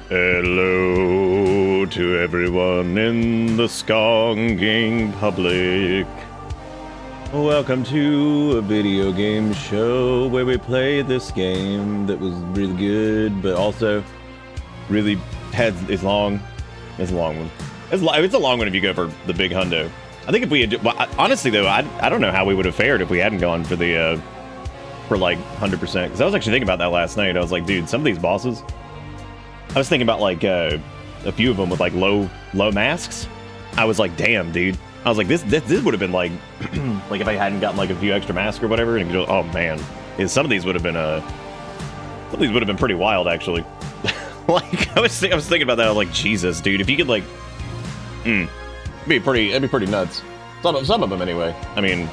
Hello to everyone in the skonging public. Welcome to a video game show where we play this game that was really good, but also really it's long. It's a long one. It's a long one if you go for the big hundo. I think if we had, well, honestly though, I don't know how we would have fared if we hadn't gone for the for like 100%. Because I was actually thinking about that last night. I was like, dude, some of these bosses. I was thinking about like a few of them with like low masks. I was like, damn, dude. I was like, this would have been like like if I hadn't gotten like a few extra masks or whatever. And oh man, some of these would have been pretty wild actually. Like I was thinking about that. I was like, Jesus, dude, if you could like, it'd be pretty nuts. Some of them anyway. I mean,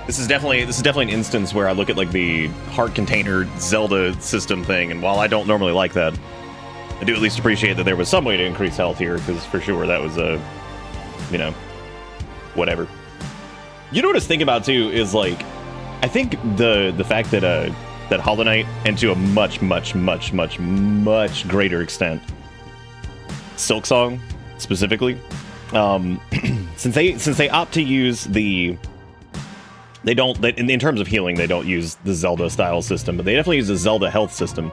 this is definitely an instance where I look at like the heart container Zelda system thing, and while I don't normally like that, I do at least appreciate that there was some way to increase health here, because for sure that was a, you know, whatever. You know what I was thinking about too is like, I think the fact that that Hollow Knight, and to a much greater extent, Silksong specifically, since they opt to use in terms of healing, they don't use the Zelda style system, but they definitely use the Zelda health system.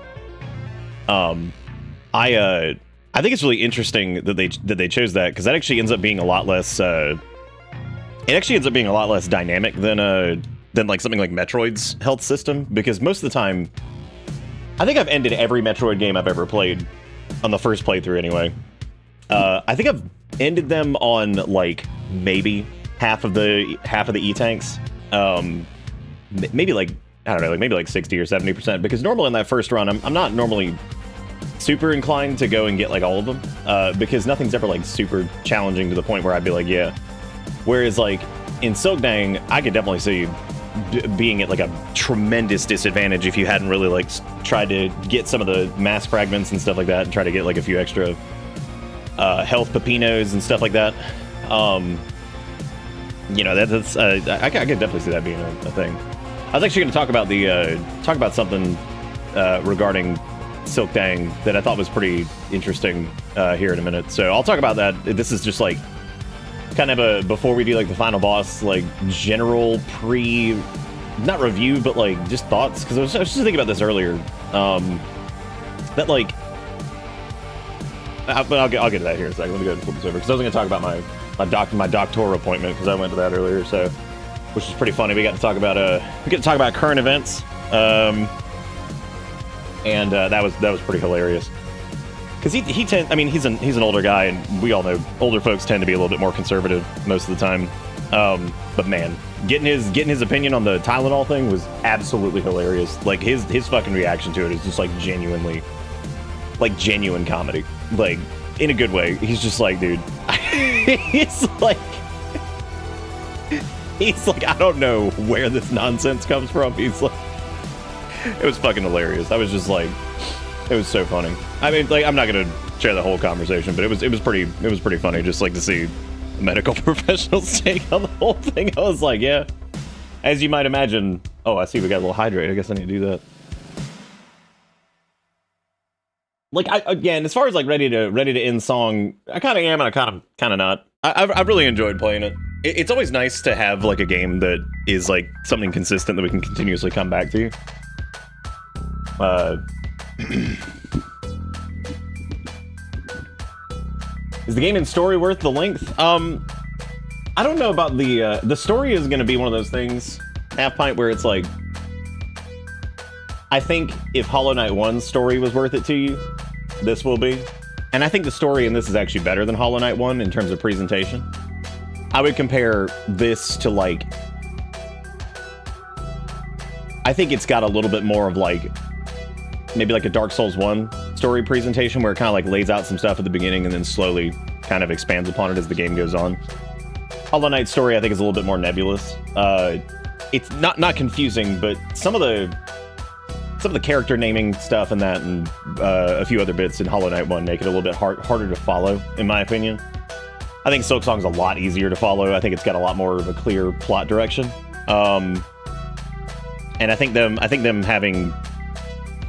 I think it's really interesting that they chose that, because that actually ends up being a lot less dynamic than like something like Metroid's health system, because most of the time, I think I've ended every Metroid game I've ever played on the first playthrough anyway. I think I've ended them on like maybe half of the E-tanks. Maybe like, I don't know, like maybe like 60 or 70%, because normally in that first run, I'm not normally super inclined to go and get like all of them, because nothing's ever like super challenging to the point where I'd be like, yeah. Whereas like in Silksong, I could definitely see being at like a tremendous disadvantage if you hadn't really like tried to get some of the mass fragments and stuff like that, and try to get like a few extra health pepinos and stuff like that. You know, that's I could definitely see that being a thing. I was actually going to talk about something regarding Silksong that I thought was pretty interesting here in a minute. So I'll talk about that. This is just like kind of a, before we do like the final boss, like general not review, but like just thoughts, because I was just thinking about this earlier. That like, but I'll get to that here in a second. Let me go ahead and flip this over, because I was going to talk about my doctoral appointment, because I went to that earlier, so, which is pretty funny. We got to talk about current events, and that was pretty hilarious, because he's an older guy, and we all know older folks tend to be a little bit more conservative most of the time. But man, getting his opinion on the Tylenol thing was absolutely hilarious. Like his fucking reaction to it is just like genuine comedy, like in a good way. He's just like, dude, he's like, I don't know where this nonsense comes from. He's like, it was fucking hilarious. I was just like, it was so funny. I mean, like, I'm not gonna share the whole conversation, but it was pretty funny just like to see a medical professional's take on the whole thing. I was like, yeah, as you might imagine. Oh, I see we got a little hydrate. I guess I need to do that. Like, again, as far as like ready to end song, I kind of am, and I kind of not. I've really enjoyed playing it. It's always nice to have like a game that is like something consistent that we can continuously come back to. Is the game and story worth the length? I don't know about the story. Is going to be one of those things, Half Pint, where it's like, I think if Hollow Knight 1's story was worth it to you, this will be. And I think the story in this is actually better than Hollow Knight 1 in terms of presentation. I would compare this to like, I think it's got a little bit more of like, maybe like a Dark Souls 1 story presentation, where it kind of like lays out some stuff at the beginning and then slowly kind of expands upon it as the game goes on. Hollow Knight's story, I think, is a little bit more nebulous. It's not confusing, but some of the character naming stuff and that, and a few other bits in Hollow Knight 1 make it a little bit harder to follow, in my opinion. I think Silksong's a lot easier to follow. I think it's got a lot more of a clear plot direction. And I think them having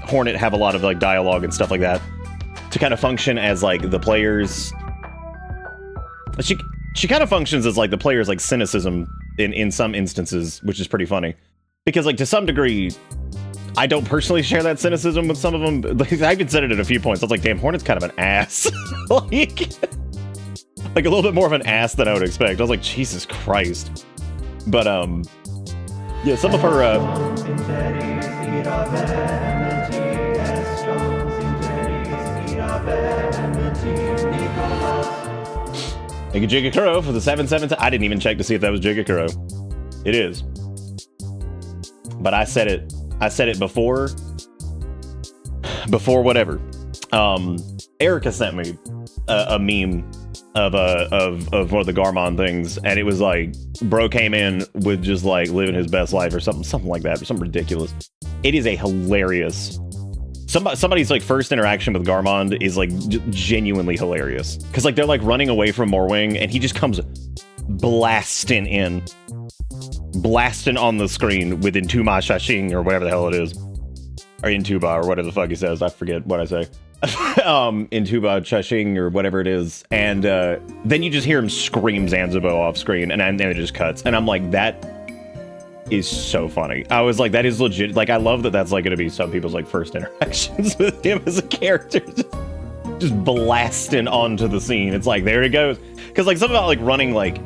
Hornet have a lot of like dialogue and stuff like that to kind of function as like the players. She kind of functions as like the players' like cynicism in some instances, which is pretty funny, because like to some degree, I don't personally share that cynicism with some of them. Like, I even said it at a few points. I was like, damn, Hornet's kind of an ass. like a little bit more of an ass than I would expect. I was like, Jesus Christ. But yeah, some of her Thank you, Jigakuro, for the 7-7. I didn't even check to see if that was Jigakuro. It is. But I said it before whatever. Erica sent me a meme of one of the Garmond things, and it was like, bro came in with just like living his best life or something like that, or something ridiculous. It is a hilarious. Somebody's like first interaction with Garmond is like genuinely hilarious, because like they're like running away from Morwing, and he just comes blasting on the screen with Intuma Shashing or whatever the hell it is, or Intuba or whatever the fuck he says. I forget what I say. Intuba Shashing or whatever it is, and then you just hear him scream Zanzibo off screen, and then it just cuts, and I'm like, that is so funny. I was like, that is legit. Like, I love that that's like going to be some people's like first interactions with him as a character, just blasting onto the scene. It's like, there he goes. Because like something about like running like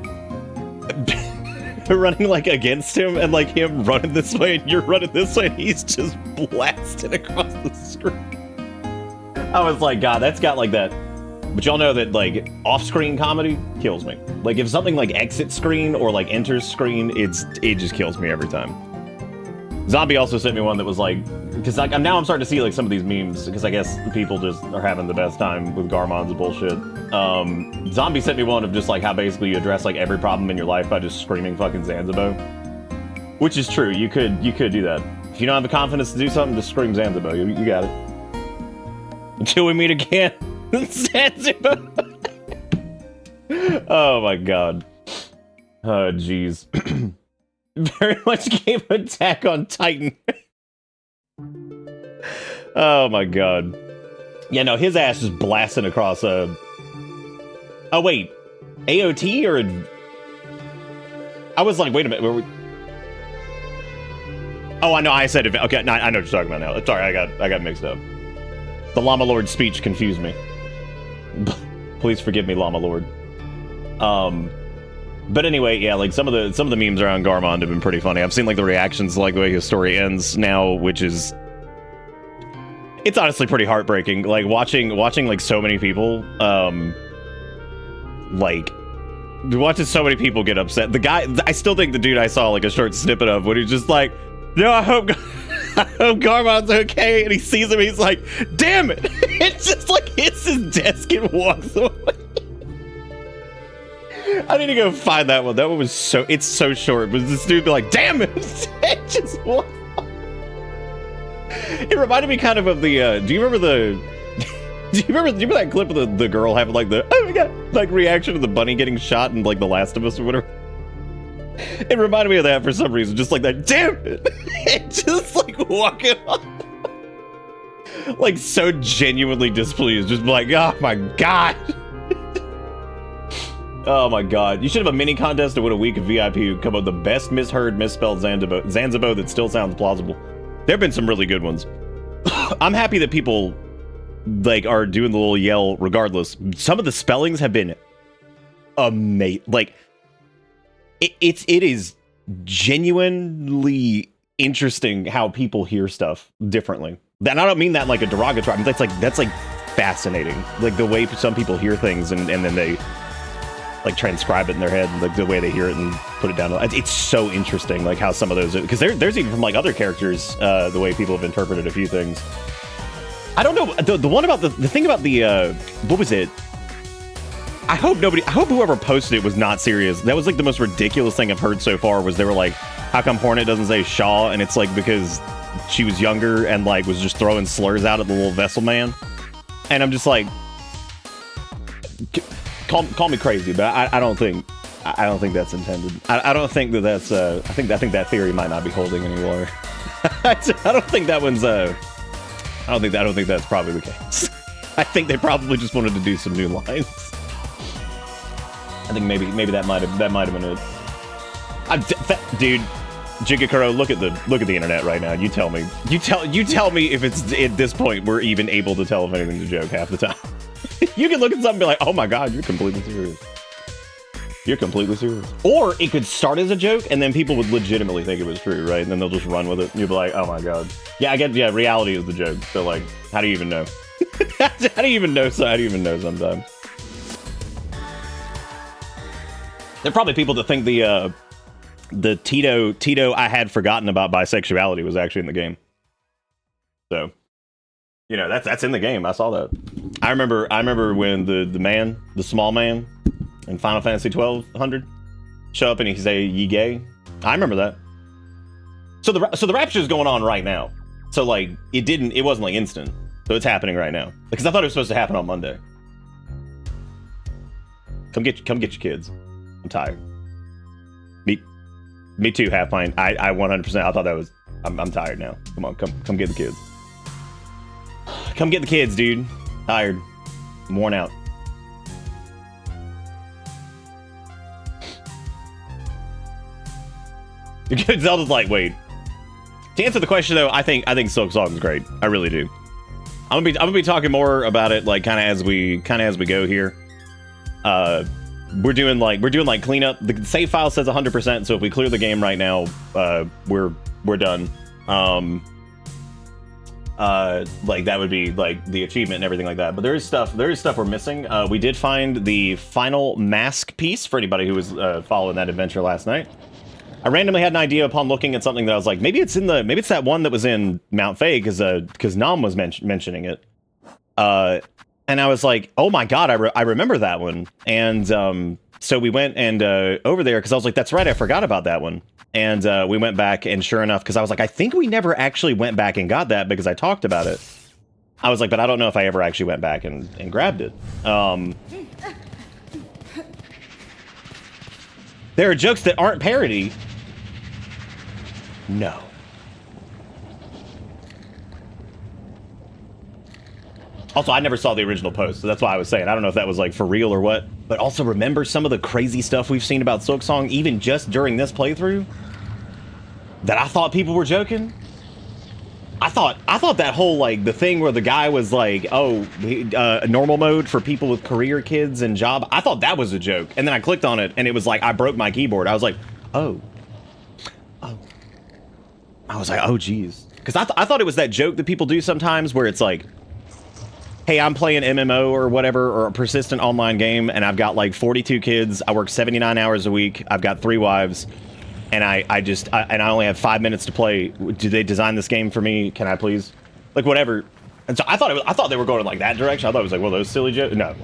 against him, and like him running this way and you're running this way, and he's just blasting across the screen. I was like, God, that's got like that. But y'all know that like off-screen comedy kills me. Like if something like exits screen or like enters screen, it just kills me every time. Zombie also sent me one that was like, because like I'm starting to see like some of these memes, because I guess people just are having the best time with Garmond's bullshit. Zombie sent me one of just like how basically you address like every problem in your life by just screaming fucking Zanzibo, which is true. You could do that. If you don't have the confidence to do something, just scream Zanzibo. You got it. Until we meet again. Zanzibar. Oh my god. Oh jeez. Very much game Attack on Titan. Oh my god. Yeah, no, his ass just blasting across a. Oh wait, AOT or? I was like, wait a minute. Were we... Oh, I know. I said it. Okay, no, I know what you're talking about now. Sorry, I got mixed up. The Llama Lord speech confused me. Please forgive me, Llama Lord. But anyway, yeah, like some of the memes around Garmond have been pretty funny. I've seen like the reactions to like the way his story ends now, which is, it's honestly pretty heartbreaking. Like watching like so many people, like watching so many people get upset. The guy, I still think the dude I saw like a short snippet of when he's just like, no, I hope Garmond's okay, and he sees him, he's like, damn it! It's just like hits his desk and walks away. I need to go find that one. That one was it's so short, but this dude be like, damn it! It just walks off. It reminded me kind of the, do you remember that clip of the girl having like the, oh my god, like reaction to the bunny getting shot in like The Last of Us or whatever? It reminded me of that for some reason, just like that, damn it! And just like walking off. Like so genuinely displeased, just like, oh my god. Oh my god. You should have a mini contest to win a week of VIP who come up with the best misheard, misspelled Zanzibo that still sounds plausible. There have been some really good ones. I'm happy that people like are doing the little yell regardless. Some of the spellings have been amazing. Like, it is genuinely interesting how people hear stuff differently. And I don't mean that like a derogatory. I mean, that's like fascinating. Like the way some people hear things and then they like transcribe it in their head, like the way they hear it and put it down. It's so interesting, like how some of those, because there's even from like other characters, the way people have interpreted a few things. I don't know the one about the thing about the what was it? I hope whoever posted it was not serious. That was like the most ridiculous thing I've heard so far, was they were like, how come Hornet doesn't say Shaw? And it's like because she was younger and like was just throwing slurs out at the little vessel man. And I'm just like, call me crazy, but I don't think that's intended. I don't think that's I think that theory might not be holding anymore. I don't think that one's I don't think that's probably the case. I think they probably just wanted to do some new lines. I think maybe that might have been it. Dude, Jigakuro, look at the internet right now. You tell me. You tell me if it's at this point we're even able to tell if anything's a joke half the time. You can look at something and be like, oh my god, you're completely serious. You're completely serious. Or it could start as a joke and then people would legitimately think it was true, right? And then they'll just run with it. And you'll be like, oh my god. Yeah, reality is the joke. So like, how do you even know? How do you even know sometimes? There are probably people that think the Tito I had forgotten about bisexuality was actually in the game. So, you know, that's in the game. I saw that. I remember when the small man in Final Fantasy 1200 show up and he say "ye gay." I remember that. So the rapture is going on right now. So like it wasn't like instant. So it's happening right now. Because I thought it was supposed to happen on Monday. Come get your kids. I'm tired. Me too, Half Pint. I 100%. I thought that was. I'm tired now. Come on, come get the kids. Come get the kids, dude. Tired. I'm worn out. Zelda's lightweight. To answer the question though, I think Silksong is great. I really do. I'm gonna be talking more about it like kind of as we go here. We're doing like cleanup. The save file says 100%, so if we clear the game right now, we're done. Like that would be like the achievement and everything like that. But there is stuff we're missing. We did find the final mask piece for anybody who was following that adventure last night. I randomly had an idea upon looking at something that I was like, maybe it's that one that was in Mount Faye because Nam was mentioning it. And I was like, oh my god, I remember that one. And so we went and over there because I was like, that's right, I forgot about that one. And we went back, and sure enough, because I was like, I think we never actually went back and got that because I talked about it. I was like, but I don't know if I ever actually went back and grabbed it. There are jokes that aren't parody. No. Also, I never saw the original post, so that's why I was saying. I don't know if that was like for real or what. But also remember some of the crazy stuff we've seen about Silksong, even just during this playthrough, that I thought people were joking. I thought that whole like the thing where the guy was like, oh, normal mode for people with career kids and job. I thought that was a joke, and then I clicked on it, and it was like I broke my keyboard. I was like, oh. I was like, oh geez, because I thought it was that joke that people do sometimes where it's like, hey, I'm playing MMO or whatever, or a persistent online game, and I've got like 42 kids. I work 79 hours a week. I've got 3 wives, and I only have 5 minutes to play. Do they design this game for me? Can I please? Like whatever. And so I thought they were going in like that direction. I thought it was like, well, those silly jokes. No,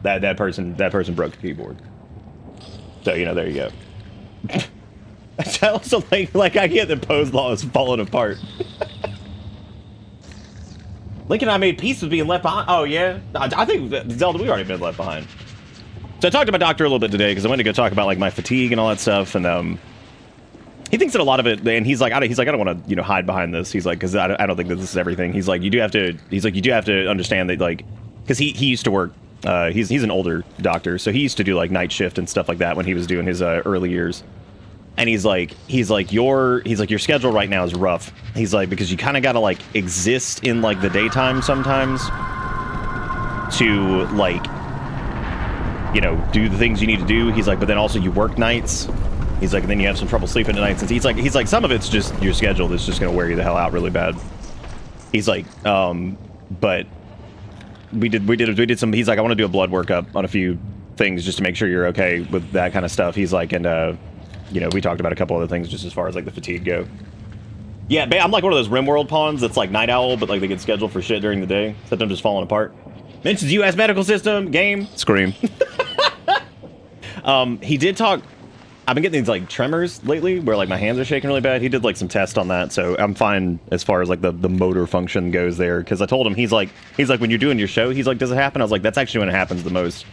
that person broke the keyboard. So you know, there you go. I also like I get that Poe's Law is falling apart. Link and I made peace with being left behind. Oh, yeah? I think, Zelda, we've already been left behind. So I talked to my doctor a little bit today, because I went to go talk about, like, my fatigue and all that stuff, and, he thinks that a lot of it, and he's like, I don't want to, you know, hide behind this. He's like, because I don't think that this is everything. He's like, you do have to understand that, like, because he used to work, he's an older doctor, so he used to do, like, night shift and stuff like that when he was doing his early years. And he's like your schedule right now is rough. He's like, because you kind of got to like exist in like the daytime sometimes to like, you know, do the things you need to do. He's like, but then also you work nights. He's like, and then you have some trouble sleeping at nights. And he's like, some of it's just your schedule that's just going to wear you the hell out really bad. He's like, but we did some, he's like, I want to do a blood workup on a few things just to make sure you're okay with that kind of stuff. He's like, and, you know, we talked about a couple other things just as far as, like, the fatigue go. Yeah, I'm like one of those RimWorld pawns that's, like, night owl, but, like, they get scheduled for shit during the day. Except I'm just falling apart. Mentions U.S. medical system, game, scream. He did talk... I've been getting these, like, tremors lately, where, like, my hands are shaking really bad. He did, like, some tests on that, so I'm fine as far as, like, the motor function goes there. Because I told him, he's like, when you're doing your show, he's like, does it happen? I was like, that's actually when it happens the most.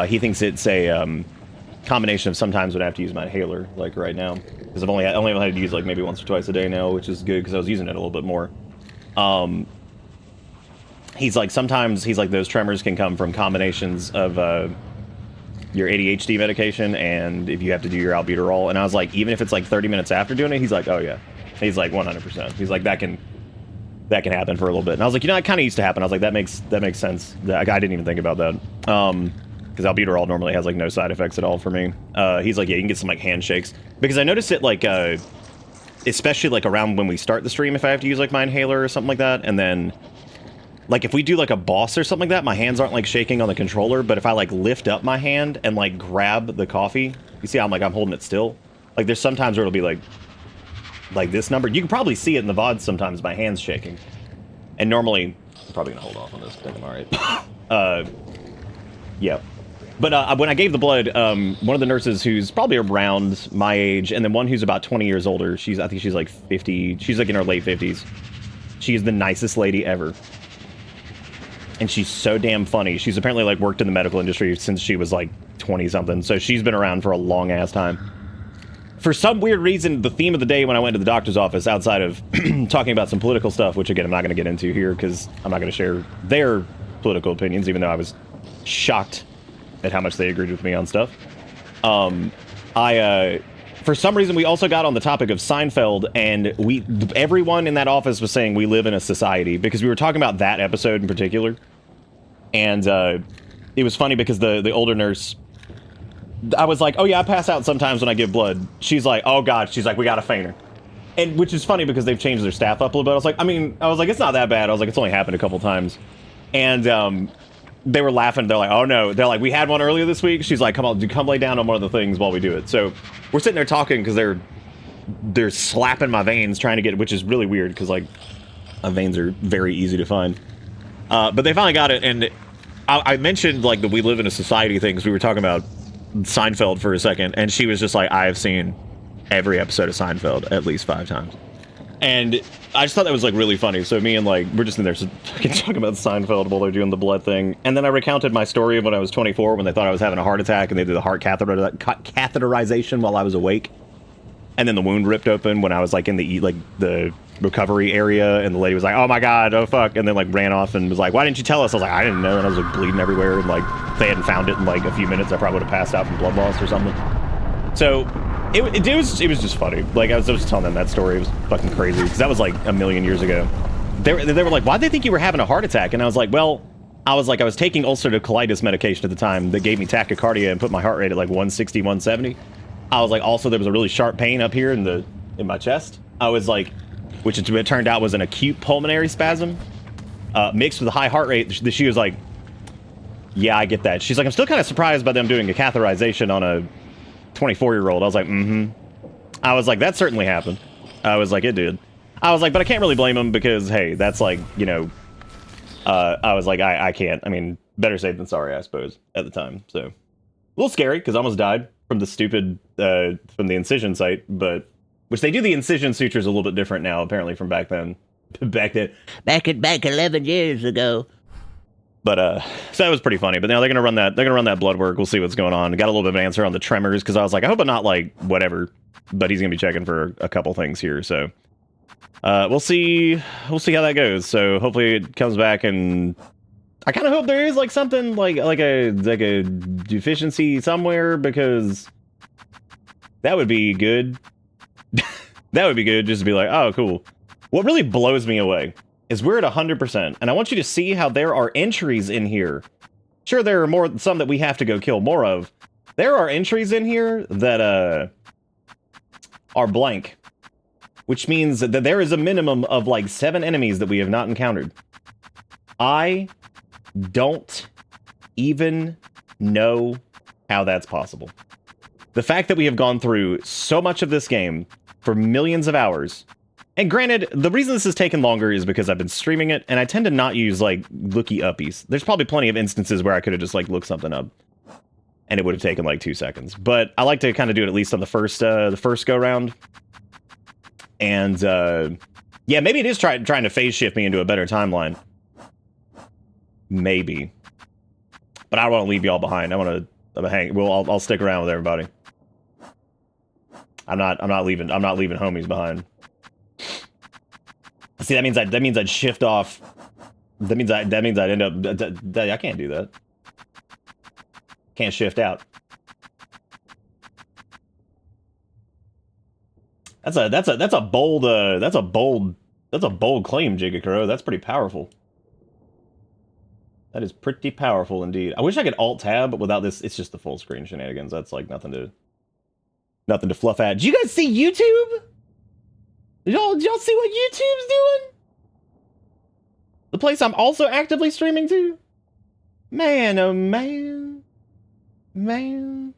He thinks it's a... combination of sometimes would have to use my inhaler like right now because I've only had to use like maybe once or twice a day now, which is good because I was using it a little bit more. he's like, sometimes he's like, those tremors can come from combinations of your ADHD medication and if you have to do your albuterol. And I was like, even if it's like 30 minutes after doing it, he's like, oh yeah. He's like 100%. He's like, that can happen for a little bit. And I was like, you know, it kind of used to happen. I was like, that makes sense. I didn't even think about that. Because albuterol normally has like no side effects at all for me. He's like, yeah, you can get some like handshakes. Because I noticed it like, especially like around when we start the stream, if I have to use like my inhaler or something like that. And then like if we do like a boss or something like that, my hands aren't like shaking on the controller. But if I like lift up my hand and like grab the coffee, you see how I'm holding it still? Like there's sometimes where it'll be like this number. You can probably see it in the VODs sometimes, my hands shaking. And normally, I'm probably gonna hold off on this, I think I'm alright. Yeah. But when I gave the blood, one of the nurses who's probably around my age, and then one who's about 20 years older, I think she's like 50, she's like in her late 50s. She's the nicest lady ever. And she's so damn funny. She's apparently like worked in the medical industry since she was like 20 something. So she's been around for a long ass time. For some weird reason, the theme of the day when I went to the doctor's office, outside of talking about some political stuff, which again, I'm not going to get into here because I'm not going to share their political opinions, even though I was shocked at how much they agreed with me on stuff. For some reason, we also got on the topic of Seinfeld, and everyone in that office was saying we live in a society, because we were talking about that episode in particular. And it was funny because the older nurse, I was like, oh yeah, I pass out sometimes when I give blood. She's like, oh god, she's like, we got a fainter. And which is funny because they've changed their staff up a little bit. I was like, it's not that bad. I was like, it's only happened a couple times. And they were laughing. They're like, oh no. They're like, we had one earlier this week. She's like, come on, come lay down on one of the things while we do it. So we're sitting there talking because they're slapping my veins trying to get, which is really weird because like my veins are very easy to find. But they finally got it. And I mentioned like that we live in a society thing because we were talking about Seinfeld for a second, and she was just like, I have seen every episode of Seinfeld at least 5 times. And I just thought that was like really funny. So me and like, we're just in there fucking talking about Seinfeld while they're doing the blood thing. And then I recounted my story of when I was 24, when they thought I was having a heart attack and they did the heart catheterization while I was awake. And then the wound ripped open when I was like in the recovery area, and the lady was like, oh my god, oh fuck, and then like ran off and was like, why didn't you tell us? I was like, I didn't know. And I was like bleeding everywhere, and like if they hadn't found it in like a few minutes, I probably would have passed out from blood loss or something. So it was just funny. Like I was just telling them that story. It was fucking crazy because that was like a million years ago. They were like, why'd they think you were having a heart attack? And I was like, well, I was taking ulcerative colitis medication at the time that gave me tachycardia and put my heart rate at like 160, 170. I was like, also there was a really sharp pain up here in my chest. I was like, which it turned out was an acute pulmonary spasm mixed with a high heart rate. She was like, yeah, I get that. She's like, I'm still kind of surprised by them doing a catheterization on a 24-year-old. I was like, I was like, that certainly happened. I was like, it did. I was like, but I can't really blame them because, hey, that's like, you know, I was like, I can't. I mean, better safe than sorry, I suppose, at the time. So a little scary because I almost died from the stupid, from the incision site, but which they do the incision sutures a little bit different now, apparently, from back then. Back 11 years ago. But so that was pretty funny. But now they're gonna run that blood work. We'll see what's going on. Got a little bit of an answer on the tremors because I was like, I hope I'm not like whatever. But he's gonna be checking for a couple things here. So we'll see how that goes. So hopefully it comes back, and I kind of hope there is like something like a deficiency somewhere, because that would be good. That would be good, just to be like, oh, cool. What really blows me away is we're at 100%, and I want you to see how there are entries in here. Sure, there are some that we have to go kill more of. There are entries in here that are blank, which means that there is a minimum of like 7 enemies that we have not encountered. I don't even know how that's possible. The fact that we have gone through so much of this game for millions of hours, and granted, the reason this has taken longer is because I've been streaming it, and I tend to not use, like, looky-uppies. There's probably plenty of instances where I could have just, like, looked something up, and it would have taken, like, 2 seconds. But I like to kind of do it at least on the first go-round. And, yeah, maybe it is trying to phase shift me into a better timeline. Maybe. But I don't want to leave y'all behind. I want to hang. Well, I'll stick around with everybody. I'm not leaving homies behind. See, that means I'd shift off That means I'd end up. I can't do that. Can't shift out. That's a bold claim, Jigakuro. That's pretty powerful. That is pretty powerful indeed. I wish I could Alt Tab, but without this, it's just the full screen shenanigans. That's like nothing to fluff at. Did you guys see YouTube? Did y'all see what YouTube's doing? The place I'm also actively streaming to? Man, oh man. Man.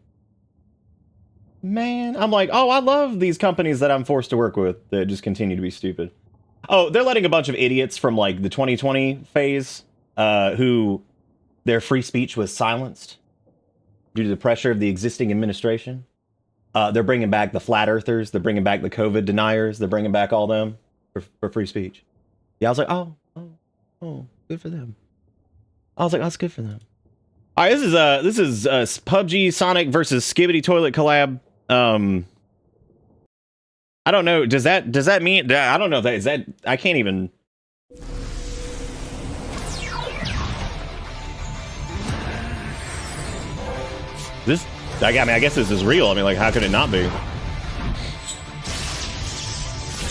I'm like, oh, I love these companies that I'm forced to work with that just continue to be stupid. Oh, they're letting a bunch of idiots from like the 2020 phase, who their free speech was silenced due to the pressure of the existing administration. They're bringing back the flat earthers. They're bringing back the COVID deniers. They're bringing back all them for free speech. Yeah, I was like, oh, good for them. I was like, that's good for them. All right, this is PUBG Sonic versus Skibidi Toilet collab. I don't know. Does that mean? I don't know if that is that. I can't even. This. I mean, I guess this is real. I mean, like, how could it not be?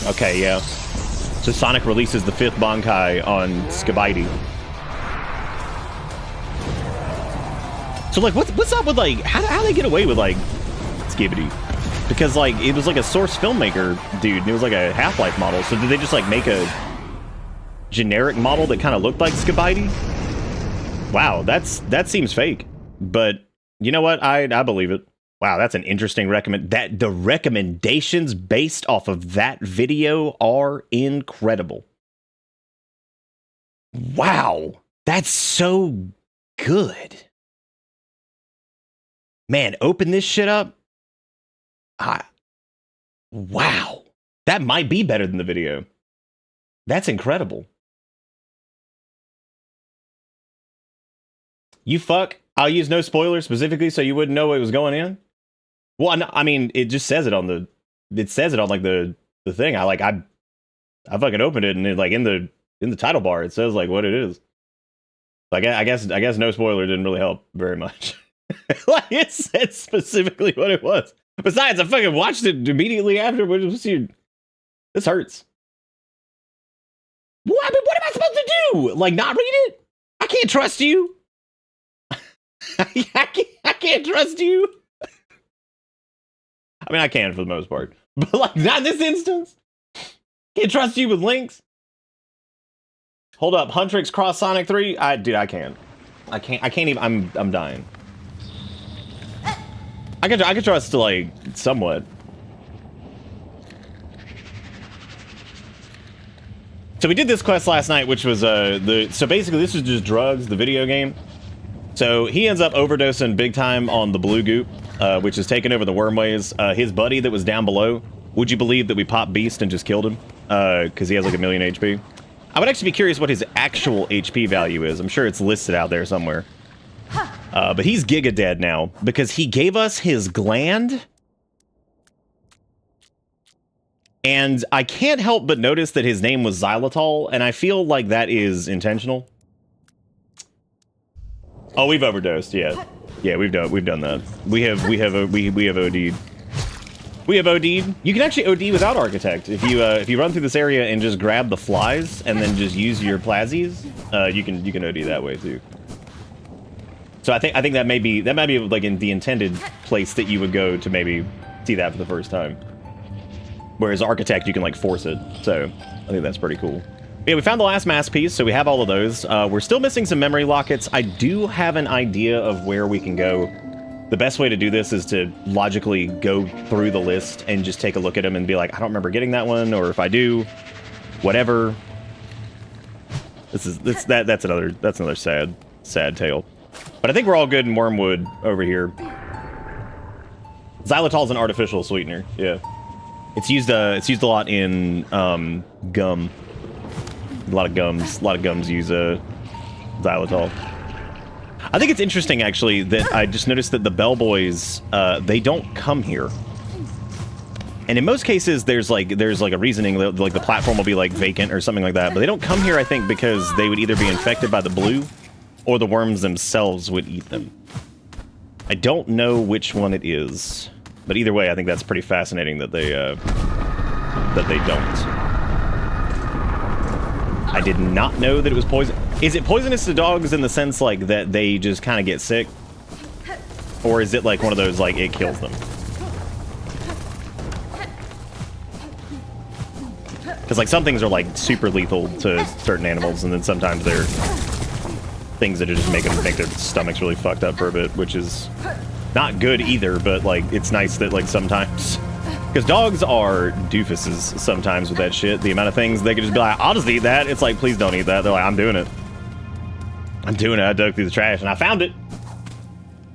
Okay, yeah. So Sonic releases the 5th Bankai on Skibidi. So like, what's up with like, how they get away with like Skibidi? Because like, it was like a Source filmmaker dude, and it was like a Half-Life model. So did they just like make a generic model that kind of looked like Skibidi? Wow, that seems fake. But you know what? I believe it. Wow, that's an interesting that the recommendations based off of that video are incredible. Wow, that's so good. Man, open this shit up. Wow, that might be better than the video. That's incredible. You fuck. I'll use no spoilers specifically so you wouldn't know what was going in. Well, I mean, it just says it on the. It says it on like the thing. I fucking opened it and it, like in the title bar it says like what it is. Like I guess no spoiler didn't really help very much. Like it said specifically what it was. Besides, I fucking watched it immediately after. This hurts. What? I mean, what am I supposed to do? Like not read it? I can't trust you. I can't trust you. I mean, I can for the most part, but like not in this instance. Can't trust you with links. Hold up, Huntrix cross Sonic 3. Dude, I can't even. I'm dying. I can trust to like somewhat. So we did this quest last night, which was so basically this was just drugs, the video game. So he ends up overdosing big time on the blue goop, which is taking over the wormways. His buddy that was down below, would you believe that we popped Beast and just killed him? Because he has like 1,000,000 HP. I would actually be curious what his actual HP value is. I'm sure it's listed out there somewhere. But he's giga dead now because he gave us his gland. And I can't help but notice that his name was Xylitol, and I feel like that is intentional. Oh, we've overdosed. Yeah, we've done that. We have OD'd. We have OD'd. You can actually OD without Architect if you run through this area and just grab the flies and then just use your Plazzies. You can OD that way too. So I think that may be like in the intended place that you would go to maybe see that for the first time. Whereas Architect, you can like force it. So I think that's pretty cool. Yeah, we found the last mass piece, so we have all of those. We're still missing some memory lockets. I do have an idea of where we can go. The best way to do this is to logically go through the list and just take a look at them and be like, I don't remember getting that one, or if I do, whatever. That's another sad tale. But I think we're all good in Wormwood over here. Xylitol's an artificial sweetener. Yeah, it's used a lot in gum. A lot of gums use xylitol. I think it's interesting actually that I just noticed that the bellboys they don't come here, And in most cases, there's like a reasoning, like the platform will be like vacant or something like that. But they don't come here, I think, because they would either be infected by the blue, or the worms themselves would eat them. I don't know which one it is, but either way, I think that's pretty fascinating that they don't. I did not know that it was poison. Is it poisonous to dogs in the sense like that they just kind of get sick, or is it like one of those like it kills them? Because like some things are like super lethal to certain animals, and then sometimes they're things that just make their stomachs really fucked up for a bit, which is not good either. But like it's nice that like sometimes, because dogs are doofuses sometimes with that shit. The amount of things they could just be like, I'll just eat that. It's like, please don't eat that. They're like, I'm doing it. I'm doing it. I dug through the trash and I found it.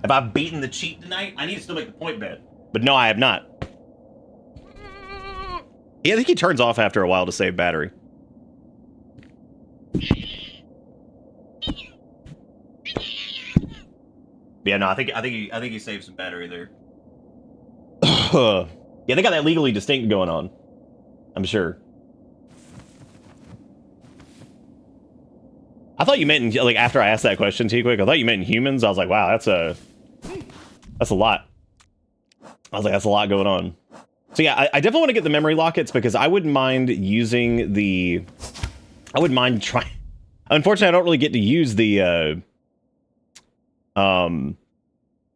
Have I beaten the cheat tonight? I need to still make the point bet. But no, I have not. Yeah, I think he turns off after a while to save battery. Yeah, no, I think he saved some battery there. Yeah, they got that legally distinct going on, I'm sure. I thought you meant in, like after I asked that question, T-Quick, I thought you meant in humans. I was like, wow, that's a lot. I was like, that's a lot going on. So yeah, I definitely want to get the memory lockets because I wouldn't mind using the... I wouldn't mind trying... Unfortunately, I don't really get to use the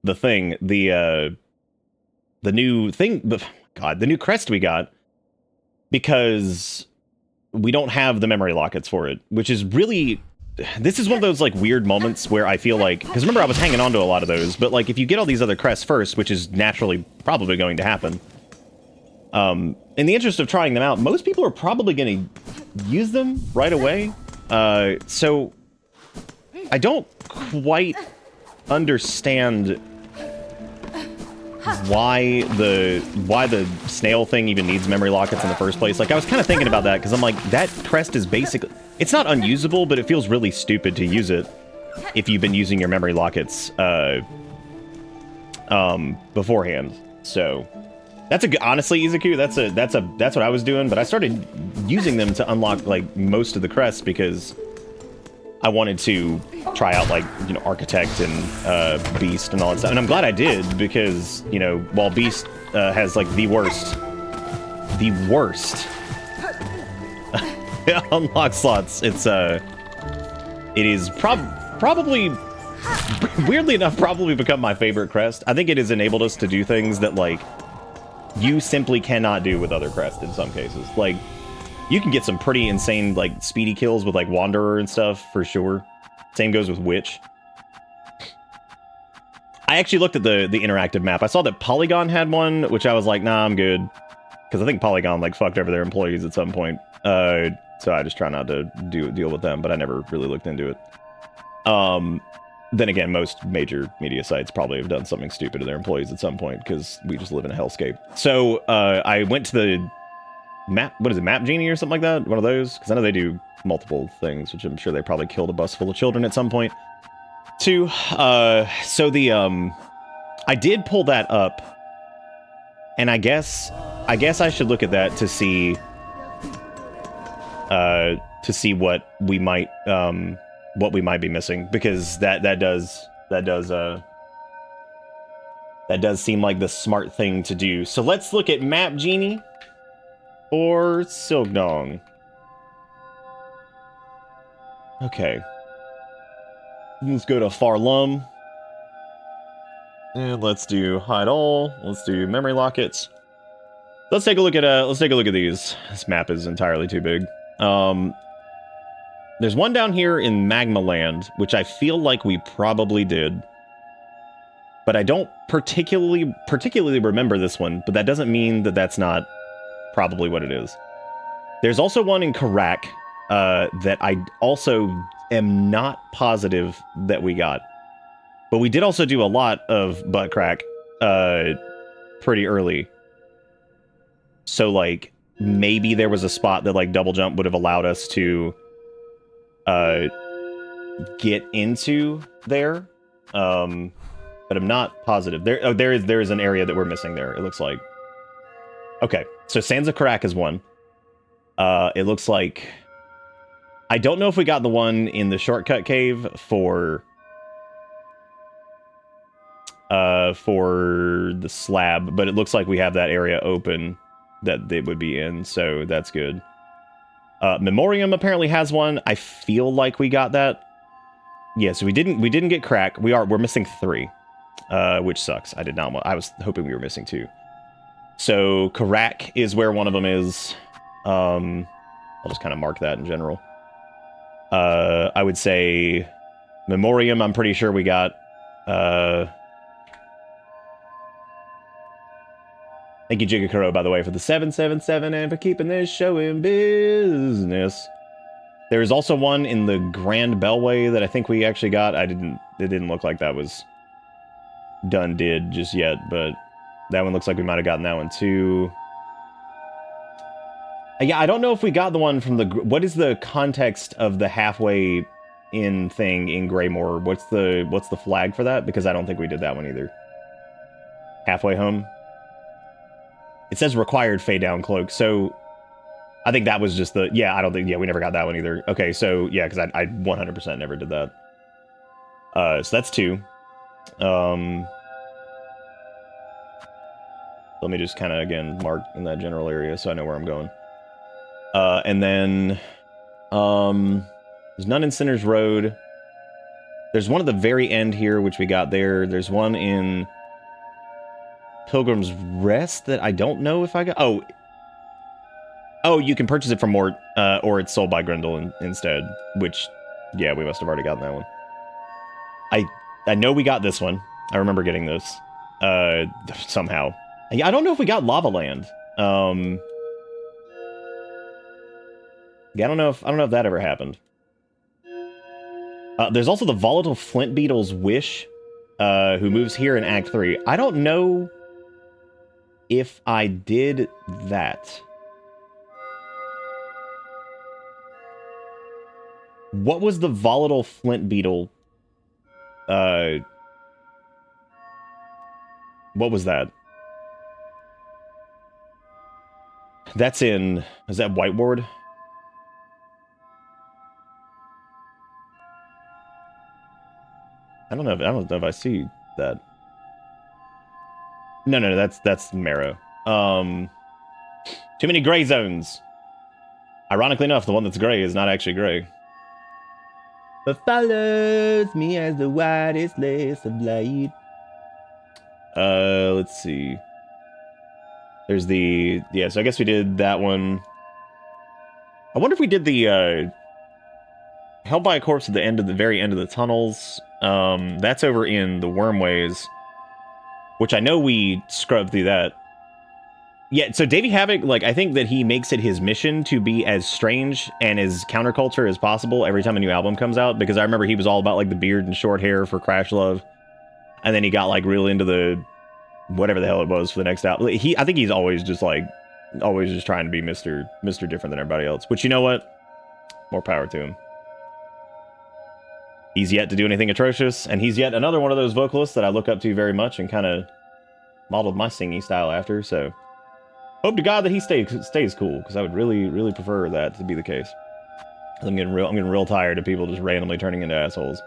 thing, the new thing... God, the new crest we got, because we don't have the memory lockets for it, which is really... This is one of those like weird moments where I feel like... Because remember, I was hanging on to a lot of those, but like if you get all these other crests first, which is naturally probably going to happen... in the interest of trying them out, most people are probably going to use them right away. So I don't quite understand why the snail thing even needs memory lockets in the first place. Like I was kind of thinking about that because I'm like, that crest is basically, it's not unusable, but it feels really stupid to use it if you've been using your memory lockets beforehand. So that's a good, honestly, Izuku, that's what I was doing, but I started using them to unlock like most of the crests because I wanted to try out like, you know, Architect and Beast and all that stuff. And I'm glad I did because, you know, while Beast has like the worst unlock slots, it is probably weirdly enough probably become my favorite crest. I think it has enabled us to do things that like you simply cannot do with other crests in some cases. Like, you can get some pretty insane, like, speedy kills with, like, Wanderer and stuff, for sure. Same goes with Witch. I actually looked at the interactive map. I saw that Polygon had one, which I was like, nah, I'm good. Because I think Polygon, like, fucked over their employees at some point. So I just try not to deal with them, but I never really looked into it. Then again, most major media sites probably have done something stupid to their employees at some point, because we just live in a hellscape. So, I went to the map, what is it, Map Genie or something like that? One of those? Because I know they do multiple things, which I'm sure they probably killed a bus full of children at some point, too. So the, I did pull that up, and I guess I should look at that to see what we might be missing, because that does seem like the smart thing to do. So let's look at Map Genie or Silksong. Okay. Let's go to Farlum. And let's do hide all. Let's do memory lockets. Let's take a look at these. This map is entirely too big. There's one down here in Magma Land, which I feel like we probably did. But I don't particularly remember this one, but that doesn't mean that that's not probably what it is. There's also one in Karak that I also am not positive that we got. But we did also do a lot of butt crack pretty early. So, like, maybe there was a spot that, like, double jump would have allowed us to get into there. But I'm not positive. There is an area that we're missing there, it looks like. Okay, so Sands of Karak is one. It looks like... I don't know if we got the one in the shortcut cave for the slab, but it looks like we have that area open that they would be in, so that's good. Memoriam apparently has one. I feel like we got that. Yeah, so we didn't get Crack. We're missing 3, which sucks. I was hoping we were missing 2. So Karak is where one of them is. I'll just kind of mark that in general. I would say Memoriam, I'm pretty sure we got. Thank you, Jigakuro, by the way, for the 777 and for keeping this show in business. There is also one in the Grand Bellway that I think we actually got. It didn't look like that was done just yet, but that one looks like we might have gotten that one too. Yeah, I don't know if we got the one from the... What is the context of the halfway in thing in Greymoor? What's the flag for that? Because I don't think we did that one either. Halfway home. It says required fade down cloak, so I think that was just the... Yeah, I don't think... Yeah, we never got that one either. Okay, so yeah, because I 100% never did that. So that's 2. Let me just kind of, again, mark in that general area so I know where I'm going. And then... there's none in Sinner's Road. There's one at the very end here, which we got there. There's one in... Pilgrim's Rest that I don't know if I got... Oh, you can purchase it from Mort, or it's sold by Grendel instead, which, yeah, we must have already gotten that one. I know we got this one. I remember getting this, somehow. Yeah, I don't know if we got Lava Land. Yeah, I don't know if that ever happened. There's also the Volatile Flint Beetle's Wish, who moves here in Act 3. I don't know if I did that. What was the Volatile Flint Beetle? What was that? That's in... Is that Whiteboard? I don't know if I see that. No, that's Marrow. Too many gray zones. Ironically enough, the one that's gray is not actually gray. But follows me as the whitest lace of light. Let's see. There's the... Yeah, so I guess we did that one. I wonder if we did the, Held by a Corpse at the very end of the tunnels. That's over in the Wormways, which I know we scrubbed through that. Yeah, so Davey Havoc, like, I think that he makes it his mission to be as strange and as counterculture as possible every time a new album comes out, because I remember he was all about, like, the beard and short hair for Crash Love, and then he got, like, real into the... whatever the hell it was for the next album. I think he's always just, like, trying to be Mr. Different than everybody else, which, you know what? More power to him. He's yet to do anything atrocious, and he's yet another one of those vocalists that I look up to very much and kind of modeled my singing style after, so... Hope to God that he stays cool, because I would really prefer that to be the case. I'm getting real tired of people just randomly turning into assholes.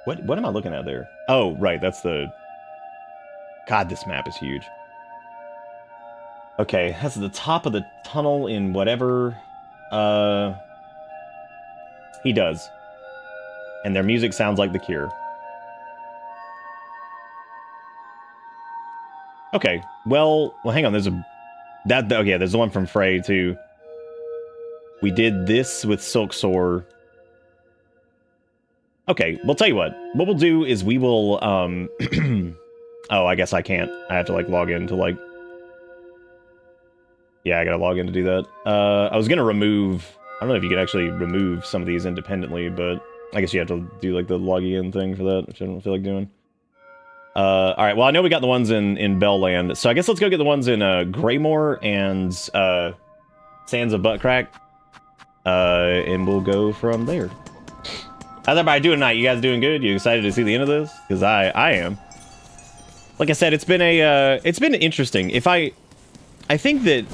What am I looking at there? Oh, right, that's the... God, this map is huge. Okay, that's at the top of the tunnel in whatever... He does. And their music sounds like The Cure. Okay, well, hang on, there's the one from Frey, too. We did this with Silksong. Okay, we'll tell you what we'll do is we will, oh, I guess I can't. I have to, like, log in to, like... Yeah, I gotta log in to do that. I was gonna remove... I don't know if you could actually remove some of these independently, but I guess you have to do, like, the logging in thing for that, which I don't feel like doing. Alright, well, I know we got the ones in Bellland, so I guess let's go get the ones in, Greymoor and, Sands of Buttcrack. And we'll go from there. How's everybody doing tonight? You guys doing good? You excited to see the end of this? Because I am. like I said, it's been interesting. I think that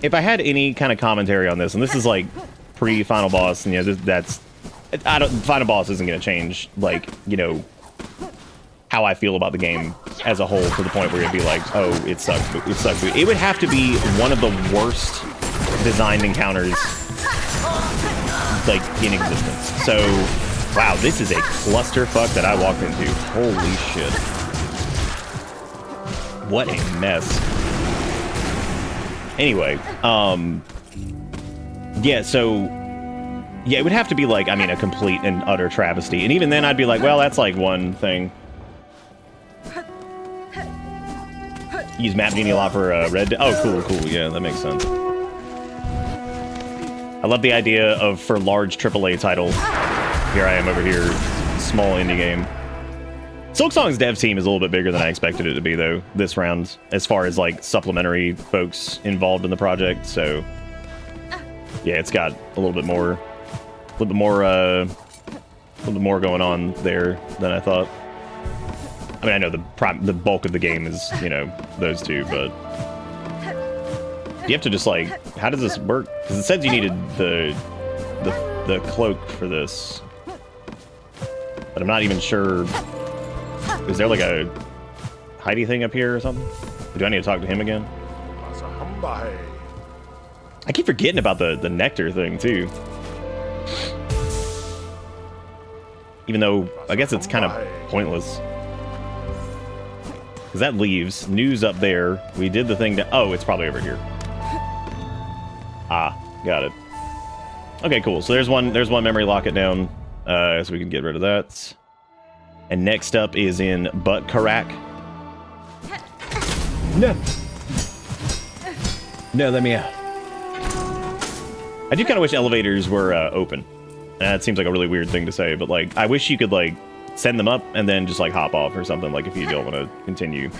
if I had any kind of commentary on this, and this is like pre-final boss, and final boss isn't going to change, like, you know, how I feel about the game as a whole to the point where it'd be like, oh, it sucks, it sucks. It would have to be one of the worst designed encounters, like, in existence. So, wow, this is a clusterfuck that I walked into. Holy shit. What a mess. Anyway, yeah, so, yeah, it would have to be like, I mean, a complete and utter travesty. And even then I'd be like, well, that's like one thing. Use Map Genie a lot for Red. Oh, cool. Yeah, that makes sense. I love the idea of, for large AAA titles, here I am over here, small indie game. Silksong's dev team is a little bit bigger than I expected it to be, though, this round, as far as, like, supplementary folks involved in the project, so... Yeah, it's got a little bit more going on there than I thought. I mean, I know the bulk of the game is, you know, those two, but you have to just like, how does this work? Because it said you needed the cloak for this, but I'm not even sure. Is there like a Heidi thing up here or something? Or do I need to talk to him again? I keep forgetting about the nectar thing too. Even though I guess it's kind of pointless. Because that leaves news up there. We did the thing to... Oh, it's probably over here. Ah, got it. Okay, cool. So there's one memory locket down. So we can get rid of that. And next up is in Butt Karak. No. No, let me out. I do kind of wish elevators were open. That seems like a really weird thing to say, but like, I wish you could like send them up and then just like hop off or something, like if you don't want to continue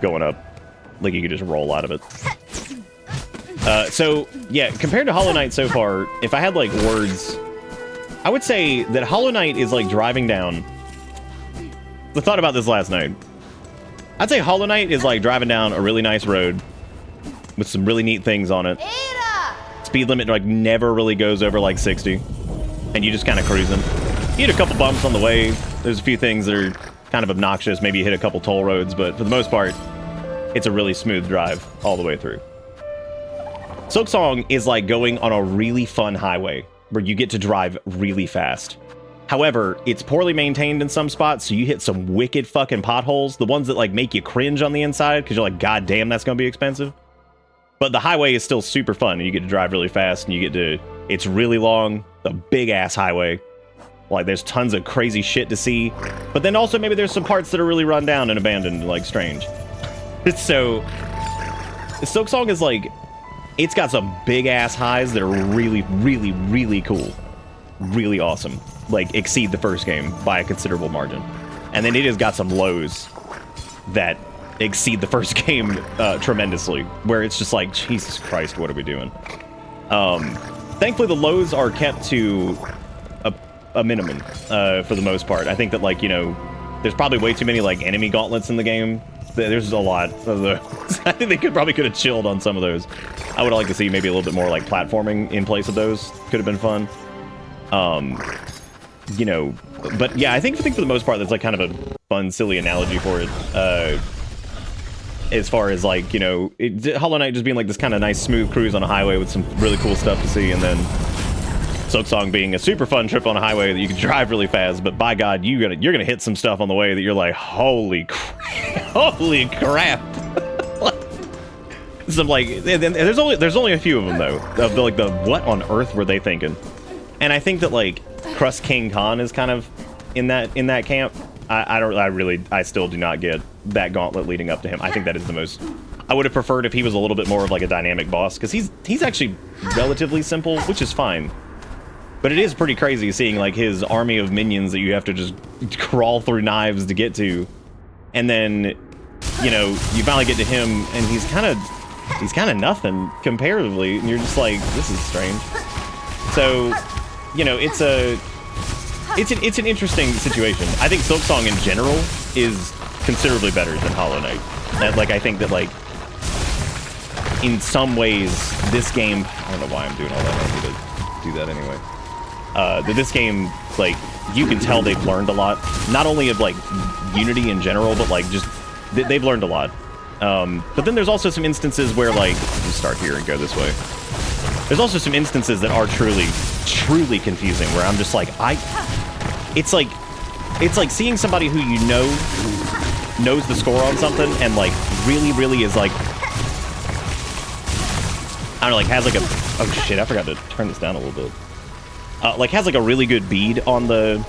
going up, like you could just roll out of it. So yeah, compared to Hollow Knight so far, if I had like words, I would say that Hollow Knight is like driving down. I thought about this last night. I'd say Hollow Knight is like driving down a really nice road with some really neat things on it. Speed limit like never really goes over like 60, and you just kind of cruising. You hit a couple bumps on the way. There's a few things that are kind of obnoxious. Maybe you hit a couple toll roads, but for the most part, it's a really smooth drive all the way through. Silksong is like going on a really fun highway where you get to drive really fast. However, it's poorly maintained in some spots, so you hit some wicked fucking potholes. The ones that like make you cringe on the inside because you're like, God damn, that's gonna be expensive. But the highway is still super fun, and you get to drive really fast, and you get to... It's really long, a big-ass highway. Like, there's tons of crazy shit to see. But then also, maybe there's some parts that are really run down and abandoned, like, strange. So, Silksong is, like... It's got some big-ass highs that are really, really, really cool. Really awesome. Like, exceed the first game by a considerable margin. And then it has got some lows that... exceed the first game tremendously, where it's just like, Jesus Christ, what are we doing? Thankfully, the lows are kept to a minimum for the most part. I think that, like, you know, there's probably way too many, like, enemy gauntlets in the game. There's a lot of those. I think they probably could have chilled on some of those. I would like to see maybe a little bit more, like, platforming in place of those. Could have been fun. You know, but yeah, I think for the most part, that's, like, kind of a fun, silly analogy for it. As far as, like, you know, Hollow Knight just being like this kind of nice smooth cruise on a highway with some really cool stuff to see, and then Silksong being a super fun trip on a highway that you can drive really fast, but by God, you're gonna hit some stuff on the way that you're like, holy crap. Some like, there's only a few of them though. Of the, like, the what on earth were they thinking? And I think that like Crust King Khan is kind of in that camp. I still do not get that gauntlet leading up to him. I think that is the most... I would have preferred if he was a little bit more of like a dynamic boss, because he's actually relatively simple, which is fine. But it is pretty crazy seeing like his army of minions that you have to just crawl through knives to get to. And then, you know, you finally get to him and he's kind of nothing comparatively, and you're just like, this is strange. So, you know, it's an interesting situation. I think Silksong in general is considerably better than Hollow Knight. And, like, I think that, like, in some ways, this game... I don't know why I'm doing all that. I need to do that anyway. This game, like, you can tell they've learned a lot. Not only of, like, Unity in general, but, like, just... They've learned a lot. But then there's also some instances where, like... Let's start here and go this way. There's also some instances that are truly, truly confusing, where I'm just like, It's like seeing somebody who you know knows the score on something and, like, really, really is, like... I don't know, like, has, like, a... Oh, shit, I forgot to turn this down a little bit. Like, has, like, a really good bead on the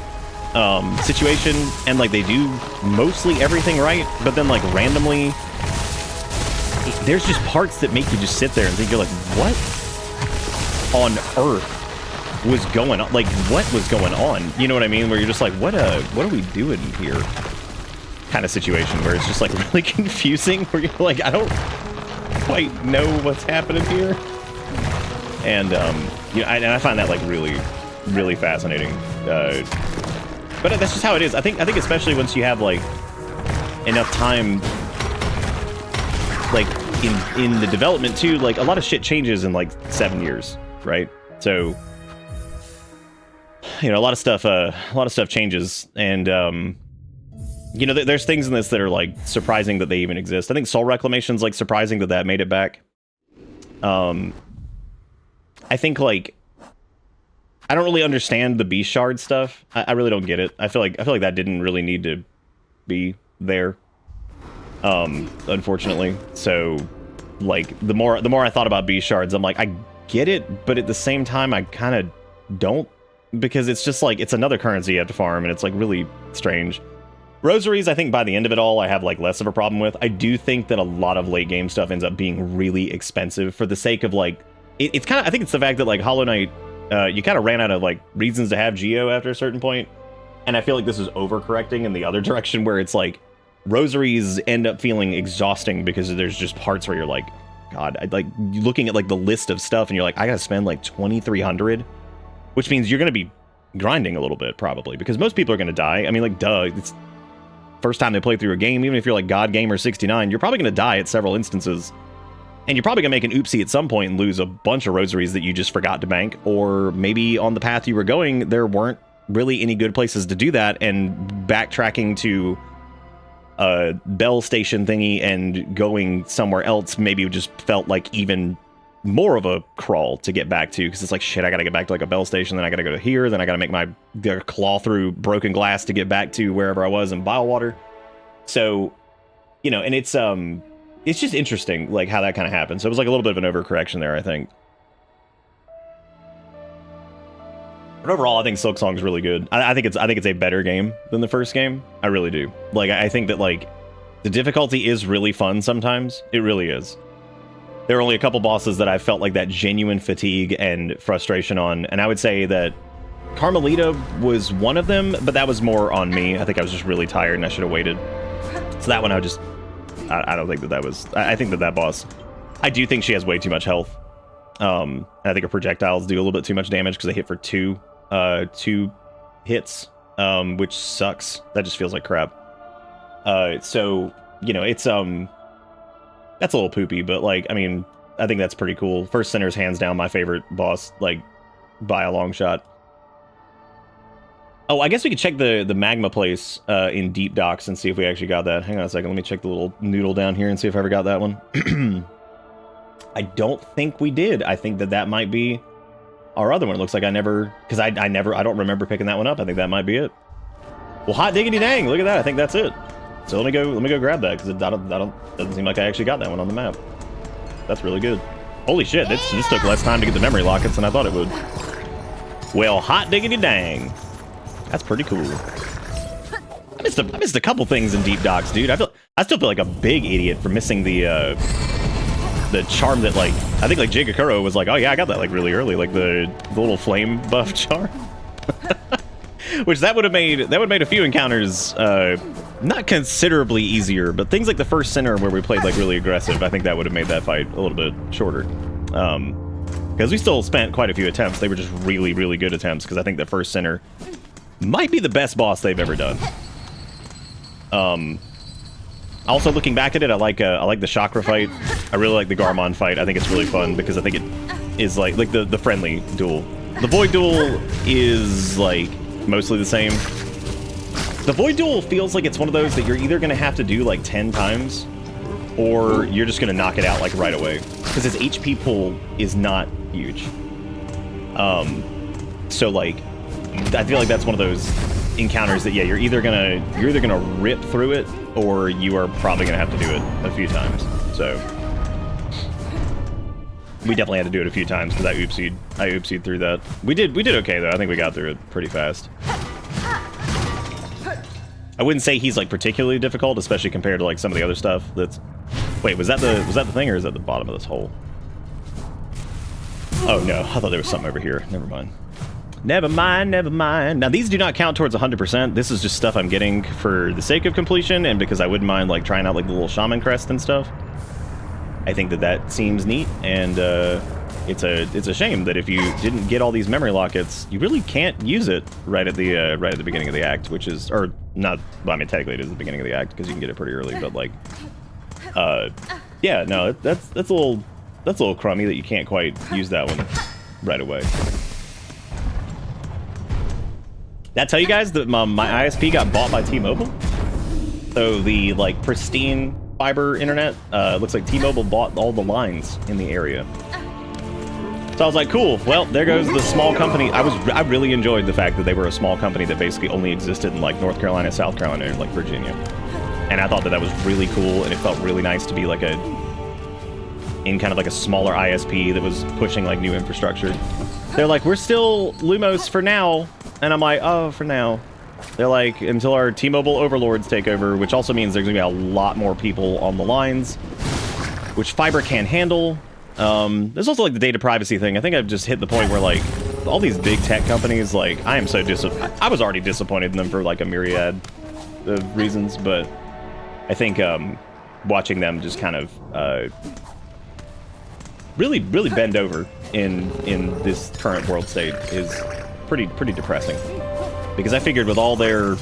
situation, and, like, they do mostly everything right, but then, like, randomly... There's just parts that make you just sit there and think, you're like, what on earth was going on? Like, what was going on? You know what I mean? Where you're just like, what are we doing here? Kind of situation where it's just, like, really confusing, where you're like, I don't quite know what's happening here. And, you know, and I find that, like, really, really fascinating. But that's just how it is. I think especially once you have, like, enough time, like, in the development too, like, a lot of shit changes in, like, 7 years, right? So, you know, a lot of stuff changes, and you know, there's things in this that are, like, surprising that they even exist. I think Soul Reclamation's, like, surprising that made it back. I think, like, I don't really understand the Beast Shard stuff. I really don't get it. I feel like that didn't really need to be there. Unfortunately. So, like, the more I thought about Beast Shards, I'm like, I get it, but at the same time, I kind of don't, because it's just like, it's another currency you have to farm, and it's, like, really strange. Rosaries, I think by the end of it all, I have, like, less of a problem with. I do think that a lot of late game stuff ends up being really expensive for the sake of, like, it's kind of, I think it's the fact that, like, Hollow Knight, you kind of ran out of, like, reasons to have Geo after a certain point, and I feel like this is overcorrecting in the other direction, where it's like, Rosaries end up feeling exhausting because there's just parts where you're like, God, like, looking at, like, the list of stuff, and you're like, I gotta spend, like, 2,300, which means you're gonna be grinding a little bit, probably, because most people are gonna die. I mean, like, duh, it's first time they play through a game, even if you're, like, God Gamer 69, you're probably gonna die at several instances. And you're probably gonna make an oopsie at some point and lose a bunch of rosaries that you just forgot to bank, or maybe on the path you were going, there weren't really any good places to do that, and backtracking to a bell station thingy and going somewhere else maybe just felt like even more of a crawl to get back to, because it's like, shit, I gotta get back to, like, a bell station, then I gotta go to here, then I gotta make my claw through broken glass to get back to wherever I was in Bilewater. So, you know, and it's just interesting, like, how that kind of happened. So it was, like, a little bit of an overcorrection there, I think. But overall, I think Silksong's really good. I think it's a better game than the first game. I really do. Like, I think that, like, the difficulty is really fun sometimes. It really is. There are only a couple bosses that I felt like that genuine fatigue and frustration on, and I would say that Carmelita was one of them, but that was more on me. I think I was just really tired and I should have waited. So that one I don't think that was... I think that boss... I do think she has way too much health. And I think her projectiles do a little bit too much damage because they hit for two hits, which sucks. That just feels like crap. So, you know, it's... That's a little poopy, but, like, I mean, I think that's pretty cool. First Sinner's hands down my favorite boss, like, by a long shot. Oh, I guess we could check the magma place in Deep Docks and see if we actually got that. Hang on a second, let me check the little noodle down here and see if I ever got that one. I don't think we did. I think that might be our other one. It looks like I never, because I don't remember picking that one up. I think that might be it. Well, hot diggity dang, look at that. I think that's it. So let me go grab that, because it doesn't seem like I actually got that one on the map. That's really good. Holy shit, this took less time to get the memory lockets than I thought it would. Well, hot diggity dang. That's pretty cool. I missed a couple things in Deep Docks, dude. I still feel like a big idiot for missing the charm that, like, I think, like, Jigakuro was like, oh yeah, I got that, like, really early, like the little flame buff charm. Which that would have made a few encounters not considerably easier, but things like the first Sinner where we played, like, really aggressive, I think that would have made that fight a little bit shorter. Because we still spent quite a few attempts. They were just really, really good attempts, because I think the first Sinner might be the best boss they've ever done. Also, looking back at it, I like the chakra fight. I really like the Garmond fight. I think it's really fun because I think it is like the friendly duel. The Void duel is like mostly the same. The Void duel feels like it's one of those that you're either gonna have to do like 10 times, or you're just gonna knock it out like right away because its HP pool is not huge. So like, I feel like that's one of those encounters that you're either gonna rip through it, or you are probably gonna have to do it a few times. So we definitely had to do it a few times because I oopsied through that. We did okay though. I think we got through it pretty fast. I wouldn't say he's like particularly difficult, especially compared to like some of the other stuff. That's wait, was that the thing, or is that the bottom of this hole? Oh no, I thought there was something over here. Never mind. Never mind, never mind. Now these do not count towards 100%. This is just stuff I'm getting for the sake of completion, and because I wouldn't mind like trying out like the little shaman crest and stuff. I think that seems neat, and it's a shame that if you didn't get all these memory lockets, you really can't use it right at the beginning of the act, which is, or not. Well, I mean, technically it is the beginning of the act because you can get it pretty early, but like, yeah, no, that's a little crummy that you can't quite use that one right away. Did I tell you guys that my ISP got bought by T-Mobile? So the like pristine fiber internet, looks like T-Mobile bought all the lines in the area. So I was like, cool, well, there goes the small company. I really enjoyed the fact that they were a small company that basically only existed in like North Carolina, South Carolina, and like Virginia. And I thought that was really cool, and it felt really nice to be like in kind of like a smaller ISP that was pushing like new infrastructure. They're like, we're still Lumos for now. And I'm like, oh, for now. They're like, until our T-Mobile overlords take over, which also means there's gonna be a lot more people on the lines, which fiber can't handle. There's also like the data privacy thing. I think I've just hit the point where like all these big tech companies, like I am so I was already disappointed in them for like a myriad of reasons, but I think watching them just kind of really bend over in this current world state is pretty depressing, because I figured with all their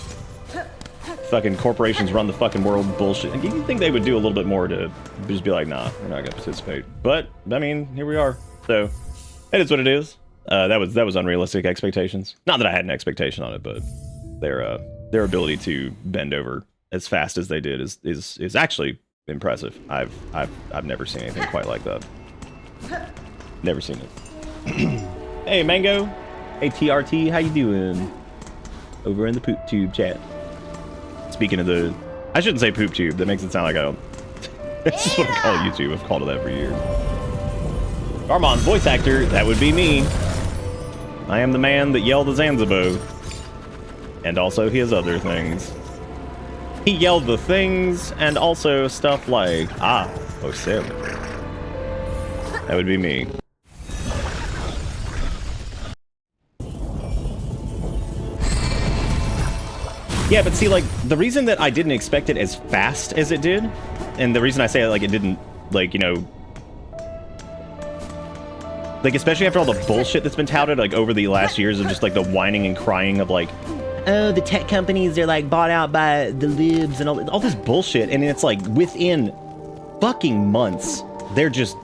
fucking corporations run the fucking world bullshit, you think they would do a little bit more to just be like, nah, we're not gonna participate. But I mean, here we are. So it is what it is. That was unrealistic expectations. Not that I had an expectation on it, but their ability to bend over as fast as they did is actually impressive. I've never seen anything quite like that. Never seen it. Hey, Mango. Hey, TRT, how you doing? Over in the poop tube chat. Speaking of the... I shouldn't say poop tube. That makes it sound like I don't... That's just what I call YouTube. I've called it that for years. Garmond, voice actor. That would be me. I am the man that yelled the Zanzibo. And also his other things. He yelled the things, and also stuff like... Ah, oh, Sim. That would be me. Yeah, but see, like, the reason that I didn't expect it as fast as it did, and the reason I say, like, it didn't, like, you know, like, especially after all the bullshit that's been touted, like, over the last years of just, like, the whining and crying of, like, oh, the tech companies, they're, like, bought out by the libs and all this bullshit, and it's, like, within fucking months, they just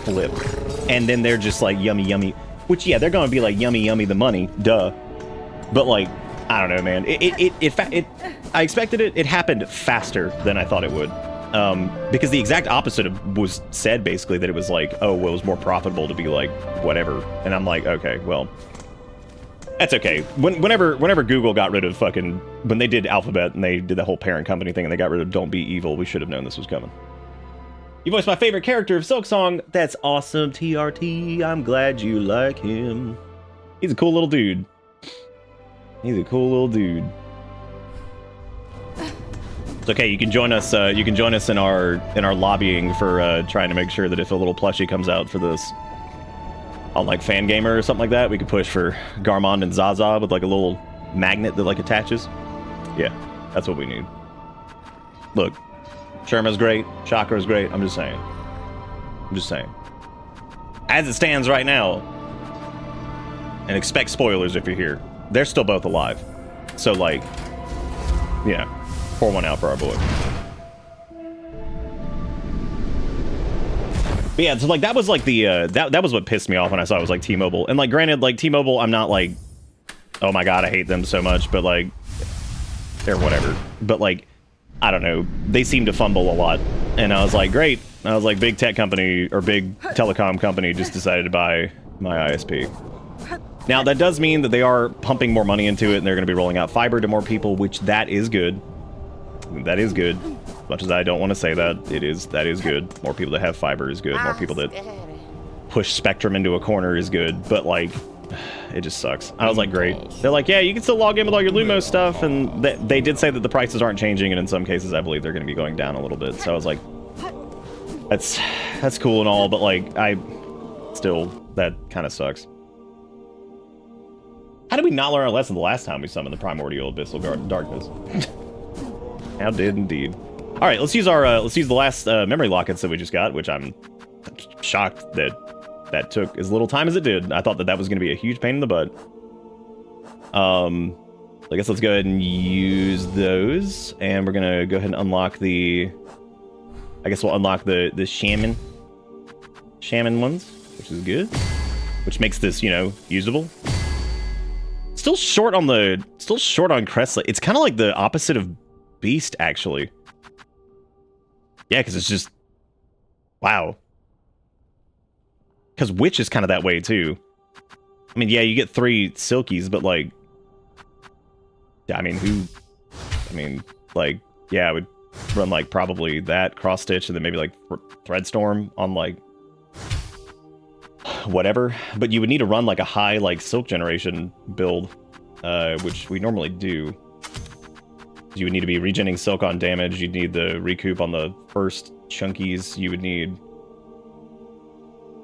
flip, and then they're just, like, yummy, yummy, which, yeah, they're gonna be, like, yummy, yummy the money, duh, but, like, I don't know, man. I expected it. It happened faster than I thought it would, because the exact opposite was said, basically, that it was like, oh, well, it was more profitable to be like whatever, and I'm like, okay, well, that's okay. Whenever Google got rid of fucking, when they did Alphabet and they did the whole parent company thing and they got rid of Don't Be Evil, we should have known this was coming. You voiced my favorite character of Silksong. That's awesome, TRT. I'm glad you like him. He's a cool little dude. He's a cool little dude. It's okay. You can join us. You can join us in our lobbying for trying to make sure that if a little plushie comes out for this on like Fangamer or something like that, we could push for Garmond and Zaza with like a little magnet that like attaches. Yeah, that's what we need. Look, Sherma's great. Chakra's great. I'm just saying. As it stands right now, and expect spoilers if you're here. They're still both alive. So, like, yeah, pour one out for our boy. But yeah, so like that was like the that was what pissed me off when I saw it was like T-Mobile. And like granted, like T-Mobile, I'm not like, oh my god, I hate them so much, but like they're whatever. But like, I don't know, they seem to fumble a lot. And I was like, great. I was like, big tech company or big telecom company just decided to buy my ISP. Now that does mean that they are pumping more money into it and they're going to be rolling out fiber to more people, which that is good. That is good. As much as I don't want to say that, that is good. More people that have fiber is good. More people that push Spectrum into a corner is good. But like, it just sucks. I was like, great. They're like, yeah, you can still log in with all your Lumos stuff, and they did say that the prices aren't changing, and in some cases, I believe they're going to be going down a little bit. So I was like, that's cool and all, but like, that kind of sucks. How did we not learn our lesson the last time we summoned the primordial abyssal darkness? How did indeed. All right, let's use the last memory lockets that we just got, which I'm shocked that took as little time as it did. I thought that was going to be a huge pain in the butt. I guess let's go ahead and use those, and we're going to go ahead and unlock the. I guess we'll unlock the shaman ones, which is good, which makes this, you know, usable. Still short on Crestlet. It's kind of like the opposite of Beast, actually. Yeah, because it's just... Wow. Because Witch is kind of that way, too. I mean, yeah, you get 3 Silkies, but, like... I mean, like, yeah, I would run, like, probably that, Cross-Stitch, and then maybe, like, Threadstorm on, like... whatever. But you would need to run, like, a high, like, Silk Generation build, which we normally do. You would need to be regenerating Silk on damage. You'd need the recoup on the first chunkies. You would need...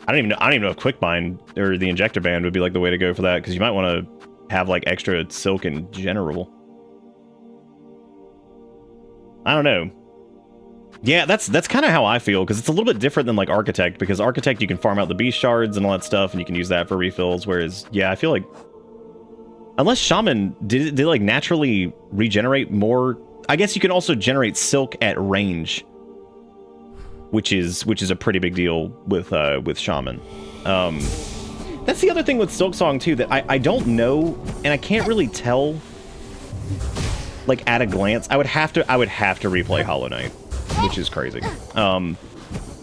I don't even know if Quick Bind or the Injector Band would be like the way to go for that, because you might want to have like extra Silk in general. I don't know. Yeah, that's kind of how I feel, because it's a little bit different than like Architect, because Architect you can farm out the Beast Shards and all that stuff, and you can use that for refills, whereas, yeah, I feel like... Unless Shaman, did like naturally regenerate more? I guess you can also generate Silk at range, which is a pretty big deal with Shaman. That's the other thing with Silksong too, that I don't know, and I can't really tell. Like at a glance, I would have to replay Hollow Knight, which is crazy. But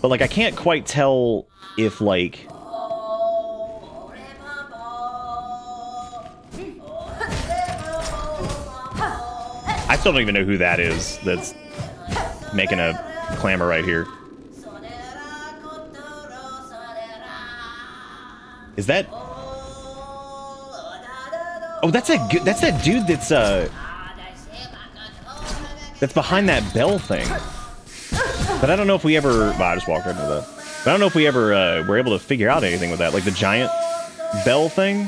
like I can't quite tell if like. I still don't even know who that is that's making a clamor right here. Is that... Oh, that's that dude that's behind that bell thing. But I don't know if we ever... Wow, I just walked right into that. But I don't know if we ever were able to figure out anything with that. Like the giant bell thing.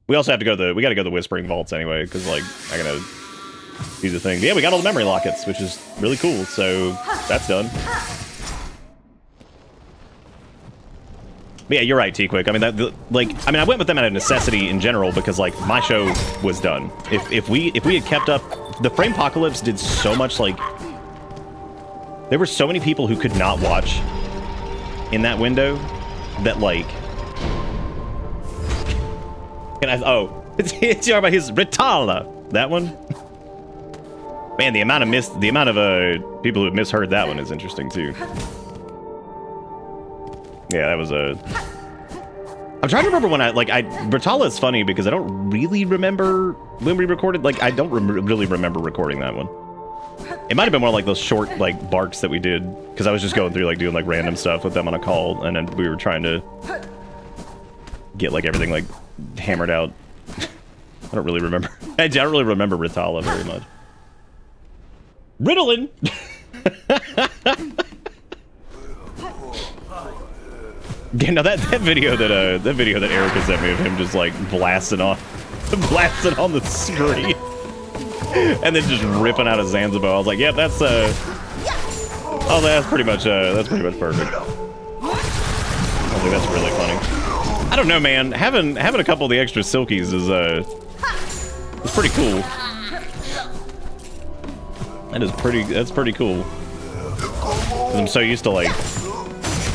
We also have to go we gotta go to the Whispering Vaults anyway, because like I gotta do the thing. But yeah, we got all the memory lockets, which is really cool. So that's done. But yeah, you're right, T-Quick. I mean I went with them out of necessity in general because like my show was done. If we had kept up, the Framepocalypse did so much like there were so many people who could not watch in that window that like. It's talking about his Ritala. That one. Man, the amount of people who have misheard that one is interesting too. Yeah, that was a. I'm trying to remember when Ritala is funny because I don't really remember when we recorded. Like, I don't really remember recording that one. It might have been one of like those short like barks that we did because I was just going through like doing like random stuff with them on a call, and then we were trying to get like everything like hammered out. I don't really remember. I don't really remember Ritala very much. Ritalin. Yeah, now that video that Erica sent me of him just like blasting on the screen, and then just ripping out a Zanzibar. I was like, "Yep, that's that's pretty much perfect." I was like, "That's really funny." I don't know, man. Having a couple of the extra Silkies is pretty cool. That's pretty cool. 'Cause I'm so used to like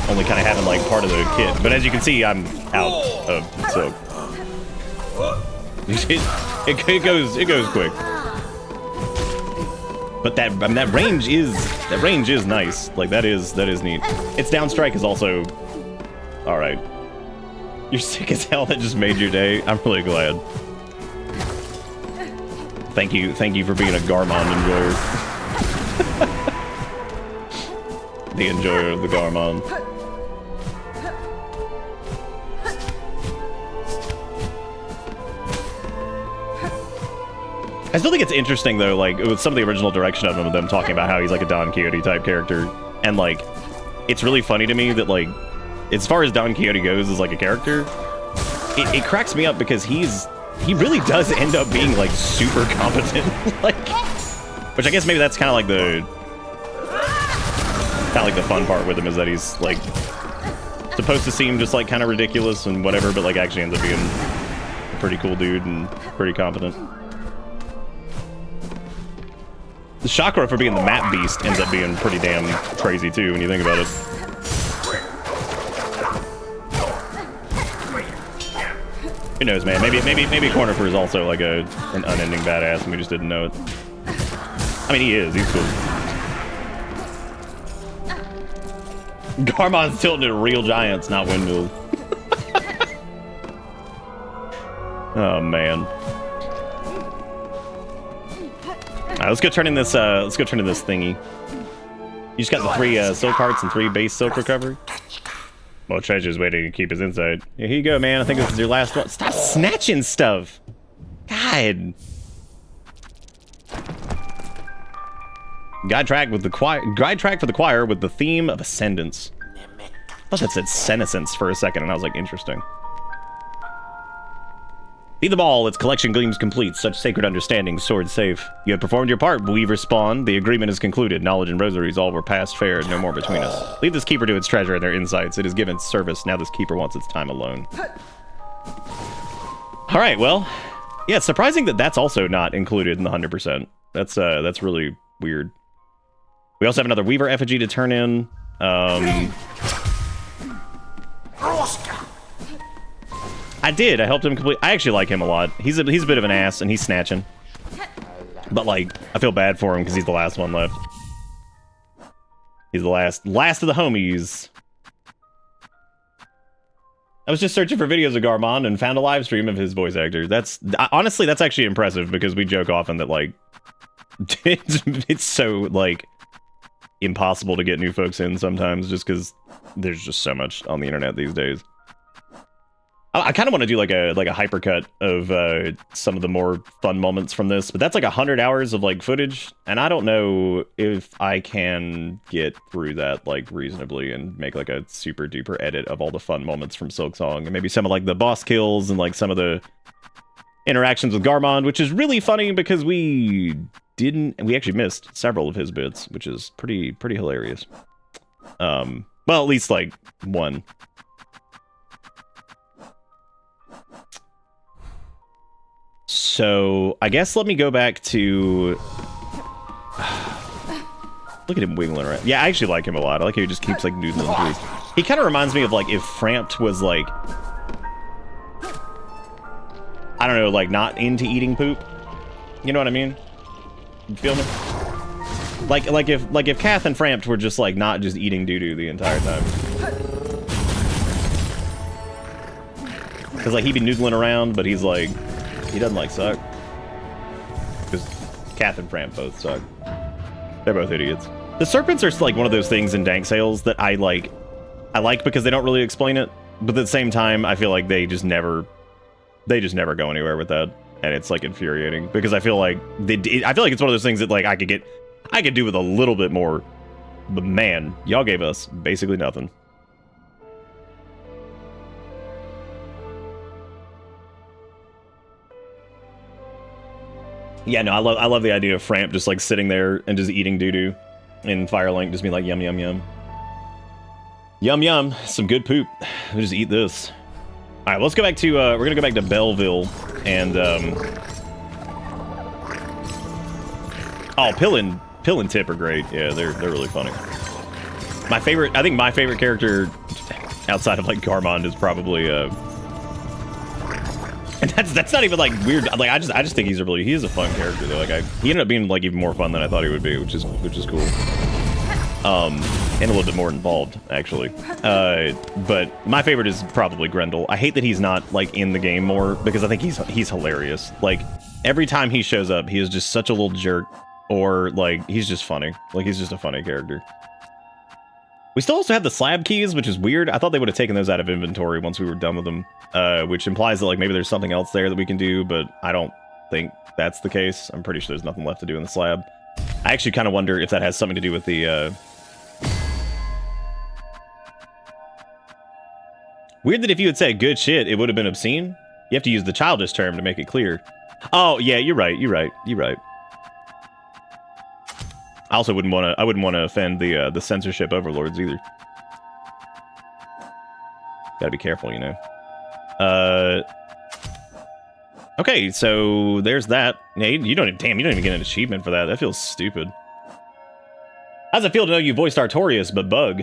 only kind of having like part of the kit. But as you can see, I'm out of silk. It goes quick. But that range is nice. Like that is neat. Its down strike is also all right. You're sick as hell. That just made your day. I'm really glad. Thank you for being a Garmond enjoyer. The enjoyer of the Garmond. I still think it's interesting though, like with some of the original direction of them talking about how he's like a Don Quixote type character, and like it's really funny to me that like as far as Don Quixote goes as like a character, it cracks me up because he really does end up being like super competent, like, which I guess maybe that's kind of like the fun part with him, is that he's like supposed to seem just like kind of ridiculous and whatever, but like actually ends up being a pretty cool dude and pretty competent. The chakra for being the map beast ends up being pretty damn crazy too when you think about it. Who knows, man? Maybe Cornifer is also like an unending badass and we just didn't know it. I mean, he is. He's cool. Garmond's tilting to real giants, not windmills. Oh man. All right, let's go turn in this. Let's go turn in this thingy. You just got the 3 silk hearts and 3 base silk recovery. Well, Treasure's waiting to keep his insight. Here you go, man. I think this is your last one. Stop snatching stuff. God. Guide track for the choir with the theme of ascendance. I thought that said senescence for a second, and I was like, interesting. Be the ball, its collection gleams complete. Such sacred understanding, sword safe. You have performed your part, Weaver Spawn. The agreement is concluded. Knowledge and rosaries all were past fair, no more between us. Leave this keeper to its treasure and their insights. It has given its service. Now this keeper wants its time alone. All right, well, yeah, it's surprising that that's also not included in the 100%. That's really weird. We also have another Weaver effigy to turn in. I did. I helped him complete. I actually like him a lot. He's a bit of an ass, and he's snatching. But like, I feel bad for him because he's the last one left. He's the last of the homies. I was just searching for videos of Garmond and found a live stream of his voice actor. Honestly, that's actually impressive because we joke often that like it's so like impossible to get new folks in sometimes just because there's just so much on the internet these days. I kind of want to do like a hypercut of some of the more fun moments from this, but that's like 100 hours of like footage, and I don't know if I can get through that like reasonably and make like a super duper edit of all the fun moments from Silksong, and maybe some of like the boss kills and like some of the interactions with Garmond, which is really funny because we actually missed several of his bits, which is pretty hilarious. Well, at least like one. So, I guess let me go back to... Look at him wiggling around. Yeah, I actually like him a lot. I like how he just keeps, like, noodling through his... He kind of reminds me of, like, if Framped was, like... I don't know, like, not into eating poop. You know what I mean? You feel me? Like if Kath and Framped were just, like, not just eating doo-doo the entire time. Because, like, he'd be noodling around, but he's, like... He doesn't like suck. Because Kath and Fram both suck. They're both idiots. The serpents are like one of those things in Dank Sales that I like because they don't really explain it, but at the same time I feel like they just never go anywhere with that, and it's like infuriating because I feel like it's one of those things that like I could do with a little bit more, but man, y'all gave us basically nothing. Yeah, no, I love the idea of Framp just like sitting there and just eating doo-doo in Firelink, just being like yum yum yum. Yum yum, some good poop. We'll just eat this. Alright, let's go back to we're gonna go back to Belleville and oh, Pill and Tip are great. Yeah, they're really funny. My favorite, I think my favorite character outside of like Garmond is probably and that's not even like weird. Like I just think he is a fun character though. Like he ended up being like even more fun than I thought he would be, which is cool. And a little bit more involved actually. But my favorite is probably Grendel. I hate that he's not like in the game more because I think he's hilarious. Like every time he shows up, he is just such a little jerk, or like he's just funny. Like he's just a funny character. We still also have the slab keys, which is weird. I thought they would have taken those out of inventory once we were done with them, which implies that like maybe there's something else there that we can do, but I don't think that's the case. I'm pretty sure there's nothing left to do in the slab. I actually kind of wonder if that has something to do with the... Weird that if you had said good shit, it would have been obscene. You have to use the childish term to make it clear. Oh, yeah, you're right. I also wouldn't want to offend the censorship overlords either. Gotta be careful, you know. Okay, so there's that. Hey, you don't even get an achievement for that. That feels stupid. How's it feel to know you voiced Artorias, but Bug?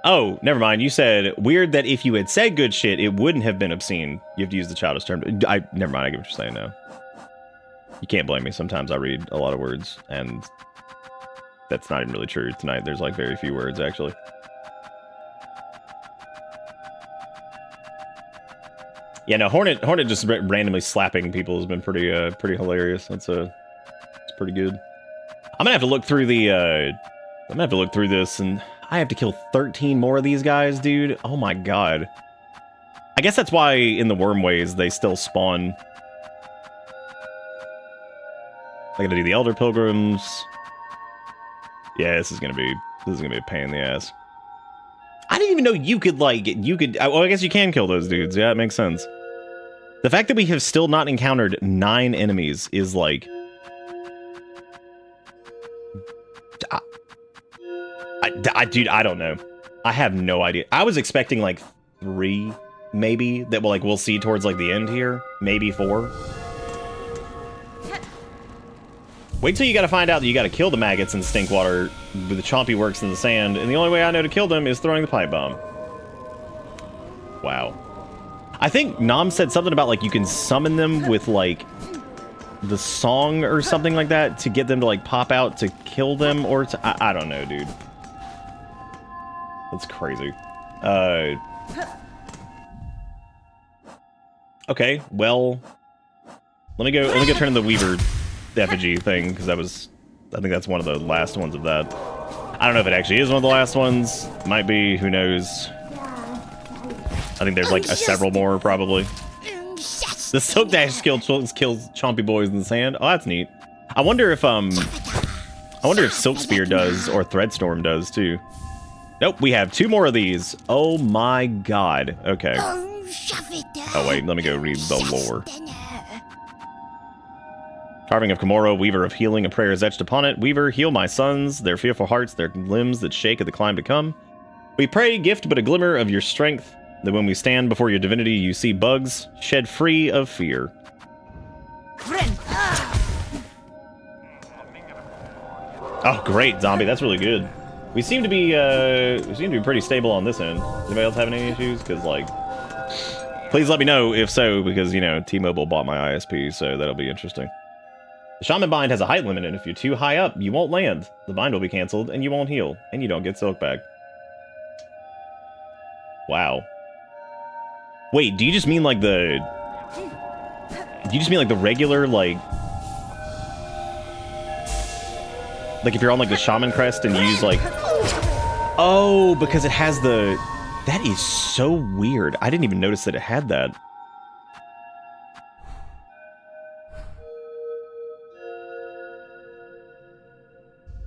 Oh, never mind. You said weird that if you had said good shit, it wouldn't have been obscene. You have to use the childish term. Never mind. I get what you're saying now. You can't blame me. Sometimes I read a lot of words and. That's not even really true. Tonight, there's like very few words, actually. Yeah, no, Hornet just randomly slapping people has been pretty hilarious. It's pretty good. I'm gonna have to look through this, and I have to kill 13 more of these guys, dude. Oh my god. I guess that's why in the Wormways they still spawn. I gotta do the Elder Pilgrims. Yeah, this is gonna be a pain in the ass. I didn't even know you could well, I guess you can kill those dudes. Yeah, it makes sense. The fact that we have still not encountered 9 enemies is like... Dude, I don't know. I have no idea. I was expecting like 3, maybe, that we'll see towards like the end here. Maybe 4. Wait till you gotta find out that you gotta kill the maggots in Stinkwater with the chompy works in the sand, and the only way I know to kill them is throwing the pipe bomb. Wow. I think Nom said something about like you can summon them with like the song or something like that to get them to like pop out to kill them, or to, I don't know, dude. That's crazy. Okay, well, let me go turn in the Weaver effigy thing, because I think that's one of the last ones of that. I don't know if it actually is one of the last ones. Might be, who knows. I think there's like several more, probably. The Silk Dash skill kills chompy boys in the sand. Oh, that's neat. I wonder if Silk Spear does, or Threadstorm does, too. Nope, we have 2 more of these. Oh my god. Okay. Oh wait, let me go read the lore. Carving of Komoro, Weaver of Healing, a prayer is etched upon it. Weaver, heal my sons, their fearful hearts, their limbs that shake at the climb to come. We pray, gift but a glimmer of your strength, that when we stand before your divinity, you see bugs, shed free of fear. Oh, great, zombie, that's really good. We seem to be pretty stable on this end. Anybody else having any issues? Because, like, please let me know if so, because, you know, T-Mobile bought my ISP, so that'll be interesting. The Shaman Bind has a height limit, and if you're too high up, you won't land. The bind will be canceled, and you won't heal, and you don't get Silk back. Wow. Wait, do you just mean like the... Do you just mean like the regular, like if you're on like the Shaman Crest and you use like... Oh, because it has the... That is so weird. I didn't even notice that it had that.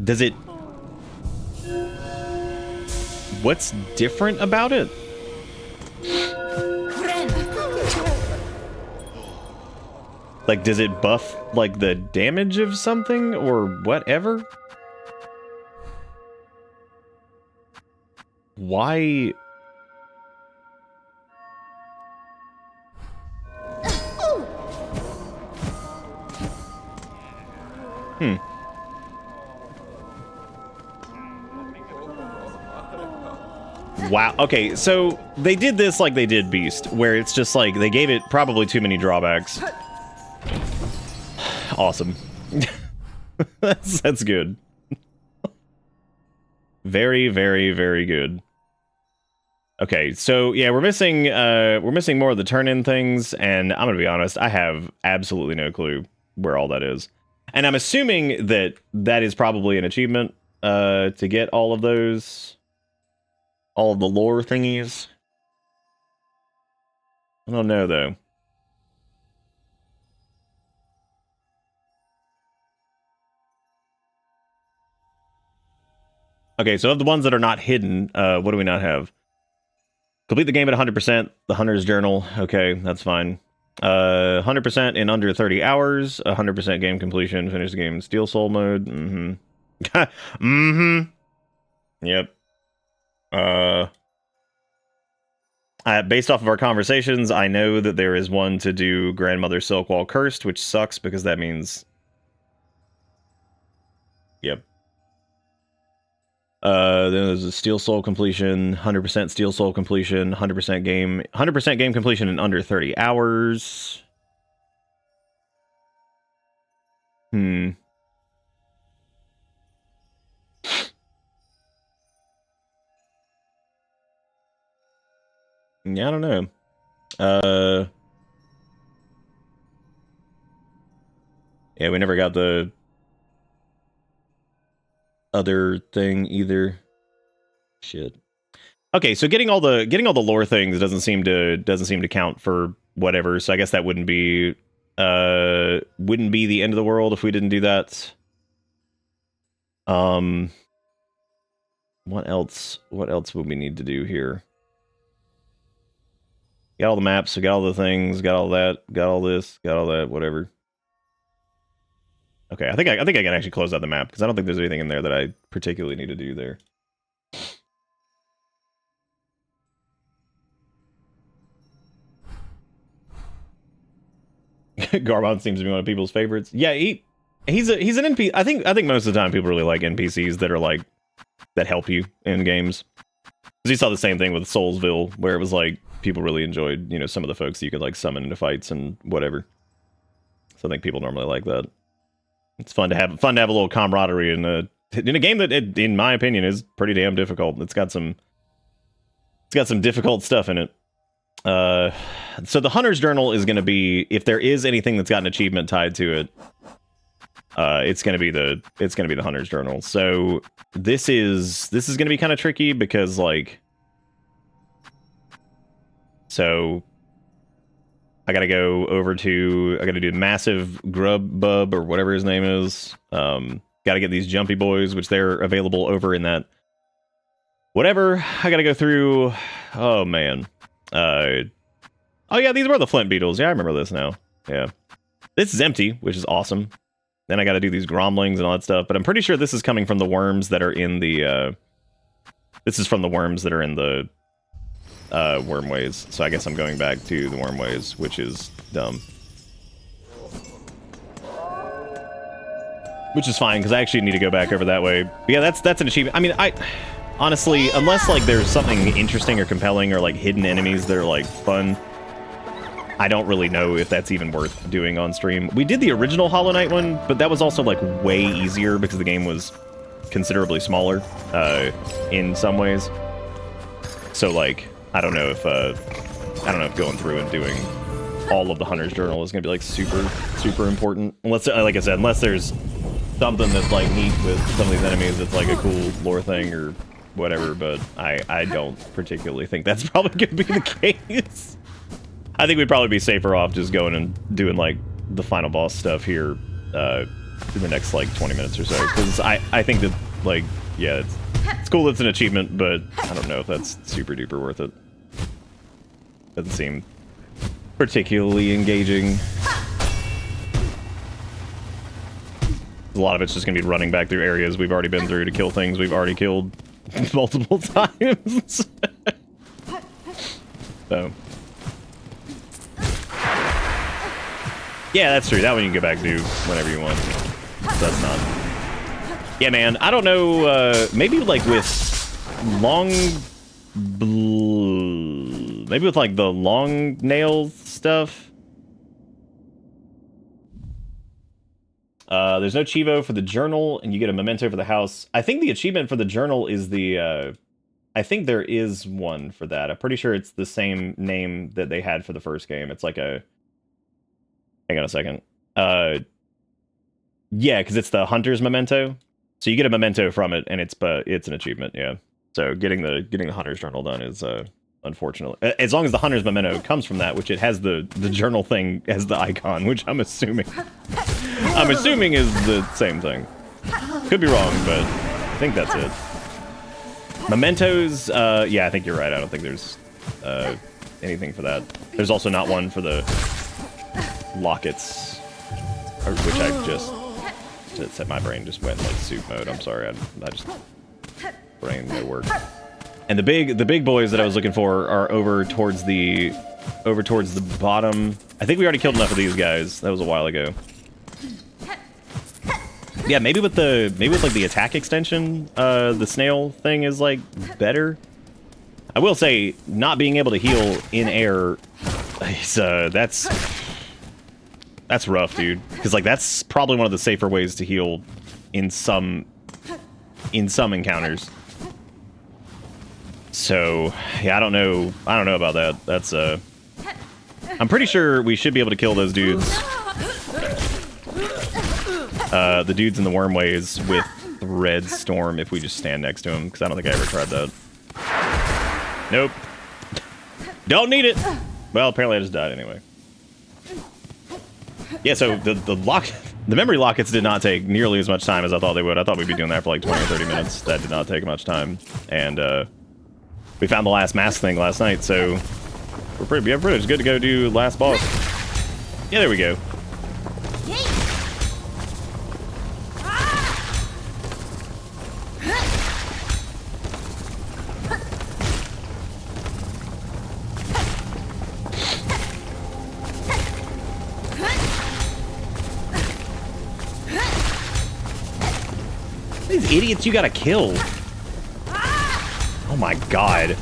Does it... What's different about it? Like, does it buff, like, the damage of something, or whatever? Why... wow. Okay, so they did this like they did Beast, where it's just like they gave it probably too many drawbacks. Awesome. That's good. Very, very, very good. Okay, so yeah, we're missing more of the turn-in things, and I'm gonna be honest, I have absolutely no clue where all that is. And I'm assuming that that is probably an achievement to get all of those, all of the lore thingies. I don't know though. Okay, so of the ones that are not hidden, what do we not have? Complete the game at 100%, the Hunter's Journal. Okay, that's fine. 100% in under 30 hours, 100% game completion, finish the game in Steel Soul mode. Yep. Based off of our conversations, I know that there is one to do Grandmother Silkwall Cursed, which sucks because that means... Yep. Then there's a Steel Soul completion, 100% Steel Soul completion, 100% game completion in under 30 hours. Yeah, I don't know. Yeah, we never got the other thing either. Shit. Okay, so getting all the lore things doesn't seem to count for whatever. So I guess that wouldn't be the end of the world if we didn't do that. What else would we need to do here? Got all the maps, we got all the things, got all that, got all this, got all that, whatever. Okay, I think I can actually close out the map because I don't think there's anything in there that I particularly need to do there. Garmond seems to be one of people's favorites. Yeah, he's an NPC. I think most of the time people really like NPCs that are like that help you in games. Because you saw the same thing with Soulsville, where it was like people really enjoyed, you know, some of the folks that you could like summon into fights and whatever. So I think people normally like that. It's fun to have a little camaraderie in a game that, in my opinion, is pretty damn difficult. It's got some difficult stuff in it. So the Hunter's Journal is going to be, if there is anything that's got an achievement tied to it, it's going to be the Hunter's Journal. So this is going to be kind of tricky because like, so I got to go over to, I got to do Massive Grub Bub or whatever his name is. Got to get these Jumpy Boys, which they're available over in that whatever. I got to go through, oh man. Oh yeah, these were the Flint Beetles. Yeah, I remember this now. Yeah. This is empty, which is awesome. Then I got to do these Gromlings and all that stuff, but I'm pretty sure this is coming from the worms that are in the, this is from the worms that are in the, Wormways. So I guess I'm going back to the Wormways, which is dumb. Which is fine, because I actually need to go back over that way. But yeah, that's an achievement. I mean, honestly, unless like there's something interesting or compelling or like hidden enemies that are like fun, I don't really know if that's even worth doing on stream. We did the original Hollow Knight one, but that was also like way easier because the game was considerably smaller in some ways. So like, I don't know if going through and doing all of the Hunter's Journal is gonna be like super important. Unless, like I said, unless there's something that's like neat with some of these enemies that's like a cool lore thing or whatever, but I don't particularly think that's probably gonna be the case. I think we'd probably be safer off just going and doing like the final boss stuff here in the next like 20 minutes or so, because I think that like, yeah, it's cool it's an achievement, but I don't know if that's super duper worth it. Doesn't seem particularly engaging. A lot of it's just gonna be running back through areas we've already been through to kill things we've already killed multiple times. So yeah, that's true. That one you can go back to whenever you want. That's not. Yeah, man. I don't know. Maybe like with long Maybe with like the long nail stuff. There's no Chivo for the journal, and you get a memento for the house. I think the achievement for the journal is the... I think there is one for that. I'm pretty sure it's the same name that they had for the first game. It's like a... Hang on a second. Yeah, because it's the hunter's memento. So you get a memento from it, and it's an achievement, yeah. So getting the hunter's journal done is unfortunately, as long as the hunter's memento comes from that, which it has the journal thing as the icon, which I'm assuming is the same thing. Could be wrong, but I think that's it. Mementos, yeah, I think you're right. I don't think there's anything for that. There's also not one for the lockets, which I just said my brain just went in like soup mode. I'm sorry, I just brain no work. And the big boys that I was looking for are over towards the bottom. I think we already killed enough of these guys. That was a while ago. Yeah, maybe with like the attack extension, the snail thing is like better. I will say, not being able to heal in air is that's rough, dude. Because like that's probably one of the safer ways to heal in some encounters. So yeah, I don't know about that. That's I'm pretty sure we should be able to kill those dudes. The dudes in the wormways with Red Storm if we just stand next to them, because I don't think I ever tried that. Nope. Don't need it. Well, apparently I just died anyway. Yeah, so the memory lockets did not take nearly as much time as I thought they would. I thought we'd be doing that for like 20 or 30 minutes. That did not take much time. And we found the last mask thing last night, so we're pretty good to go do last boss. Yeah, there we go. These idiots you gotta kill. Oh my god.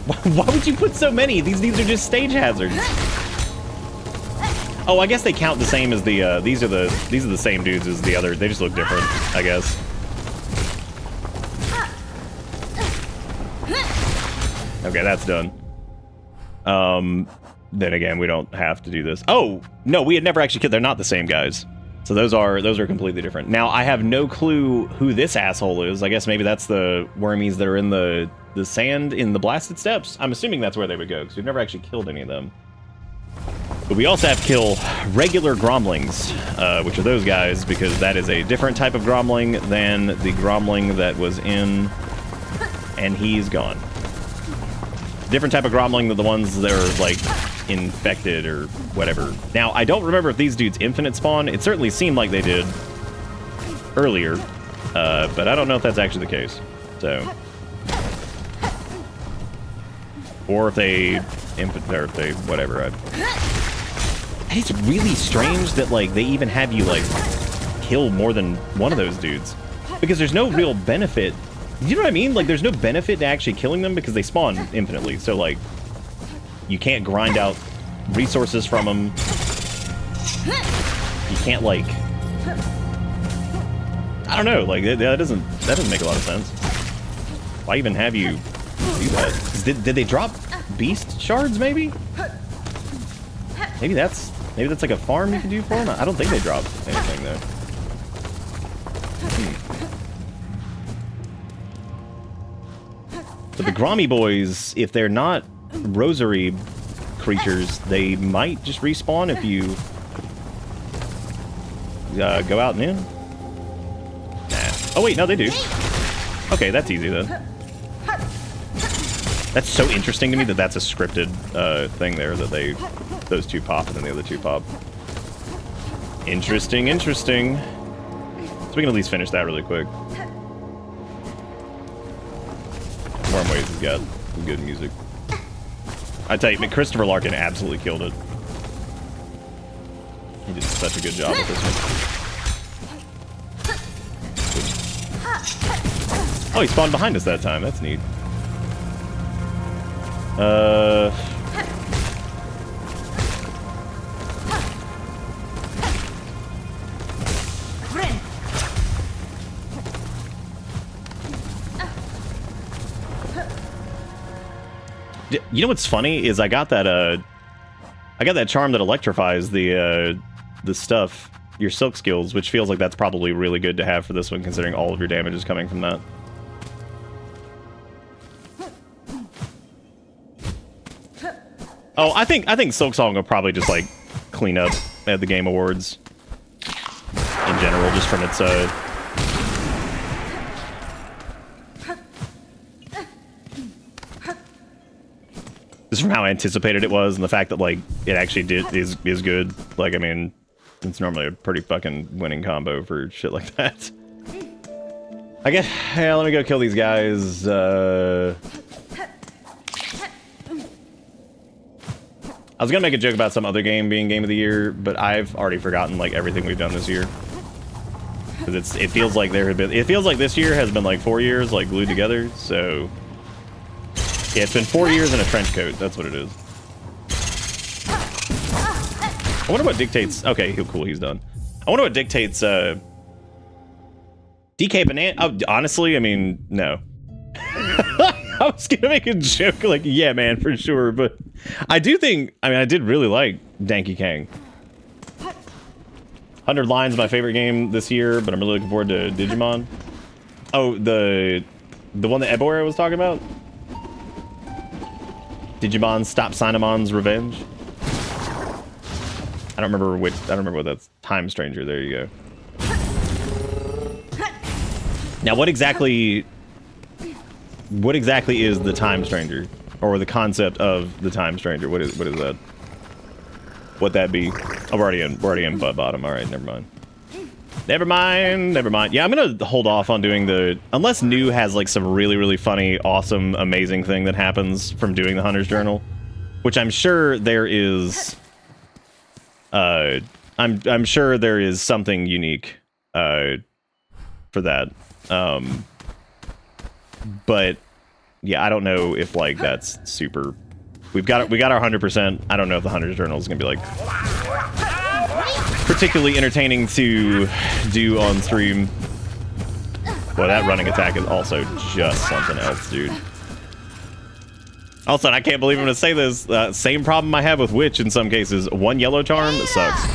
Why would you put so many? These are just stage hazards. Oh, I guess they count the same as the these are the same dudes as the other. They just look different, I guess. Okay, that's done. Then again, we don't have to do this. Oh, no, we had never actually killed. They're not the same guys. So those are completely different. Now, I have no clue who this asshole is. I guess maybe that's the wormies that are in the sand in the blasted steps. I'm assuming that's where they would go, because we've never actually killed any of them. But we also have to kill regular gromlings, which are those guys, because that is a different type of gromling than the gromling that was in... And he's gone. Different type of gromling than the ones that are, like, infected or whatever. Now, I don't remember if these dudes infinite spawn. It certainly seemed like they did earlier, but I don't know if that's actually the case. So, or if they whatever. It's really strange that like they even have you like kill more than one of those dudes, because there's no real benefit. You know what I mean? Like, there's no benefit to actually killing them because they spawn infinitely. So, like, you can't grind out resources from them. You can't, like... I don't know. Like, that doesn't make a lot of sense. Why even have you do that? Did they drop beast shards, maybe? Maybe that's like a farm you can do for them? I don't think they drop anything, though. But the Grommy boys, if they're not rosary creatures, they might just respawn if you go out and in. Nah. Oh wait, no, they do. Okay, that's easy then. That's so interesting to me that that's a scripted thing there, that those two pop and then the other two pop. Interesting, interesting. So we can at least finish that really quick. Wormways has got some good music. I tell you, Christopher Larkin absolutely killed it. He did such a good job with this one. Oh, he spawned behind us that time. That's neat. Uh... You know what's funny is I got that charm that electrifies the stuff, your silk skills, which feels like that's probably really good to have for this one, considering all of your damage is coming from that. Oh, I think Silksong will probably just like clean up at the Game Awards in general, just from its just from how anticipated it was, and the fact that like it actually is good. Like, I mean, it's normally a pretty fucking winning combo for shit like that. I guess. Yeah, let me go kill these guys. I was gonna make a joke about some other game being Game of the Year, but I've already forgotten like everything we've done this year. Because it feels like this year has been like 4 years like glued together. So. Yeah, it's been 4 years in a trench coat. That's what it is. I wonder what dictates... Okay, cool, he's done. I wonder what dictates, DK Banana... Oh, honestly, I mean, no. I was gonna make a joke, like, yeah, man, for sure, but... I do think... I mean, I did really like Danky Kang. 100 Lines is my favorite game this year, but I'm really looking forward to Digimon. Oh, the one that Ebora was talking about? Digimon Stop Cynamon's Revenge. I don't remember what that's. Time Stranger. There you go. Now, what exactly is the Time Stranger, or the concept of the Time Stranger? What is that? What that be? Oh, we're already in butt bottom. All right, never mind. Never mind. Yeah, I'm gonna hold off on doing unless New has like some really funny, awesome, amazing thing that happens from doing the Hunter's Journal, which I'm sure there is. I'm sure there is something unique, for that. But yeah, I don't know if like that's super. We got our 100%. I don't know if the Hunter's Journal is gonna be like particularly entertaining to do on stream. Boy, that running attack is also just something else, dude. Also, and I can't believe I'm gonna say this, same problem I have with Witch in some cases. One yellow charm sucks.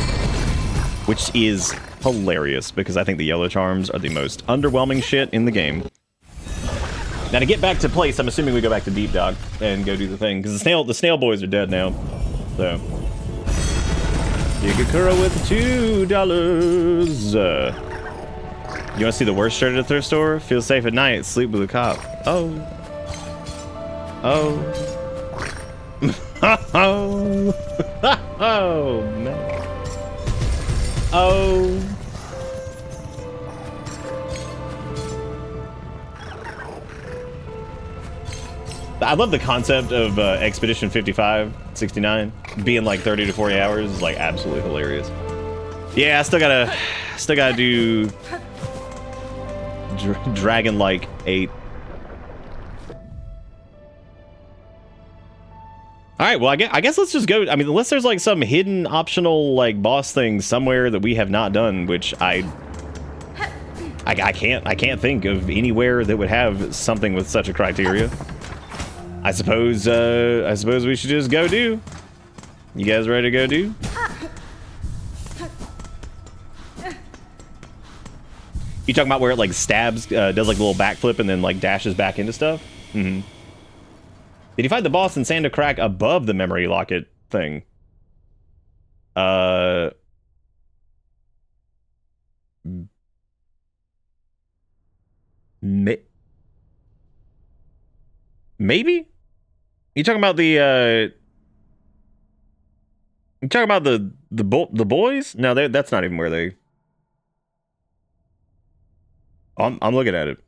Which is hilarious, because I think the yellow charms are the most underwhelming shit in the game. Now, to get back to place, I'm assuming we go back to Deep Dock and go do the thing, because the snail boys are dead now. So... Yigakura with $2. You want to see the worst shirt at a thrift store? Feel safe at night. Sleep with a cop. Oh. Oh. Oh, man. Oh. I love the concept of Expedition 55-69 being like 30 to 40 hours is like absolutely hilarious. Yeah, I still gotta do Dragon like 8. All right, well, I guess let's just go. I mean, unless there's like some hidden optional like boss thing somewhere that we have not done, which I can't think of anywhere that would have something with such a criteria. I suppose we should just go do. You guys ready to go do? You talking about where it like stabs, does like a little backflip and then like dashes back into stuff? Mm-hmm. Did you find the boss in Sanda Crack above the memory locket thing? Maybe? You talking about the you talking about the boys? No, that's not even where they. I'm looking at it.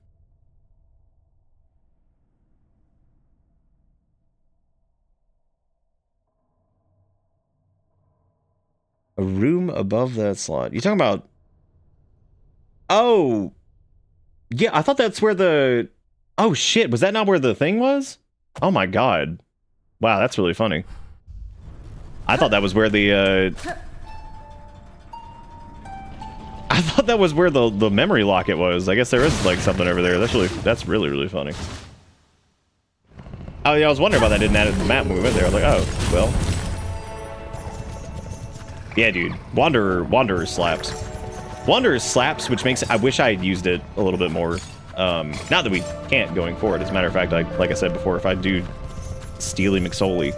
A room above that slot. You talking about? Oh, yeah. I thought that's where the. Oh shit! Was that not where the thing was? Oh my god. Wow, that's really funny. I thought that was where the, I thought that was where the memory locket was. I guess there is, like, something over there. That's really, really funny. Oh, yeah, I was wondering why that didn't add it to the map when we went there. I was like, oh, well. Yeah, dude. Wanderer slaps. Wanderer slaps, which makes... I wish I had used it a little bit more. Not that we can't going forward. As a matter of fact, like I said before, if I do Steely McSoley,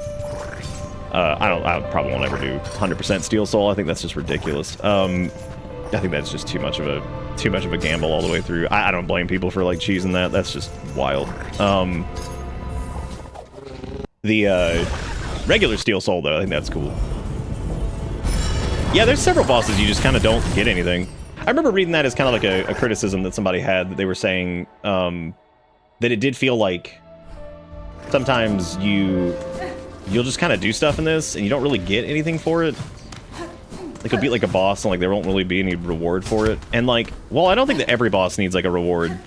I probably won't ever do 100% Steel Soul. I think that's just ridiculous. I think that's just too much of a gamble all the way through. I don't blame people for, like, cheesing that. That's just wild. The regular Steel Soul, though, I think that's cool. Yeah, there's several bosses you just kind of don't get anything. I remember reading that as kind of like a criticism that somebody had, that they were saying that it did feel like sometimes you'll just kind of do stuff in this and you don't really get anything for it. Like, you'll beat like a boss and like there won't really be any reward for it. And like, well, I don't think that every boss needs like a reward.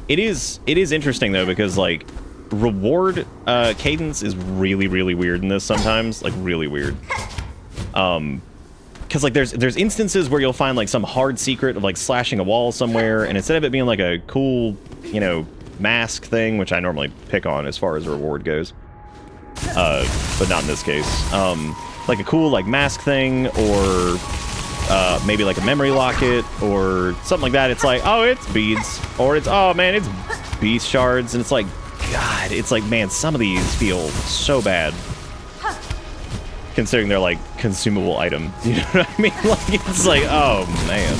It is interesting though, because like reward cadence is really, really weird in this sometimes, like really weird. Because like there's instances where you'll find like some hard secret of like slashing a wall somewhere, and instead of it being like a cool, you know, mask thing, which I normally pick on as far as a reward goes, but not in this case, like a cool like mask thing, or maybe like a memory locket or something like that, it's like, oh, it's beads, or it's, oh man, it's beast shards, and it's like, God, it's like, man, some of these feel so bad. Considering they're like consumable item, you know what I mean? Like, it's like, oh man.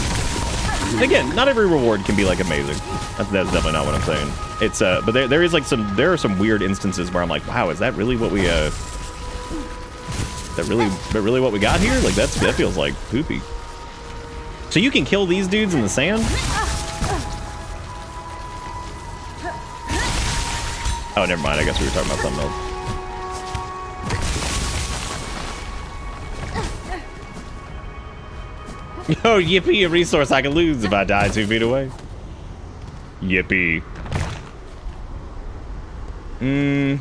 And again, not every reward can be like amazing. That's definitely not what I'm saying. It's but there is like there are some weird instances where I'm like, wow, is that really what we really what we got here? Like that feels like poopy. So you can kill these dudes in the sand? Oh, never mind. I guess we were talking about something else. Yo, yippee, a resource I can lose if I die 2 feet away. Yippee. I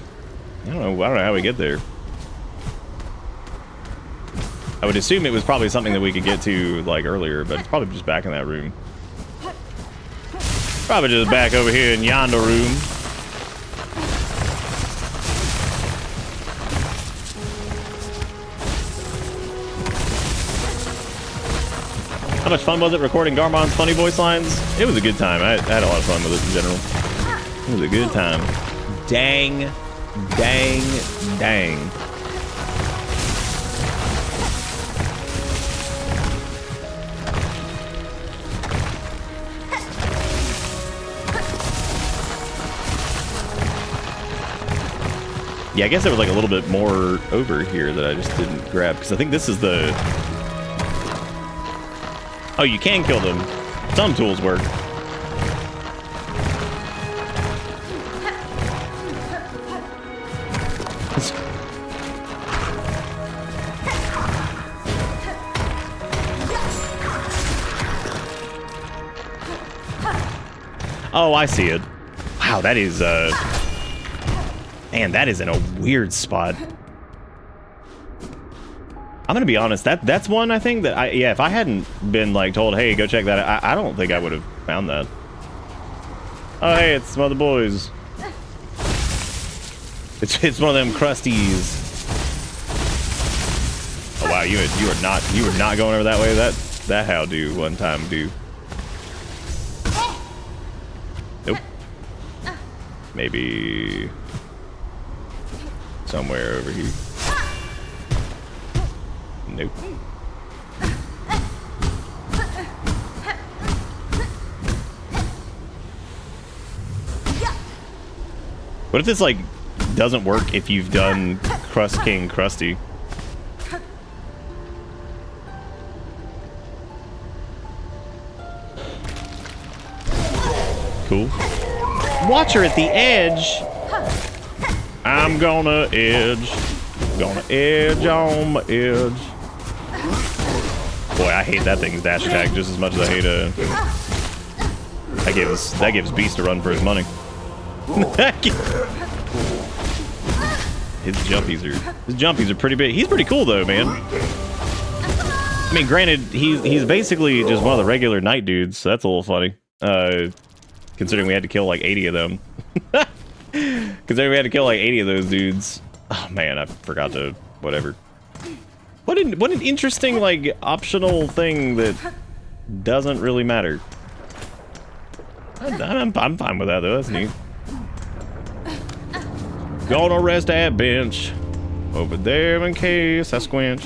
don't know how we get there. I would assume it was probably something that we could get to, like, earlier, but it's probably just back in that room. Probably just back over here in yonder room. How much fun was it recording Garmond's funny voice lines? It was a good time. I had a lot of fun with it in general. It was a good time. Dang. Dang. Dang. Yeah, I guess there was like a little bit more over here that I just didn't grab, because I think this is the... Oh, you can kill them. Some tools work. Oh, I see it. Wow, that is, man, that is in a weird spot. I'm gonna be honest, that's one I think that yeah, if I hadn't been like told, hey, go check that, I don't think I would have found that. Oh, hey, it's one of the boys. It's one of them crusties. Oh wow, you were not going over that way. That how do one time do. Nope. Maybe somewhere over here. Nope. What if this like doesn't work if you've done Crust King Krusty? Cool. Watch her at the edge. I'm gonna edge. Gonna edge on my edge. Boy, I hate that thing's dash attack just as much as I hate that gives Beast a run for his money. his jumpies are pretty big. He's pretty cool though, man. I mean, granted, he's basically just one of the regular night dudes, so that's a little funny. Considering we had to kill like 80 of them. Considering we had to kill like 80 of those dudes. Oh man, I forgot to whatever. What an interesting like optional thing that doesn't really matter. I'm fine with that though. That's neat. Gonna rest that bench over there in case I squinch.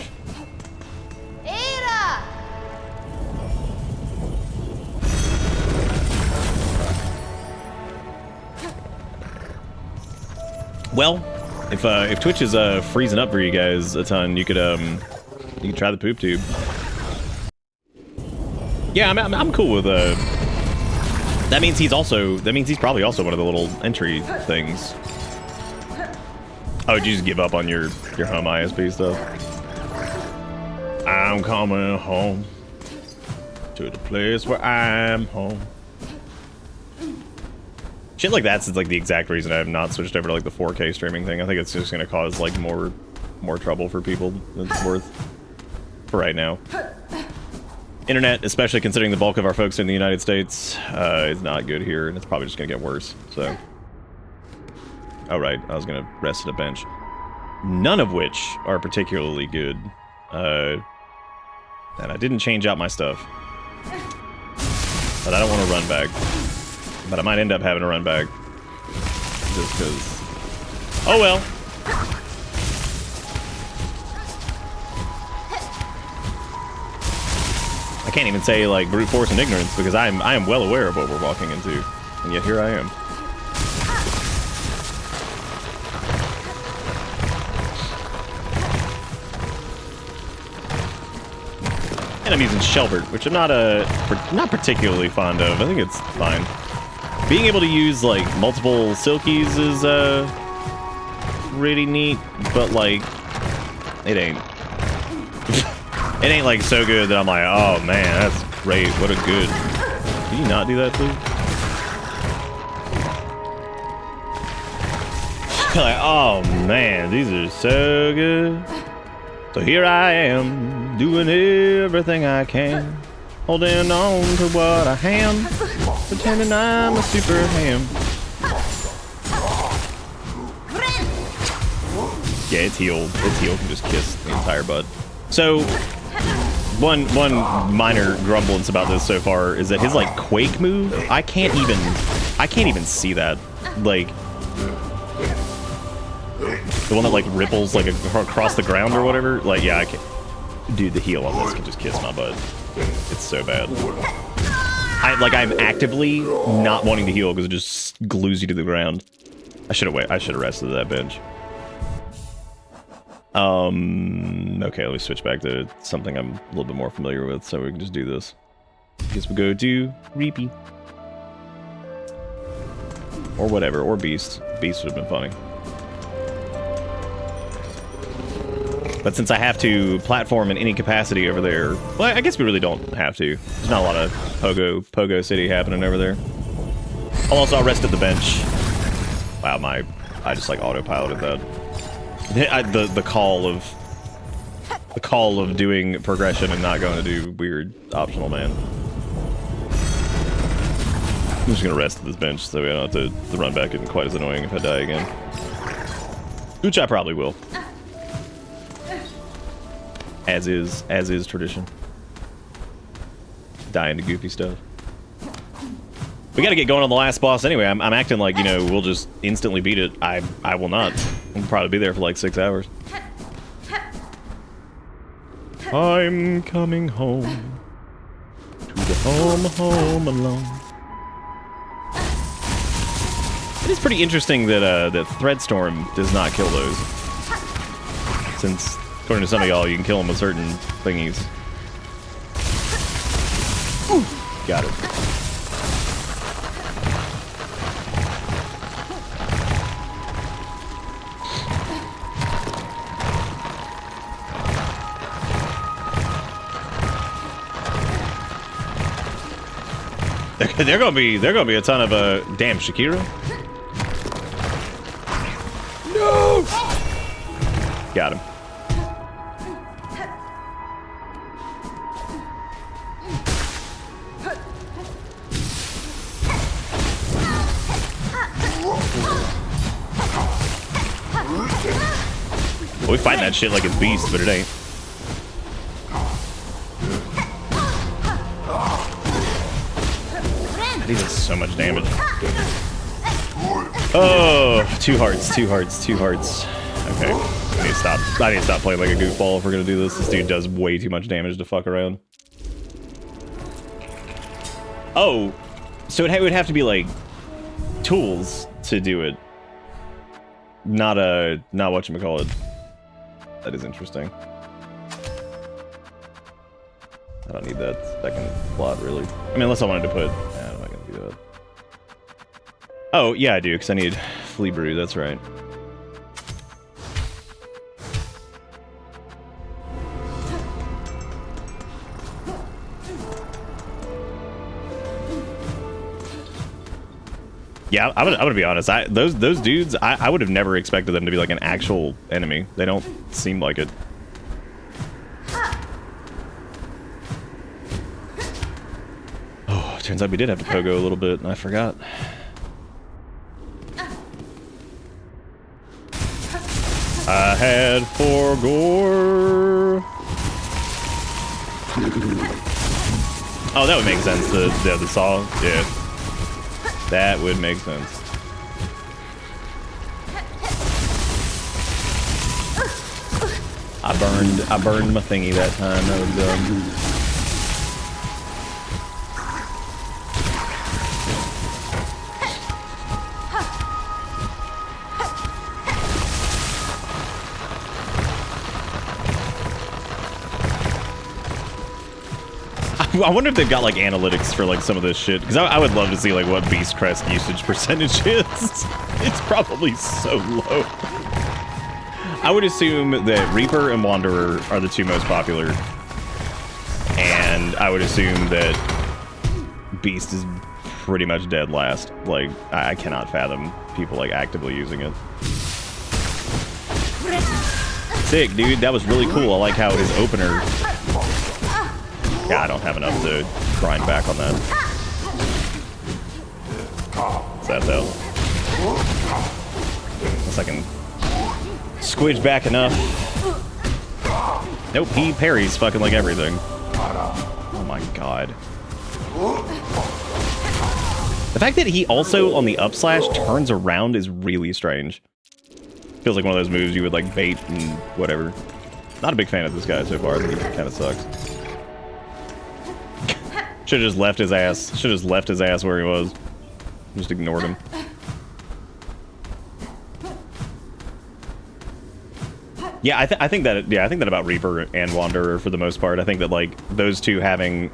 Well, if Twitch is freezing up for you guys a ton, you could try the poop tube. Yeah, I'm cool with that means he's probably also one of the little entry things. Oh, did you just give up on your home ISP stuff? I'm coming home to the place where I'm home. Shit like that's like the exact reason I have not switched over to like the 4K streaming thing. I think it's just gonna cause like more trouble for people than it's worth for right now. Internet, especially considering the bulk of our folks in the United States, is not good here, and it's probably just gonna get worse. So, oh right, I was gonna rest at a bench, none of which are particularly good, and I didn't change out my stuff, but I don't want to run back. But I might end up having to run back. Just because. Oh well. I can't even say like brute force and ignorance because I am well aware of what we're walking into. And yet here I am. And I'm using Shelbert, which I'm not particularly fond of. I think it's fine. Being able to use like multiple Silkies is really neat, but like it ain't it ain't like so good that I'm like, oh man, that's great, what a good. Can you not do that please? Like, oh man, these are so good. So here I am doing everything I can, holding on to what I am, pretending I'm a super ham. Yeah, it's healed. It's healed. Can just kiss the entire bud. So, one minor grumblance about this so far is that his like quake move, I can't even see that. Like the one that like ripples like across the ground or whatever. Like yeah, I can't. Dude, the heal on this can just kiss my butt. It's so bad. I'm actively not wanting to heal because it just glues you to the ground. I should have rested that bench. Okay, let me switch back to something I'm a little bit more familiar with so we can just do this. I guess we'll go to Reapy. Or whatever, or Beast. Beast would have been funny. But since I have to platform in any capacity over there, well, I guess we really don't have to. There's not a lot of Pogo City happening over there. I'll rest at the bench. Wow, I just like autopiloted that. The call of doing progression and not going to do weird optional man. I'm just gonna rest at this bench so we don't have to run back. Isn't quite as annoying if I die again. Which I probably will. As is tradition. Die into goofy stuff. We gotta get going on the last boss anyway. I'm acting like, you know, we'll just instantly beat it. I will not. We'll probably be there for like 6 hours. I'm coming home to the home alone. It is pretty interesting that that Threadstorm does not kill those. Since according to some of y'all, you can kill them with certain thingies. Ooh, got it. They're gonna be a ton of damn Shakira. No. Got him. Well, we fighting that shit like it's Beast, but it ain't. He does so much damage. Oh, 2 hearts, 2 hearts, 2 hearts. Okay, I need to stop. I need to stop playing like a goofball if we're gonna do this. This dude does way too much damage to fuck around. Oh, so it would have to be like tools to do it. Not whatchamacallit. That is interesting. I don't need that second slot, really. I mean, unless I wanted to put... Nah, I'm not gonna do that. Oh, yeah, I do, because I need Flea Brew, that's right. Yeah, I'm gonna be honest. Those dudes, I would have never expected them to be like an actual enemy. They don't seem like it. Oh, turns out we did have to pogo a little bit, and I forgot. I had 4 gore. Oh, that would make sense. The saw, yeah. That would make sense. I burned my thingy that time. That was dumb. I wonder if they've got like analytics for like some of this shit, because I would love to see like what Beast Crest usage percentage is. It's probably so low. I would assume that Reaper and Wanderer are the 2 most popular, and I would assume that Beast is pretty much dead last. Like, I cannot fathom people like actively using it. Sick, dude. That was really cool. I like how his opener... Yeah, I don't have enough to grind back on that. Is that though? Unless I can squidge back enough. Nope, he parries fucking like everything. Oh my god. The fact that he also, on the up slash, turns around is really strange. Feels like one of those moves you would like bait and whatever. Not a big fan of this guy so far. I think he kind of sucks. Should have just left his ass. Should have just left his ass where he was. Just ignored him. Yeah, I think that about Reaper and Wanderer for the most part. I think that like those 2 having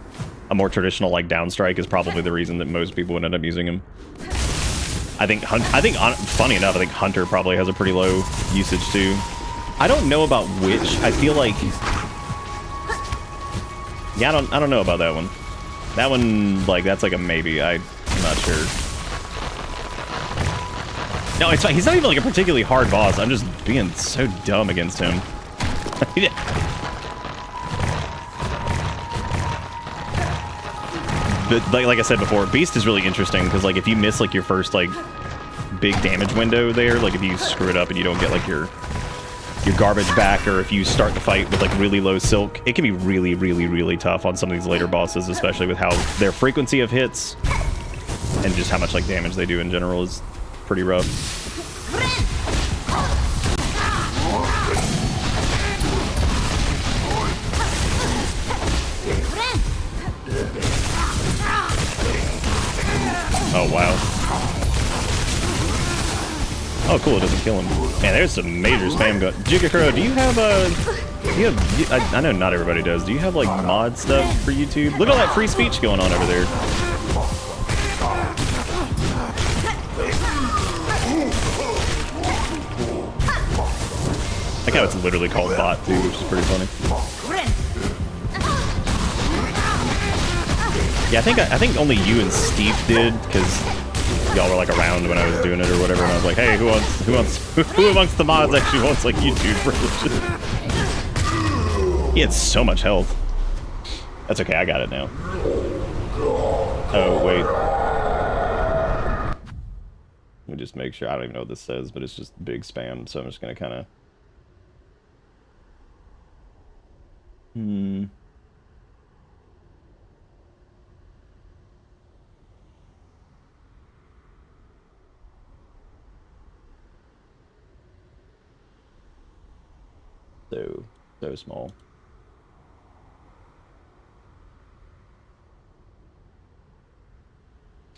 a more traditional like down strike is probably the reason that most people would end up using him. Funny enough, I think Hunter probably has a pretty low usage too. I don't know about which. I feel like, yeah, I don't know about that one. That one, like, that's like a maybe. I'm not sure. No, it's fine. He's not even like a particularly hard boss. I'm just being so dumb against him. But like I said before, Beast is really interesting because like if you miss like your first like big damage window there, like if you screw it up and you don't get like your garbage back, or if you start the fight with like really low silk, it can be really, really, really tough on some of these later bosses, especially with how their frequency of hits and just how much like damage they do in general is pretty rough. Oh wow. Oh, cool, it doesn't kill him. Man, there's some major spam going. Jigakuro, do you have I know not everybody does. Do you have, like, mod stuff for YouTube? Look at all that free speech going on over there. I like how it's literally called bot, too, which is pretty funny. Yeah, I think only you and Steve did, because y'all were like around when I was doing it or whatever, and I was like, hey, who amongst the mods actually wants like YouTube privileges? He had so much health. That's okay, I got it now. Oh, wait. Let me just make sure. I don't even know what this says, but it's just big spam, so I'm just gonna kind of... So small.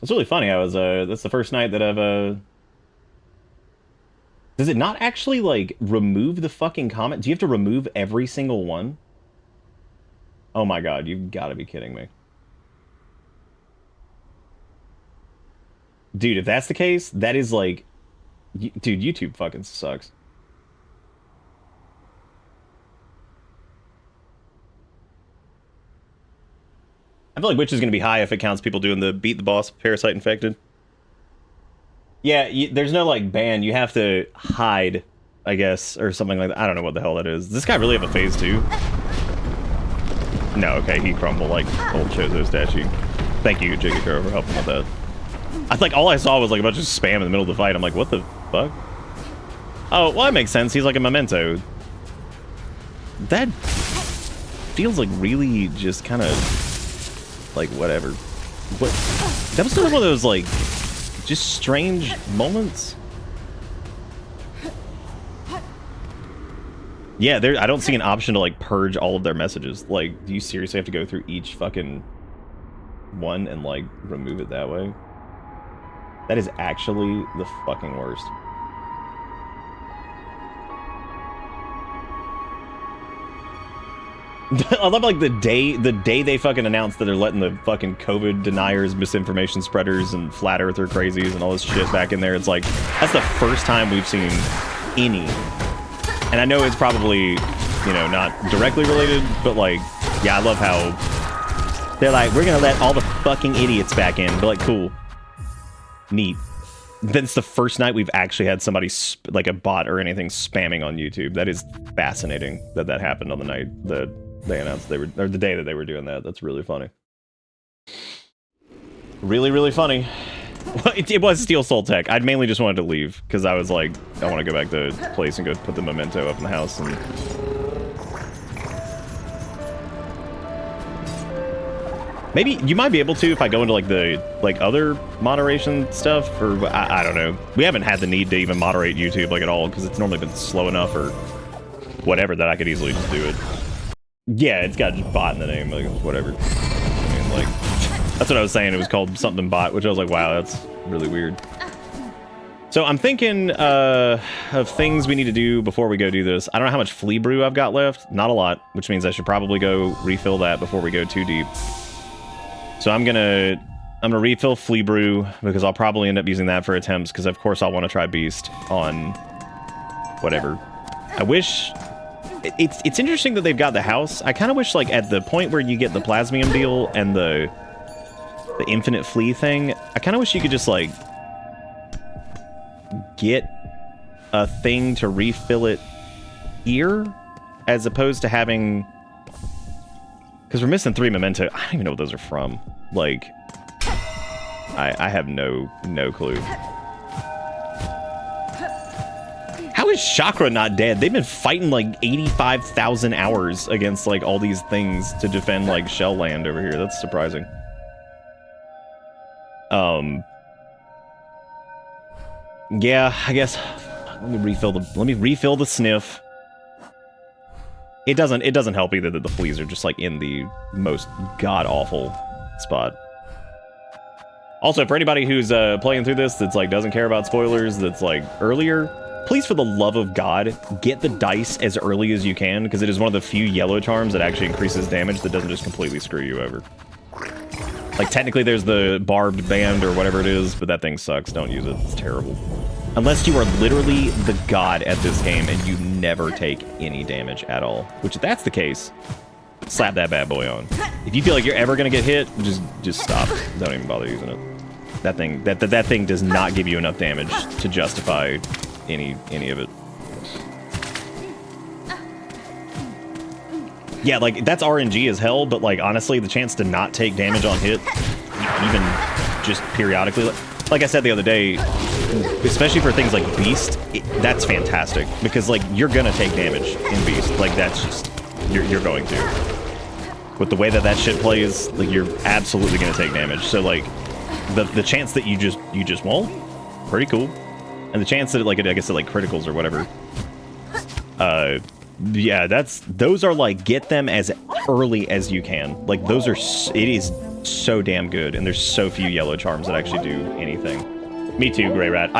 It's really funny. That's the first night that I've, Does it not actually, like, remove the fucking comment? Do you have to remove every single one? Oh my god, you've got to be kidding me. Dude, if that's the case, that is like... Dude, YouTube fucking sucks. I feel like Witch is going to be high if it counts people doing the beat the boss parasite infected. Yeah, there's no, like, ban. You have to hide, I guess, or something like that. I don't know what the hell that is. Does this guy really have a phase 2? No, okay, he crumbled like old Chozo statue. Thank you, Jiggy Girl, for helping with that. I think all I saw was, like, a bunch of spam in the middle of the fight. I'm like, what the fuck? Oh, well, that makes sense. He's like a memento. That feels like really just kind of... like, whatever. What? That was still one of those, like, just strange moments. Yeah, I don't see an option to, like, purge all of their messages. Like, do you seriously have to go through each fucking one and, like, remove it that way? That is actually the fucking worst. I love, like, the day they fucking announced that they're letting the fucking COVID deniers, misinformation spreaders, and flat earther crazies and all this shit back in there. It's like, that's the first time we've seen any. And I know it's probably, you know, not directly related, but, like, yeah, I love how they're like, we're gonna let all the fucking idiots back in. But, like, cool. Neat. Then it's the first night we've actually had somebody, like, a bot or anything spamming on YouTube. That is fascinating that that happened on the night that they announced they were, or the day that they were doing that. That's really funny. Really, really funny. It was Steel Soul Tech. I'd mainly just wanted to leave because I was like, I want to go back to the place and go put the memento up in the house. And maybe you might be able to if I go into like the other moderation stuff, or I don't know. We haven't had the need to even moderate YouTube like at all because it's normally been slow enough or whatever that I could easily just do it. Yeah, it's got just bot in the name, like whatever. I mean, like, that's what I was saying. It was called something bot, which I was like, wow, that's really weird. So I'm thinking of things we need to do before we go do this. I don't know how much flea brew I've got left. Not a lot, which means I should probably go refill that before we go too deep. So I'm gonna refill flea brew because I'll probably end up using that for attempts because of course I'll want to try beast on whatever. I wish. It's interesting that they've got the house. I kind of wish, like, at the point where you get the plasmium deal and the infinite flea thing, I kind of wish you could just, like, get a thing to refill it here, as opposed to having... Because we're missing 3 memento. I don't even know what those are from. Like, I have no clue. How is Chakra not dead? They've been fighting like 85,000 hours against like all these things to defend like Shell Land over here. That's surprising. Yeah, I guess let me refill the sniff. It doesn't help either that the fleas are just like in the most god-awful spot. Also, for anybody who's playing through this that's like doesn't care about spoilers, that's like earlier, please, for the love of God, get the dice as early as you can, because it is one of the few yellow charms that actually increases damage that doesn't just completely screw you over. Like, technically there's the barbed band or whatever it is, but that thing sucks. Don't use it. It's terrible. Unless you are literally the god at this game and you never take any damage at all. Which, if that's the case, slap that bad boy on. If you feel like you're ever going to get hit, just stop. Don't even bother using it. That thing does not give you enough damage to justify any of it. Yeah, like, that's RNG as hell, but, like, honestly, the chance to not take damage on hit, even just periodically, like I said the other day, especially for things like Beast, that's fantastic, because, like, you're gonna take damage in Beast. Like, that's just, you're going to. With the way that shit plays, like, you're absolutely gonna take damage. So, like, the chance that you just won't, pretty cool. And the chance that it, like, I guess it, like, criticals or whatever, yeah, those are like, get them as early as you can. Like, those are, it is so damn good, and there's so few yellow charms that actually do anything. Me too, Grey Rat.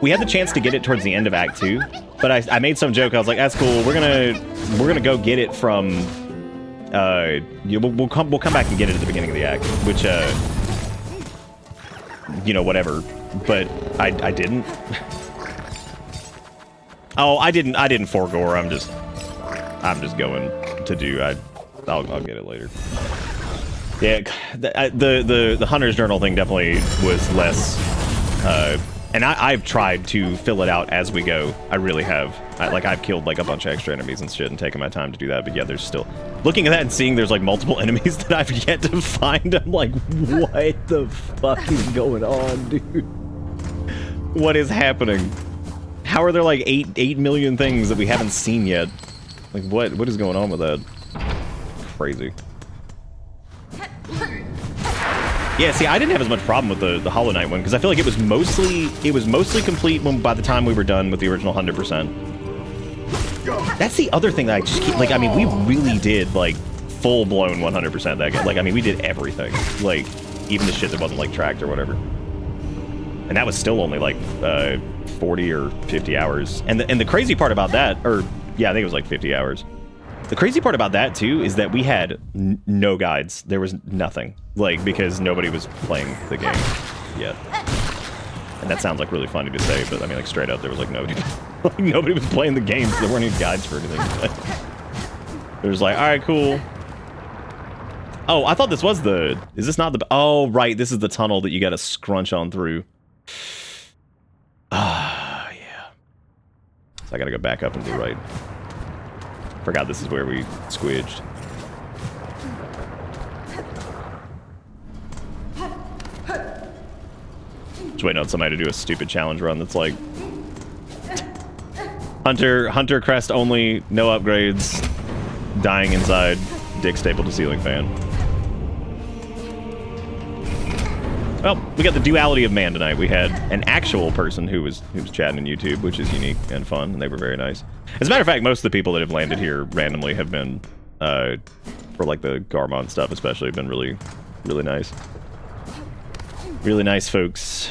We had the chance to get it towards the end of Act 2, but I made some joke. I was like, that's cool. We're gonna go get it from, we'll come back and get it at the beginning of the act, which, you know, whatever. But I didn't. Oh, I didn't forego. I'm just going to do. I'll get it later. Yeah, the Hunter's Journal thing definitely was less. And I've tried to fill it out as we go. I really have. I've killed like a bunch of extra enemies and shit and taken my time to do that. But yeah, there's still, looking at that and seeing there's like multiple enemies that I've yet to find. I'm like, what the fuck is going on, dude? What is happening? How are there like 8 million things that we haven't seen yet? Like, what is going on with that? Crazy. Yeah, see, I didn't have as much problem with the Hollow Knight one, because I feel like it was mostly complete by the time we were done with the original 100%. That's the other thing that I just keep, like, I mean, we really did, like, full-blown 100% that game. Like, I mean, we did everything. Like, even the shit that wasn't, like, tracked or whatever. And that was still only, like, 40 or 50 hours. And the crazy part about that, or, yeah, I think it was, like, 50 hours. The crazy part about that, too, is that we had no guides. There was nothing. Like, because nobody was playing the game yet. And that sounds, like, really funny to say, but, I mean, like, straight up, there was, like, nobody... like, nobody was playing the game, so there weren't any guides for anything. It was like, alright, cool. Oh, I thought this was the... Is this not the... Oh, right, this is the tunnel that you gotta scrunch on through. Ah, yeah. So I gotta go back up and do right. Forgot this is where we squidged. Just waiting on somebody to do a stupid challenge run that's like... Hunter crest only, no upgrades, dying inside, dick stapled to ceiling fan. Well, we got the duality of man tonight. We had an actual person who was chatting in YouTube, which is unique and fun, and they were very nice. As a matter of fact, most of the people that have landed here randomly have been, for like the Garmond stuff especially, have been really, really nice. Really nice folks.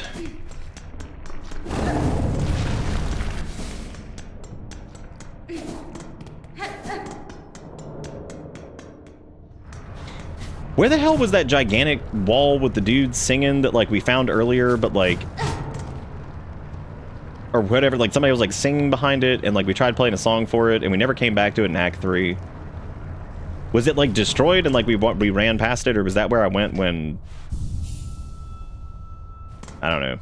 Where the hell was that gigantic wall with the dude singing that, like, we found earlier, but, like... Or whatever, like, somebody was, like, singing behind it, and, like, we tried playing a song for it, and we never came back to it in Act 3. Was it, like, destroyed and, like, we ran past it, or was that where I went when... I don't know.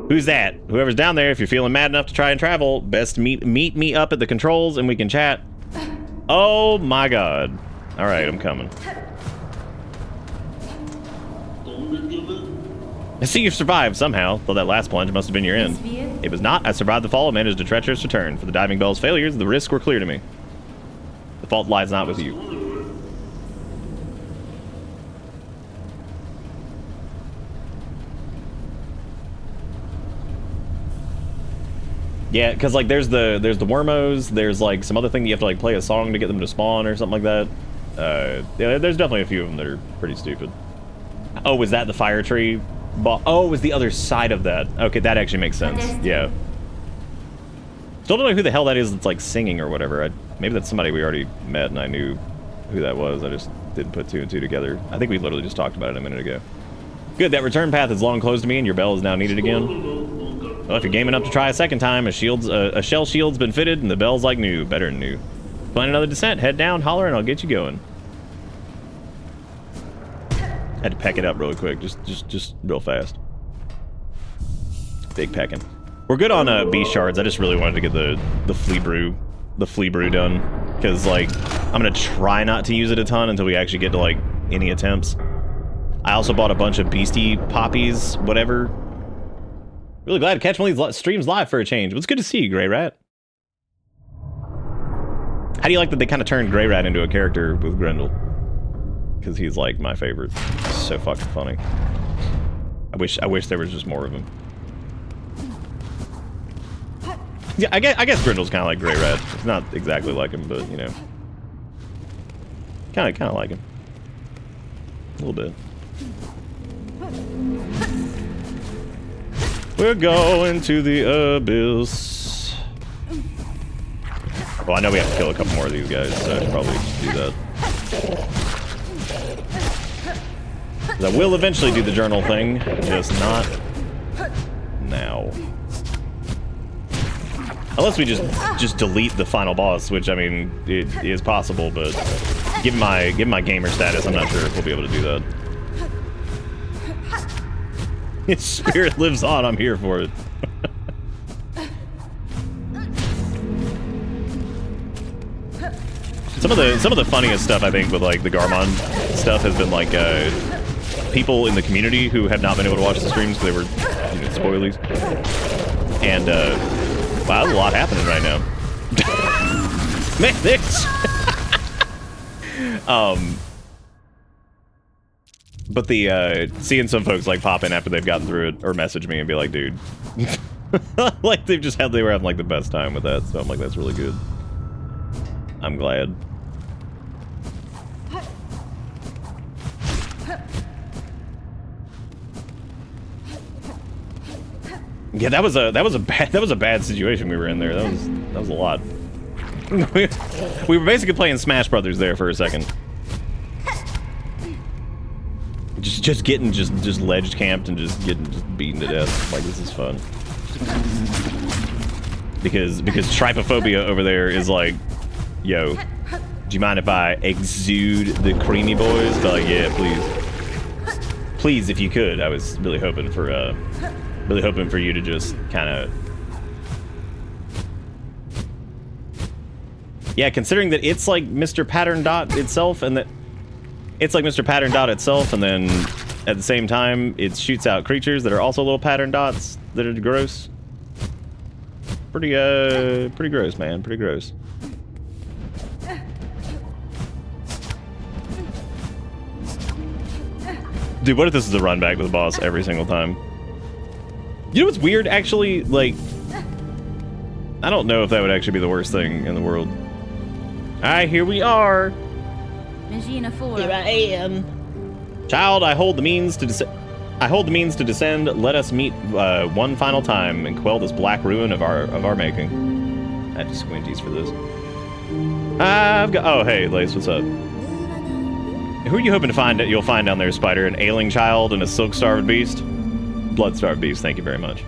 Who's that? Whoever's down there, if you're feeling mad enough to try and travel, best meet me up at the controls and we can chat. Oh my god. Alright, I'm coming. I see you've survived somehow, though that last plunge must have been your end. It was not. I survived the fall and managed a treacherous return. For the diving bell's failures, the risks were clear to me. The fault lies not with you. Yeah, because, like, there's the wormos, there's, like, some other thing that you have to, like, play a song to get them to spawn or something like that. Yeah, there's definitely a few of them that are pretty stupid. Oh, was that the fire tree? Oh, it was the other side of that. Okay, that actually makes sense. Yeah. Still don't know who the hell that is that's, like, singing or whatever. Maybe that's somebody we already met and I knew who that was. I just didn't put two and two together. I think we literally just talked about it a minute ago. Good, that return path is long closed to me and your bell is now needed again. Well, if you're game enough to try a second time, a shell shield's been fitted and the bell's like new. Better than new. Plan another descent, head down, holler, and I'll get you going. Had to peck it up really quick, just real fast. Big pecking. We're good on beast shards. I just really wanted to get the flea brew done, because like I'm gonna try not to use it a ton until we actually get to like any attempts. I also bought a bunch of beastie poppies, whatever. Really glad to catch one of these streams live for a change. Well, it's good to see you, Grey Rat. How do you like that they kind of turned Grey Rat into a character with Grendel? Because he's like my favorite. He's so fucking funny. I wish there was just more of him. Yeah, I guess Grendel's kind of like Grey Rat. It's not exactly like him, but you know, kind of like him a little bit. We're going to the abyss. Well, I know we have to kill a couple more of these guys, so I should probably do that. 'Cause I will eventually do the journal thing, just not now. Unless we just delete the final boss, which I mean it is possible, but given my gamer status, I'm not sure if we'll be able to do that. Its spirit lives on. I'm here for it. Some of the funniest stuff I think with like the Garmond stuff has been like people in the community who have not been able to watch the streams because they were, you know, spoilies. And wow, there's a lot happening right now. Man, this. But the seeing some folks like pop in after they've gotten through it or message me and be like, dude, like they were having like the best time with that. So I'm like, that's really good. I'm glad. Yeah, that was a bad situation we were in there. That was a lot. We were basically playing Smash Brothers there for a second. Just getting ledge camped and just beaten to death. Like, this is fun. Because trypophobia over there is like, yo, do you mind if I exude the creamy boys? But like, yeah, please. Please, if you could. I was really hoping for you to just kind of... Yeah, considering that it's like Mr. Pattern Dot itself, and that it's like Mr. Pattern Dot itself, and then at the same time it shoots out creatures that are also little pattern dots that are gross. Pretty gross, man. Pretty gross. Dude, what if this is a run back with the boss every single time? You know what's weird, actually? Like, I don't know if that would actually be the worst thing in the world. Alright, here we are. Here I am. Child, I hold the means to descend. Let us meet one final time and quell this black ruin of our making. I have to squinties for this. I've got... Oh, hey, Lace, what's up? Who are you hoping to find that you'll find down there, Spider? An ailing child and a silk-starved beast? Blood-starved beast, thank you very much.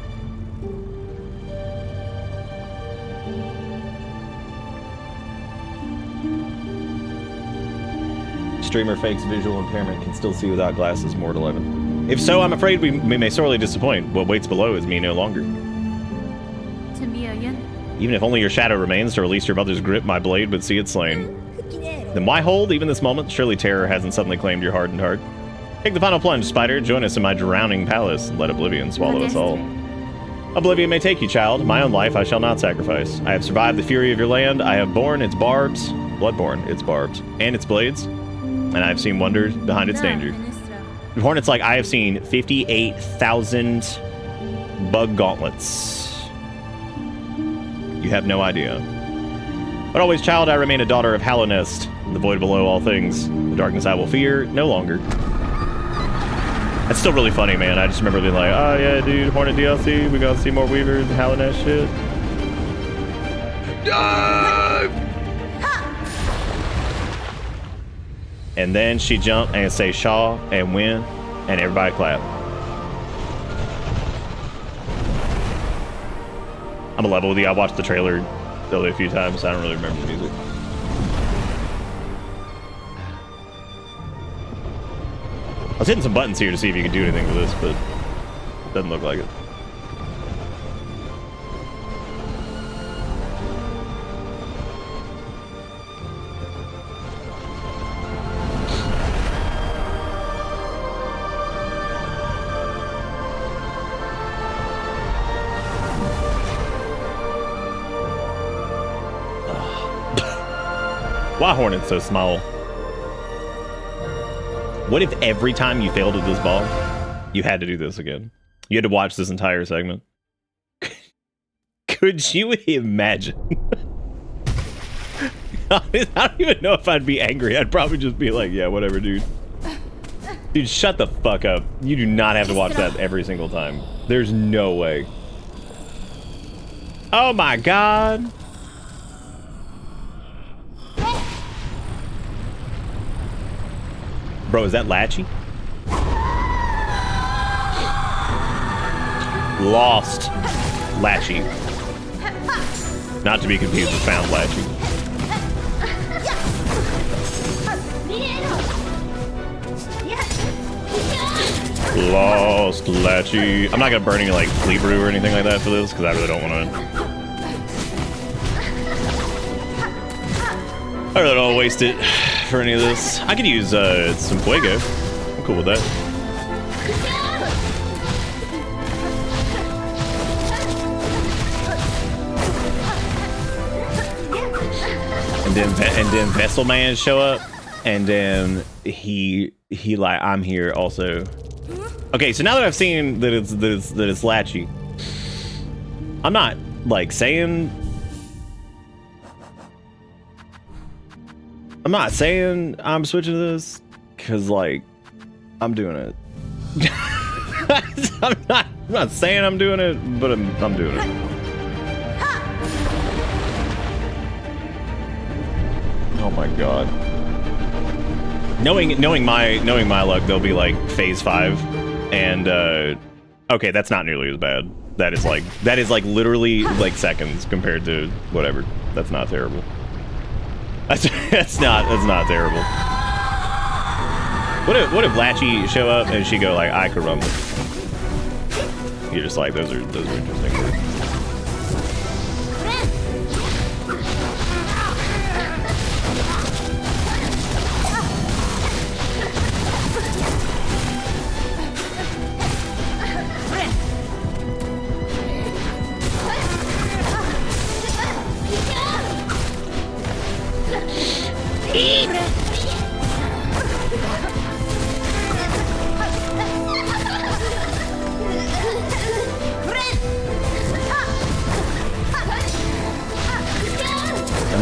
Streamer fakes visual impairment, can still see without glasses, mortal 11. If so, I'm afraid we may sorely disappoint. What waits below is me no longer. Even if only your shadow remains to release your mother's grip, my blade would see it slain. Then why hold even this moment? Surely terror hasn't suddenly claimed your hardened heart. Take the final plunge, Spider. Join us in my drowning palace, and let oblivion swallow us all. Oblivion may take you, child. My own life I shall not sacrifice. I have survived the fury of your land. I have borne its barbs, bloodborne its barbs, and its blades, and I have seen wonders behind its danger. Hornet's like, I have seen 58,000 bug gauntlets. You have no idea. But always, child, I remain a daughter of Hallownest, the void below all things. The darkness I will fear no longer. That's still really funny, man. I just remember being like, oh yeah, dude, Hornet DLC, we gonna see more Weavers and Hallownest shit. Dive! And then she jumped and say Shaw and win, and everybody clap. I'm a level with you. I watched the trailer a few times, so I don't really remember the music. was hitting some buttons here to see if you could do anything with this, but it doesn't look like it. Why Hornet's so small? What if every time you failed at this boss, you had to do this again? You had to watch this entire segment? Could you imagine? I don't even know if I'd be angry. I'd probably just be like, yeah, whatever, dude. Dude, shut the fuck up. You do not have to watch that every single time. There's no way. Oh my god. Bro, is that Latchy? Lost Latchy. Not to be confused with found Latchy. Lost Latchy. I'm not gonna burn any like flea brew or anything like that for this because I really don't want to waste it for any of this. I could use some Fuego. I'm cool with that. And then Vessel Man show up, and then he like, I'm here also. Okay, so now that I've seen that it's Latchy, I'm not like saying. I'm not saying I'm switching to this, cause like I'm doing it. I'm not saying I'm doing it, but I'm doing it. Oh my god. Knowing my luck, they'll be like phase 5, and okay, that's not nearly as bad. That is like literally like seconds compared to whatever. That's not terrible. That's not terrible. What if Latchy show up and she go like, I could run this? You're just like, those are interesting words.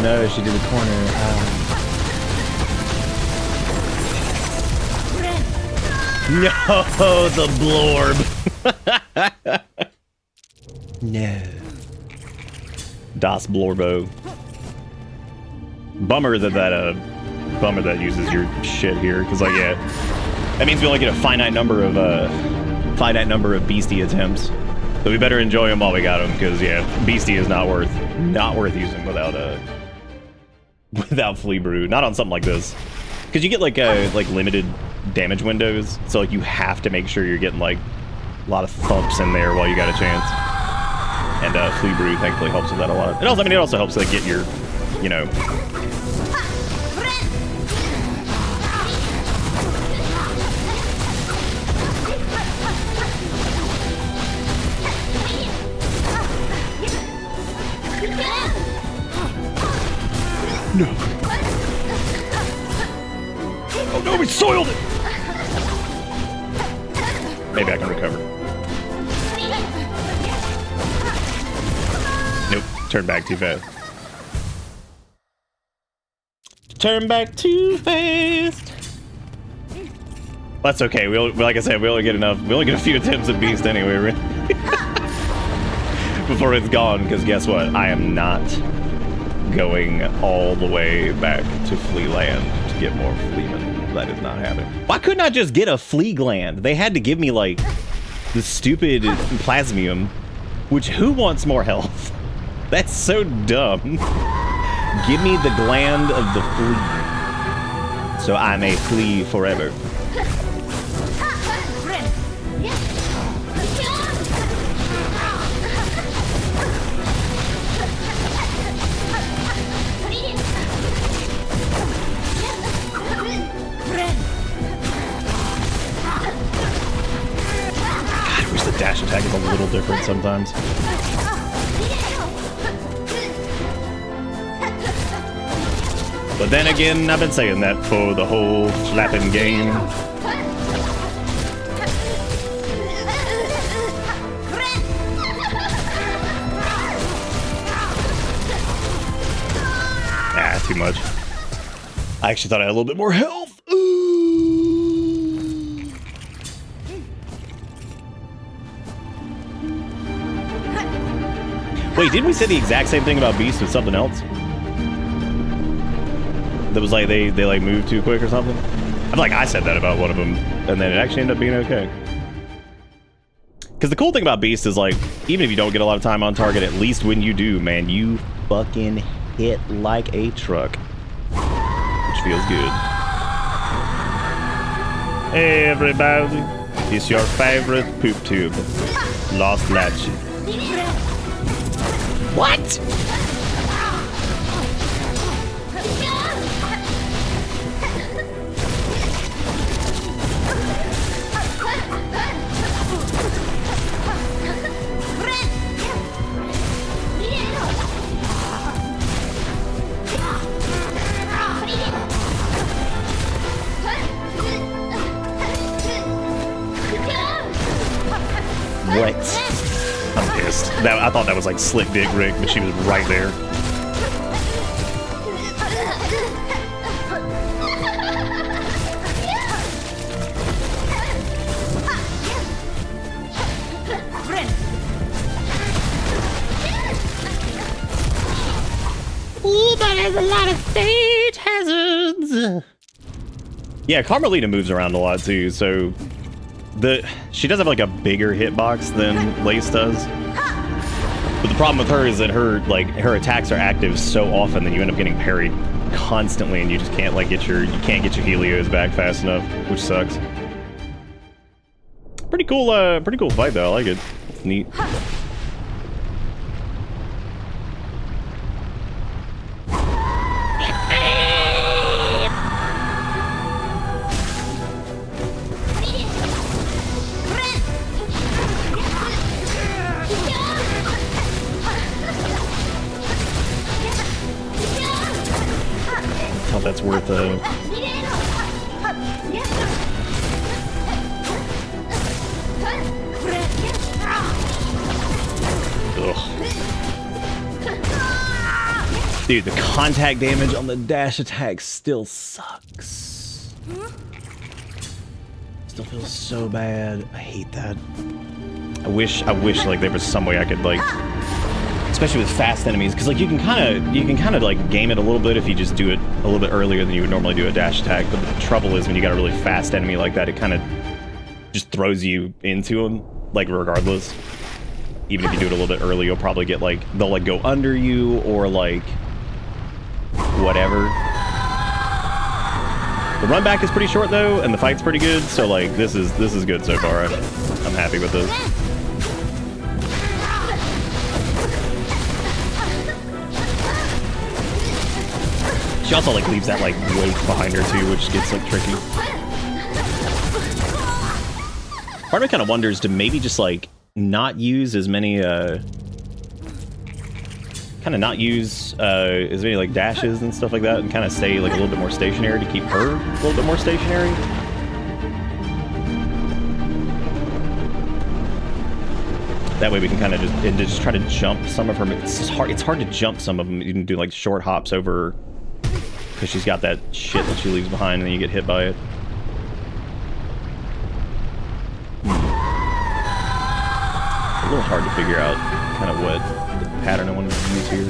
No, she did the corner. No, the blorb. No. Das Blorbo. Bummer that uses your shit here, because like, yeah, that means we only get a finite number of beastie attempts. So we better enjoy them while we got them, because yeah, beastie is not worth using without flea brew. Not on something like this, because you get like limited damage windows, so like you have to make sure you're getting like a lot of thumps in there while you got a chance. And flea brew thankfully helps with that a lot. It also helps like get your, you know. No. Oh no, we soiled it! Maybe I can recover. Nope, turn back too fast. Turn back too fast. Well, that's okay. Like I said, we only get a few attempts at Beast anyway, really. Before it's gone, because guess what? I am not going all the way back to Flealand to get more Fleamen. That is not happening. Why couldn't I just get a Flea Gland? They had to give me like the stupid Plasmium, which who wants more health? That's so dumb. Give me the gland of the flea, so I may flee forever. I wish the dash attack is a little different sometimes. But then again, I've been saying that for the whole flapping game. Ah, too much. I actually thought I had a little bit more health. Ooh. Wait, didn't we say the exact same thing about Beast with something else? That was like they like moved too quick or something? I feel like I said that about one of them, and then it actually ended up being okay. Because the cool thing about Beast is like, even if you don't get a lot of time on target, at least when you do, man, you fucking hit like a truck. Which feels good. Hey everybody, it's your favorite poop tube. Lost Latch. What? What? I'm pissed. I thought that was like Slick Dick Rick, but she was right there. Ooh, but there's a lot of stage hazards. Yeah, Carmelita moves around a lot too, so she does have like a bigger hitbox than Lace does. But the problem with her is that her attacks are active so often that you end up getting parried constantly, and you just can't like you can't get your Helios back fast enough, which sucks. Pretty cool fight though. I like it. It's neat. That's worth Ugh. Dude, the contact damage on the dash attack still sucks. Still feels so bad. I hate that. I wish like there was some way I could like, especially with fast enemies, because like you can kind of like game it a little bit if you just do it a little bit earlier than you would normally do a dash attack. But the trouble is when you got a really fast enemy like that, it kind of just throws you into them, like regardless. Even if you do it a little bit early, you'll probably get like they'll like go under you or like whatever. The run back is pretty short though, and the fight's pretty good. So like this is good so far. I'm happy with this. She also like leaves that like weight behind her too, which gets like tricky. Part of me kind of wonders to maybe just like not use as many not use as many like dashes and stuff like that, and kind of stay like a little bit more stationary to keep her a little bit more stationary. That way we can kind of just try to jump some of her. It's hard to jump some of them. You can do like short hops over, because she's got that shit that she leaves behind, and then you get hit by it. A little hard to figure out kind of what the pattern I wanted to use here.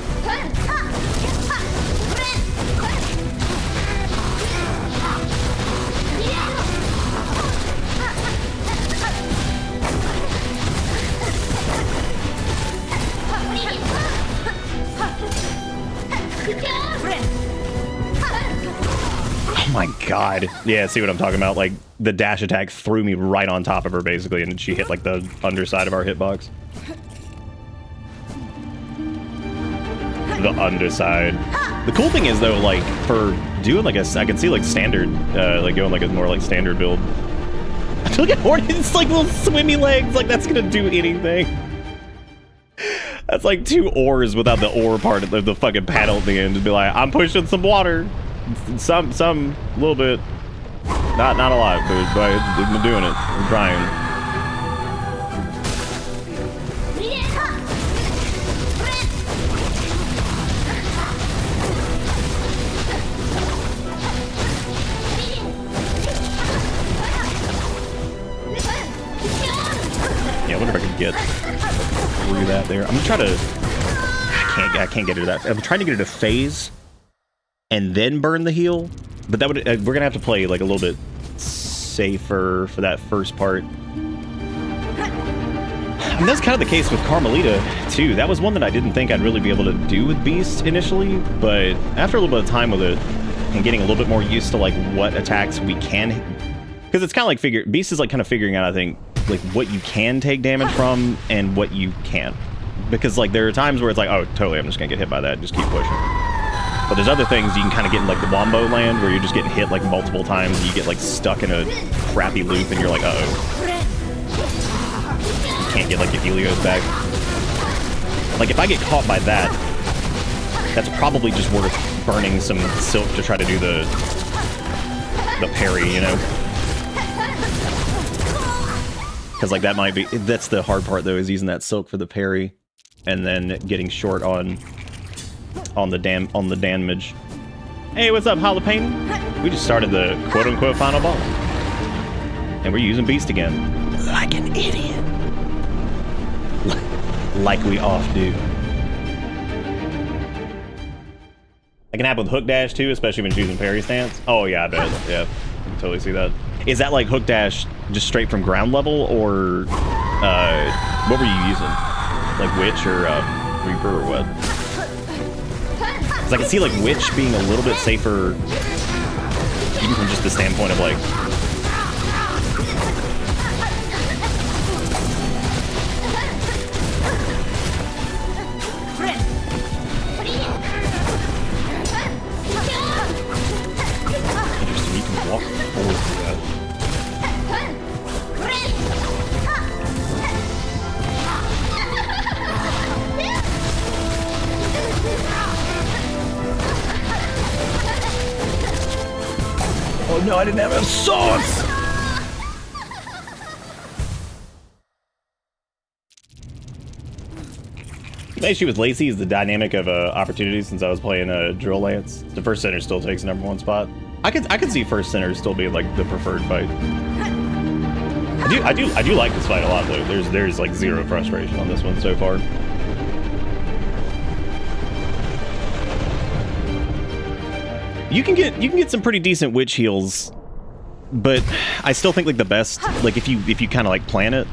Oh my god. god. Yeah, see what I'm talking about? Like, the dash attack threw me right on top of her, basically, and she hit, like, the underside of our hitbox. The underside. The cool thing is, though, like, for doing, like, I can see, like, standard, like, going, like, a more, like, standard build. Look at Hornet, it's like little swimmy legs, like, that's gonna do anything. That's like 2 oars without the oar part of the fucking paddle at the end. To be like, I'm pushing some water. Some, a little bit. Not a lot, but I'm doing it. I'm trying. Yeah, I wonder if I could get through that there. I'm gonna try to. I can't get it to that. I'm trying to get it to phase and then burn the heal, but that would we're gonna have to play like a little bit safer for that first part. And that's kind of the case with Carmelita too. That was one that I didn't think I'd really be able to do with Beast initially, but after a little bit of time with it and getting a little bit more used to like what attacks we can, because it's kind of like Beast is like kind of figuring out, I think, like what you can take damage from and what you can't, because like there are times where it's like, oh totally, I'm just gonna get hit by that, just keep pushing. But there's other things you can kind of get in like the wombo land where you're just getting hit like multiple times and you get like stuck in a crappy loop and you're like, uh-oh, you can't get like your Helios back. Like if I get caught by that, that's probably just worth burning some silk to try to do the parry, you know. Because like that might be, that's the hard part though, is using that silk for the parry and then getting short on the damage. Hey, what's up, Jalapeno? We just started the quote-unquote final boss. And we're using Beast again. Like an idiot. Like we oft do. I can happen with hook dash too, especially when choosing parry stance. Oh yeah, I bet. Yeah, I can totally see that. Is that like hook dash just straight from ground level, or what were you using? Like Witch or Reaper or what? Because I can see like Witch being a little bit safer, even from just the standpoint of like. Interesting, you can walk forward through that. Oh no, I didn't have enough sauce! The issue with Lacey is the dynamic of opportunities. Since I was playing Drill Lance, the first center still takes #1 spot. I could see first center still being like the preferred fight. I do like this fight a lot though. There's like zero frustration on this one so far. You can get some pretty decent witch heals, but I still think like the best, like if you kind of like plan it,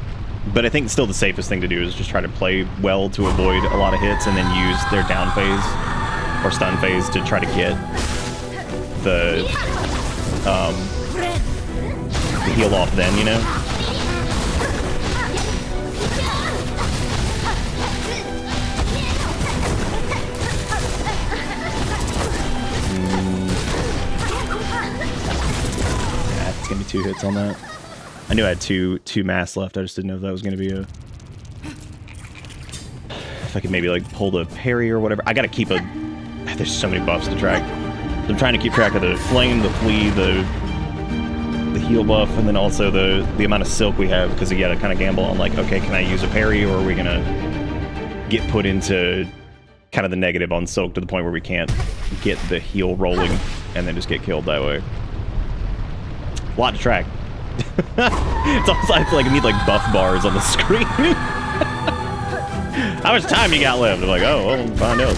but I think still the safest thing to do is just try to play well to avoid a lot of hits and then use their down phase or stun phase to try to get the heal off then, you know? It's gonna be 2 hits on that. I knew I had two mass left. I just didn't know if that was gonna be a. If I could maybe like pull the parry or whatever. I gotta keep a. There's so many buffs to track. I'm trying to keep track of the flame, the flee, the heal buff, and then also the amount of silk we have, because you gotta kind of gamble on like, okay, can I use a parry, or are we gonna get put into kind of the negative on silk to the point where we can't get the heal rolling and then just get killed that way. A lot to track. It's almost like I feel like I need like buff bars on the screen. How much time you got left? I'm like, oh, well, we'll find out.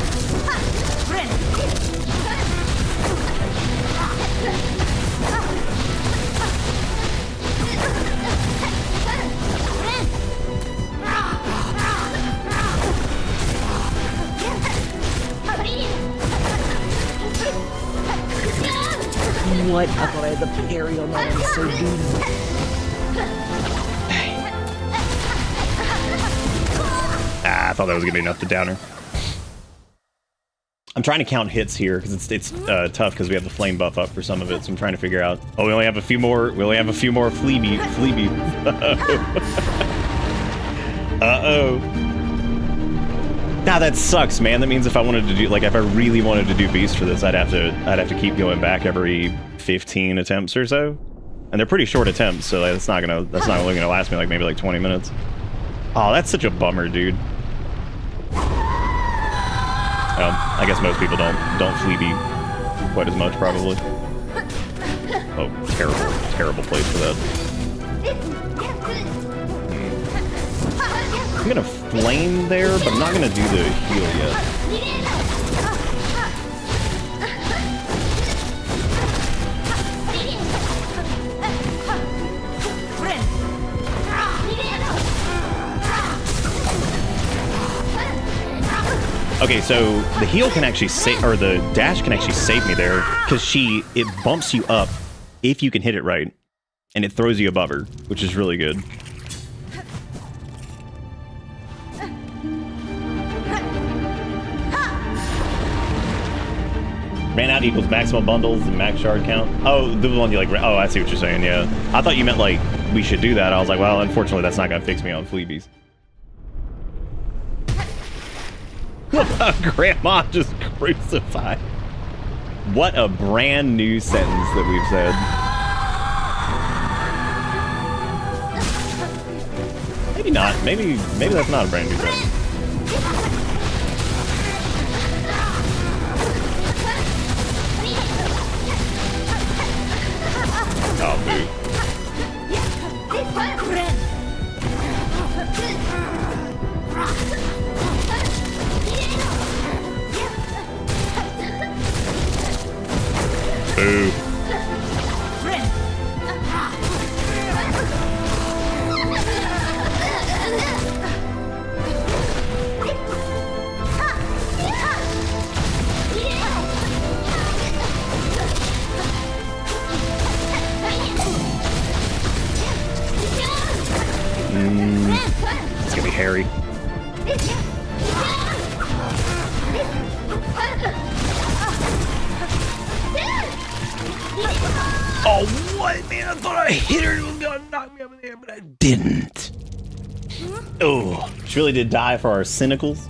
What? I thought I had the parry on that is so doozy. Ah, I thought that was gonna be enough to down her. I'm trying to count hits here because it's tough because we have the flame buff up for some of it, so I'm trying to figure out. Oh, we only have a few more. We only have a few more flea beats. Uh-oh. Now that sucks, man. That means if I wanted to do, like, if I really wanted to do Beast for this, I'd have to keep going back every 15 attempts or so. And they're pretty short attempts, so that's not only gonna last me like maybe like 20 minutes. Oh, that's such a bummer, dude. I guess most people don't fleabee quite as much, probably. Oh, terrible place for that. I'm gonna flame there, but I'm not gonna do the heal yet. Okay, so the heal can actually save, or the dash can actually save me there, because it bumps you up if you can hit it right, and it throws you above her, which is really good. Ran out equals maximum bundles and max shard count. Oh, the one you like. Oh, I see what you're saying. Yeah, I thought you meant like we should do that. I was like, well, unfortunately, that's not gonna fix me on fleabees. Grandma just crucified. What a brand new sentence that we've said. Maybe not. Maybe that's not a brand new sentence. Oh, boo. Boo. It's gonna be hairy. Oh, what, man? I thought I hit her. It was gonna knock me over there, but I didn't. Oh, she really did die for our cynicals.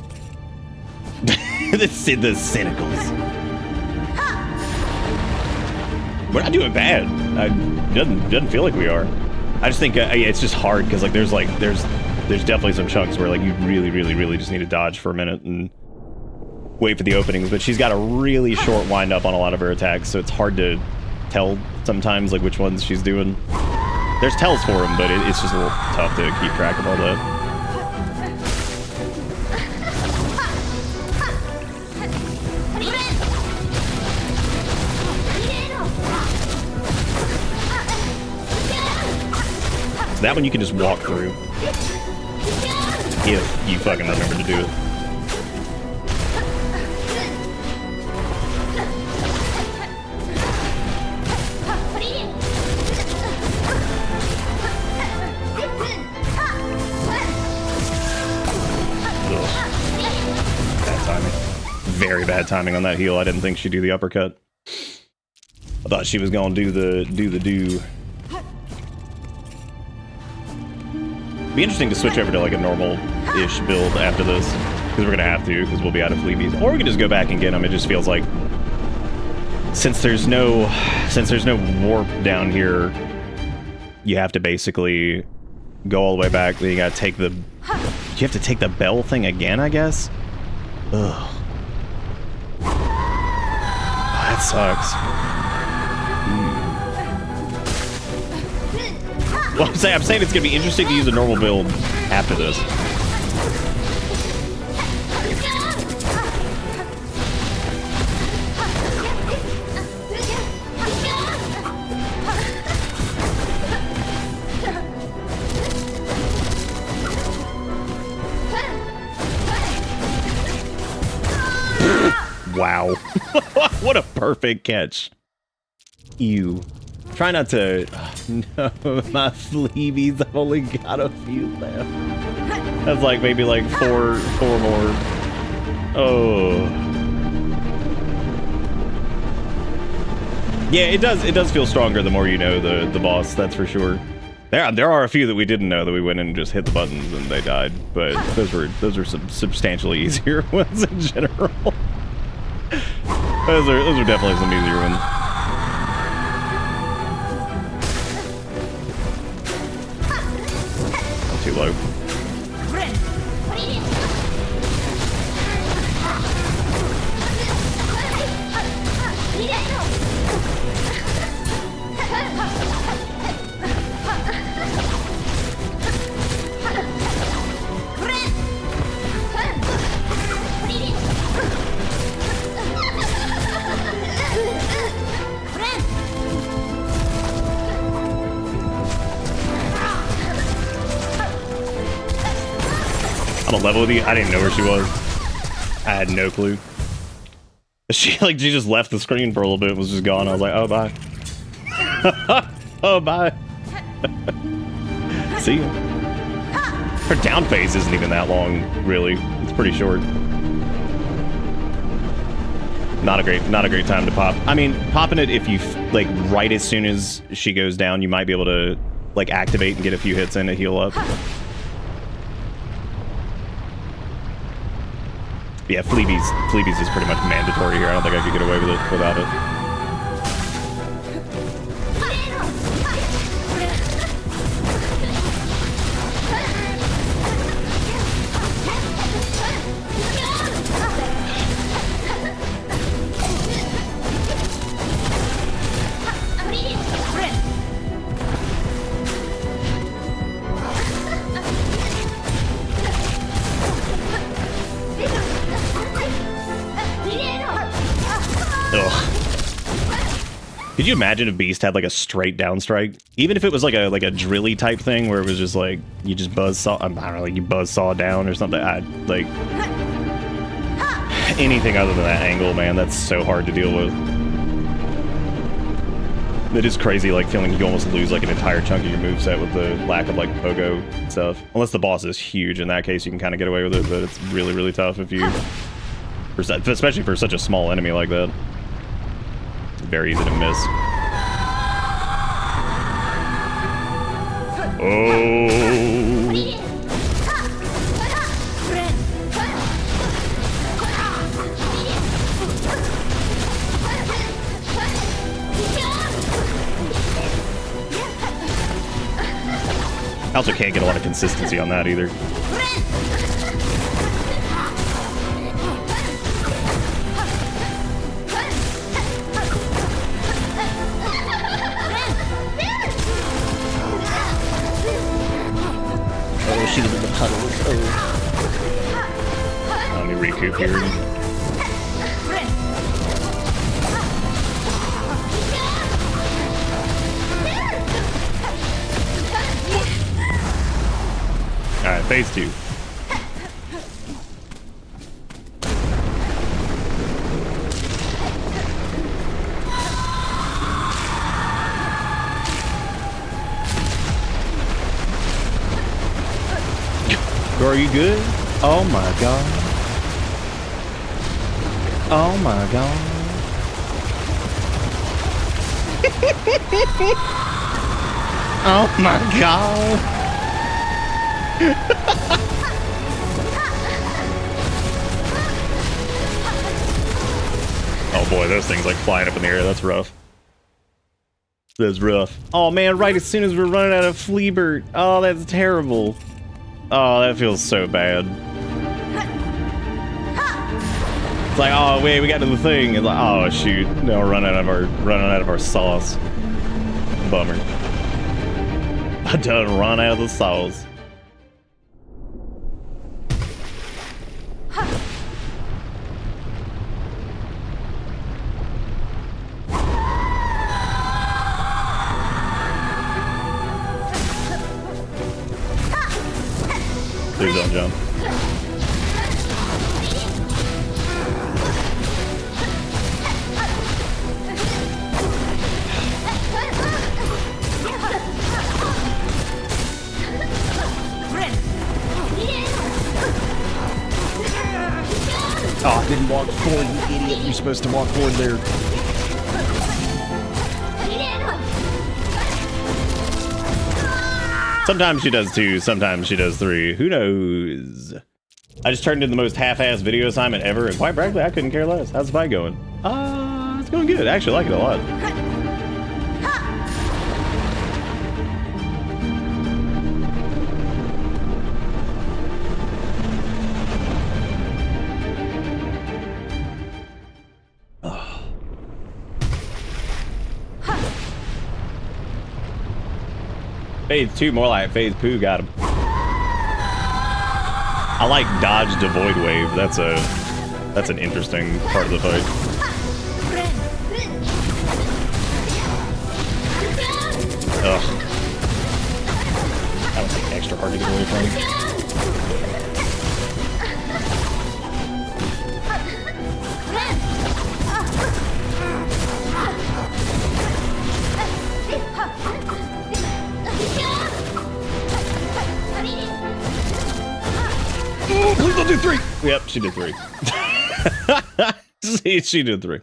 the cynicals. We're not doing bad. Doesn't feel like we are. I just think it's just hard because like there's definitely some chunks where like you really just need to dodge for a minute and wait for the openings. But she's got a really short wind up on a lot of her attacks, so it's hard to tell sometimes like which ones she's doing. There's tells for them, but it's just a little tough to keep track of all that. So that one you can just walk through if you fucking remember to do it. Very bad timing on that heal. I didn't think she'd do the uppercut. I thought she was gonna do the do. Be interesting to switch over to like a normal-ish build after this, because we're gonna have to, because we'll be out of fleabees. Or we can just go back and get them. It just feels like since there's no warp down here, you have to basically go all the way back. Then you gotta take the. You have to take the bell thing again, I guess. Ugh. That sucks. Well, I'm saying it's gonna be interesting to use a normal build after this. Wow. What a perfect catch. Ew. Try not to... no, my fleabies. I've only got a few left. That's like maybe like four more. Oh. Yeah, it does feel stronger the more you know the boss, that's for sure. There are a few that we didn't know that we went in and just hit the buttons and they died, but those were some substantially easier ones in general. Those are definitely some easier ones. Not too low. On a level with you? I didn't know where she was. I had no clue. She just left the screen for a little bit and was just gone. I was like, oh, bye. Oh, bye. See ya. Her down phase isn't even that long, really. It's pretty short. Not a great time to pop. I mean, popping it if you, like, right as soon as she goes down, you might be able to, like, activate and get a few hits in to heal up. Yeah, Fleabies is pretty much mandatory here. I don't think I could get away with it without it. Could you imagine if Beast had like a straight down strike? Even if it was like a drilly type thing where it was just like you just buzzsaw, I don't know, like you buzzsaw down or something. Like anything other than that angle, man, that's so hard to deal with. It is crazy, like feeling you almost lose like an entire chunk of your moveset with the lack of like pogo stuff. Unless the boss is huge, in that case you can kind of get away with it, but it's really, really tough if you, especially for such a small enemy like that. Very easy to miss. Oh. I also can't get a lot of consistency on that either. She was in the puddles. Oh. Let me recoup here. Alright, phase 2. Are you good? Oh my god. Oh my god. Oh my god. Oh boy, those things like flying up in the air. That's rough. That's rough. Oh man, right as soon as we're running out of Fleabert. Oh, that's terrible. Oh, that feels so bad. It's like, oh wait, we got to the thing. It's like, oh shoot, no, we're running out of our sauce. Bummer. I done run out of the sauce. Please don't jump. Didn't walk forward, you idiot. You're supposed to walk forward there. Sometimes she does 2, sometimes she does 3. Who knows? I just turned in the most half-assed video assignment ever, and quite frankly, I couldn't care less. How's the fight going? It's going good. I actually like it a lot. Phase 2, more like Phase Poo, got him. I like dodge to void wave. That's an interesting part of the fight. Ugh. That was like extra hard to get away from. Oh, please don't do 3. Yep, she did 3. See, she did 3.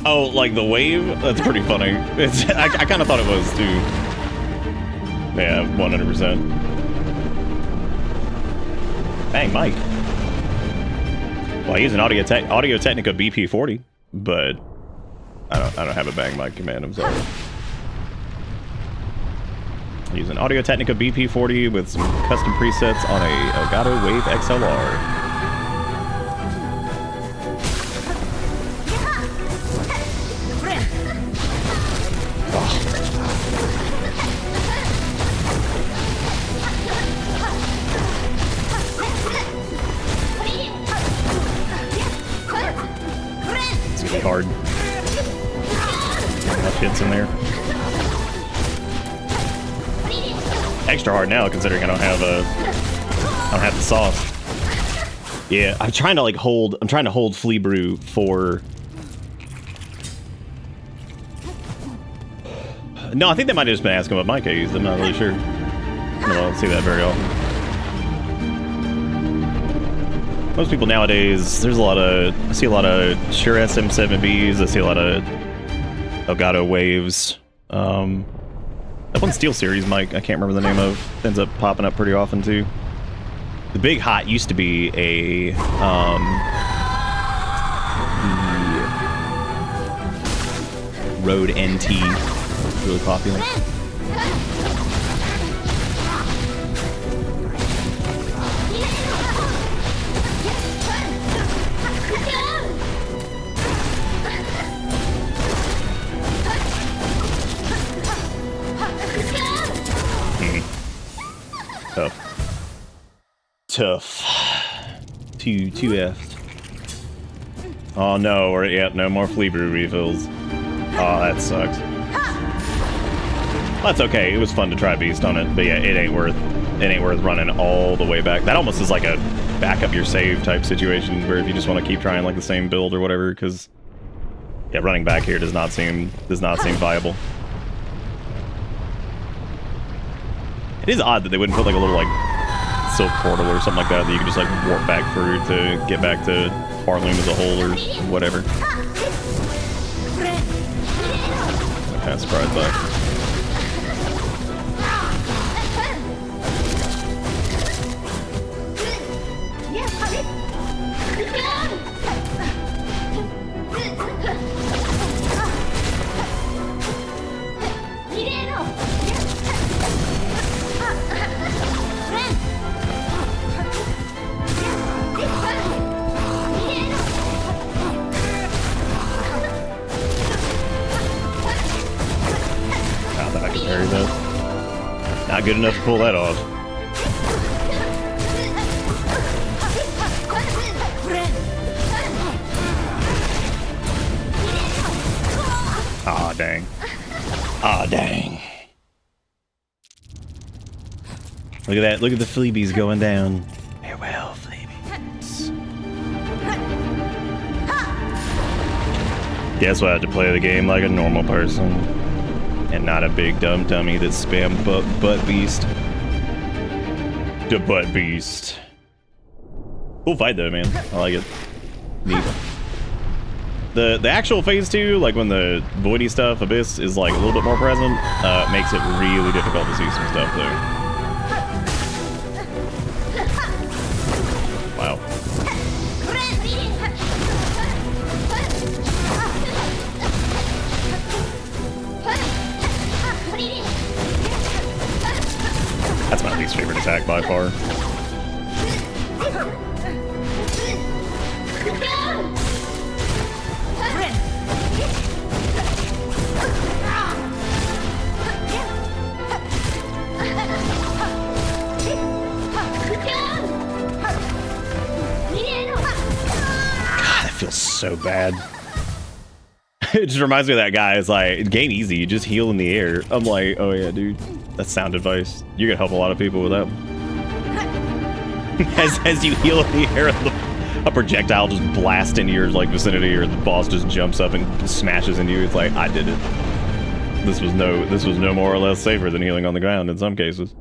Oh, like the wave? That's pretty funny. I kind of thought it was too. Yeah, 100%. Bang, Mike. Well, I use an Audio Technica BP40, but I don't have a Bang Mike command. I'm sorry. I use an Audio Technica BP40 with some custom presets on a Elgato Wave XLR. It's gonna be hard. Enough hits in there. Extra hard now, considering I don't have the sauce. Yeah, I'm trying to hold Flea Brew for. No, I think they might have just been asking what mic I used. I'm not really sure. No, I don't see that very often. Most people nowadays, I see a lot of Shure SM7Bs. I see a lot of Elgato Waves. That one Steel Series mic, I can't remember the name of, ends up popping up pretty often too. The Big Hot used to be a the Rode NT, really popular. Tough. 2 F's. Oh no, or yeah, no more Flea Brew refills. Oh, that sucks. Well, that's okay. It was fun to try Beast on it, but yeah, it ain't worth running all the way back. That almost is like a back up your save type situation, where if you just want to keep trying like the same build or whatever, because yeah, running back here does not seem viable. It is odd that they wouldn't put like a little like silk portal or something like that you could just like warp back through to get back to Farloom as a whole or whatever. I'm kind of surprised by it. Not good enough to pull that off. Aw, dang. Aw, dang. Look at that. Look at the Fleabies going down. Farewell, Fleabies. Guess we'll have to play the game like a normal person. And not a big dumb dummy that spam butt beast. The butt beast. Cool fight though, man. I like it. Neat. The actual phase 2, like when the voidy stuff, Abyss, is like a little bit more present, makes it really difficult to see some stuff though. Wow. That's my least favorite attack by far. Feels so bad. It just reminds me of that guy. It's like, gain easy, you just heal in the air. I'm like, oh yeah, dude, that's sound advice. You can help a lot of people with that. as you heal in the air, a projectile just blasts into your like vicinity, or the boss just jumps up and smashes into you. It's like, I did it. This was no more or less safer than healing on the ground in some cases.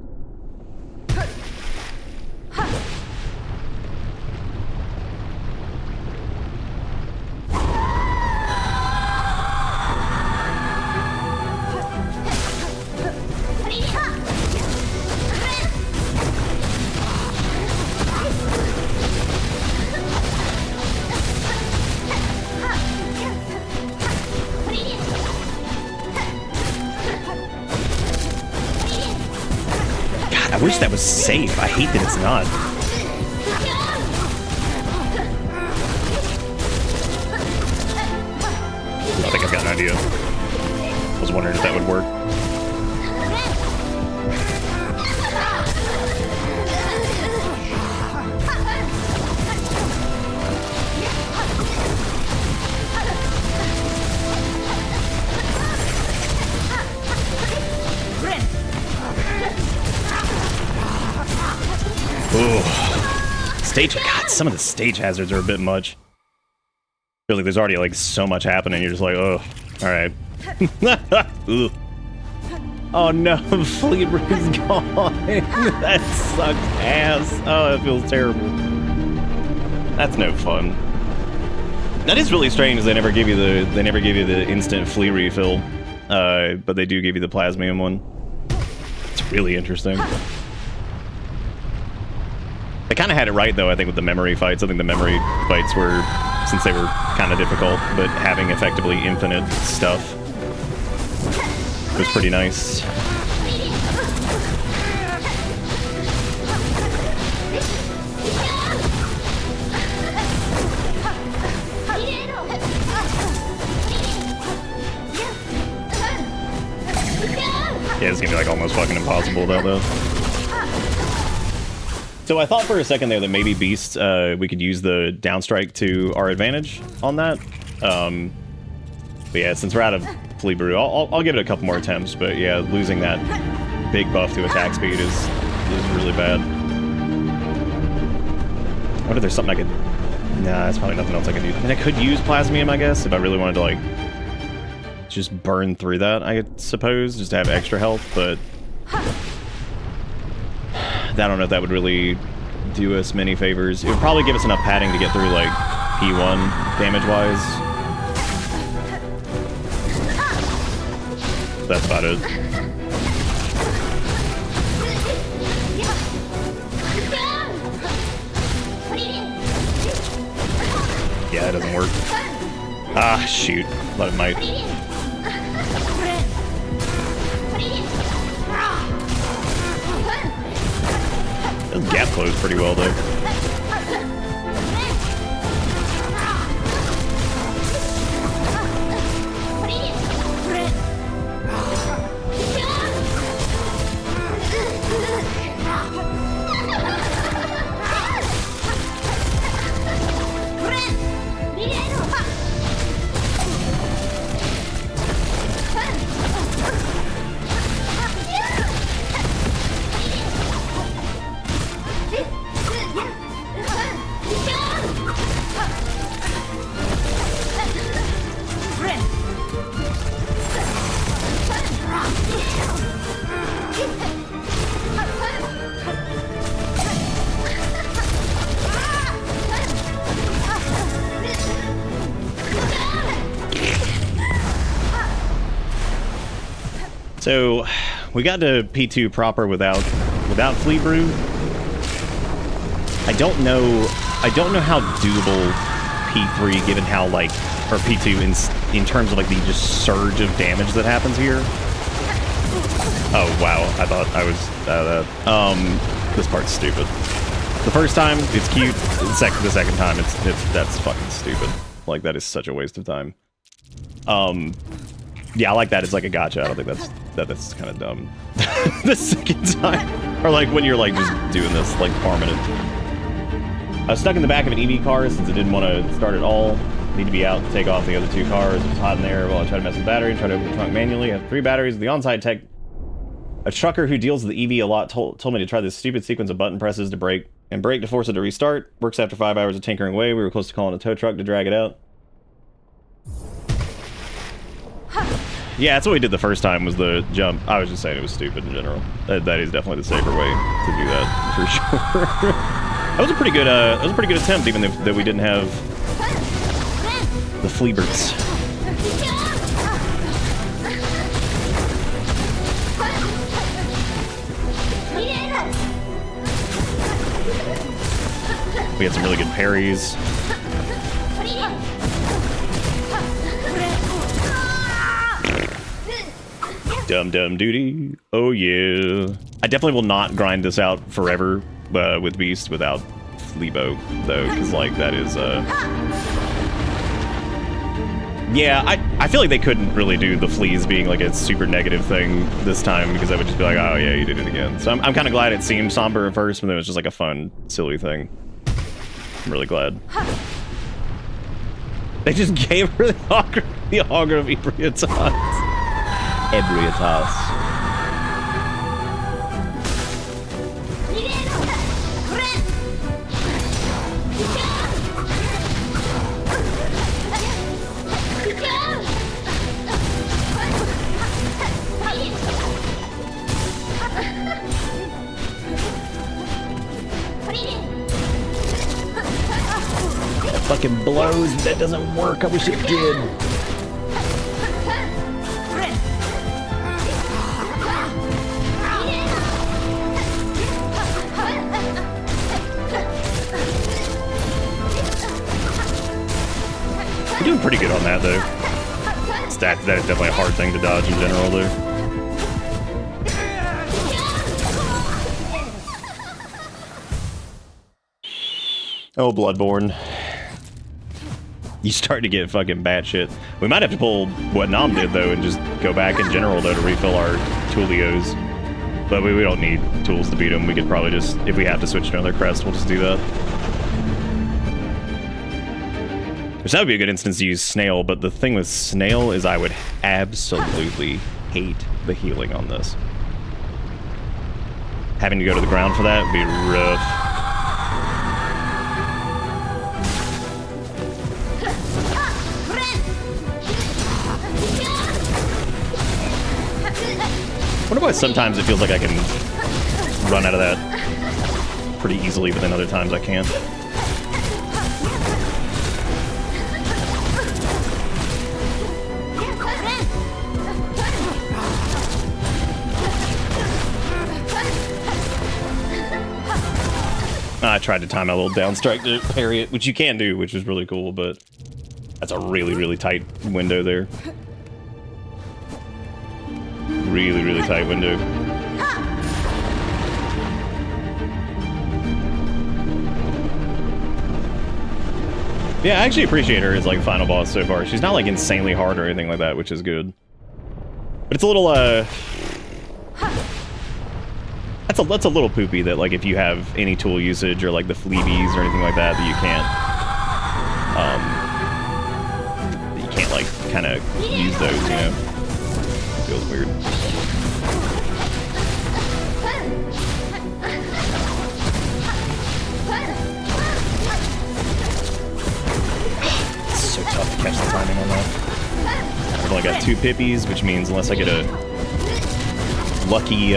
I wish that was safe. I hate that it's not. I think I've got an idea. I was wondering if that would work. Ooh. Stage, God, some of the stage hazards are a bit much. I feel like there's already like so much happening. You're just like, oh, all right. Oh no, Fleet is gone. That sucks ass. Oh, it feels terrible. That's no fun. That is really strange. They never give you the instant flea refill, but they do give you the plasmium one. It's really interesting. They kind of had it right, though, I think, with the memory fights. I think the memory fights were, since they were kind of difficult, but having effectively infinite stuff was pretty nice. Yeah, it's gonna be like almost fucking impossible without that. So I thought for a second there that maybe Beast, we could use the downstrike to our advantage on that. But yeah, since we're out of Flea Brew, I'll give it a couple more attempts. But yeah, losing that big buff to attack speed is really bad. I wonder if there's something I could... Nah, there's probably nothing else I can do. I mean, I could use Plasmium, I guess, if I really wanted to, like, just burn through that, I suppose, just to have extra health, but... I don't know if that would really do us many favors. It would probably give us enough padding to get through, like, P1 damage-wise. That's about it. Yeah, that doesn't work. Ah, shoot. Thought it might. This gap closed pretty well, though. So we got to P2 proper without Flea Brew. I don't know how doable P3, given how like, or P2 in terms of like the just surge of damage that happens here. Oh wow, I thought I was this part's stupid. The first time it's cute, the second time that's fucking stupid. Like that is such a waste of time. Yeah, I like that. It's like a gotcha. I don't think that's kind of dumb. The second time, or like when you're like just doing this, like farming it. I was stuck in the back of an EV car since it didn't want to start at all. Need to be out to take off the other two cars. It was hot in there while I tried to mess with the battery and tried to open the trunk manually. I have 3 batteries. The on-site tech, a trucker who deals with the EV a lot, told me to try this stupid sequence of button presses to brake and brake to force it to restart. Works after 5 hours of tinkering away. We were close to calling a tow truck to drag it out. Yeah, that's what we did the first time, was the jump. I was just saying it was stupid in general. That is definitely the safer way to do that, for sure. That was a pretty good attempt, even though we didn't have the Fleaberts. We had some really good parries. Dum dum duty. Oh yeah. I definitely will not grind this out forever with Beast without Fleabo though, because like that is yeah, I feel like they couldn't really do the fleas being like a super negative thing this time, because I would just be like, oh yeah, you did it again. So I'm kind of glad it seemed somber at first, but then it was just like a fun, silly thing. I'm really glad. They just gave her the Augur of Ebrietas. Ebrietas. That fucking blows. That doesn't work. I wish it did. We're doing pretty good on that, though. That is definitely a hard thing to dodge in general, though. Oh, Bloodborne. You start to get fucking batshit. We might have to pull what Nam did, though, and just go back in general, though, to refill our Toolios. But we don't need tools to beat them. We could probably just, if we have to switch to another crest, we'll just do that. Which that would be a good instance to use Snail, but the thing with Snail is I would absolutely hate the healing on this. Having to go to the ground for that would be rough. I wonder why sometimes it feels like I can run out of that pretty easily, but then other times I can't. I tried to time a little down strike to parry it, which you can do, which is really cool, but that's a really, really tight window there. Really, really tight window. Yeah, I actually appreciate her as like final boss so far. She's not like insanely hard or anything like that, which is good. But it's a little that's a little poopy that like if you have any tool usage or like the fleabies or anything like that, you can't like kind of use those, you know. It feels weird. It's so tough to catch the timing on that. I've only got 2 pippies, which means unless I get a lucky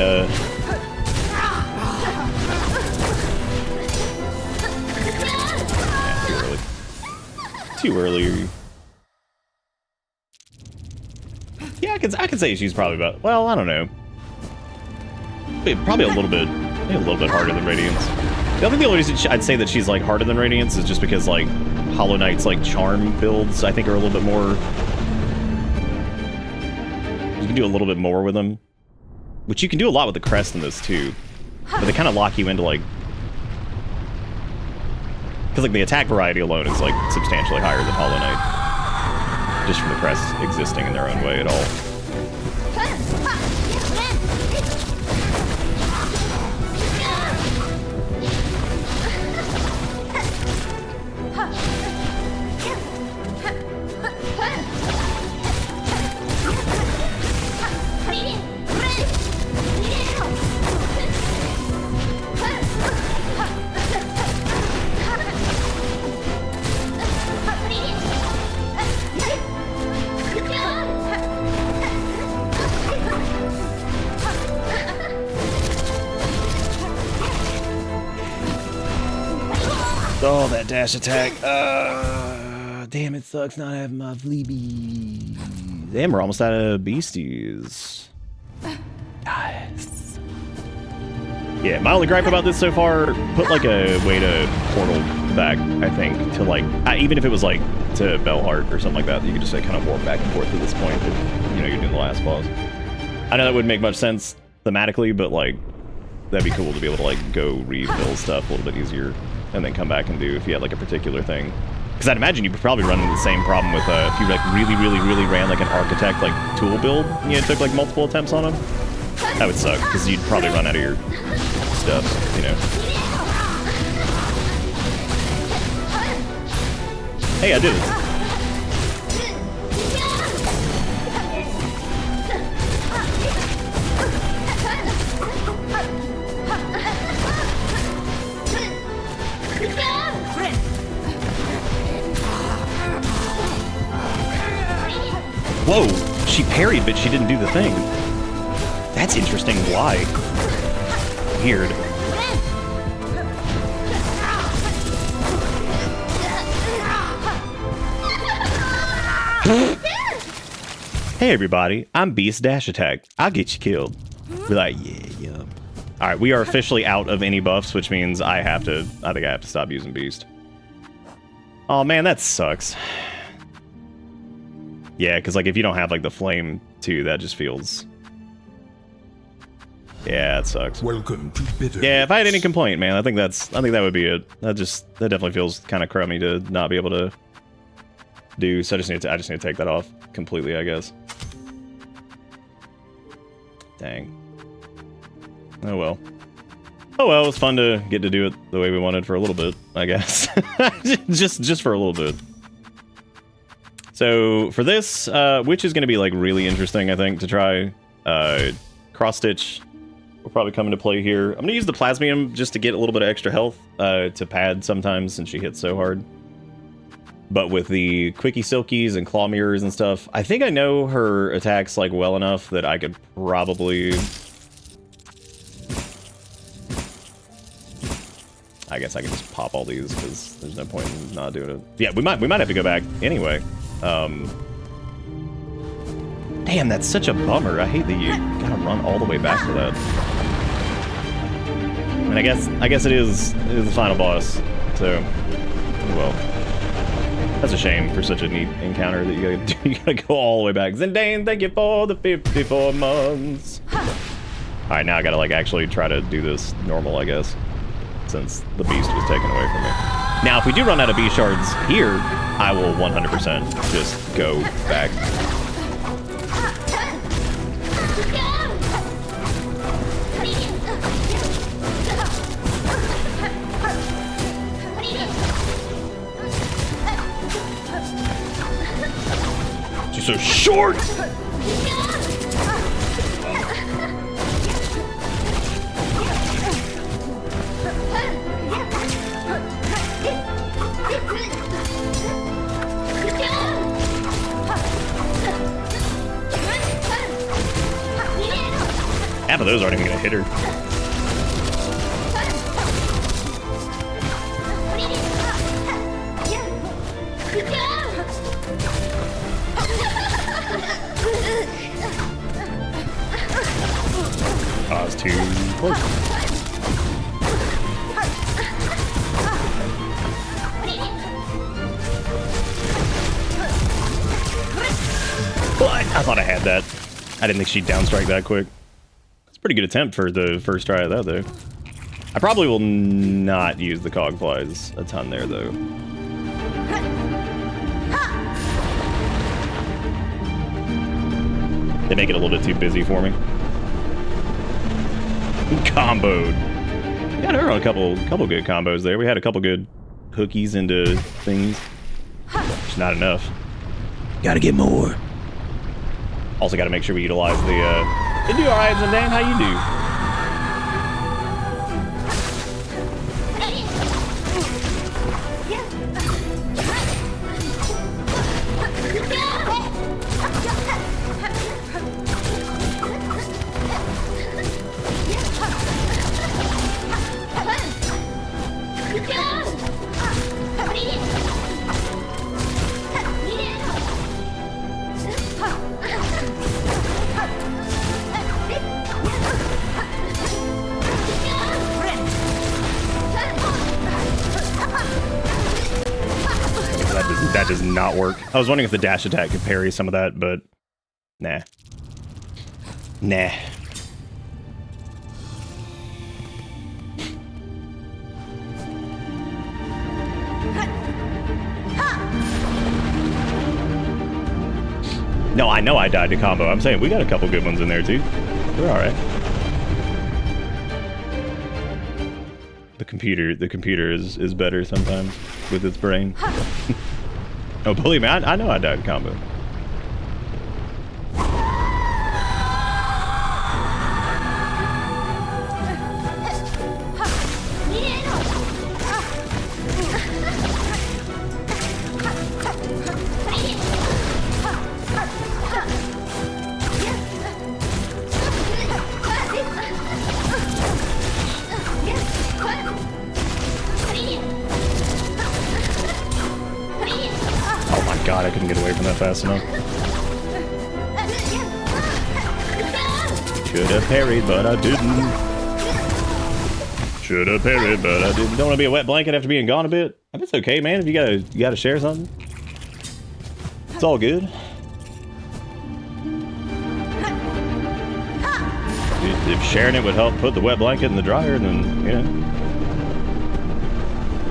too early. Yeah, I could say she's probably about, well, I don't know. Probably maybe a little bit harder than Radiance. I think the only reason I'd say that she's like harder than Radiance is just because like Hollow Knight's like charm builds I think are a little bit more. You can do a little bit more with them, which you can do a lot with the crest in this too. But they kind of lock you into like, because like the attack variety alone is like substantially higher than Hollow Knight, just from the crest existing in their own way at all. Oh, that dash attack. Damn, it sucks not having my Fleabee. Damn, we're almost out of beasties. Nice. Yeah, my only gripe about this so far, put like a way to portal back, I think, to like, even if it was like to Bellheart or something like that, you could just like kind of warp back and forth to this point if, you know, you're doing the last boss. I know that wouldn't make much sense thematically, but like, that'd be cool to be able to like go refill stuff a little bit easier and then come back and do if you had like a particular thing. Because I'd imagine you'd probably run into the same problem with if you like really ran like an architect like tool build and you took like multiple attempts on them. That would suck because you'd probably run out of your stuff, you know. Hey, I did it. Whoa, she parried, but she didn't do the thing. That's interesting. Why? Weird. Hey everybody, I'm Beast Dash Attack. I'll get you killed. Be like, yeah. Alright, we are officially out of any buffs, which means I think I have to stop using Beast. Oh man, that sucks. Yeah, because like if you don't have like the flame too, that just feels. Yeah, it sucks. Welcome to bitter. Yeah, if I had any complaint, man, I think that would be it. That definitely feels kind of crummy to not be able to do. So I just need to take that off completely, I guess. Dang. Oh well. Oh well, it was fun to get to do it the way we wanted for a little bit, I guess. just for a little bit. So for this, which is going to be like really interesting, I think, to try. Cross Stitch will probably come into play here. I'm going to use the Plasmium just to get a little bit of extra health to pad sometimes since she hits so hard. But with the Quickie Silkies and Claw Mirrors and stuff, I think I know her attacks like well enough that I could probably... I guess I can just pop all these because there's no point in not doing it. Yeah, we might have to go back anyway. Damn, that's such a bummer. I hate that you gotta run all the way back to that. And I guess it is the final boss. So, well, that's a shame for such a neat encounter that you gotta go all the way back. Zindane, thank you for the 54 months. All right, now I gotta like actually try to do this normal, I guess, since the beast was taken away from me. Now, if we do run out of B shards here, I will 100% just go back. She's so short! Half of those aren't even gonna hit her. too close. What? I thought I had that. I didn't think she'd downstrike that quick. It's a pretty good attempt for the first try of that, though. I probably will not use the cog flies a ton there, though. They make it a little bit too busy for me. Comboed. Got her on a couple good combos there. We had a couple good hookies into things. It's not enough. Gotta get more. Also gotta make sure we utilize the do alright, Zendane, how you do? That does not work. I was wondering if the dash attack could parry some of that, but nah. Nah. No, I know I died to combo. I'm saying we got a couple good ones in there too. We're all right. The computer is better sometimes with its brain. Oh, believe me, I know I died combo. God, I couldn't get away from that fast enough. Should have parried, but I didn't. Should have parried, but I didn't. Don't want to be a wet blanket after being gone a bit. I mean, it's okay, man. If you gotta share something, it's all good. If sharing it would help put the wet blanket in the dryer, then you know,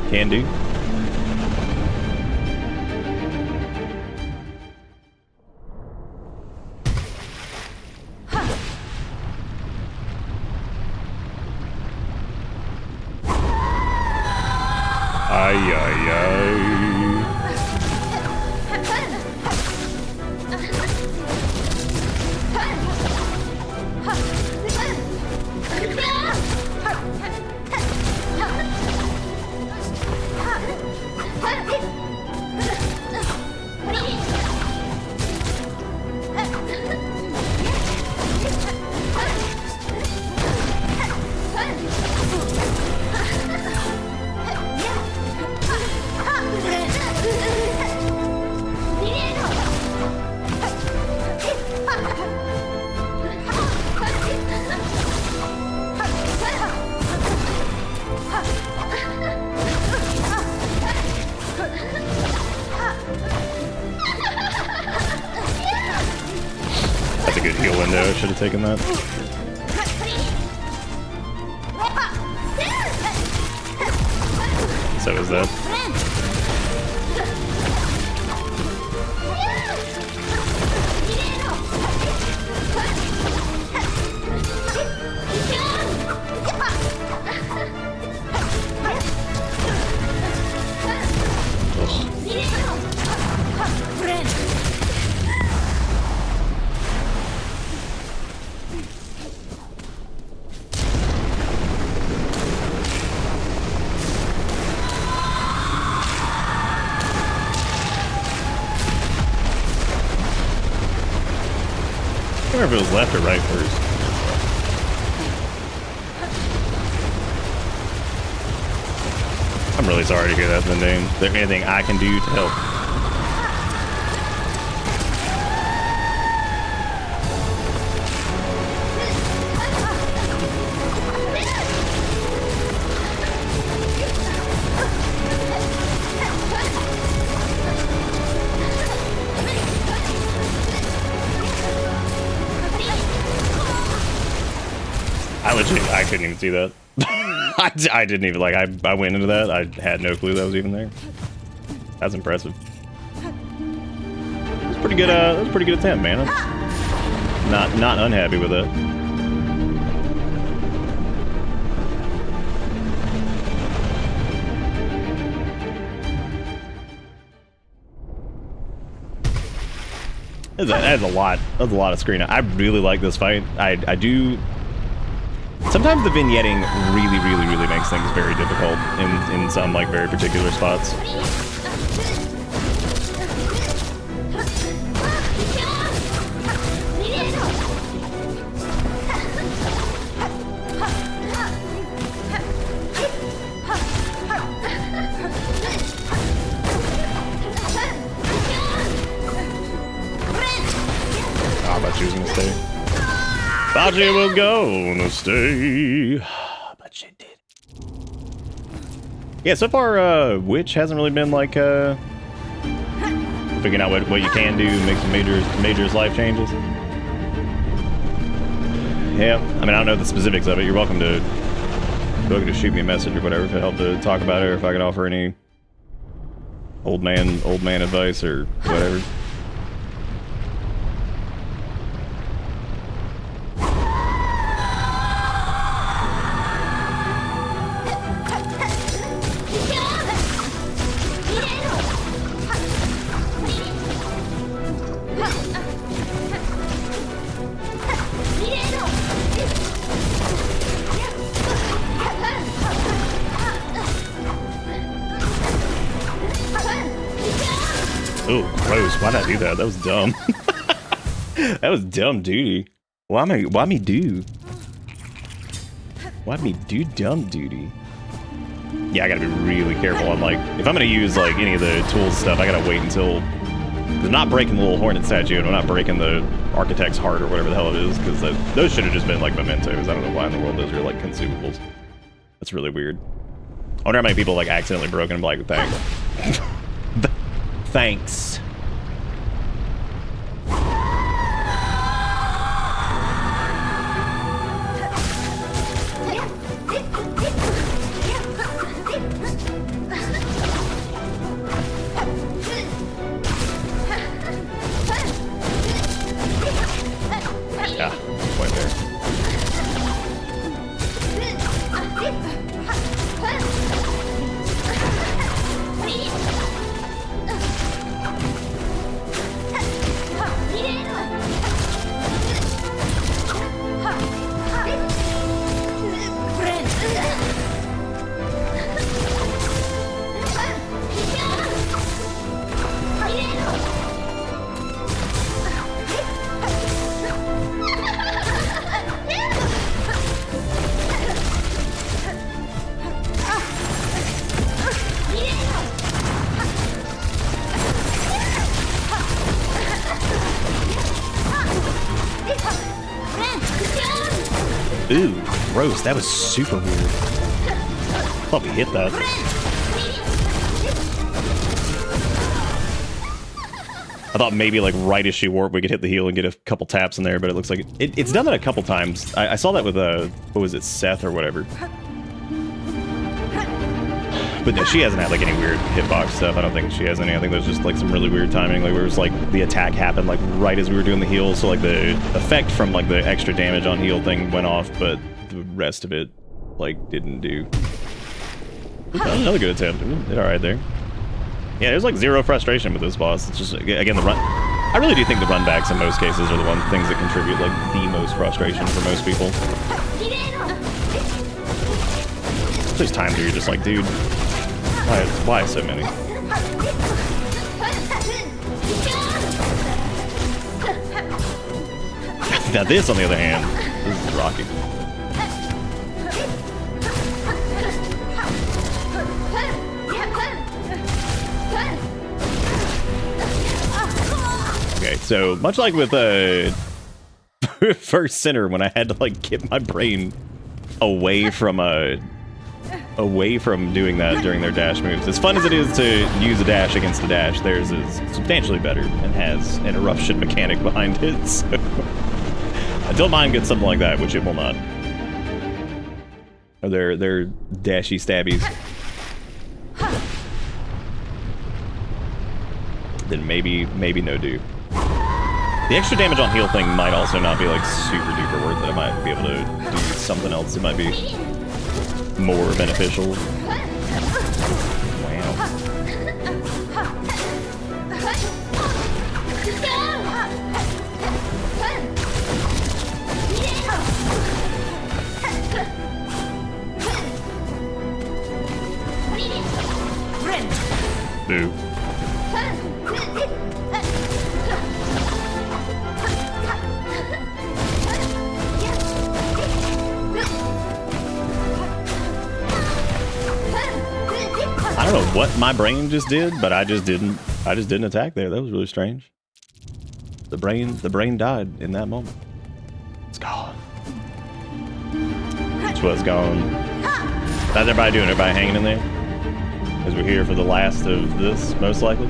can do. Ay, ay, ay. That's a good heal window. I should have taken that. So is that. I don't remember if it was left or right first. I'm really sorry to hear that, Zendane. Is there anything I can do to help? I couldn't even see that. I didn't even, like, I went into that. I had no clue that was even there. That's impressive. That's pretty good, that was a pretty good attempt, man. Not unhappy with it. That's a lot. That's a lot of screen. I really like this fight. I do. Sometimes the vignetting really makes things very difficult in some like very particular spots. Thought you were gonna stay, but she did. Yeah, so far, Witch hasn't really been like figuring out what you can do, make some major life changes. Yeah, I mean, I don't know the specifics of it. You're welcome to shoot me a message or whatever if it helped to talk about it, or if I could offer any old man advice or whatever. Oh, gross. Why'd I do that? That was dumb. That was dumb duty. Why me do dumb duty? Yeah, I gotta be really careful on, like, if I'm gonna use, like, any of the tools stuff, I gotta wait until... I'm not breaking the little hornet statue, and I'm not breaking the architect's heart or whatever the hell it is, because those should have just been, like, mementos. I don't know why in the world those are, like, consumables. That's really weird. I wonder how many people, like, accidentally broken them, like, thanks. Thanks. Yeah, point there. Ooh, gross. That was super weird. Thought we hit that. I thought maybe like right as she warped we could hit the heel and get a couple taps in there, but it looks like it's done that a couple times. I saw that with what was it, Seth or whatever. But no, she hasn't had like any weird hitbox stuff. I don't think she has any. I think there's just like some really weird timing, like where it was like the attack happened like right as we were doing the heal, so like the effect from like the extra damage on heal thing went off, but the rest of it like didn't do. That was another good attempt. Did all right there. Yeah, there's like zero frustration with this boss. It's just again the run. I really do think the runbacks in most cases are the things that contribute like the most frustration for most people. There's times where you're just like, dude. Why so many? Now this, on the other hand, this is rocky. Okay, so much like with First Sinner, when I had to like get my brain away from doing that during their dash moves. As fun as it is to use a dash against a dash, theirs is substantially better and has an eruption mechanic behind it. So until mine gets something like that, which it will not. Or their dashy stabbies. Then maybe no do. The extra damage on heal thing might also not be like super duper worth it. I might be able to do something else that might be more beneficial. Wow. Boo. I don't know what my brain just did, but I just didn't attack there. That was really strange. The brain died in that moment. It's gone. It was gone. How's everybody doing? Everybody hanging in there? As we're here for the last of this, most likely.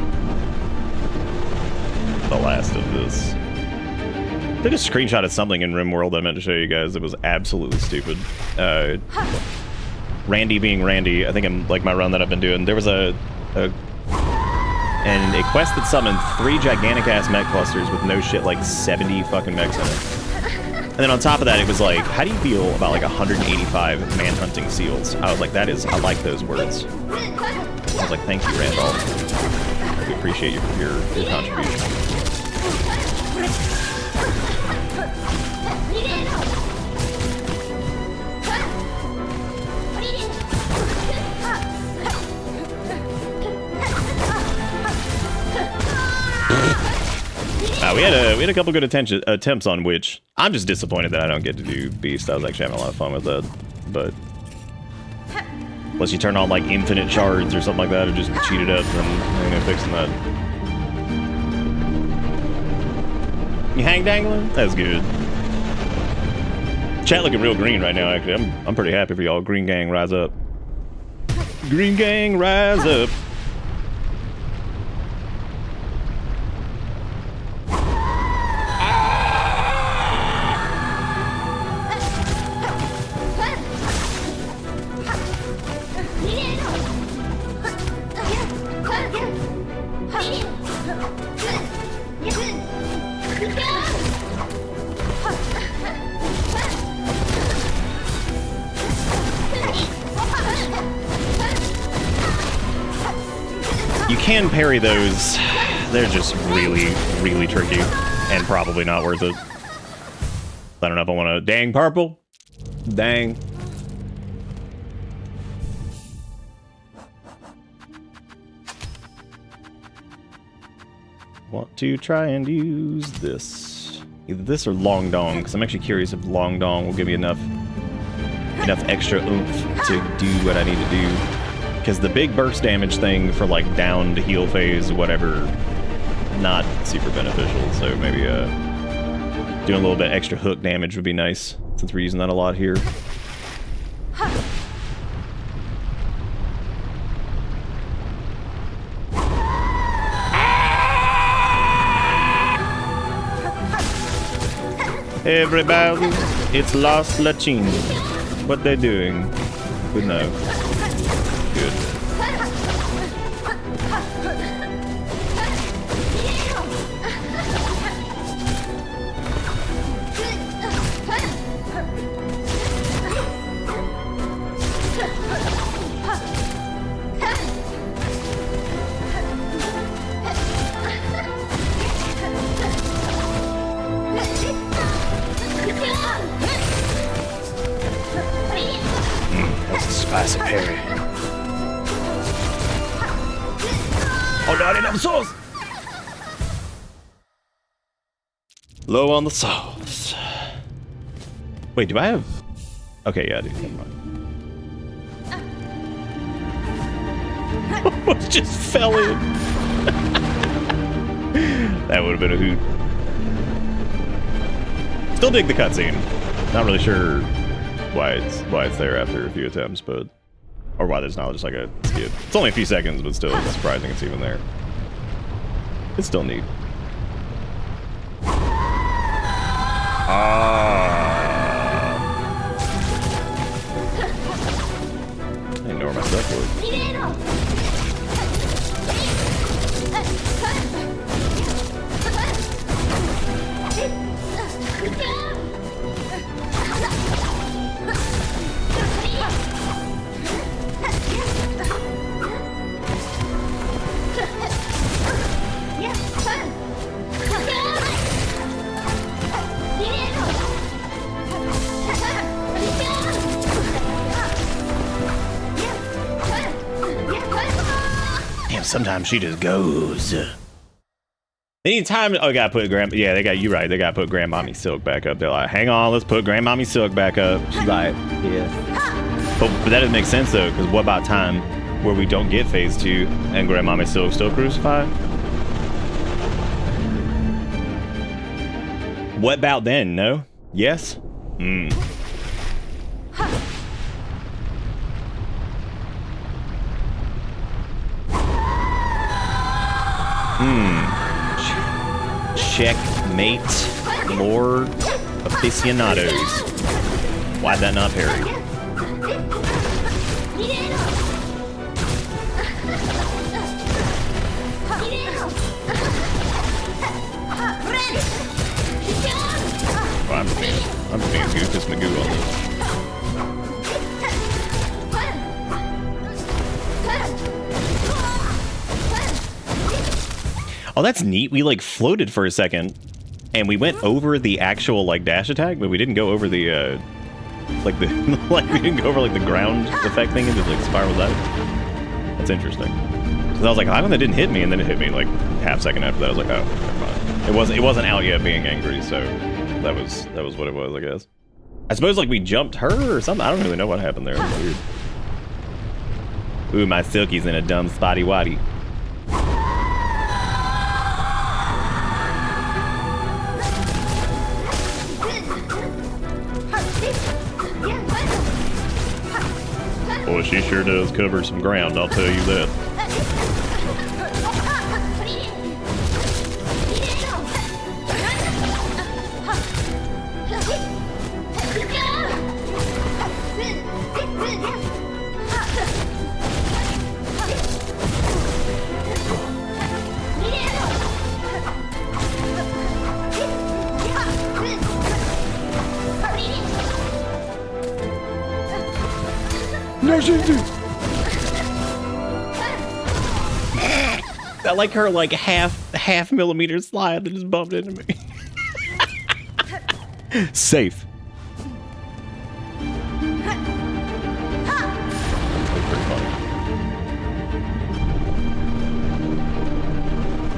The last of this. I took a screenshot of something in RimWorld I meant to show you guys that was absolutely stupid. Randy being Randy, I think in like my run that I've been doing, there was a quest that summoned 3 gigantic ass mech clusters with no shit like 70 fucking mechs in it. And then on top of that, it was like, how do you feel about like 185 manhunting seals? I was like, I like those words. I was like, thank you, Randolph. We appreciate your contribution. We had a couple good attempts on Witch. I'm just disappointed that I don't get to do Beast. I was actually having a lot of fun with that, but unless you turn on like infinite shards or something like that, or just cheat it up, then I ain't no fixing that. You hang dangling? That's good. Chat looking real green right now. Actually, I'm pretty happy for y'all. Green gang, rise up. Green gang, rise up. Can parry those. They're just really, really tricky and probably not worth it. I don't know if I want to. Dang purple. Dang. Want to try and use this. Either this or Long Dong, because I'm actually curious if Long Dong will give me enough extra oomph to do what I need to do. Because the big burst damage thing for like down to heal phase, whatever, not super beneficial. So maybe doing a little bit extra hook damage would be nice, since we're using that a lot here. Everybody, it's Los Lachin. What they doing? Good no. Good. That's a spicy parry. Oh no, I didn't have sauce! Low on the sauce. Wait, do I have... Okay, yeah, I do. Never mind. It just fell in. That would have been a hoot. Still dig the cutscene. Not really sure why it's there after a few attempts, but... Or why there's not just like a skip. It's only a few seconds, but still, it's surprising it's even there. It's still neat. Sometimes she just goes. Anytime, oh, gotta put yeah, they got you right. They gotta put Grandmommy Silk back up. They're like, hang on, let's put Grandmommy Silk back up. She's like, yeah. But that doesn't make sense though, because what about time where we don't get phase 2 and Grandmommy Silk still crucified? What about then? No? Yes? Hmm. Checkmate, lore aficionados. Why'd that not parry? Oh, I'm being Goofus Magoo on this. Oh, that's neat. We like floated for a second and we went over the actual like dash attack, but we didn't go over the like the like we didn't go over like the ground effect thing and just like spiraled out. That's interesting. Cause I was like, how come that didn't hit me? And then it hit me like half second after that. I was like, oh, never mind. It wasn't out yet being angry, so that was what it was, I guess. I suppose like we jumped her or something. I don't really know what happened there. It was weird. Ooh, my Silky's in a dumb spotty waddy. Boy, she sure does cover some ground, I'll tell you that. No, she did. I like her like half millimeter slide that just bumped into me. Safe.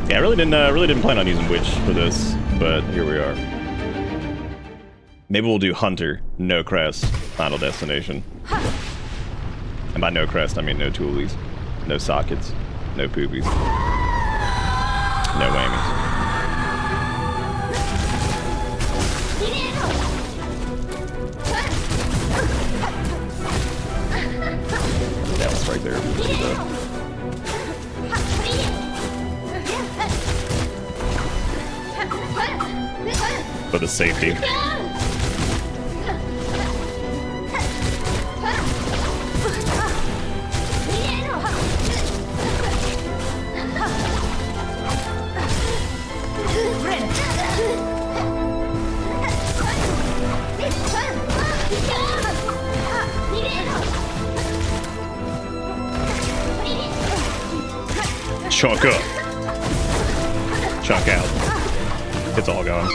Yeah, I really didn't plan on using Witch for this, but here we are. Maybe we'll do Hunter, no crest, Final Destination. And by no crest, I mean no toolies, no sockets, no poopies, no whammies. That was right there. For the safety. Chunk up. Chunk out. It's all gone.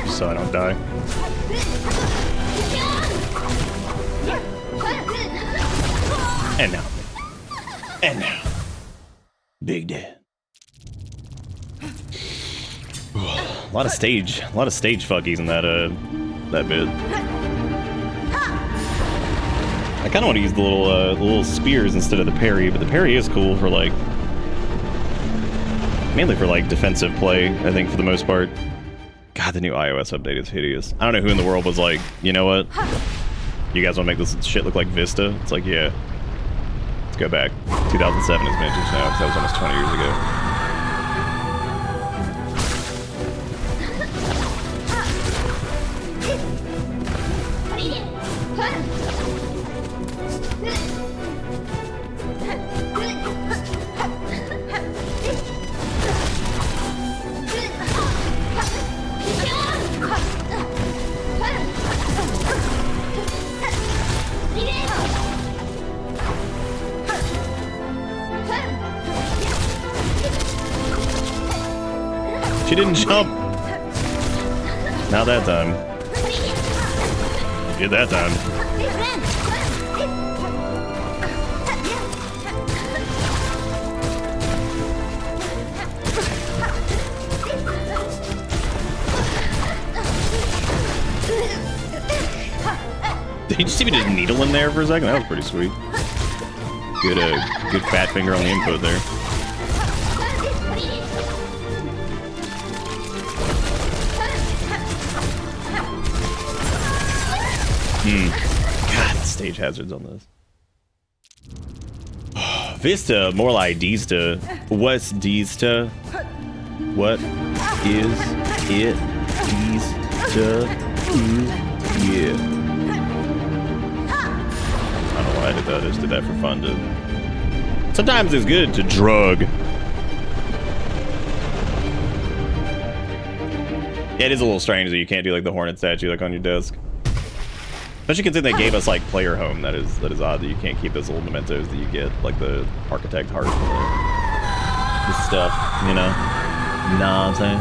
So I don't die. And now. And now. Big dead. A lot of stage fuckies in that bit. I kind of want to use the little spears instead of the parry, but the parry is cool for like mainly for like defensive play, I think, for the most part. God, the new iOS update is hideous. I don't know who in the world was like, you know what? You guys want to make this shit look like Vista? It's like, yeah. Let's go back. 2007 is vintage now, because that was almost 20 years ago. She didn't jump. Not that time. Did that time. Did you see me just needle in there for a second? That was pretty sweet. Good fat finger on the input there. God, stage hazards on this. Vista, more like Dista. What's Dista? What is it? Dista. Yeah. I don't know why I did that. I just did that for fun. Sometimes it's good to drug. Yeah, it is a little strange that you can't do like the Hornet statue like on your desk. Especially considering they gave us like player home. That is odd that you can't keep those little mementos that you get, like the architect heart, the stuff, you know? Nah, I'm saying.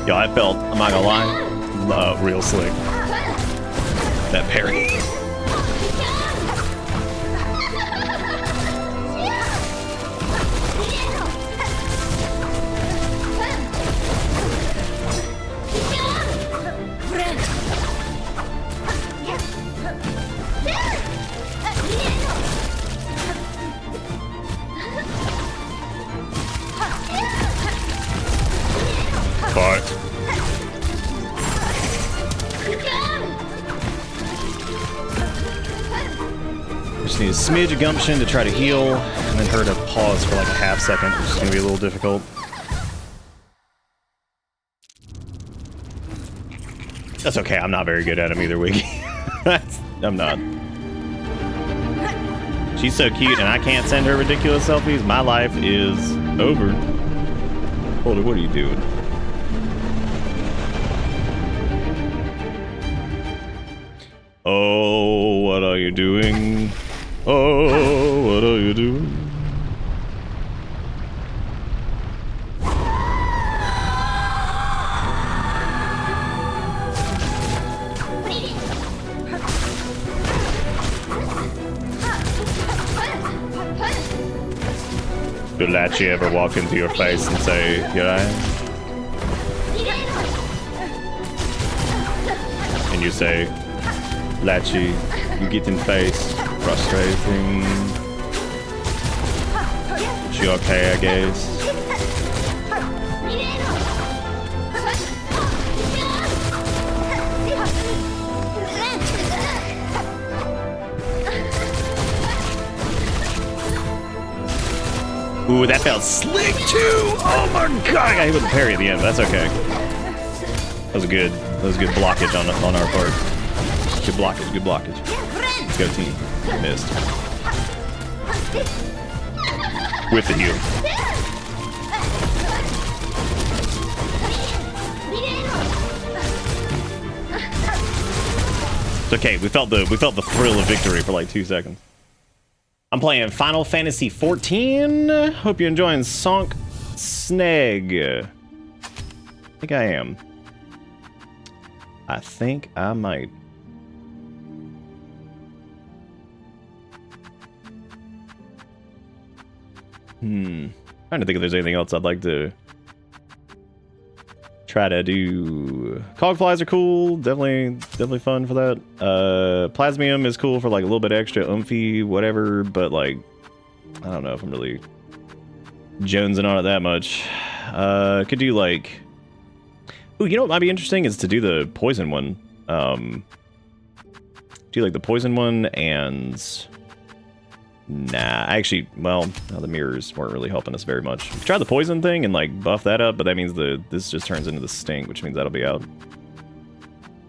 Yo, I felt, I'm not gonna lie, real slick. That parry. But just need a smidge of gumption to try to heal, and then her to pause for like a half second, which is going to be a little difficult. That's okay, I'm not very good at him either, Wiggy. I'm not. She's so cute, and I can't send her ridiculous selfies. My life is over. Boulder, what are you doing? Oh, what are you doing? Oh, what are you doing? Did Lachi ever walk into your face and say, here I am? And you say, Lachi, you get in face, frustrating. She okay, I guess. Ooh, that felt slick too! Oh my god! I got hit with the parry at the end, but that's okay. That was good blockage on our part. Good blockage, good blockage. Let's go team. Missed. With the heal. It's okay, we felt the thrill of victory for like 2 seconds. I'm playing Final Fantasy XIV. Hope you're enjoying Sonk Snag. I think I am. I think I might. Trying to think if there's anything else I'd like to try to do. Cogflies are cool. Definitely fun for that. Plasmium is cool for like a little bit extra oomphy, whatever, but like, I don't know if I'm really jonesing on it that much. Could do like, ooh, you know what might be interesting is to do the poison one. Do like the poison one and Nah, actually, well, no, the mirrors weren't really helping us very much. We tried the poison thing and like buff that up, but that means this just turns into the stink, which means that'll be out.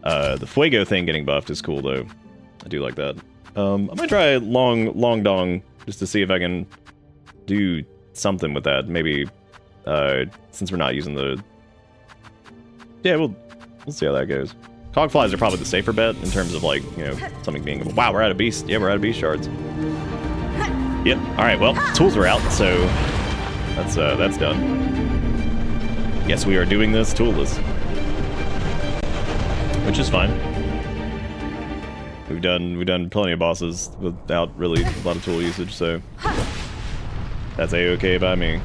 The fuego thing getting buffed is cool though. I do like that. I might try long dong just to see if I can do something with that. Maybe since we're not using the, yeah, we'll see how that goes. Cogflies are probably the safer bet in terms of like, you know, something being, wow, we're out of beast. Yeah, we're out of beast shards. Yep. All right. Well, tools are out, so that's done. Yes, we are doing this toolless, which is fine. We've done plenty of bosses without really a lot of tool usage, so that's a-okay by me.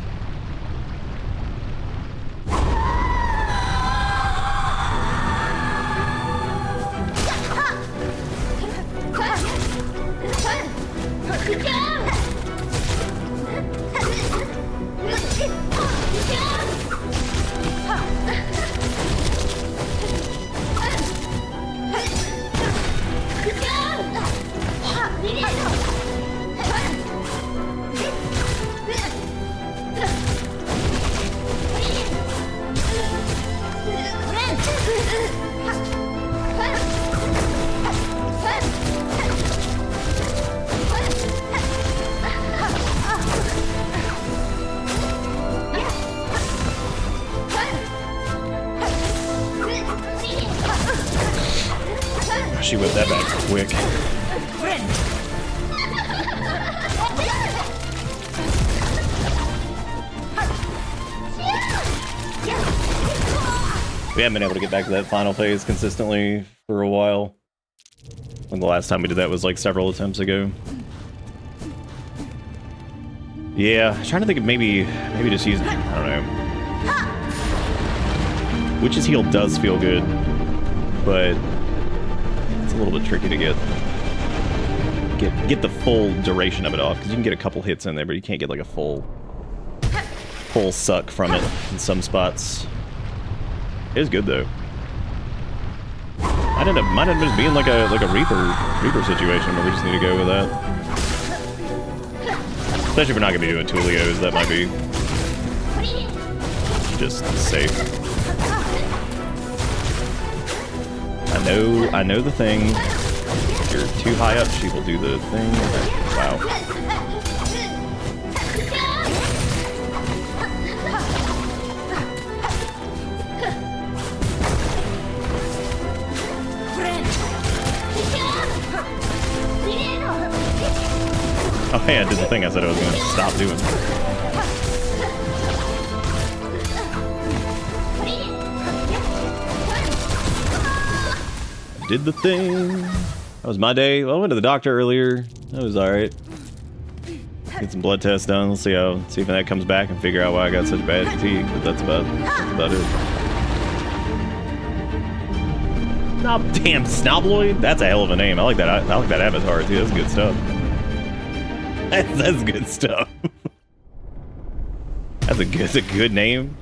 She whipped that back quick. We haven't been able to get back to that final phase consistently for a while. When the last time we did that was like several attempts ago. Yeah, I'm trying to think of maybe just use, I don't know. Witch's Heal does feel good, but it's a little bit tricky to get the full duration of it off, because you can get a couple hits in there, but you can't get like a full suck from it in some spots. It is good though. Might end up just being like a Reaper situation where we just need to go with that. Especially if we're not gonna be doing Tulios, that might be just safe. I know the thing. If you're too high up, she will do the thing. Wow. Oh hey, I did the thing I said I was gonna stop doing. Did the thing. That was my day. Well, I went to the doctor earlier. That was alright. Get some blood tests done. Let's see if that comes back and figure out why I got such bad fatigue. But that's about it. Oh, damn, Snobloid? That's a hell of a name. I like that avatar too. That's good stuff. That's good stuff. That's a good name.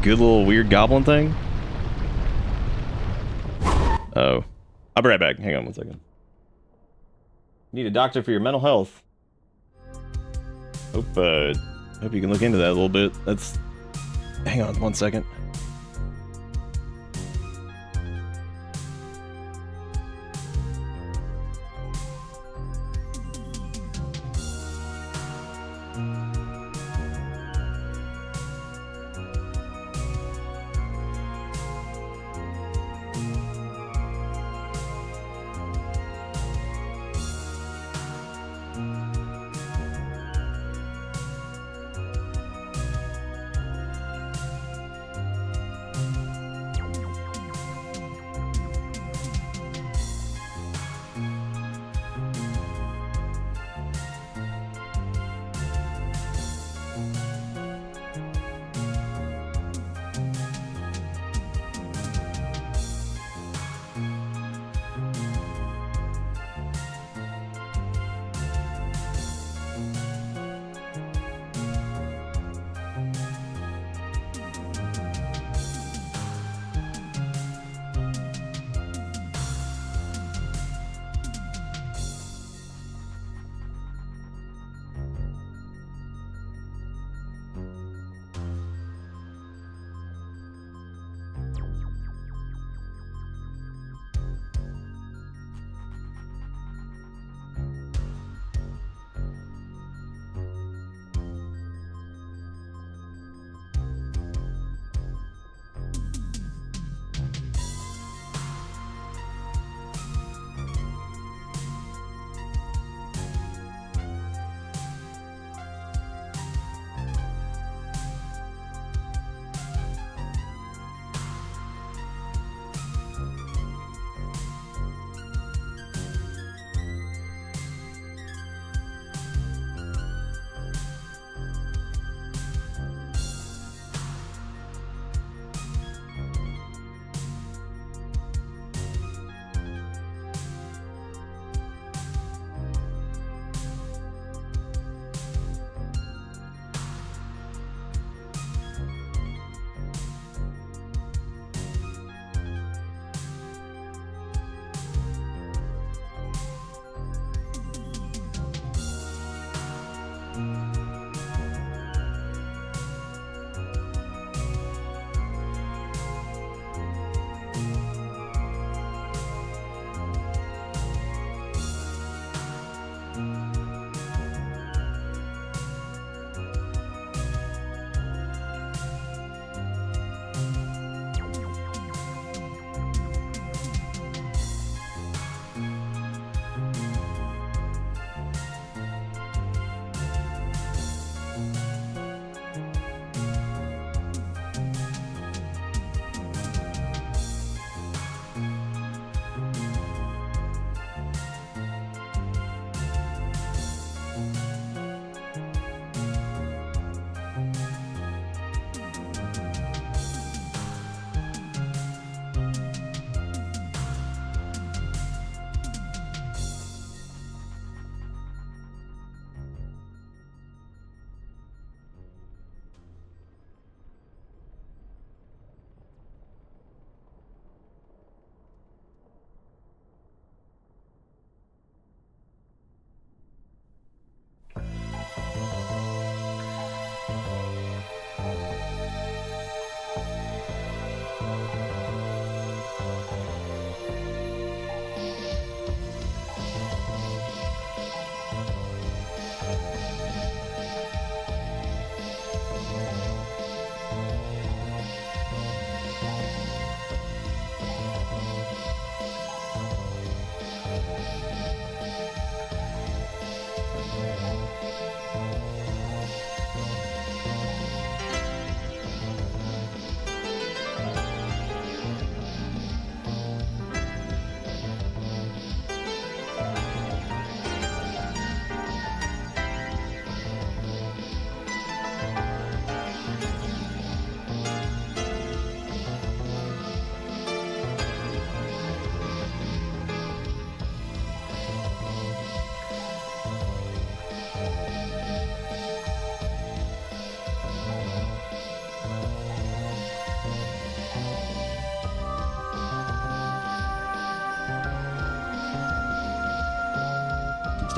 Good little weird goblin thing. Oh. I'll be right back. Hang on one second. Need a doctor for your mental health. Hope you can look into that a little bit. Hang on one second.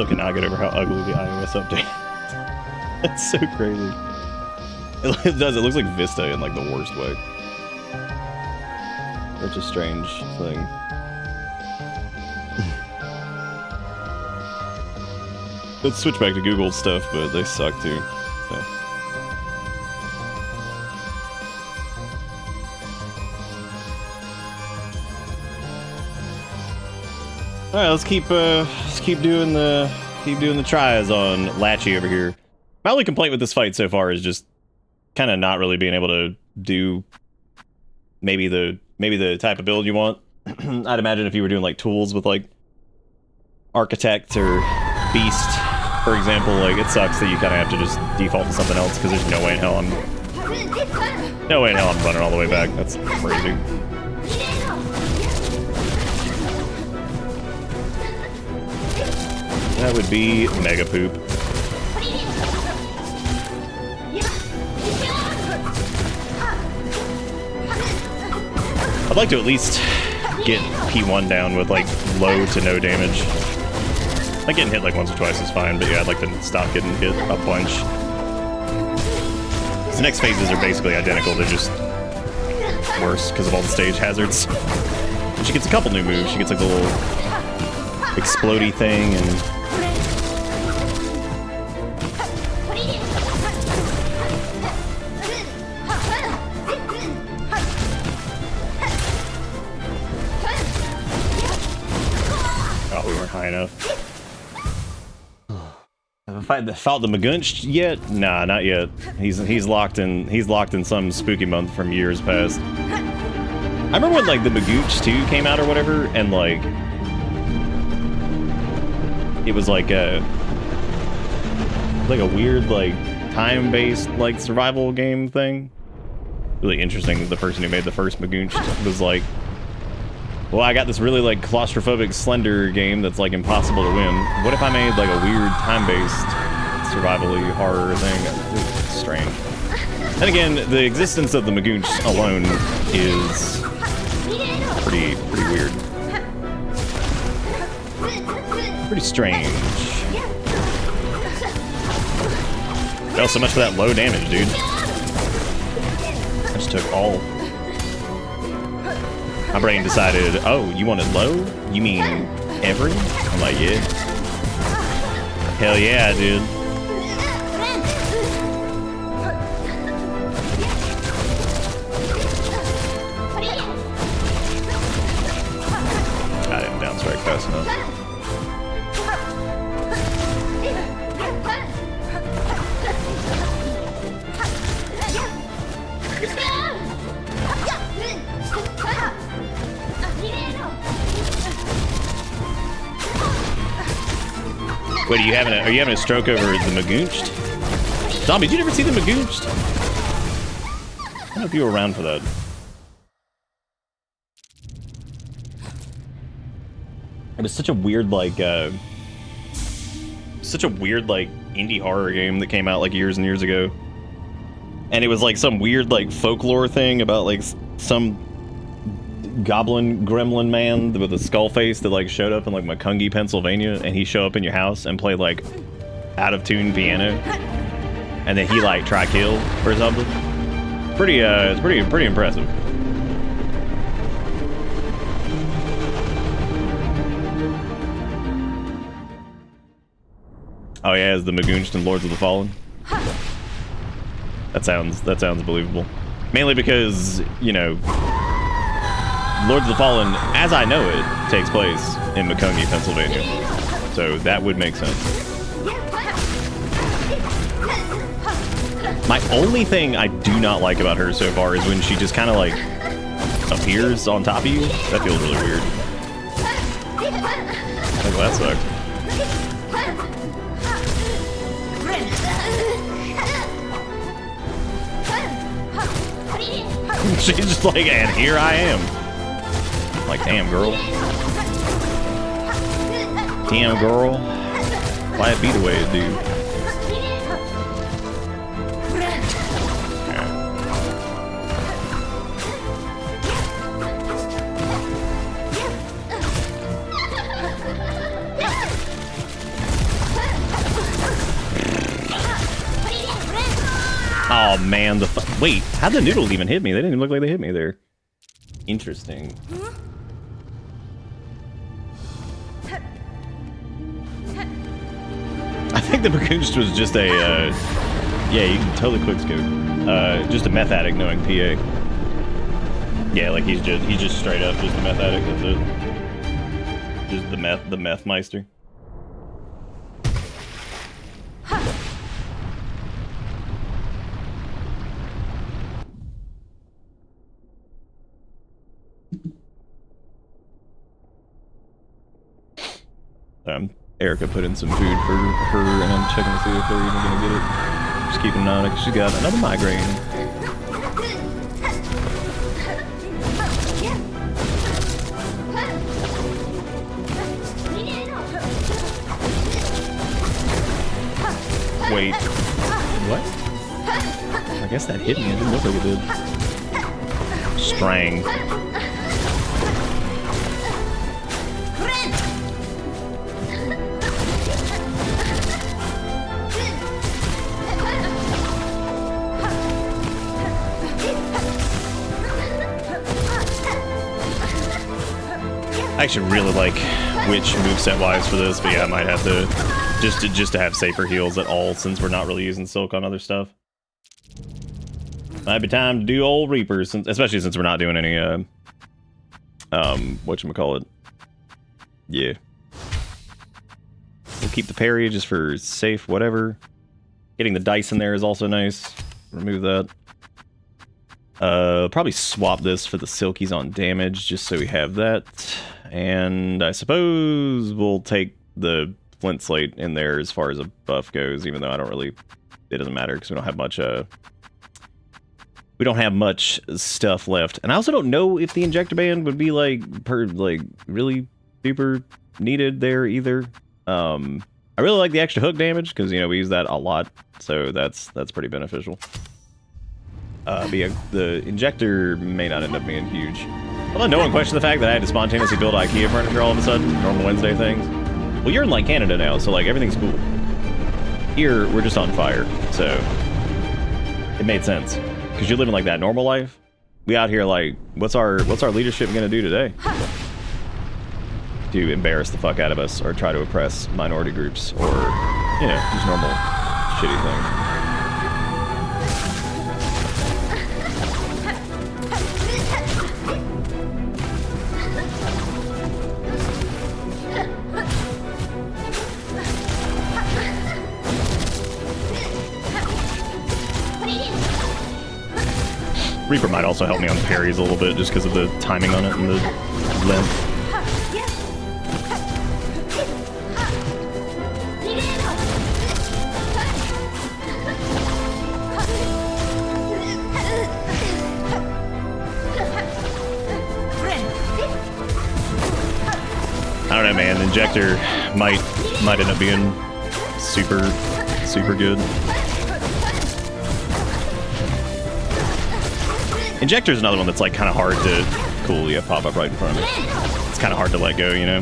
still cannot get over how ugly the iOS update. It's so crazy. It does. It looks like Vista in like the worst way. Such a strange thing. Let's switch back to Google stuff, but they suck too. So. All right, let's keep doing the tries on Latchy over here. My only complaint with this fight so far is just kind of not really being able to do maybe the type of build you want. I'd imagine if you were doing like tools with like Architect or Beast, for example, like it sucks that you kind of have to just default to something else because there's no way in hell I'm running all the way back. That's crazy. That would be mega poop. I'd like to at least get P1 down with like low to no damage. Like getting hit like once or twice is fine, but yeah, I'd like to stop getting hit a bunch. The next phases are basically identical, they're just worse because of all the stage hazards. And she gets a couple new moves. She gets like the little explodey thing and high enough. Have I fought the Magunch yet? Nah, not yet. He's locked in some spooky month from years past. I remember when like the Magunch 2 came out or whatever, and like it was like a weird like time-based like survival game thing. Really interesting that the person who made the first Magunch was like, well, I got this really like claustrophobic Slender game that's like impossible to win. What if I made like a weird time-based survival-y horror thing? It's strange. And again, the existence of the Magunch alone is pretty weird. Pretty strange. Well, so much for that low damage, dude. I just took all. My brain decided, oh, you wanted low? You mean every? I'm like, yeah. Hell yeah, dude. I didn't down strike fast enough. Wait, are you having a stroke over the Magunched? Zombie, did you ever see the Magunched? I don't know if you were around for that. It was such a weird like indie horror game that came out like years and years ago. And it was like some weird like folklore thing about like some goblin gremlin man with a skull face that like showed up in like Macungie, Pennsylvania, and he showed up in your house and played like out of tune piano, and then he like try kill or something. It's pretty impressive. Oh yeah, is the Magunched and Lords of the Fallen? That sounds believable. Mainly because, you know, Lords of the Fallen, as I know it, takes place in Macungie, Pennsylvania. So that would make sense. My only thing I do not like about her so far is when she just kind of like appears on top of you. That feels really weird. Oh, that sucked. She's just like, and here I am. Like, damn, girl. Damn, girl. Why it beat away, dude? spam the wait, how'd the noodles even hit me? They didn't even look like they hit me there. Interesting. I think the Bakunst was just a, yeah, you can totally quickscope. Just a meth addict knowing PA. Yeah, like he's just straight up just a meth addict, that's it. Just the meth meister. Erica put in some food for her, and I'm checking to see if they're even gonna get it. Just keeping an eye on it, 'cause she's got another migraine. Wait, what? I guess that hit me. It didn't look like it did. Strang. I actually really like Witch moveset wise for this, but yeah, I might have to just to have safer heals at all, since we're not really using Silk on other stuff. Might be time to do old Reapers, especially since we're not doing any whatchamacallit. Yeah. We'll keep the parry just for safe whatever. Getting the dice in there is also nice. Remove that. Probably swap this for the Silkies on damage, just so we have that. And I suppose we'll take the Flint Slate in there as far as a buff goes, even though I don't really... It doesn't matter, because we don't have much, we don't have much stuff left. And I also don't know if the Injector Band would be, like, really super needed there, either. I really like the extra hook damage, because, you know, we use that a lot, so that's pretty beneficial. But yeah, the Injector may not end up being huge. Although no one questioned the fact that I had to spontaneously build IKEA furniture all of a sudden, normal Wednesday things. Well, you're in, like, Canada now, so, like, everything's cool. Here, we're just on fire, so it made sense. Because you're living, like, that normal life. We out here, like, what's our leadership gonna do today? To embarrass the fuck out of us, or try to oppress minority groups, or, you know, just normal shitty things. Reaper might also help me on the parries a little bit, just because of the timing on it and the length. I don't know, man. The Injector might end up being super good. Injector's another one that's, like, kind of hard to... Cool, yeah, pop up right in front of it. It's kind of hard to let go, you know?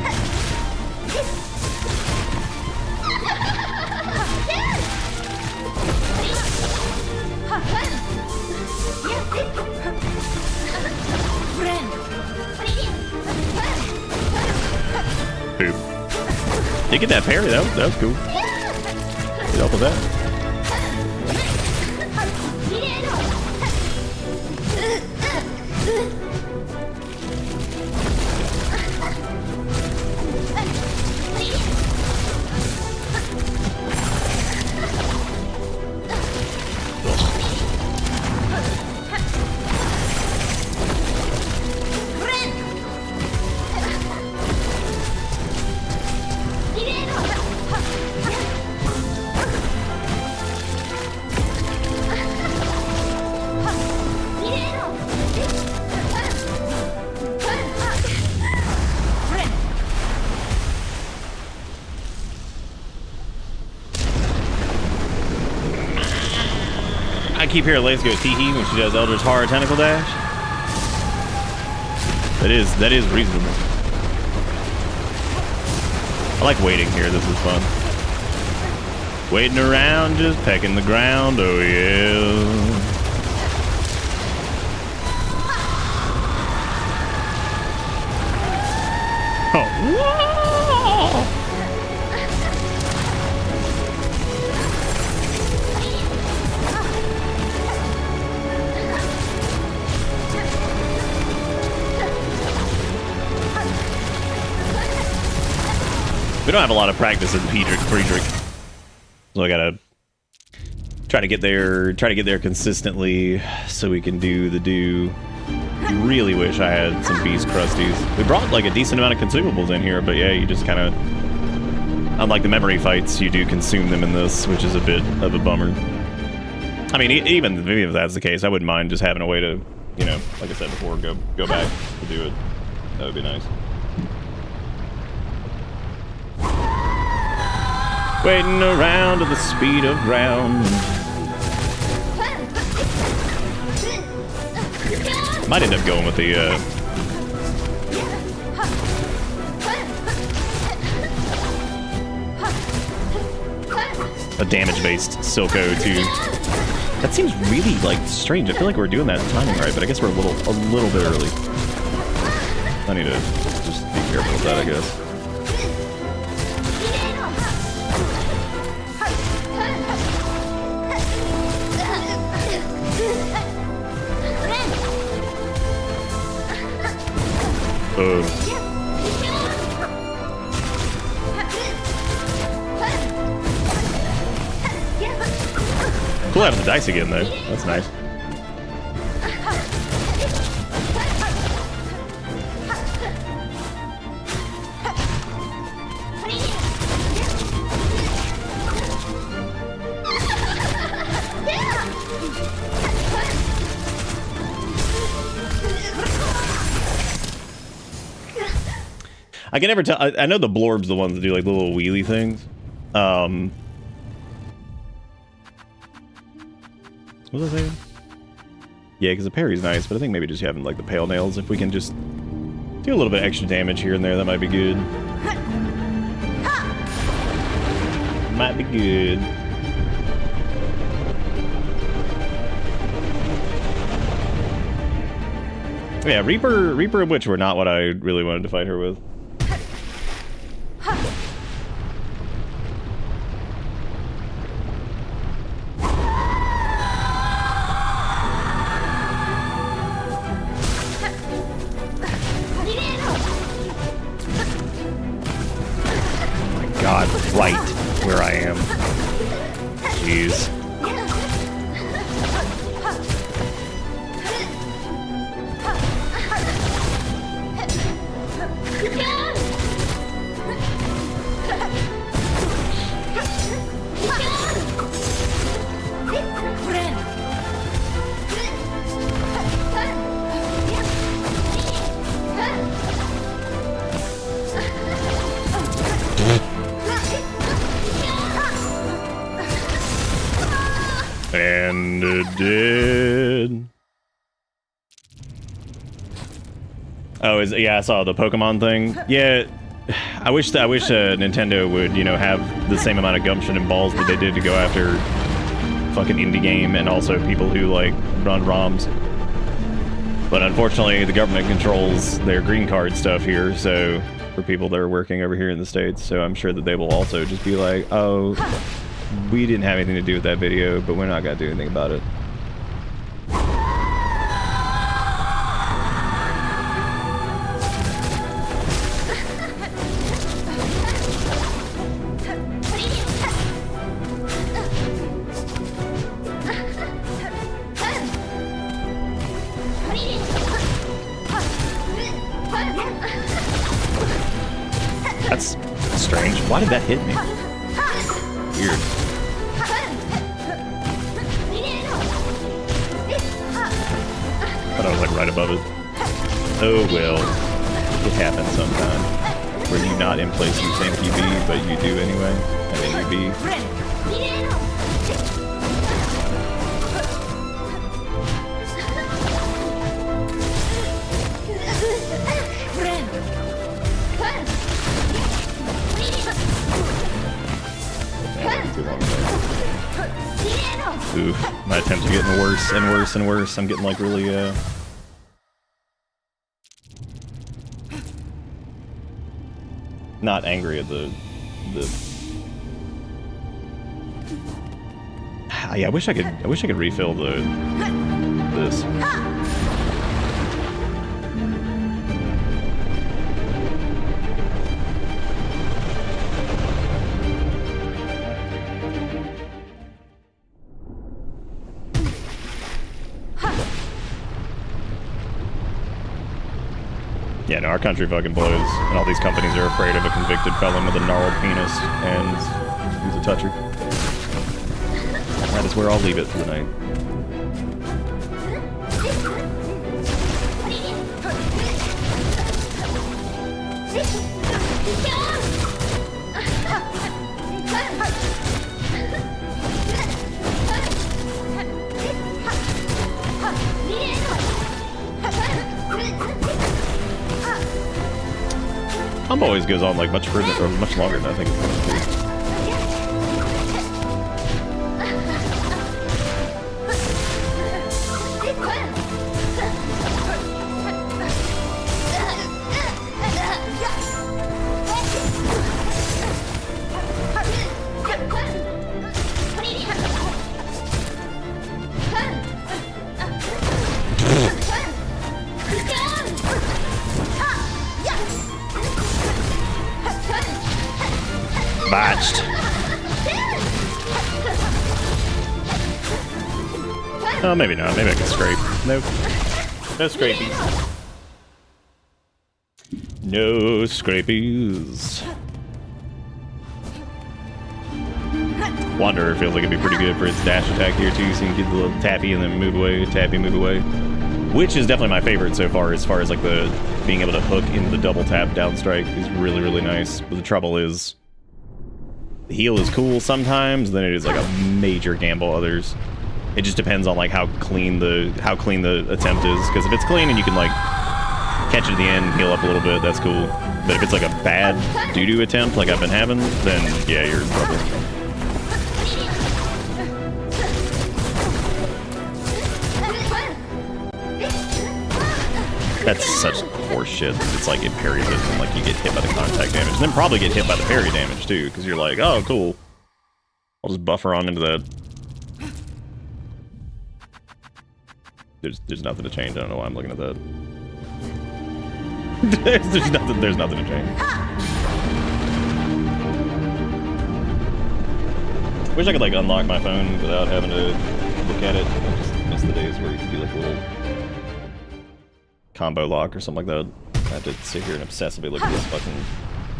Poop. You get that parry, that was cool. Good help with that. I keep hearing Lace go tee-hee when she does Eldritch Horror Tentacle Dash. That is reasonable. I like waiting here, this is fun. Waiting around, just pecking the ground, oh yeah. We don't have a lot of practice in Friedrich, so I gotta try to get there consistently so we can do the do. Really wish I had some beast crusties. We brought like a decent amount of consumables in here, but yeah, you just kind of, unlike the memory fights, you do consume them in this, which is a bit of a bummer. I mean, even if that's the case, I wouldn't mind just having a way to, you know, like I said before, go back to do it. That would be nice. Waiting around at the speed of ground. Might end up going with the a damage-based Silko too. That seems really like strange. I feel like we're doing that timing right, but I guess we're a little bit early. I need to just be careful with that, I guess. Pull out of the dice again, though. That's nice. I can never tell. I know the Blorb's the ones that do like the little wheelie things. What was I saying? Yeah, because the parry's nice, but I think maybe just having like the pale nails, if we can just do a little bit extra damage here and there, that might be good. Might be good. Yeah, Reaper and Witch were not what I really wanted to fight her with. Right where I am. Jeez. And it did. Oh, yeah, I saw the Pokemon thing. Yeah, I wish Nintendo would, you know, have the same amount of gumption and balls that they did to go after fucking indie game and also people who like run ROMs. But unfortunately, the government controls their green card stuff here, so for people that are working over here in the States, so I'm sure that they will also just be like, oh, we didn't have anything to do with that video, but we're not gonna do anything about it. That's strange. Why did that hit me? Weird. Thought I was like right above it. Oh well. It happens sometime. Where you're not in place you think you be, but you do anyway. And then you be. Too long there. Ooh, my attempts are getting worse and worse and worse. I'm getting like really, not angry at the... Yeah, I wish I could refill this. Yeah, no, our country fucking blows, and all these companies are afraid of a convicted felon with a gnarled penis, and who's a toucher. That is where I'll leave it for the night. Combo always goes on like much further or much longer than I think it's going to. Botched. Oh, maybe not. Maybe I can scrape. Nope. No scrapies. No scrapies. Wanderer feels like it'd be pretty good for its dash attack here too, so you can get the little tappy and then move away, tappy, move away. Which is definitely my favorite so far, as like the being able to hook into the double tap down strike is really, really nice. But the trouble is, the heal is cool sometimes, then it is like a major gamble others. It just depends on like how clean the attempt is. Because if it's clean and you can like catch it at the end, heal up a little bit, that's cool. But if it's like a bad doo-doo attempt like I've been having, then yeah, you're in trouble. That's such horse shit. It's like it parries it and like you get hit by the contact damage. And then probably get hit by the parry damage too, because you're like, oh cool. I'll just buffer on into that. There's nothing to change. I don't know why I'm looking at that. there's nothing to change. Wish I could like unlock my phone without having to look at it. I just miss the days where you could do like a little combo lock or something like that. I have to sit here and obsessively look at this fucking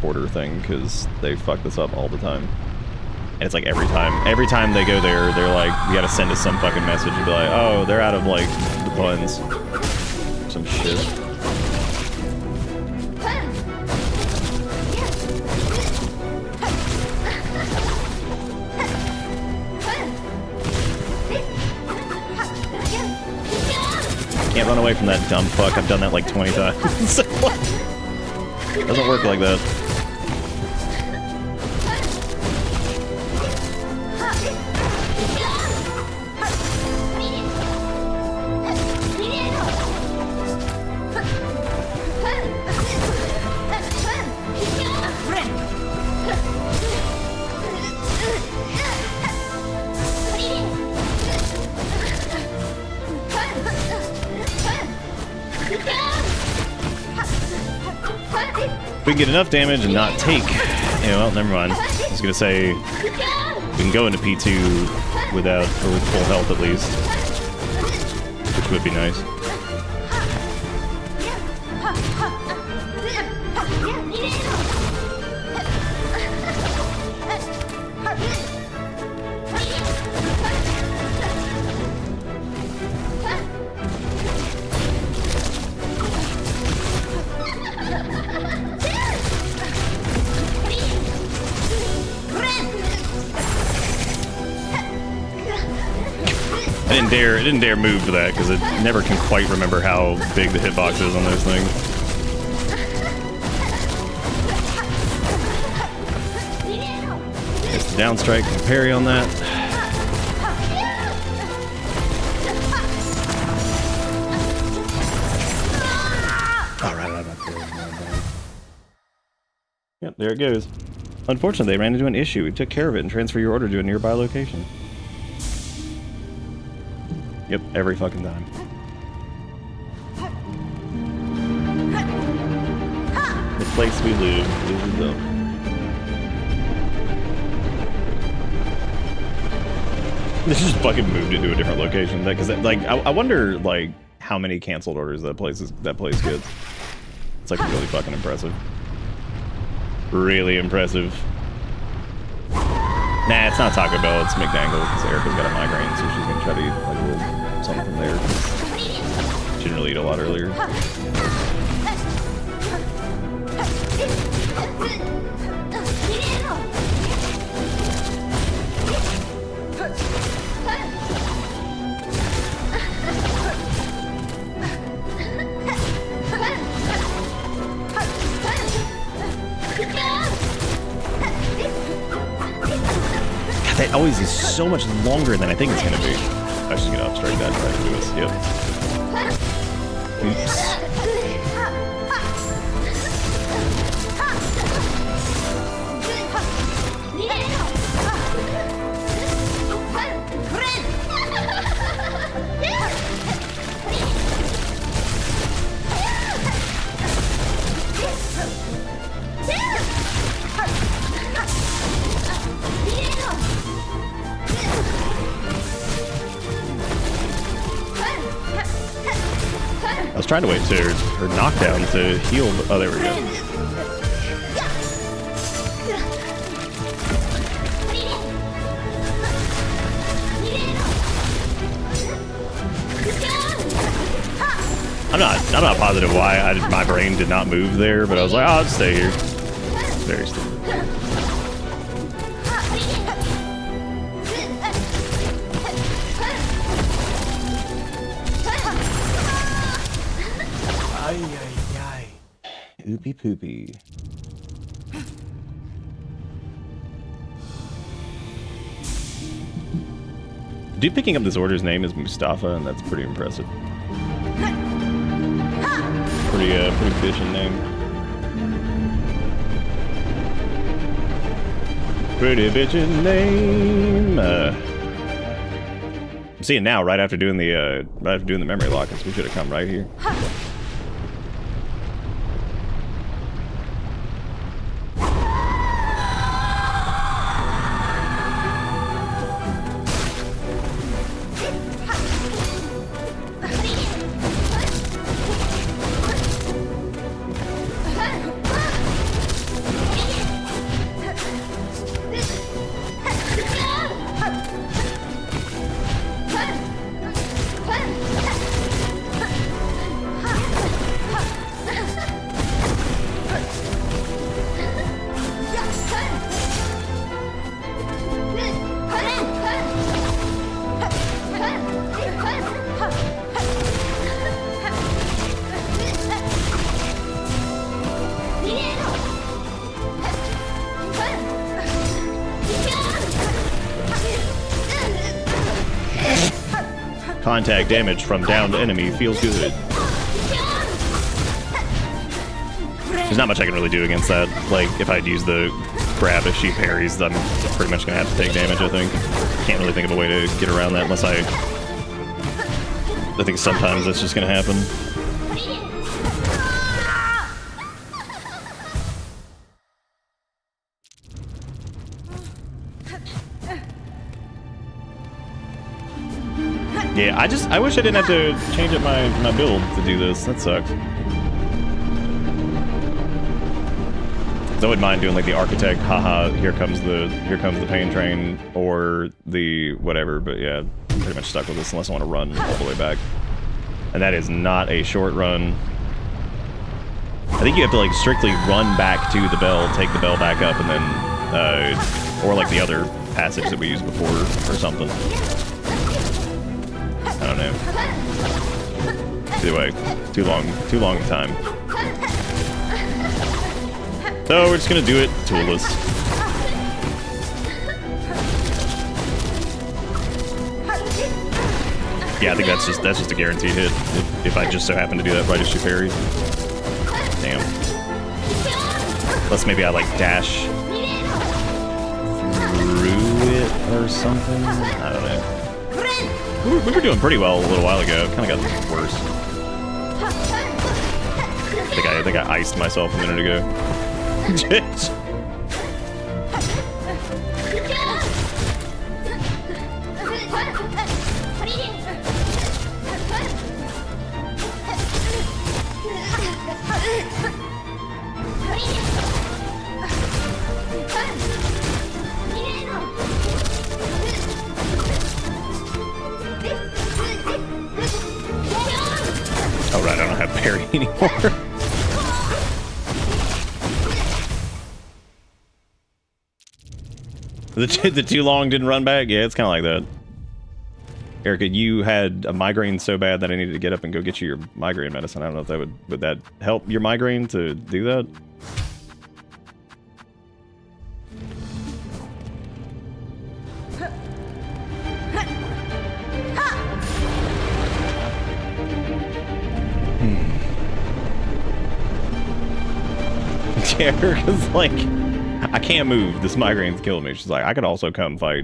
border thing because they fuck this up all the time. And it's like every time they go there, they're like, you gotta send us some fucking message and be like, oh, they're out of like the buttons. Some shit. Can't run away from that dumb fuck. I've done that like 20 times. Doesn't work like that. We can get enough damage and not take. Yeah, well, never mind. I was gonna say we can go into P2 without or with full health at least, which would be nice. I didn't dare move for that because I never can quite remember how big the hitbox is on those things. It's the down strike and parry on that. Alright, yep, there it goes. Unfortunately, they ran into an issue. We took care of it and transferred your order to a nearby location. Yep, every fucking time. The place we live is the... They just fucking moved it to a different location. Because, like, I wonder, like, how many canceled orders that place gets. It's like really fucking impressive. Really impressive. Nah, it's not Taco Bell, it's McDangle, because Erica's got a migraine, so she's gonna try to eat like a little something from there. She didn't really eat a lot earlier. That always is so much longer than I think it's gonna be. I was just gonna upstrike that and try to do this. Yep. Oops. I was trying to wait to her knockdown to heal. Oh, there we go. I'm not positive why my brain did not move there, but I was like, oh, I'll just stay here. Very stupid. Oopie poopy. The dude picking up this order's name is Mustafa, and that's pretty impressive. Pretty bitchin' name. Pretty bitchin' name. I'm seeing now, right after doing the memory lock, we should have come right here. Contact damage from downed enemy feels good. There's not much I can really do against that. Like, if I'd use the grab, if she parries, I'm pretty much gonna have to take damage, I think. Can't really think of a way to get around that unless I think sometimes that's just gonna happen. Yeah, I wish I didn't have to change up my build to do this. That sucks. I wouldn't mind doing like the architect, haha, here comes the pain train, or the whatever, but yeah, I'm pretty much stuck with this unless I want to run all the way back. And that is not a short run. I think you have to like strictly run back to the bell, take the bell back up, and then, or like the other passage that we used before or something. I don't know. Either way, too long time. So we're just gonna do it toolless. Yeah, I think that's just a guaranteed hit. If I just so happen to do that right as she parries. Damn. Unless maybe I like dash through it or something. I don't know. We were doing pretty well a little while ago. Kind of got worse. I think I iced myself a minute ago. Oh right, I don't have parry anymore. The too long didn't run back? Yeah, it's kind of like that. Erica, you had a migraine so bad that I needed to get up and go get you your migraine medicine. I don't know if that would that help your migraine to do that? Yeah, Erica's like, I can't move. This migraine's killing me. She's like, I could also come fight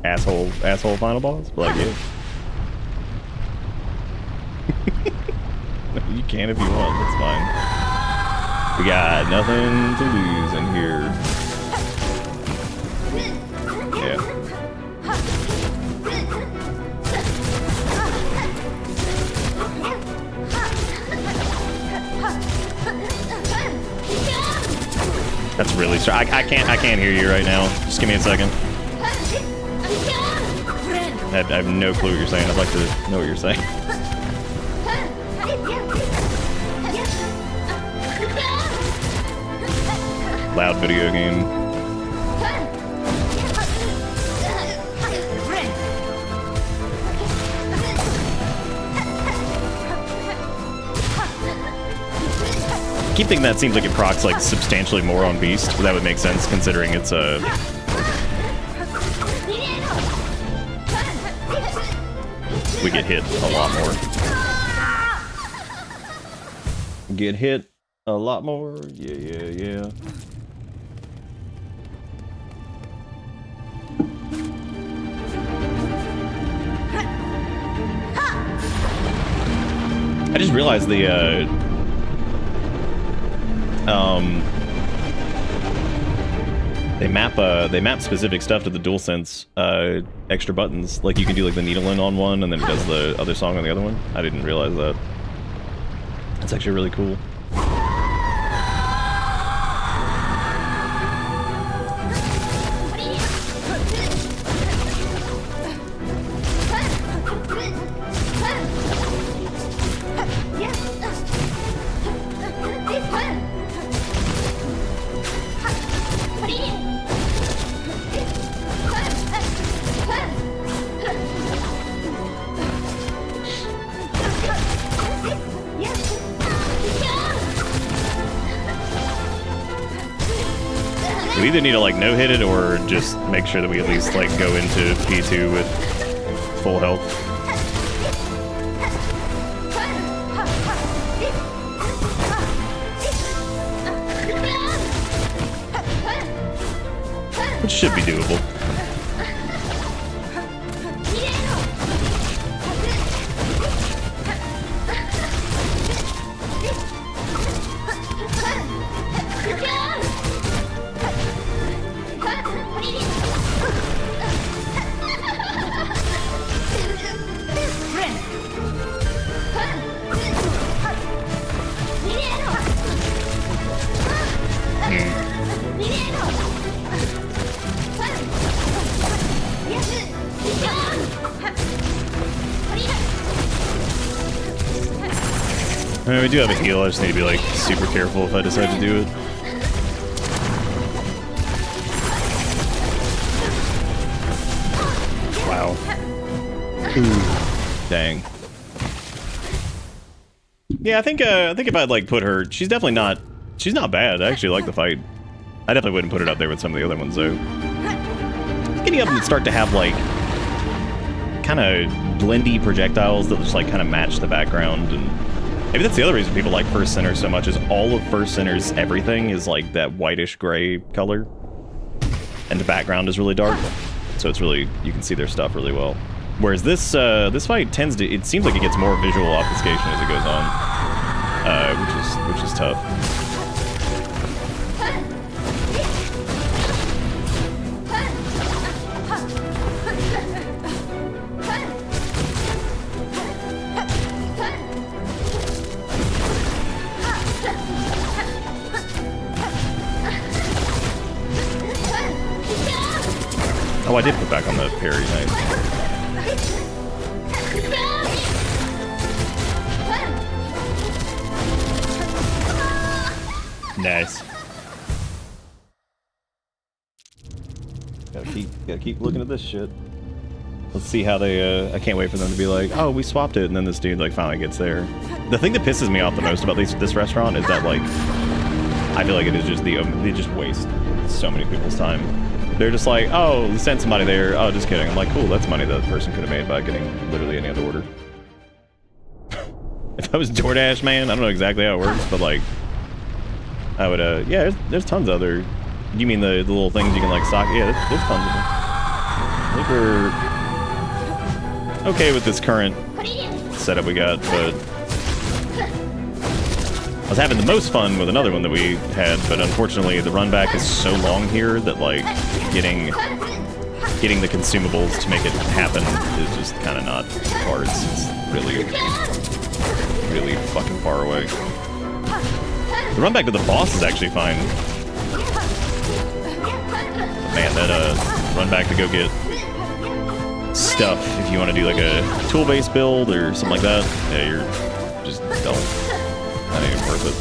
asshole final boss. But like, yeah. You can if you want. That's fine. We got nothing to lose in here. Yeah. That's really strong. I can't hear you right now. Just give me a second. I have no clue what you're saying. I'd like to know what you're saying. Loud video game. I keep thinking that seems like it procs like substantially more on Beast, but that would make sense considering it's a... We get hit a lot more. Get hit a lot more. Yeah. I just realized the they map specific stuff to the DualSense extra buttons. Like you can do like the needling on one and then it does the other song on the other one. I didn't realize that. That's actually really cool. We either need to like no-hit it or just make sure that we at least like go into P2 with full health. Which should be doable. I mean, we do have a heal, I just need to be like super careful if I decide to do it. Wow. Ooh. Dang. Yeah, I think if I'd like put her, she's not bad. I actually like the fight. I definitely wouldn't put it up there with some of the other ones though. Any of them that start to have like kind of blendy projectiles that just like kind of match the background, and maybe that's the other reason people like First Sinner so much, is all of First Sinner's everything is like that whitish gray color, and the background is really dark, so it's really, you can see their stuff really well. Whereas this this fight tends to, it seems like it gets more visual obfuscation as it goes on, which is tough. Oh, I did put back on the parry, nice. Nice. Gotta keep looking at this shit. Let's see how they, I can't wait for them to be like, oh, we swapped it, and then this dude, like, finally gets there. The thing that pisses me off the most about this restaurant is that, like, I feel like it is just they just waste so many people's time. They're just like, oh, we sent somebody there. Oh, just kidding. I'm like, cool, that's money that person could have made by getting literally any other order. If I was DoorDash, man, I don't know exactly how it works, but, like, I would, yeah, there's tons of other... You mean the little things you can, like, sock? Yeah, there's tons of them. I think we're okay with this current setup we got, but I was having the most fun with another one that we had, but unfortunately the run back is so long here that, like, getting the consumables to make it happen is just kind of not cards. It's really fucking far away. The run back to the boss is actually fine. Man, that run back to go get stuff if you want to do like a tool-based build or something like that. Yeah, you're just don't. Not even worth it.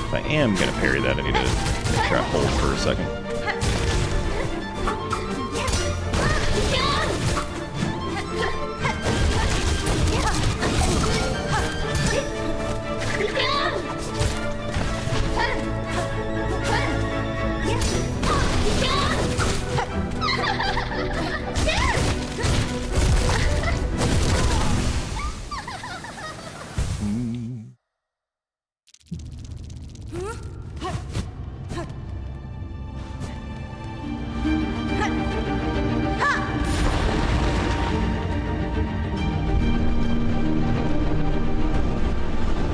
If I am gonna parry that, I need to make sure I hold for a second.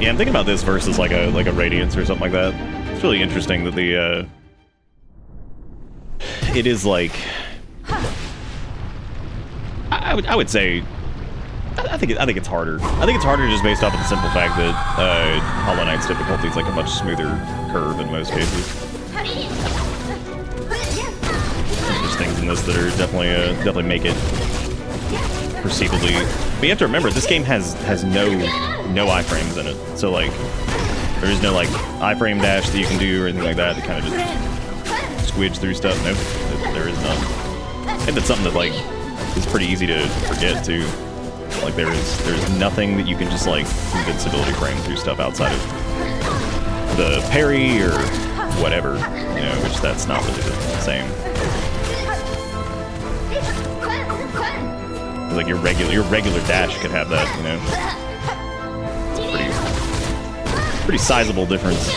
Yeah, I'm thinking about this versus like a Radiance or something like that. It's really interesting that the it is like I would say I think it's harder. I think it's harder just based off of the simple fact that Hollow Knight's difficulty is like a much smoother curve in most cases. There's things in this that are definitely make it perceivably. But you have to remember, this game has no iframes in it, so like there is no like iframe dash that you can do or anything like that to kind of just squidge through stuff. Nope, there is none. And it's something that like is pretty easy to forget too. Like there's nothing that you can just like invincibility frame through stuff outside of the parry or whatever, you know, which that's not really the same. Like your regular dash could have that, you know. Pretty sizable difference.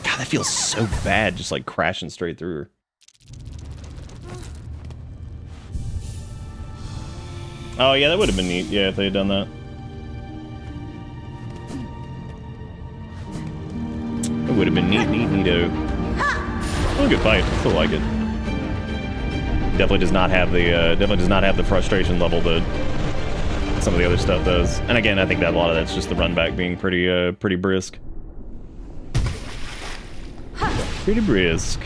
God, that feels so bad, just like crashing straight through her. Oh yeah, that would have been neat, yeah, if they had done that. It would have been neato. Oh, good fight. I still like it. Definitely does not have the frustration level that some of the other stuff does. And again, I think that a lot of that's just the run back being pretty brisk. Pretty brisk.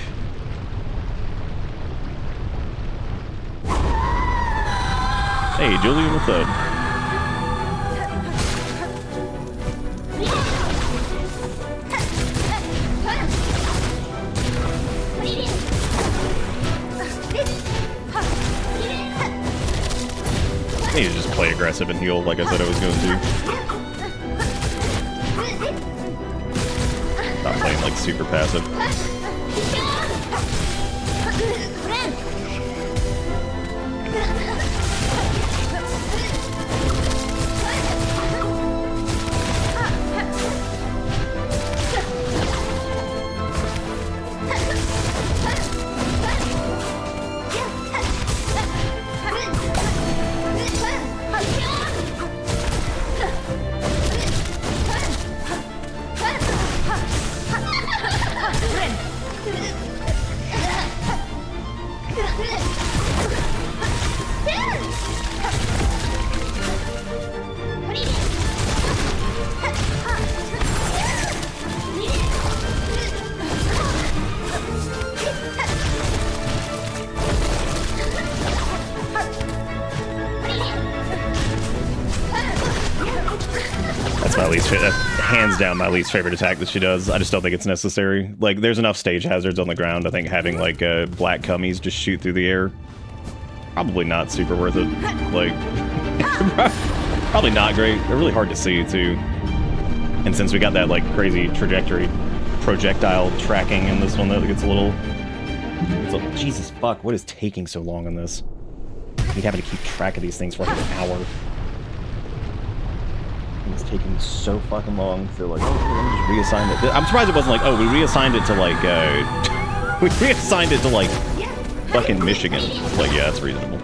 Hey, Julian, what's up? I need to just play aggressive and heal like I said I was going to. Not playing like super passive. that's hands down my least favorite attack that she does. I just don't think it's necessary. Like, there's enough stage hazards on the ground. I think having, like, black cummies just shoot through the air, probably not super worth it. Like, probably not great. They're really hard to see, too. And since we got that, like, crazy trajectory, projectile tracking in this one, that gets a little... Jesus fuck, what is taking so long on this? We'd having to keep track of these things for like an hour. It's taking so fucking long. So like, oh, let me just reassign it. I'm surprised it wasn't like, oh, we reassigned it to like, we reassigned it to like, fucking Michigan. Like, yeah, that's reasonable.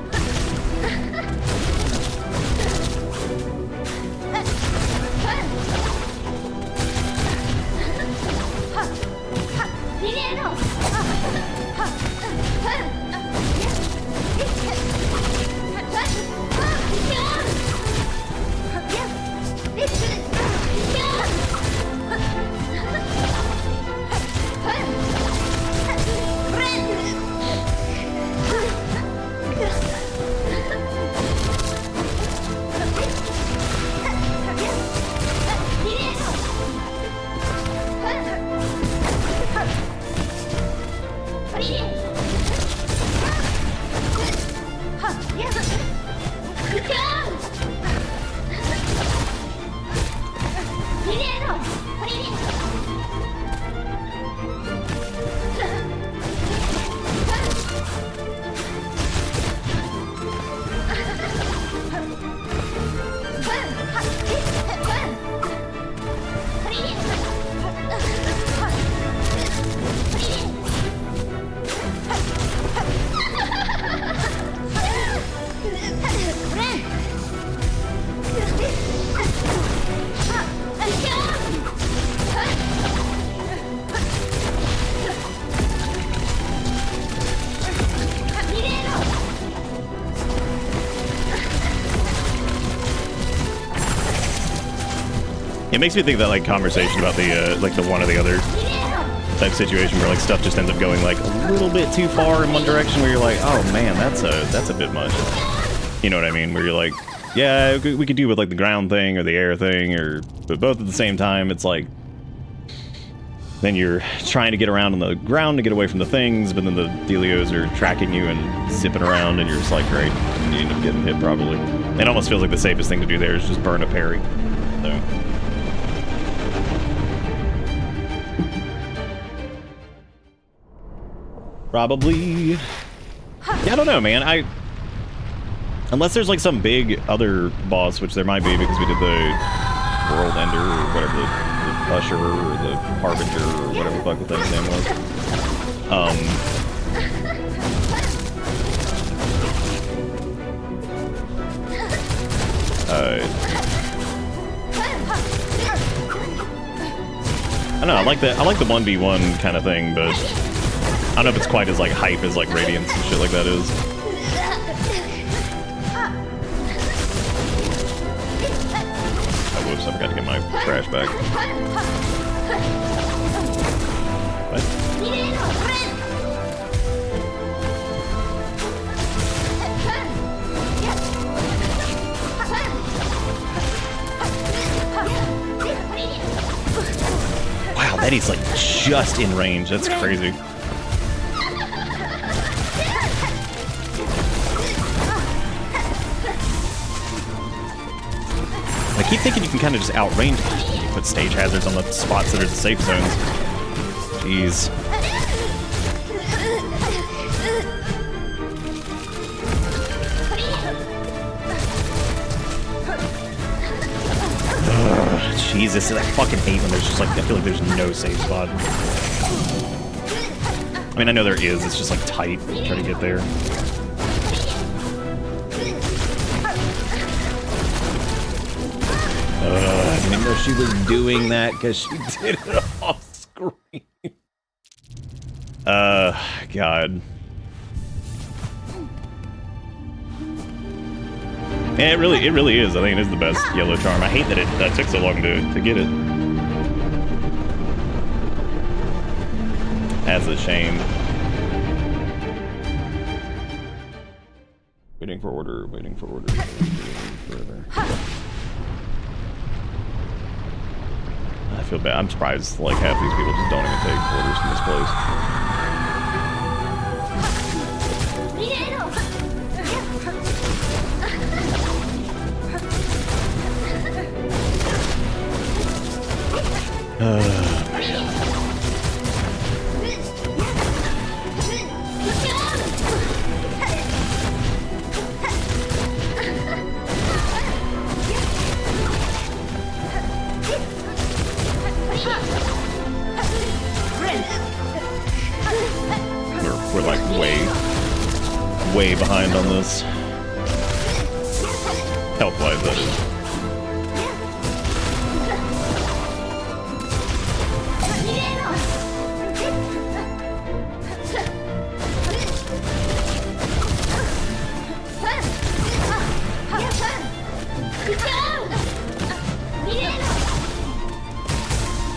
It makes me think of that like conversation about the like the one or the other type situation where like stuff just ends up going like a little bit too far in one direction where you're like, oh man, that's a bit much. You know what I mean? Where you're like, yeah, we could do with like the ground thing or the air thing, or but both at the same time. It's like then you're trying to get around on the ground to get away from the things, but then the Delios are tracking you and zipping around, and you're just like, great, you end up getting hit probably. It almost feels like the safest thing to do there is just burn a parry. So. Probably. Yeah, I don't know, man. Unless there's like some big other boss, which there might be because we did the World Ender or whatever, the Usher or the Harbinger or whatever the fuck the thing's name was. I don't know. I like the 1v1 kind of thing, but I don't know if it's quite as like hype as like Radiance and shit like that is. Oh, whoops! I forgot to get my trash back. What? Wow, that is like just in range. That's crazy. I keep thinking you can kind of just outrange them when you put stage hazards on the spots that are the safe zones. Jeez. Ugh, Jesus, I fucking hate when there's just like, I feel like there's no safe spot. I mean, I know there is, it's just like tight, trying to get there. I didn't know she was doing that because she did it off screen. God. Yeah, it really is. I think it is the best yellow charm. I hate that it took so long to get it. That's a shame. Waiting for order, waiting for order, waiting for order. feel bad. I'm surprised like half these people just don't even take orders from this place. We're like way behind on this. Health-wise, that is.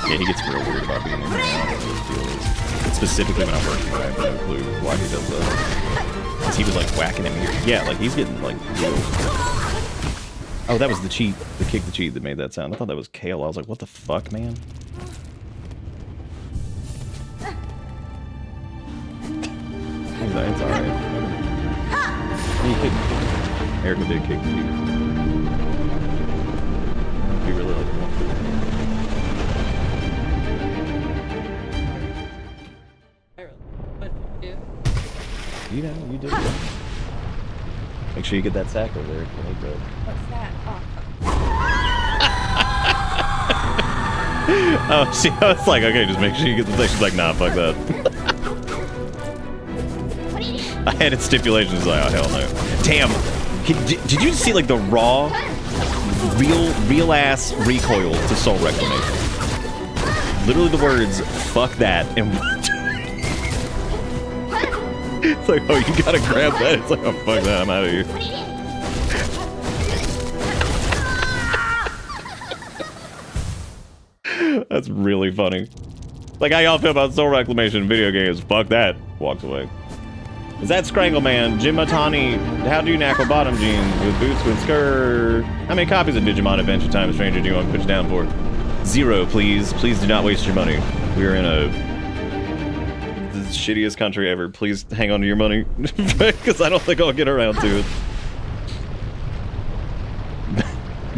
Yeah, he gets real weird about being in here. I don't know what his deal is. Specifically when I'm working, I have no clue why he does that. Because he was like whacking him here. Yeah, like he's getting like real. Oh, that was the cheat, the kick the cheat that made that sound. I thought that was Kale. I was like, what the fuck, man? It's alright. He kicked. Erica did kick the cheat. He really liked it. You know, you did it. Make sure you get that sack over there. What's that? Oh, see, I was like, okay, just make sure you get the thing. She's like, nah, fuck that. I had its stipulations, like, oh, hell no. Damn, did you see, like, the raw, real-ass recoil to Soul Reclamation? Literally the words, fuck that, and it's like, oh, you gotta grab that. It's like, oh, fuck that, I'm out of here. That's really funny. Like, how y'all feel about Soul Reclamation in video games? Fuck that. Walks away. Is that Scrangle Man? Jim Matani, how do you knackle bottom jeans with boots with skirt? How many copies of Digimon Adventure Time Stranger do you want to put down for? 0, please. Please do not waste your money. We are in the shittiest country ever. Please hang on to your money. Because I don't think I'll get around to it.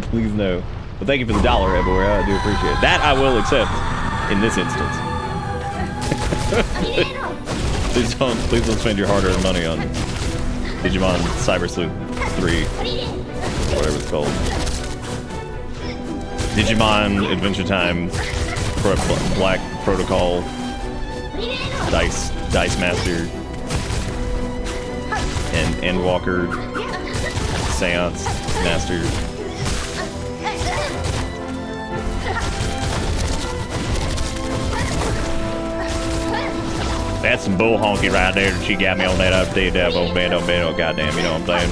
Please no. But thank you for the $1, everywhere. I do appreciate it. That I will accept in this instance. Please don't spend your hard-earned money on Digimon Cyber Sleuth 3. Whatever it's called. Digimon Adventure Time Black Protocol Dice Master and Endwalker Seance Master. That's some bull honky right there that she got me on that update on bando, goddamn, you know what I'm saying?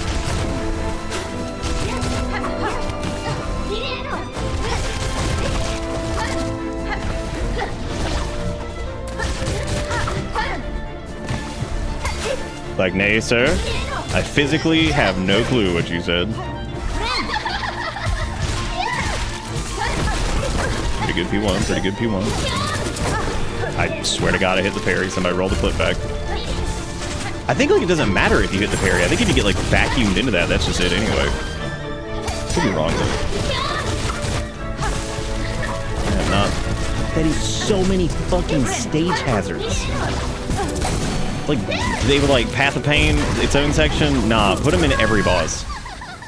Like, nay, sir. I physically have no clue what you said. Pretty good P1, pretty good P1. I swear to God I hit the parry. Somebody roll the clip back. I think like it doesn't matter if you hit the parry. I think if you get like vacuumed into that, that's just it anyway. Could be wrong though. Yeah, not. That is so many fucking stage hazards. Like they would like Path of Pain, its own section. Nah, put them in every boss.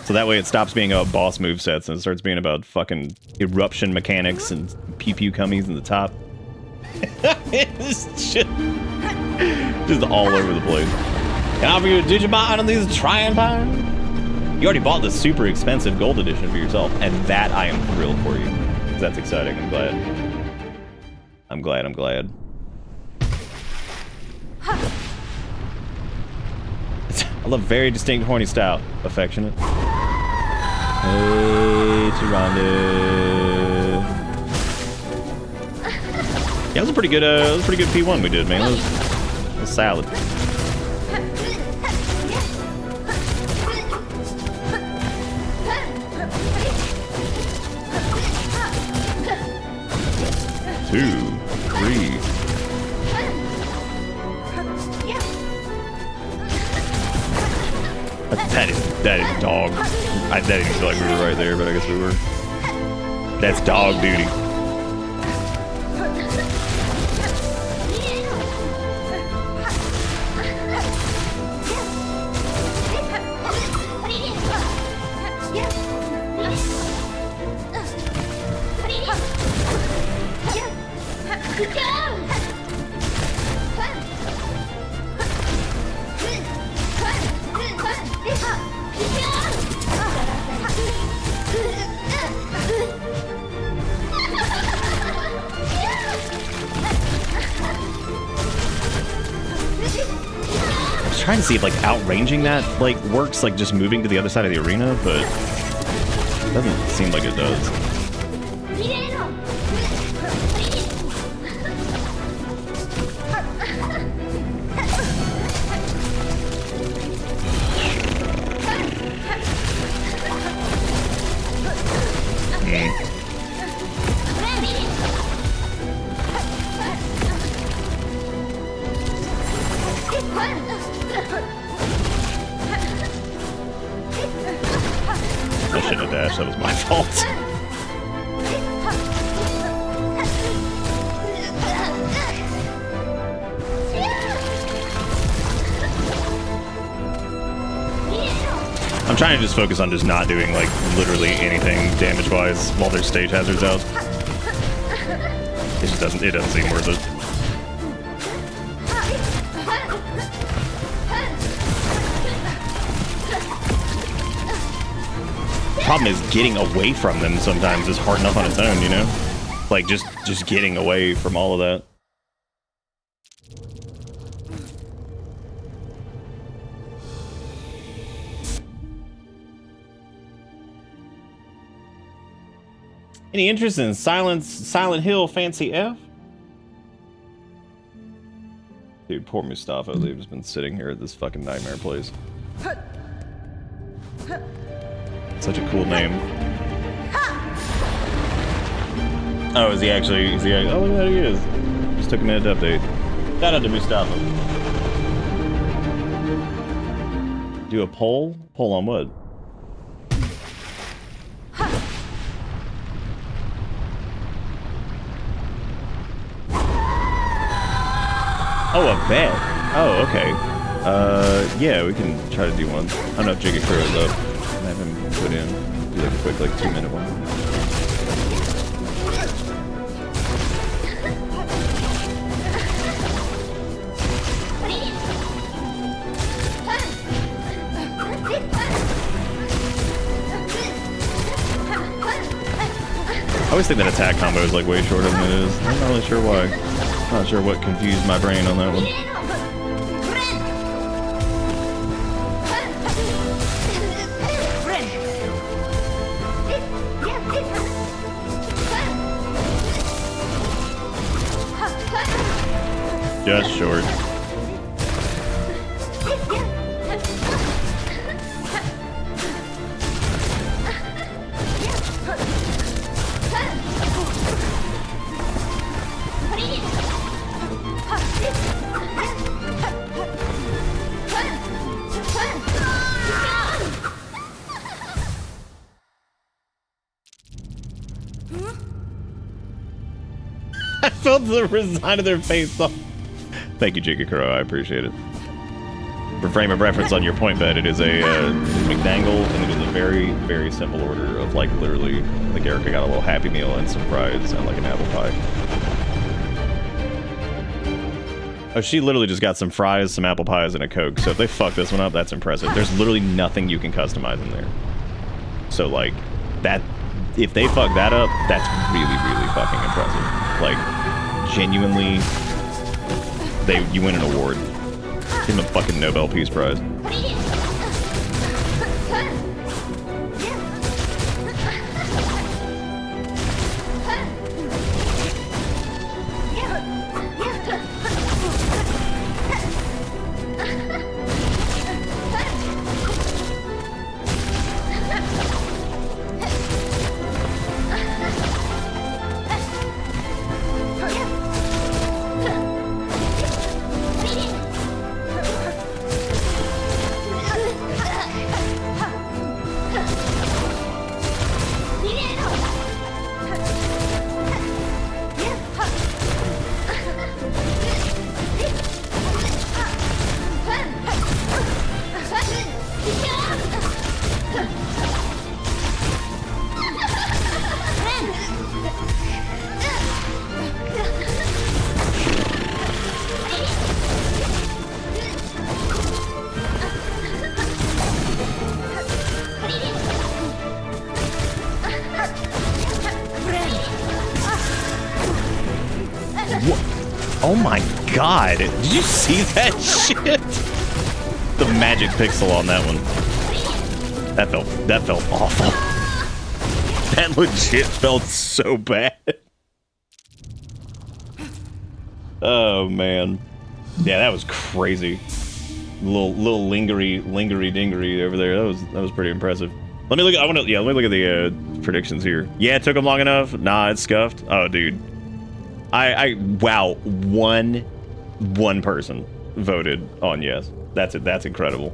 So that way it stops being about boss movesets and it starts being about fucking eruption mechanics and pew-pew cummies in the top. It's just all over the place. Can I offer you a Digimon on these trying time? You already bought the super expensive gold edition for yourself, and that I am thrilled for you. That's exciting. I'm glad. I'm glad. I love very distinct horny style. Affectionate. Hey, Tyrande. Yeah, it was a pretty good P1 we did, man. It was solid. 2, 3. That is dog. I didn't feel like we were right there, but I guess we were. That's dog duty. Trying to see if like outranging that like works, like just moving to the other side of the arena, but it doesn't seem like it does. I shouldn't have dashed, that was my fault. I'm trying to just focus on just not doing like literally anything damage-wise while there's stage hazards out. It doesn't seem worth it. Problem is getting away from them sometimes is hard enough on its own, you know? Like just getting away from all of that. Any interest in Silent Hill Fancy F? Dude, poor Mustafa. They've just been sitting here at this fucking nightmare place. Such a cool name. Oh, is he actually? Oh, look at that, he is. Just took a minute to update. Shout out to Mustafa. Do a poll? Poll on what? Oh, a bet. Oh, okay. Yeah, we can try to do one. I don't know if Jiggy Crew is up. I have him put in. Do like a quick, like 2-minute one. I always think that attack combo is like way shorter than it is. I'm not really sure why. Not sure what confused my brain on that one. Just short. I felt the resign of their face. Thank you, Jigakuro. I appreciate it. For frame of reference on your point bet, it is a McDangle, and it is a very, very simple order of like literally, like Erica got a little Happy Meal and some fries and like an apple pie. Oh, she literally just got some fries, some apple pies, and a Coke. So if they fuck this one up, that's impressive. There's literally nothing you can customize in there. So like that, if they fuck that up, that's really, really fucking impressive. Like genuinely. You win an award. Give him a fucking Nobel Peace Prize. Oh my god. Did you see that shit? The magic pixel on that one. That felt awful. That legit felt so bad. Oh man. Yeah, that was crazy. Little lingery dingery over there. That was pretty impressive. Let me look at let me look at the predictions here. Yeah, it took them long enough. Nah, it's scuffed. Oh dude. Wow, one person voted on yes. That's it. That's incredible.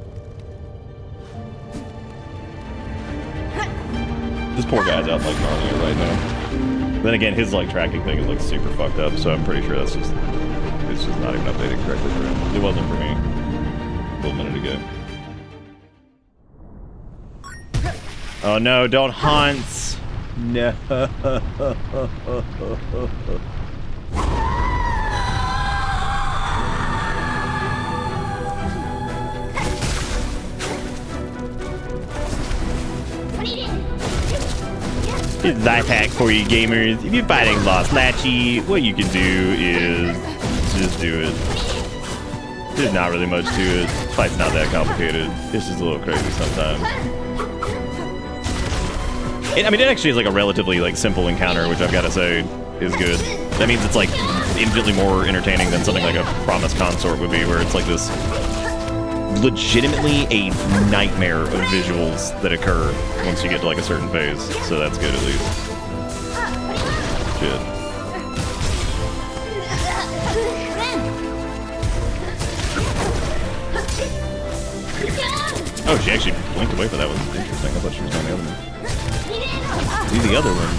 This poor guy's out like Narnia right now. Then again, his like tracking thing is like super fucked up, so I'm pretty sure it's just not even updated correctly for him. It wasn't for me a little minute ago. Oh no, don't haunt. No. It's a life hack for you gamers. If you're fighting Lost Lachie, what you can do is just do it. There's not really much to it. This fight's not that complicated. It's just a little crazy sometimes. I mean, it actually is like a relatively like simple encounter, which I've got to say is good. That means it's like infinitely more entertaining than something like a Promised Consort would be, where it's like this legitimately a nightmare of visuals that occur once you get to like a certain phase. So that's good at least. Shit. Oh, she actually blinked away for that one. Interesting. I thought she was on the other one. Do the other one.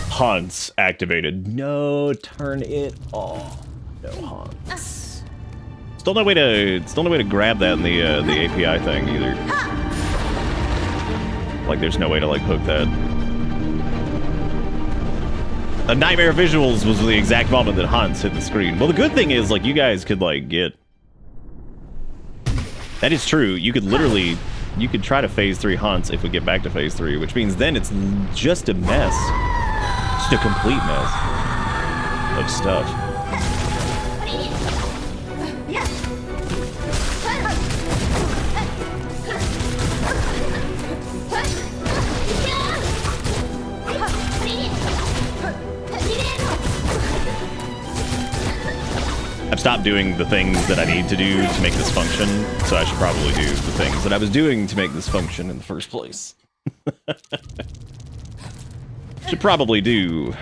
Haunts activated. No, turn it off. No haunts. Still no way to grab that in the API thing either. Like there's no way to like hook that. A nightmare of visuals was the exact moment that haunts hit the screen. Well, the good thing is like you guys could like get. That is true. You could literally. You could try to phase 3 haunts if we get back to phase 3, which means then it's just a mess. Just a complete mess of stuff. I've stopped doing the things that I need to do to make this function, so I should probably do the things that I was doing to make this function in the first place. Should probably do.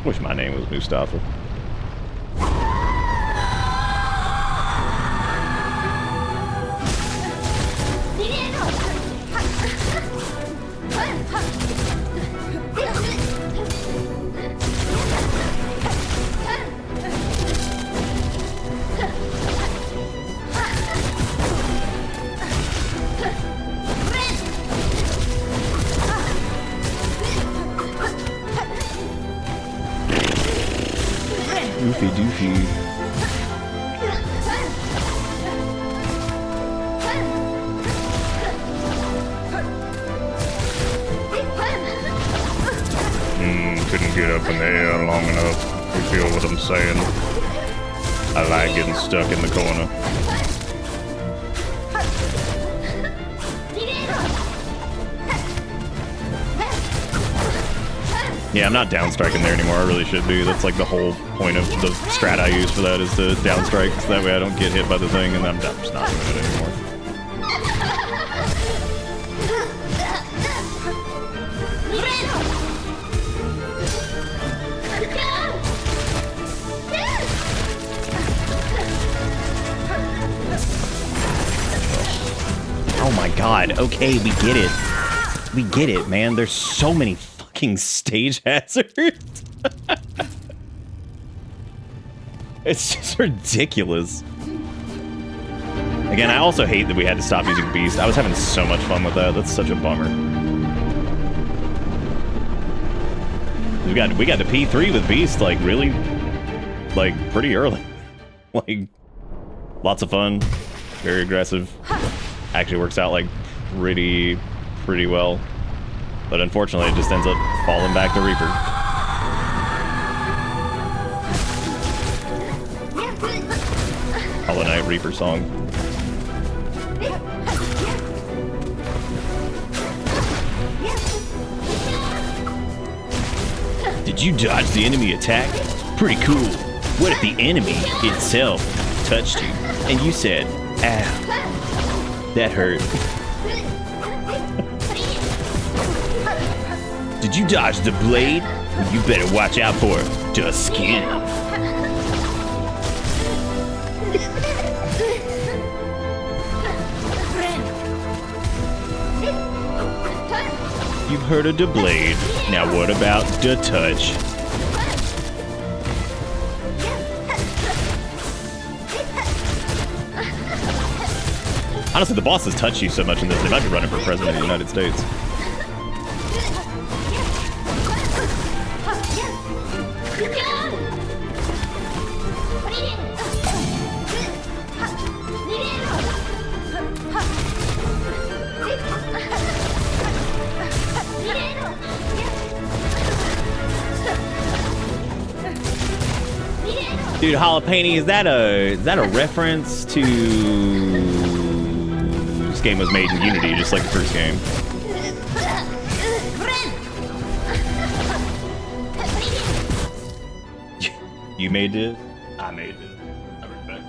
Wish my name was Mustafa. Doofy doofy. Couldn't get up in the air long enough. You feel what I'm saying? I like getting stuck in the corner. Yeah, I'm not downstriking there anymore. I really should be. That's like the whole point of the strat I use for that is to downstrike, so that way I don't get hit by the thing, and I'm just not doing it anymore. Oh my god, okay, we get it. We get it, man. There's so many fucking stage hazards. It's just ridiculous. Again, I also hate that we had to stop using Beast. I was having so much fun with that. That's such a bummer. We got the P3 with Beast like really, like pretty early. Like lots of fun, very aggressive. Actually works out like pretty well. But unfortunately, it just ends up falling back to Reaper. Hollow Knight Reaper song. Did you dodge the enemy attack? Pretty cool. What if the enemy itself touched you and you said, ow, that hurt? Did you dodge the blade? You better watch out for the skin. You've heard of the blade. Now what about the touch? Honestly, the bosses touch you so much in this, they might be running for president of the United States. Dude, Jalapeno, is that a reference to this game was made in Unity, just like the first game? You made it? I made it. I respect.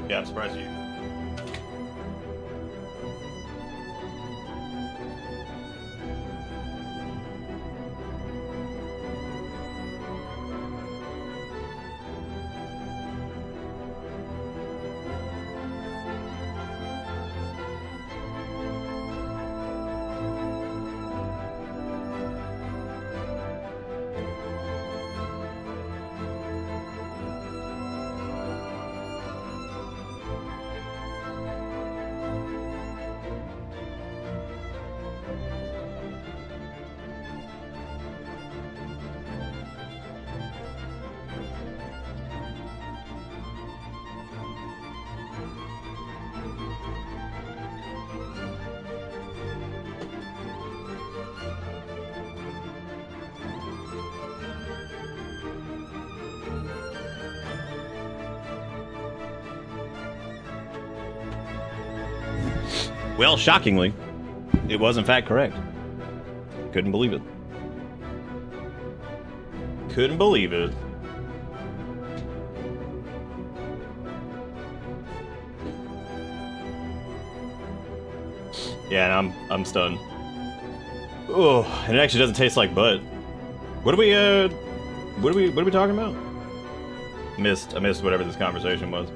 Yeah, I'm surprised you. Well, shockingly, it was in fact correct. Couldn't believe it. Couldn't believe it. Yeah, and I'm stunned. Oh, and it actually doesn't taste like butt. What are we talking about? I missed whatever this conversation was.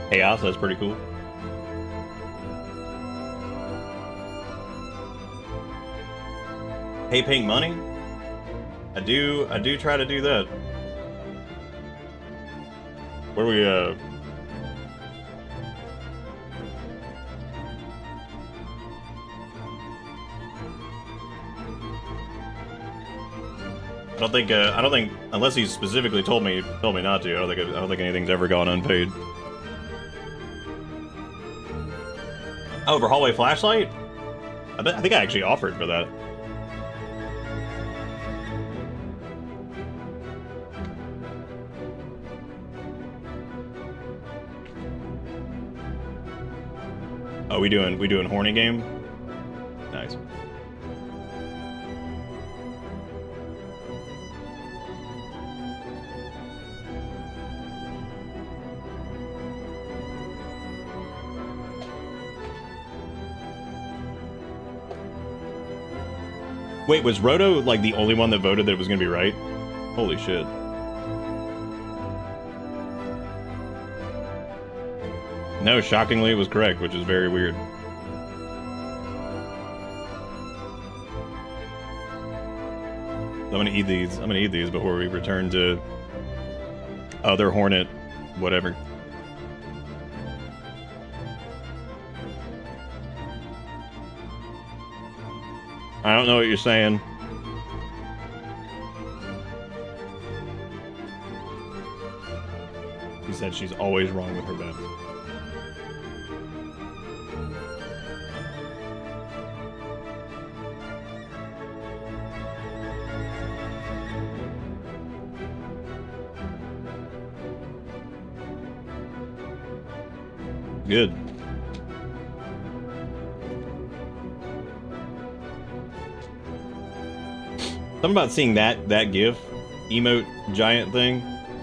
Chaos, that's pretty cool. Hey, paying money? I do try to do that. Where are we, I don't think, unless he specifically told me not to, I don't think anything's ever gone unpaid. Oh, for hallway flashlight? I think I actually offered for that. Oh, we doing horny game? Nice. Wait, was Roto like the only one that voted that it was gonna be right? Holy shit. No, shockingly it was correct, which is very weird. I'm gonna eat these. I'm gonna eat these before we return to other Hornet, whatever. I don't know what you're saying. He said she's always wrong with her bets. Good. Something about seeing that GIF emote giant thing,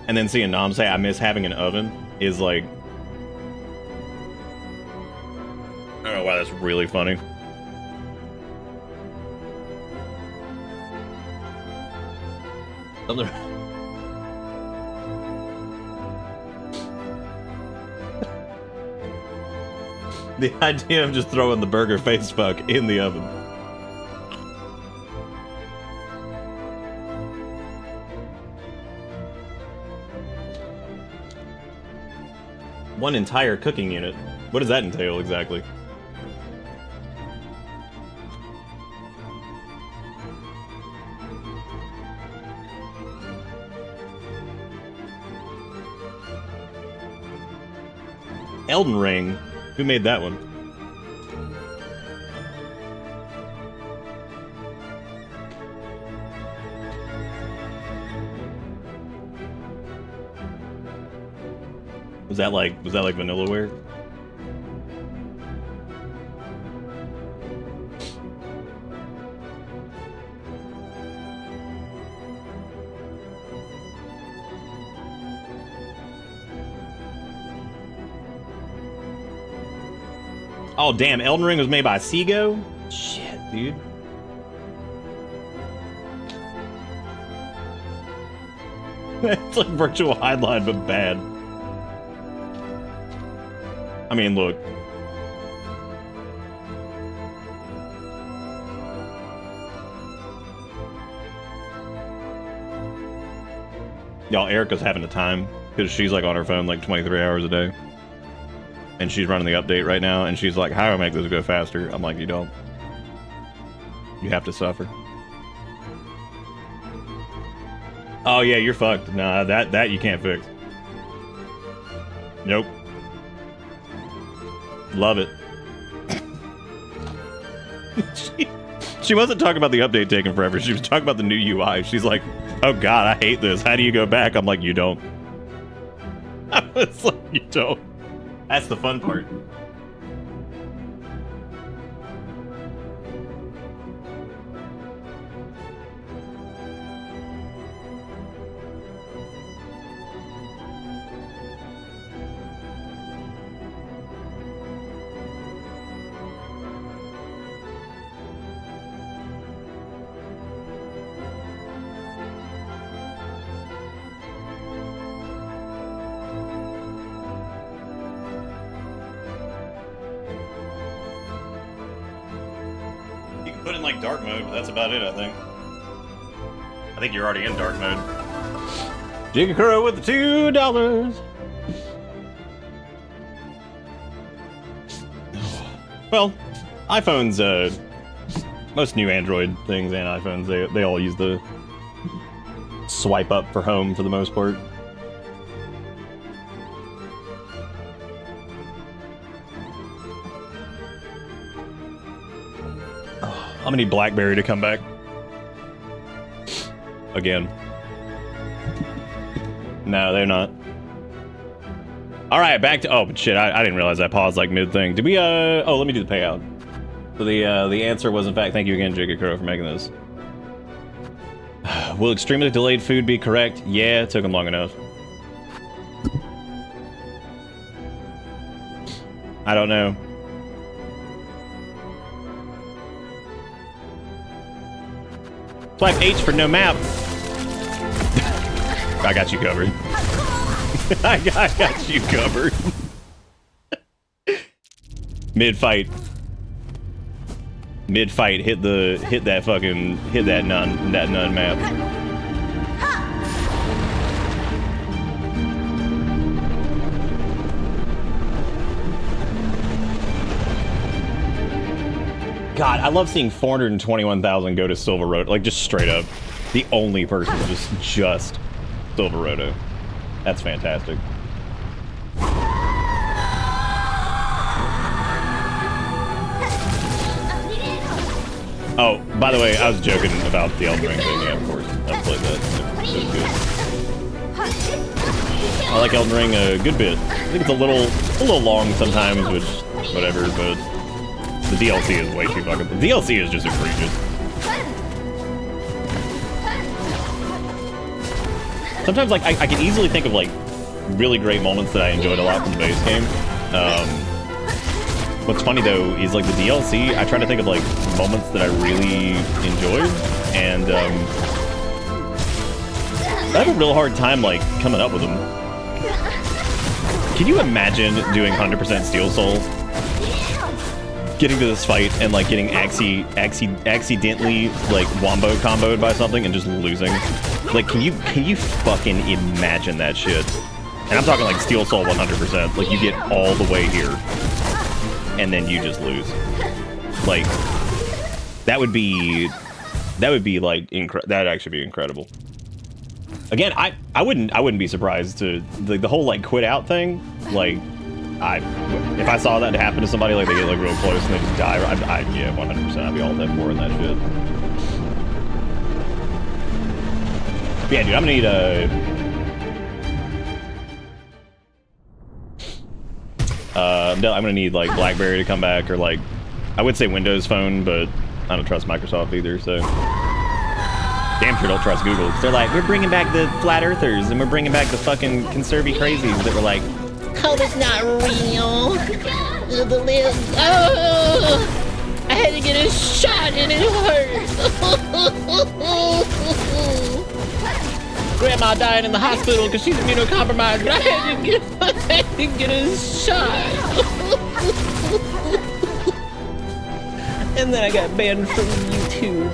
and then seeing Nom say, "I miss having an oven," is like, I don't know why that's really funny. Something. The idea of just throwing the burger face fuck in the oven. One entire cooking unit. What does that entail exactly? Elden Ring? Who made that one? Was that like Vanillaware? Oh, damn. Elden Ring was made by Sego? Shit, dude. It's like Virtual Hardline, but bad. I mean, look. Y'all, Erica's having a time because she's like on her phone like 23 hours a day. And she's running the update right now, and she's like, how do I make this go faster? I'm like, you don't. You have to suffer. Oh yeah, you're fucked. Nah, that you can't fix. Nope. Love it. she wasn't talking about the update taking forever. She was talking about the new UI. She's like, oh god, I hate this. How do you go back? I'm like, you don't. I was like, you don't. That's the fun part. Put in like dark mode, but that's about it, I think. I think you're already in dark mode. Jigakuro with the $2. Well, iPhones, most new Android things and iPhones, they all use the swipe up for home for the most part. I'm gonna need BlackBerry to come back. Again. No, they're not. Alright, back to... Oh, shit, I didn't realize I paused, like, mid-thing. Did we, Oh, let me do the payout. So the answer was, in fact, thank you again, Jigakuro, for making this. Will extremely delayed food be correct? Yeah, it took him long enough. I don't know. Swipe H for no map. I got you covered. I got you covered. Mid-fight. Mid-fight, hit that nun map. God, I love seeing 421,000 go to Silver Road, like just straight up. The only person just Silver Roto. That's fantastic. Oh, by the way, I was joking about the Elden Ring thing. Yeah, of course. I've played that. It was good. I like Elden Ring a good bit. I think it's a little long sometimes, which, whatever, but the DLC is way too fucking... The DLC is just egregious. Sometimes, like, I can easily think of, like, really great moments that I enjoyed a lot from the base game. What's funny, though, is, like, the DLC, I try to think of, like, moments that I really enjoyed, and, I have a real hard time, like, coming up with them. Can you imagine doing 100% Steel Soul? Getting to this fight and, like, getting accidentally, like, wombo comboed by something and just losing? Like, can you fucking imagine that shit? And I'm talking, like, Steel Soul 100%. Like, you get all the way here, and then you just lose. Like, that would be, like, that'd actually be incredible. Again, I wouldn't be surprised to, the whole, like, quit out thing, like, if I saw that happen to somebody, like, they get, like, real close and they just die, yeah, 100%, I'd be all that for in that shit. But yeah, dude, I'm gonna need I'm gonna need, like, BlackBerry to come back, or, like, I would say Windows Phone, but I don't trust Microsoft either, so. Damn sure don't trust Google. They're like, we're bringing back the flat earthers, and we're bringing back the fucking conservy crazies that were like, COVID's not real. to the limbs. Oh! I had to get a shot and it hurt. Grandma died in the hospital because she's immunocompromised, but I had to get a shot. And then I got banned from YouTube.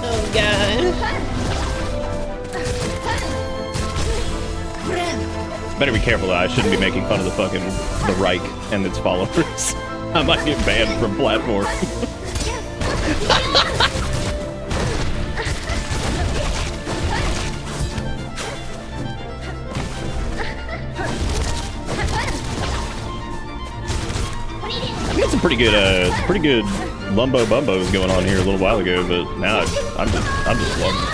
Oh God. Better be careful though, I shouldn't be making fun of the Reich and its followers. I might get banned from platform. We had some pretty good Lumbo Bumbos going on here a little while ago, but now I'm just slugging.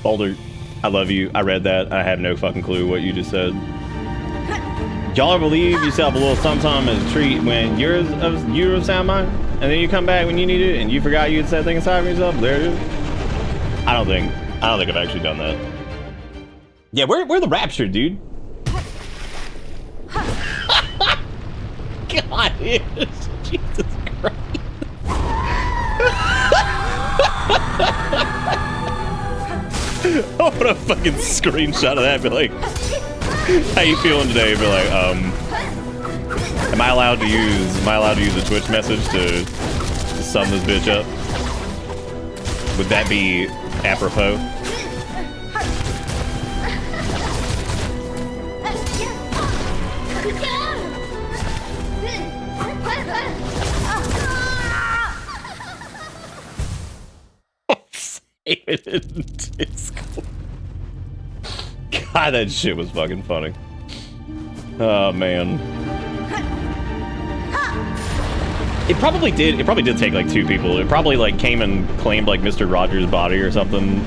Boulder, I love you. I read that. I have no fucking clue what you just said. Y'all ever leave yourself a little sometime as a treat when you're of sound mind, and then you come back when you need it, and you forgot you had said things inside of yourself? There it is. I don't think I've actually done that. Yeah, we're the Rapture, dude. God, is Jesus Christ. I want a fucking screenshot of that and be like, how you feeling today? Be like, am I allowed to use a Twitch message to sum this bitch up? Would that be apropos? Save it in Discord. God, that shit was fucking funny. Oh man. It probably did take like 2 people. It probably like came and claimed like Mr. Rogers' body or something,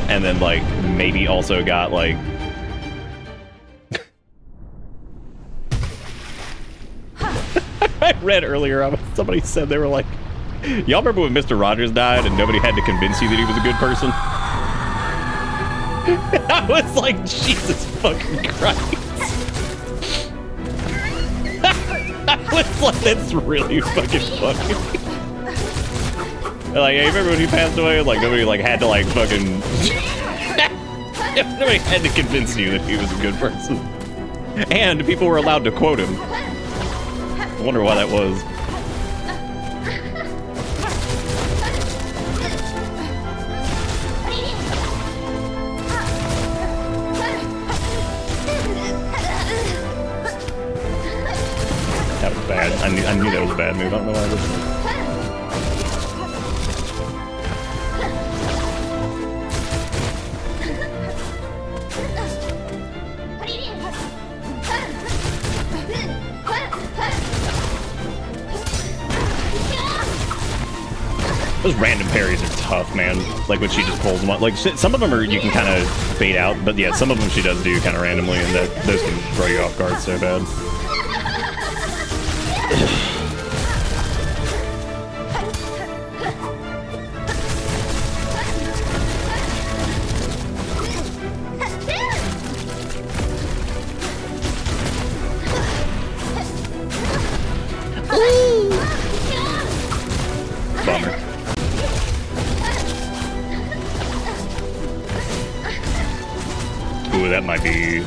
and then like maybe also got like I read earlier somebody said they were like, y'all remember when Mr. Rogers died and nobody had to convince you that he was a good person? I was like, Jesus fucking Christ. I was like, that's really fucking funny. Like, hey, remember when he passed away? Like, nobody like had to like fucking... nobody had to convince you that he was a good person. And people were allowed to quote him. I wonder why that was. That was bad. I knew that was a bad move. I don't know why I did that. Those random parries are tough, man. Like when she just pulls them up. Like some of them are you can kind of bait out, but yeah, some of them she does do kind of randomly, and those can throw you off guard so bad. Bummer. Ooh, that might be...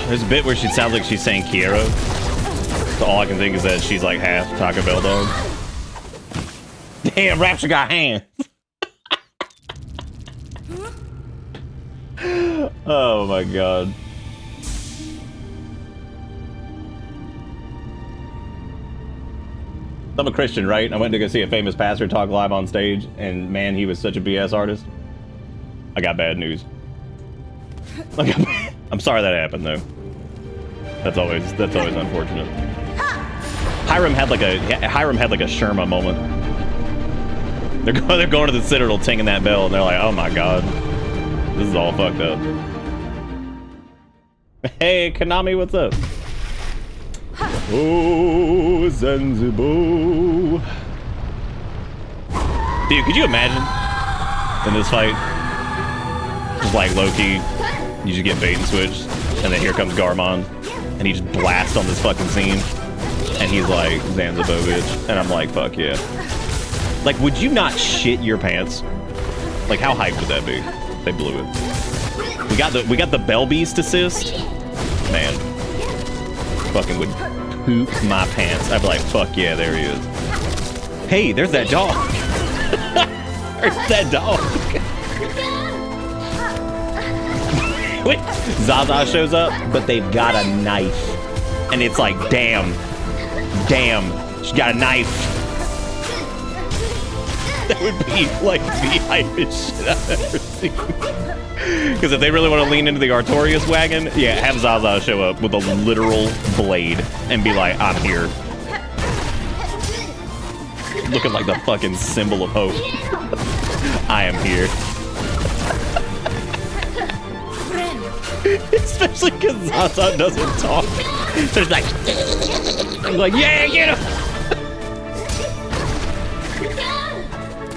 There's a bit where she sounds like she's saying Kiero. So all I can think is that she's like half Taco Bell dog. Damn, Rapture got hands. Oh my god. I'm a Christian, right? I went to go see a famous pastor talk live on stage, and man, he was such a BS artist. I got bad news. I'm sorry that happened, though. That's always unfortunate. Hiram had like a Sherma moment. They're going to the Citadel, tinging that bell, and they're like, "Oh my god, this is all fucked up." Hey, Konami, what's up? Oh, Zanzibar. Dude, could you imagine in this fight? Just like Loki, you just get bait and switched, and then here comes Garmond, and he just blasts on this fucking scene, and he's like, Zanzibar bitch, and I'm like, fuck yeah. Like, would you not shit your pants? Like, how hyped would that be? They blew it. We got the Bell Beast assist. Man, fucking would poop my pants. I'd be like, fuck yeah, there he is. Hey, there's that dog. There's that dog. Wait, Zaza shows up, but they've got a knife. And it's like, damn, she's got a knife. That would be like the hypest shit I've ever seen. Because if they really want to lean into the Artorias wagon, yeah, have Zaza show up with a literal blade and be like, I'm here. Looking like the fucking symbol of hope. I am here. Especially because Zaza doesn't talk. So it's like, I'm like, yeah, get him!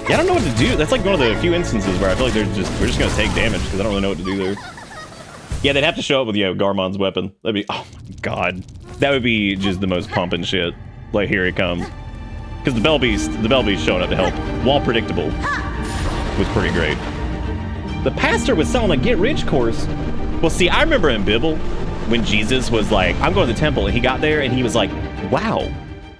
Yeah, I don't know what to do. That's like one of the few instances where I feel like we're just gonna take damage because I don't really know what to do there. Yeah, they'd have to show up with, Garmond's weapon. That'd be, oh my god. That would be just the most pumping shit. Like, here it comes. Because the Bell Beast showing up to help, while predictable, was pretty great. The pastor was selling a get-rich course. Well, see, I remember in Bible, when Jesus was like, I'm going to the temple, and he got there, and he was like, wow,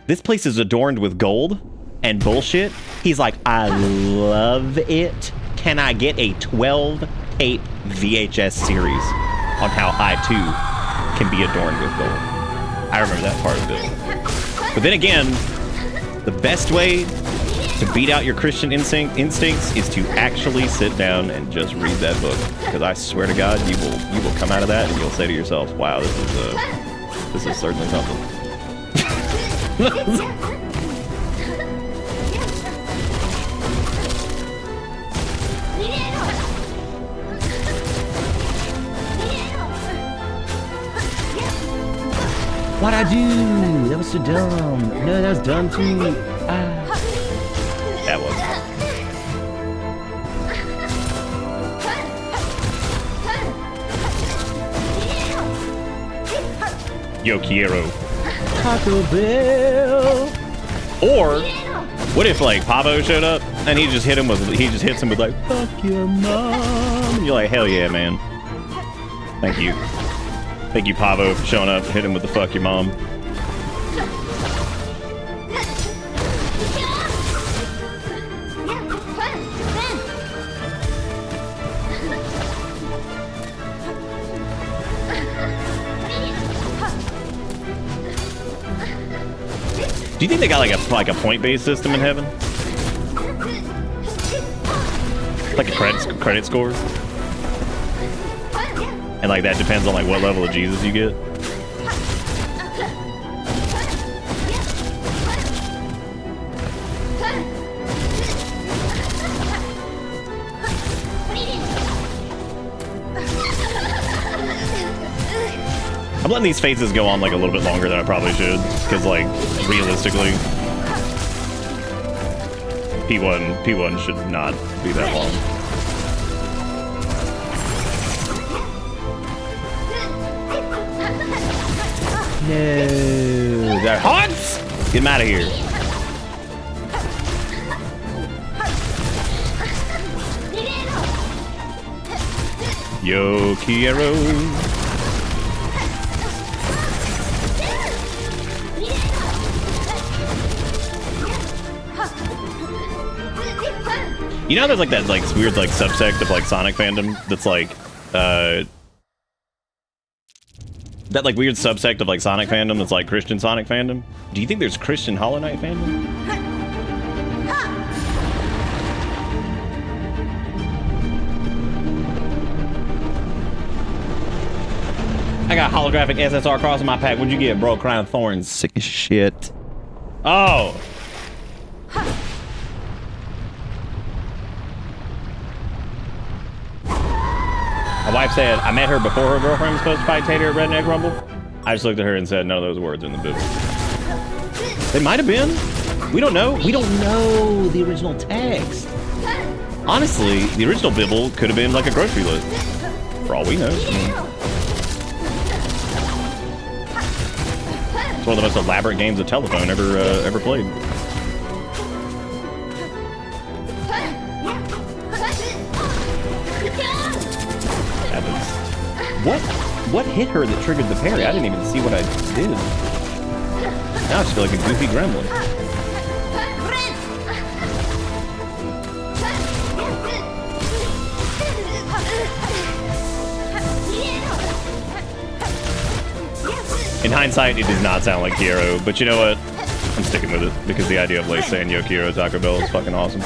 this place is adorned with gold and bullshit. He's like, I love it. Can I get a 12-tape VHS series on how I, too, can be adorned with gold? I remember that part of it. But then again, the best way to beat out your Christian instincts is to actually sit down and just read that book. Because I swear to God, you will come out of that and you'll say to yourself, wow, this is certainly something. What'd I do? That was so dumb. No, that was dumb too. That was. Yo quiero. Taco Bell. Or what if like Pavo showed up and he just hits him with like, fuck your mom. And you're like, hell yeah, man. Thank you. Thank you, Pavo, for showing up. Hit him with the fuck your mom. Do you think they got like a point-based system in heaven? Like a credit score? And like that depends on like what level of Jesus you get. I'm letting these phases go on like a little bit longer than I probably should, because like realistically, P1 should not be that long. No, that haunts! Get him out of here. Yo quiero. You know, there's like that like weird like subsect of like Sonic fandom that's like that like weird subsect of like Sonic fandom that's like Christian Sonic fandom. Do you think there's Christian Hollow Knight fandom? I got holographic SSR cross in my pack. What'd you get, bro? Crown of Thorns. Sick as shit. Oh. My wife said, I met her before her girlfriend was supposed to fight Tater at Redneck Rumble. I just looked at her and said none of those words are in the Bible. They might have been. We don't know. We don't know the original text. Honestly, the original Bible could have been like a grocery list. For all we know. It's one of the most elaborate games of telephone ever played. What hit her that triggered the parry? I didn't even see what I did. Now I just feel like a goofy gremlin. In hindsight, it does not sound like Kiero, but you know what? I'm sticking with it because the idea of Lace saying Yo Kiero Taco Bell is fucking awesome.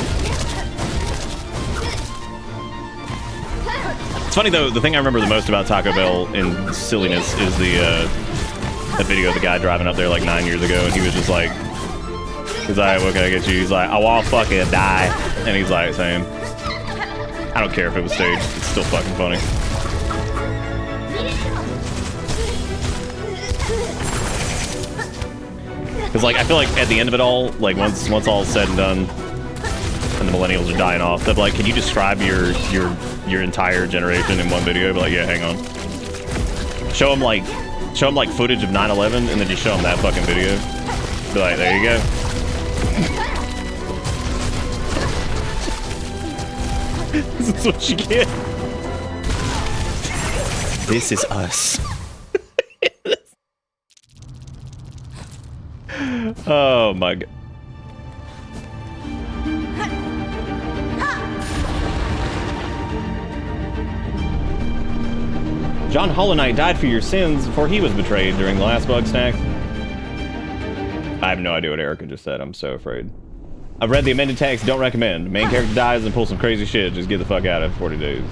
It's funny though, the thing I remember the most about Taco Bell in silliness is the video of the guy driving up there like 9 years ago, and he was just like, he's like, what can I get you? He's like, I want fucking die. And he's like saying, I don't care if it was staged, it's still fucking funny. Because like, I feel like at the end of it all, like once all's said and done, and the millennials are dying off, they're like, can you describe your entire generation in one video? But like, yeah, hang on. Show them like footage of 9/11 and then just show them that fucking video. Be like, there you go. This is what you get. This is us. Oh my god. John Hollow Knight died for your sins before he was betrayed during the last Bug Snack. I have no idea what Erica just said. I'm so afraid. I've read the amended text. Don't recommend. Main character dies and pulls some crazy shit. Just get the fuck out of 40 days.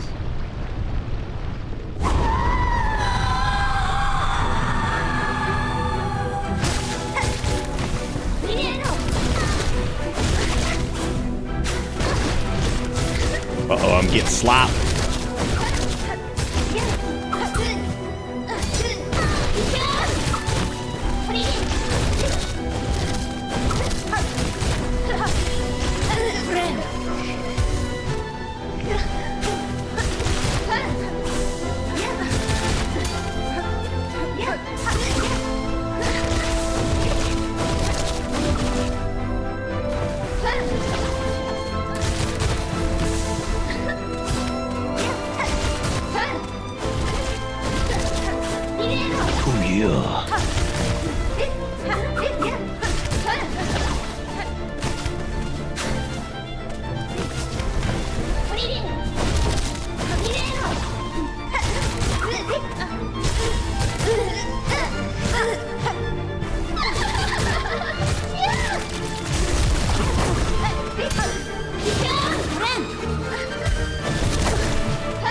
Uh-oh, I'm getting slapped.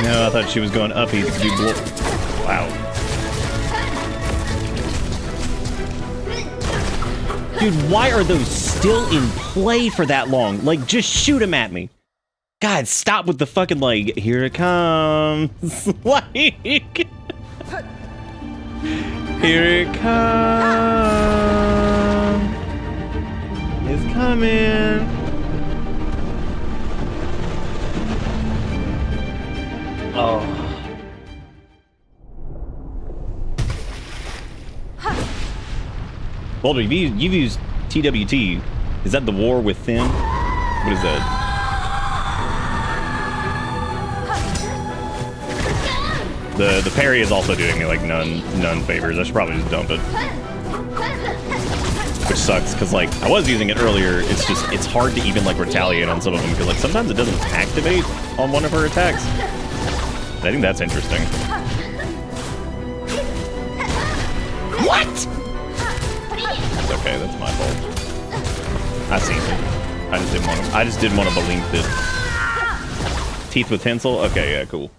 No, I thought she was going up. He could be wow. Dude, why are those still in play for that long? Like, just shoot them at me. God, stop with the fucking, like, here it comes. Like, here it comes. It's coming. Oh. Boulder, you've used TWT. Is that the war with Thin? What is that? The parry is also doing me like none favors. I should probably just dump it. Which sucks, because like I was using it earlier. It's hard to even like retaliate on some of them, because like sometimes it doesn't activate on one of her attacks. I think that's interesting. What? It's okay, that's my fault. I seen it. I just didn't want to believe it. Teeth with tinsel? Okay, yeah, cool.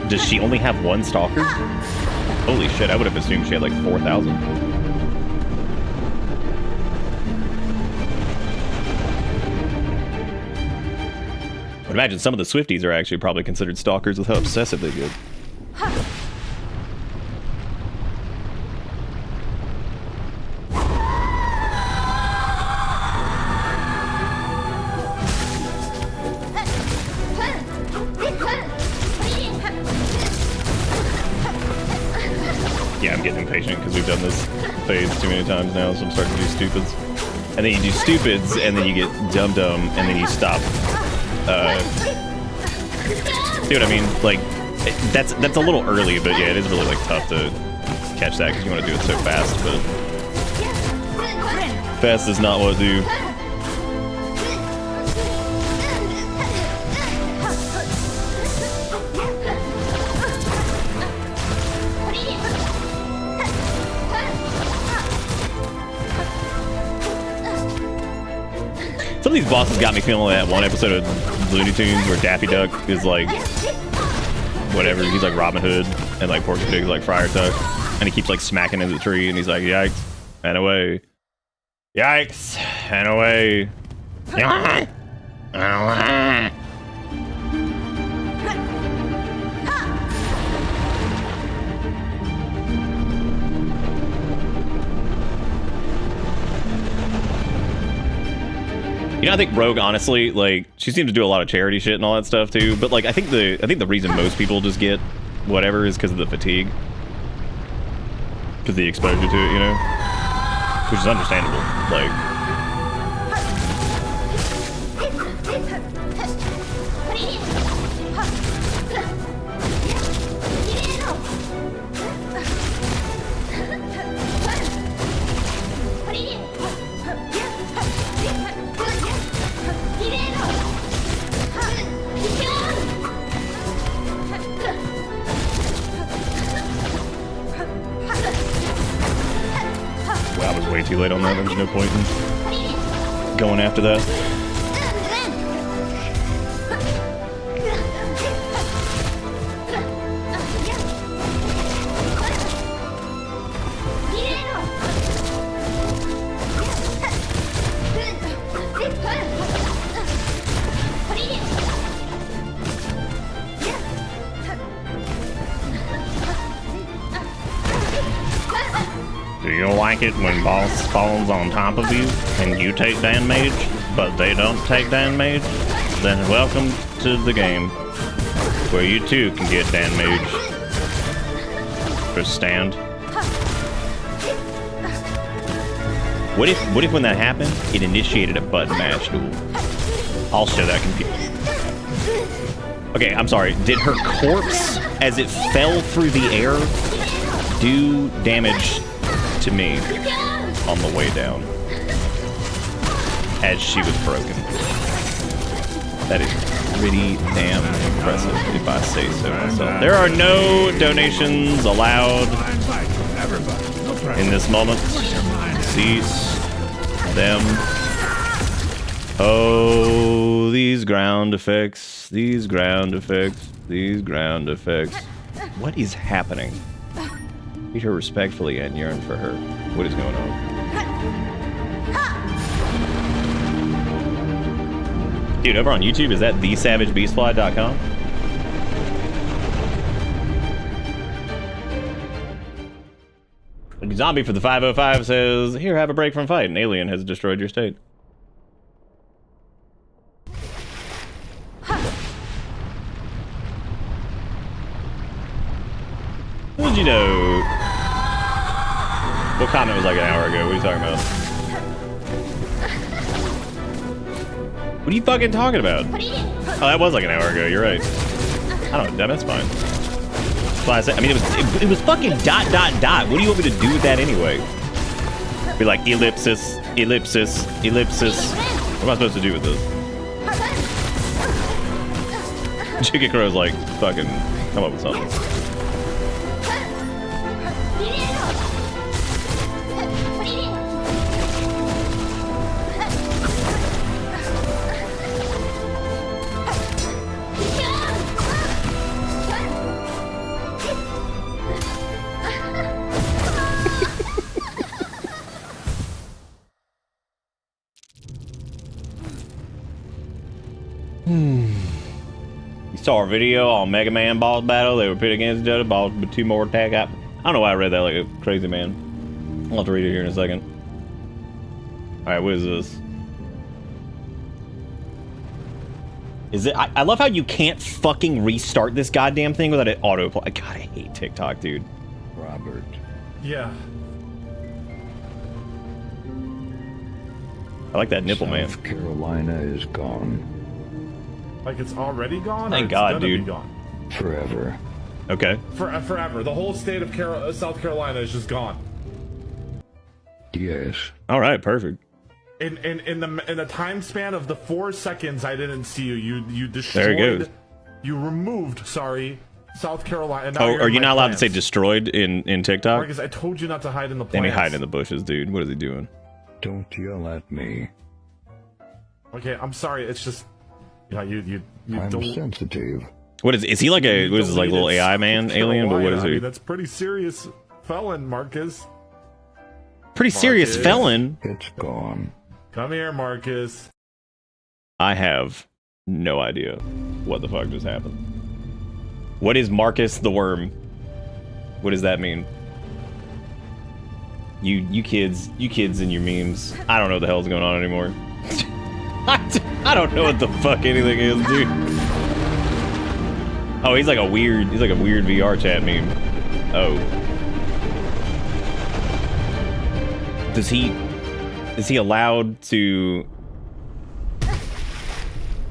Does she only have one stalker? Holy shit, I would have assumed she had like 4,000. imagine some of the Swifties are actually probably considered stalkers with how obsessive they get. Yeah, I'm getting impatient because we've done this phase too many times now, so I'm starting to do stupids. And then you do stupids, and then you get dum-dum, and then you stop. See what I mean? Like, that's a little early, but yeah, it is really like tough to catch that because you want to do it so fast, but fast is not what I do. Some of these bosses got me feeling like that one episode of Looney Tunes where Daffy Duck is like, whatever, he's like Robin Hood, and like Porky Pig's like Friar Tuck, and he keeps like smacking into the tree, and he's like, yikes, and away. Yikes, and away. And away. You know, I think Rogue, honestly, like, she seems to do a lot of charity shit and all that stuff too. But like, I think the reason most people just get whatever is because of the fatigue, because the exposure to it, you know, which is understandable. Like, wow, I was way too late on that. There's no point in going after that. Do you like it when boss falls on top of you and you take damage, but they don't take damage? Then welcome to the game, where you too can get damage. Just stand. what if when that happened, it initiated a button mash duel? I'll show that computer. Okay, I'm sorry. Did her corpse, as it fell through the air, do damage to me on the way down as she was broken? That is pretty damn impressive, if I say so myself. There are no donations allowed in this moment. Cease them. Oh, these ground effects, these ground effects, these ground effects. What is happening? Treat her respectfully and yearn for her. What is going on? Dude, over on YouTube, is that thesavagebeastfly.com? Zombie for the 505 says, here, have a break from fight. An alien has destroyed your state. What did you know? What comment was like an hour ago? What are you talking about? What are you fucking talking about? Oh, that was like an hour ago. You're right. I don't know. That's fine. That's why I said. I mean, it was fucking ... What do you want me to do with that anyway? Be like ellipsis, ellipsis, ellipsis. What am I supposed to do with this? Chicken Crow's like, fucking come up with something. saw a video on Mega Man boss battle. They were pitted against each other. Boss with 2 more attack. I don't know why I read that like a crazy man. I'll have to read it here in a second. Alright, what is this? Is it? I love how you can't fucking restart this goddamn thing without it autoplay. God, I hate TikTok, dude. Robert. Yeah. I like that nipple, man. South Carolina is gone. Like it's already gone? Thank or it's God, gonna dude. Be gone? Forever. Okay. Forever. The whole state of South Carolina is just gone. Yes. All right, perfect. In the time span of the 4 seconds I didn't see you, you destroyed. There it goes. You removed, South Carolina. And now Oh, you're are in you my not allowed to plans. say destroyed in TikTok? Marcus, I told you not to hide in the Then he plants. hide in the bushes, dude. What is he doing? Don't yell at me. Okay, I'm sorry. It's just, you I'm don't. sensitive. What is he like a you what is this, like little deleted AI man South alien? But what Carolina. is I he? mean, that's pretty serious felon, Marcus. Pretty serious Marcus. felon. It's gone. Come here, Marcus. I have no idea what the fuck just happened. What is Marcus the Worm? What does that mean? You kids and your memes. I don't know what the hell's going on anymore. I don't know what the fuck anything is, dude. Oh, he's like a weird VR chat meme. Oh. Is he allowed to...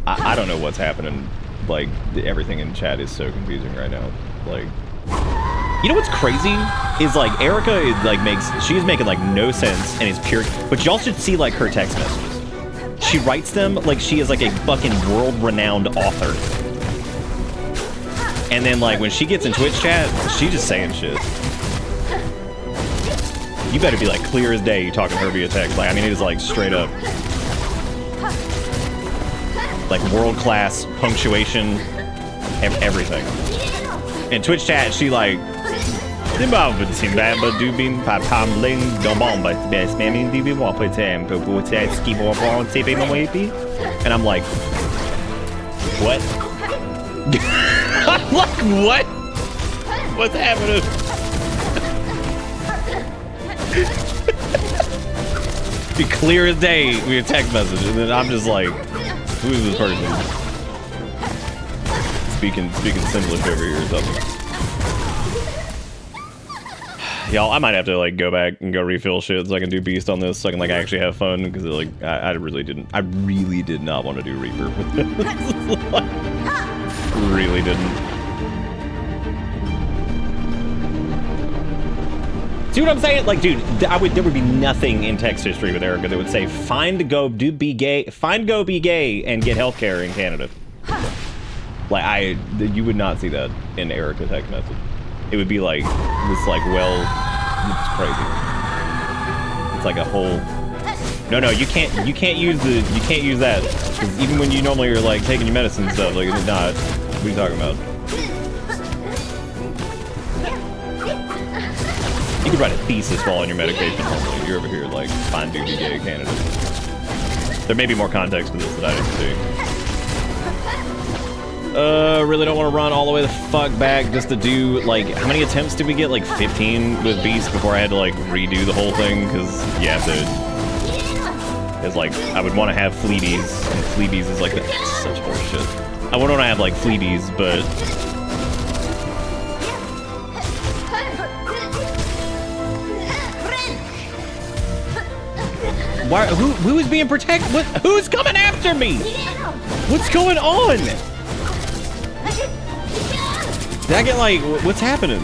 I don't know what's happening. Like, everything in chat is so confusing right now. Like, you know what's crazy? Is like, Erica is like she's making like no sense and is pure, but y'all should see like her text messages. She writes them like she is like a fucking world-renowned author. And then like when she gets in Twitch chat, she's just saying shit. You better be like clear as day talking to her via text. Like, I mean, it is like straight up. Like world-class punctuation, everything. In Twitch chat, she like, and I'm like, what? I'm like, what? What's happening? Be clear as day with your text message, and then I'm just like, who is this person? Speaking Simlish over here or something. Y'all, I might have to like go back and go refill shit so I can do Beast on this so I can like actually have fun, because like I really did not want to do Reaper with this. Like, really didn't. See what I'm saying? Like, dude, there would be nothing in text history with Erica that would say find go be gay, and get healthcare in Canada. Like you would not see that in Erica text message. It would be like this, like, well, it's crazy. It's like a whole. No, you can't use that. 'Cause even when you normally are like taking your medicine and stuff, like it's not. What are you talking about? You could write a thesis while on your medication normally. You're over here like find duty gay Canada. There may be more context to this that I didn't see. Really don't want to run all the way the fuck back just to do, like, how many attempts did we get? Like 15 with Beast before I had to, like, redo the whole thing, because you have to... It's like, I would want to have Fleebies, and Fleebies is like, that's such horseshit. I would want to have, like, Fleebies, but... Why, who is being protected? Who's coming after me? What's going on? Did I get like, what's happening?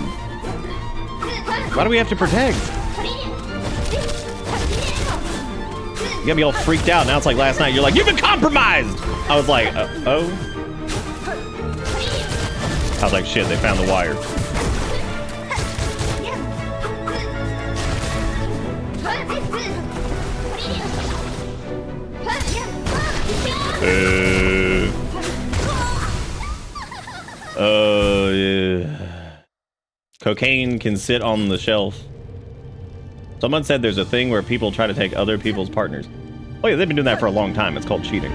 Why do we have to protect? You got me all freaked out. Now it's like last night. You're like, you've been compromised. I was like, oh. I was like, shit, they found the wire. Yeah. Cocaine can sit on the shelf. Someone said there's a thing where people try to take other people's partners. Oh yeah, they've been doing that for a long time. It's called cheating.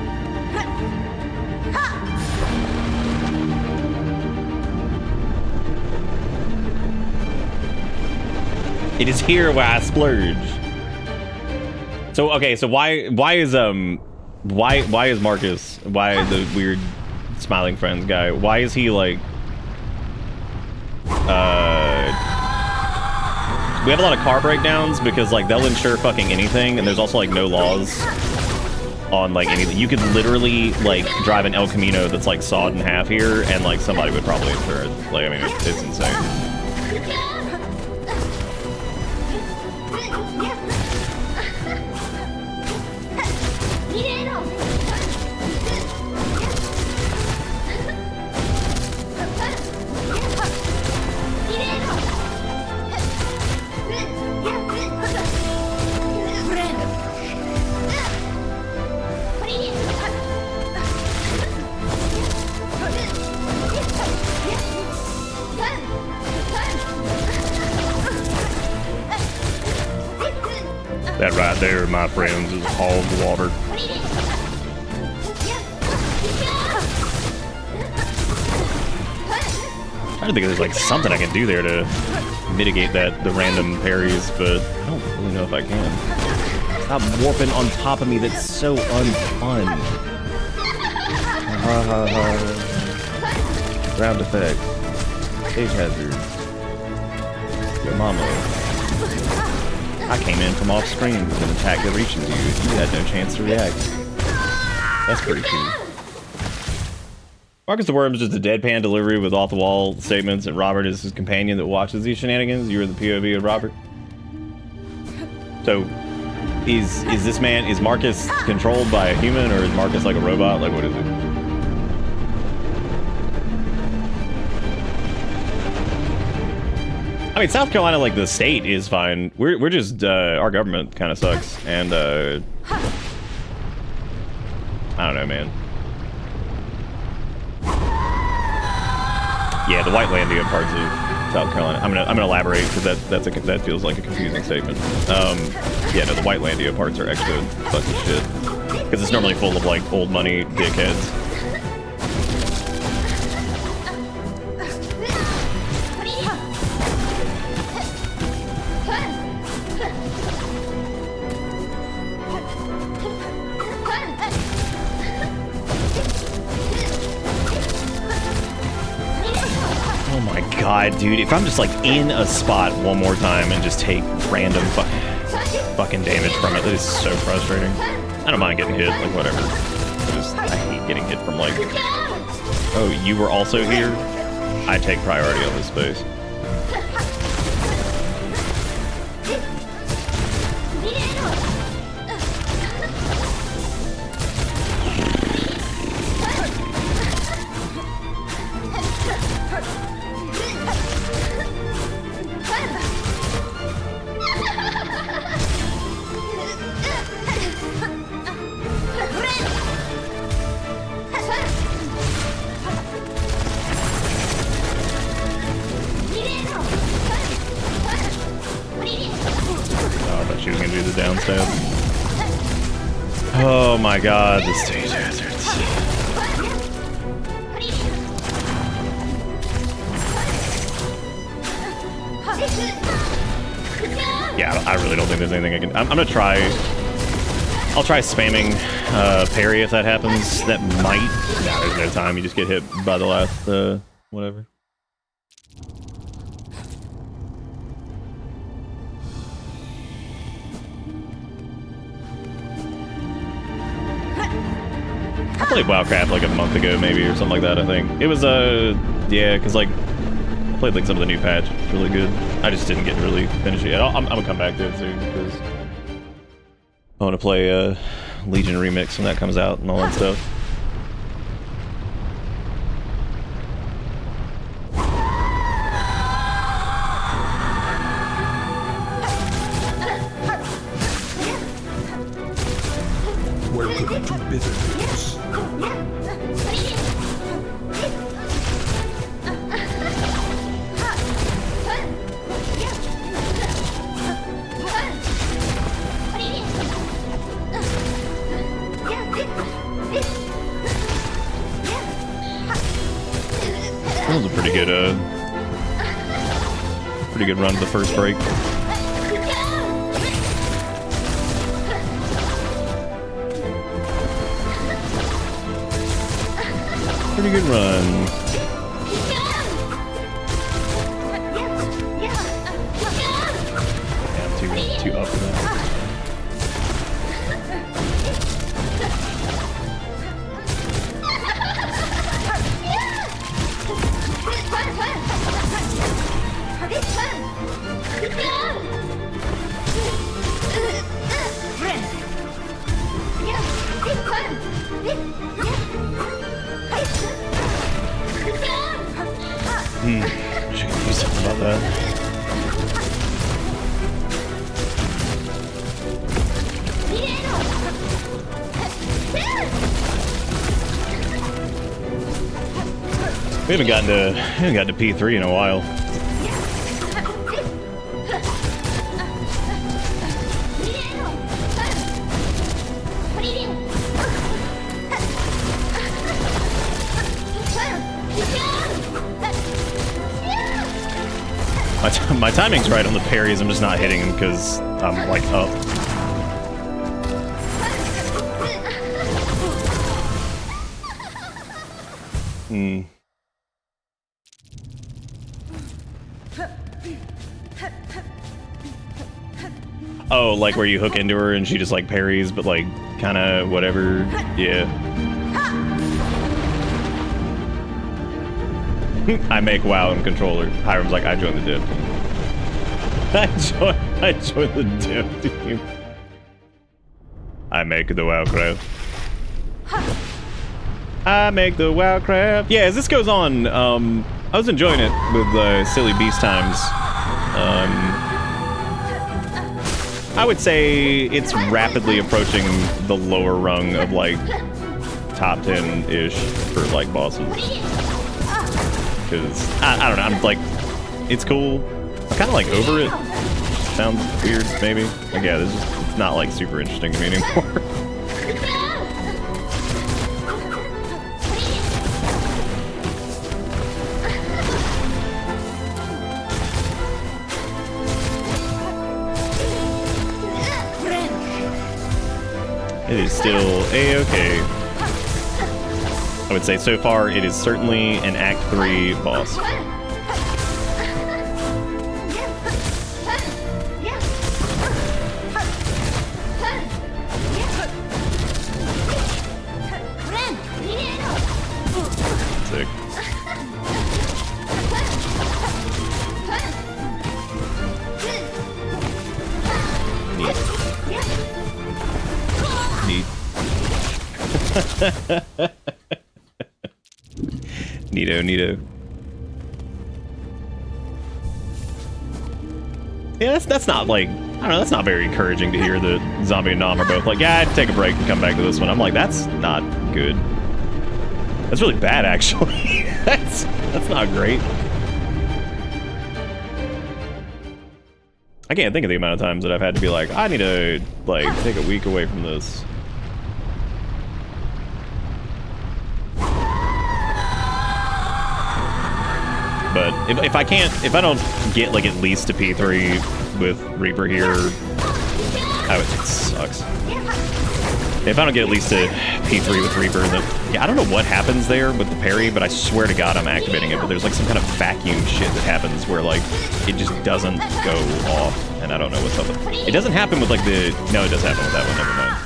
It is here where I splurge. So okay, so why is Marcus, why the weird smiling friends guy, why is he like we have a lot of car breakdowns because like they'll insure fucking anything, and there's also like no laws on like anything. You could literally like drive an El Camino that's like sawed in half here, and like somebody would probably insure it. Like, I mean, it's insane. That right there, my friends, is hog water. I'm trying to think if there's like something I can do there to mitigate the random parries, but I don't really know if I can. Stop warping on top of me, that's so unfun. Ground effect. Stage hazard. Your mama. I came in from off screen with an attack that reaches you. You had no chance to react. That's pretty cool. Marcus the Worm is just a deadpan delivery with off-the-wall statements, and Robert is his companion that watches these shenanigans. You are the POV of Robert. So, is this man, is Marcus controlled by a human, or is Marcus like a robot? Like, what is it? I mean, South Carolina, like, the state is fine. We're just, our government kind of sucks, and, I don't know, man. Yeah, the Whitelandia parts of South Carolina. I'm gonna elaborate because that feels like a confusing statement. Yeah, no, the Whitelandia parts are extra fucking shit because it's normally full of like old money dickheads. God, dude, if I'm just like in a spot one more time and just take random fucking damage from it, that is so frustrating. I don't mind getting hit, like whatever. I hate getting hit from like, oh, you were also here? I take priority on this space. Oh my god, the stage hazards. Yeah, I really don't think there's anything I can... I'm gonna try... I'll try spamming parry if that happens. That might... No, there's no time. You just get hit by the last... whatever. I played WoWcraft like a month ago, maybe, or something like that, I think. It was, yeah, because, like, I played, like, some of the new patch. It's really good. I just didn't get to really finish it yet. I'm gonna come back to it soon, because I want to play, Legion Remix when that comes out and all that stuff. Welcome to Bitterness. That was a pretty good run to the first break. Pretty good run. Yeah, too up for that. Should do something about that. We haven't gotten to P3 in a while. My timing's right on the parries, I'm just not hitting them because I'm like up. Oh, like where you hook into her and she just like parries, but like kinda whatever, yeah. I make WoW and controller. Hiram's like, I joined the dev team. I joined the dev team. I make the WoW craft. I make the WoW craft. Yeah, as this goes on, I was enjoying it with Silly Beast Times. I would say it's rapidly approaching the lower rung of like top 10-ish for like bosses. Because I don't know, I'm like, it's cool. I'm kind of like over it. Sounds weird, maybe. Like, yeah, it's not like super interesting to me anymore. It is still A-okay. I would say so far it is certainly an Act 3 boss. Sick. Neat. Neato. Yeah, that's not like, I don't know, that's not very encouraging to hear that Zombie and Nom are both like, yeah, I'd take a break and come back to this one. I'm like, that's not good. That's really bad, actually. that's not great. I can't think of the amount of times that I've had to be like, I need to, like, take a week away from this. But if I don't get like at least to P3 with Reaper here, it sucks. If I don't get at least to P3 with Reaper, then yeah, I don't know what happens there with the parry, but I swear to God I'm activating it. But there's like some kind of vacuum shit that happens where like it just doesn't go off, and I don't know what's up with it. It doesn't happen with like the no, it does happen with that one. Never mind.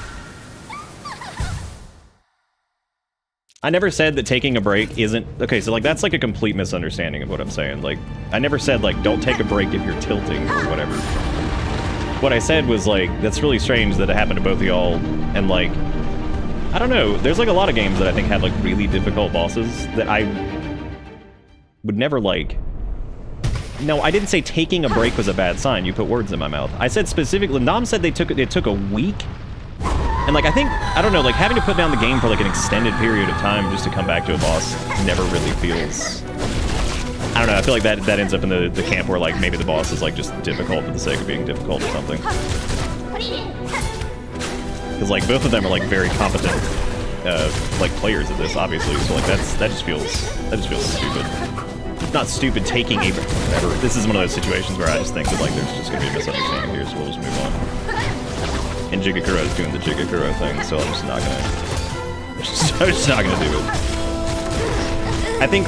I never said that taking a break isn't... Okay, so, like, that's, like, a complete misunderstanding of what I'm saying. Like, I never said, like, don't take a break if you're tilting or whatever. What I said was, like, that's really strange that it happened to both of y'all, and, like, I don't know. There's, like, a lot of games that I think had, like, really difficult bosses that I would never, like... No, I didn't say taking a break was a bad sign. You put words in my mouth. I said specifically... Nom said it took a week... And, like, I don't know, like, having to put down the game for, like, an extended period of time just to come back to a boss never really feels... I don't know, I feel like that ends up in the camp where, like, maybe the boss is, like, just difficult for the sake of being difficult or something. Because, like, both of them are, like, very competent, like, players at this, obviously, so, like, that just feels stupid. Not stupid taking a... whatever. This is one of those situations where I just think that, like, there's just gonna be a misunderstanding here, so we'll just move on. And Jigakuro is doing the Jigakuro thing, so I'm just not gonna... I'm just not gonna do it. I think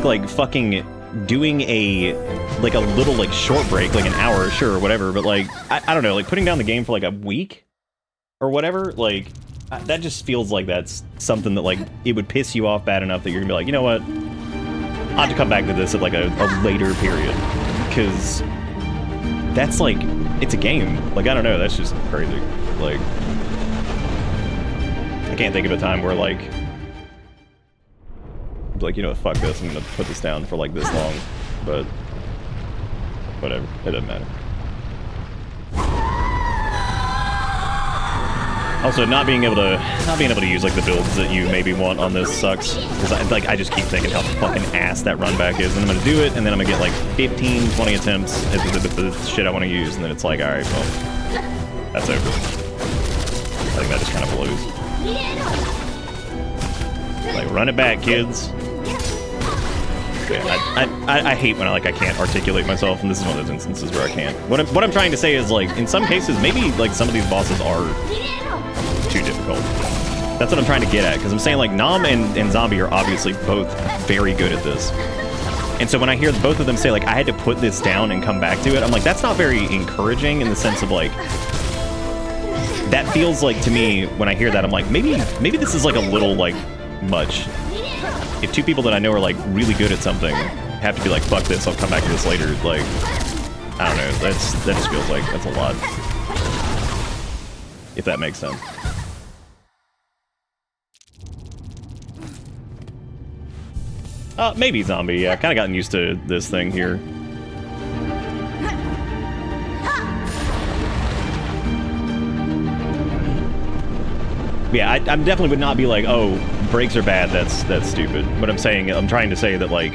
like fucking doing a little like short break, like an hour, sure, or whatever, but like I don't know, like putting down the game for like a week or whatever, like that just feels like that's something that like it would piss you off bad enough that you're gonna be like, you know what, I'll have to come back to this at like a later period, because that's like, it's a game. Like, I don't know, that's just crazy. Like, I can't think of a time where like, you know what, fuck this, I'm gonna put this down for like this long, but whatever, it doesn't matter. Also, not being able to use like the builds that you maybe want on this sucks, because I just keep thinking how fucking ass that run back is, and I'm gonna do it, and then I'm gonna get like 15, 20 attempts at the shit I want to use, and then it's like, all right, well, that's over. I think that just kind of blows. Like, run it back, kids. Yeah, I hate when I can't articulate myself, and this is one of those instances where I can't. What I'm trying to say is, like, in some cases, maybe like some of these bosses are too difficult. That's what I'm trying to get at, because I'm saying like Nom and Zombie are obviously both very good at this. And so when I hear both of them say like, I had to put this down and come back to it, I'm like, that's not very encouraging in the sense of like, that feels like to me, when I hear that, I'm like, maybe this is like a little like much. If two people that I know are like really good at something have to be like, fuck this, I'll come back to this later, like, I don't know, that just feels like that's a lot. If that makes sense. Maybe Zombie, yeah, kind of gotten used to this thing here. Yeah, I definitely would not be like, oh, breaks are bad, that's stupid. But I'm trying to say that, like,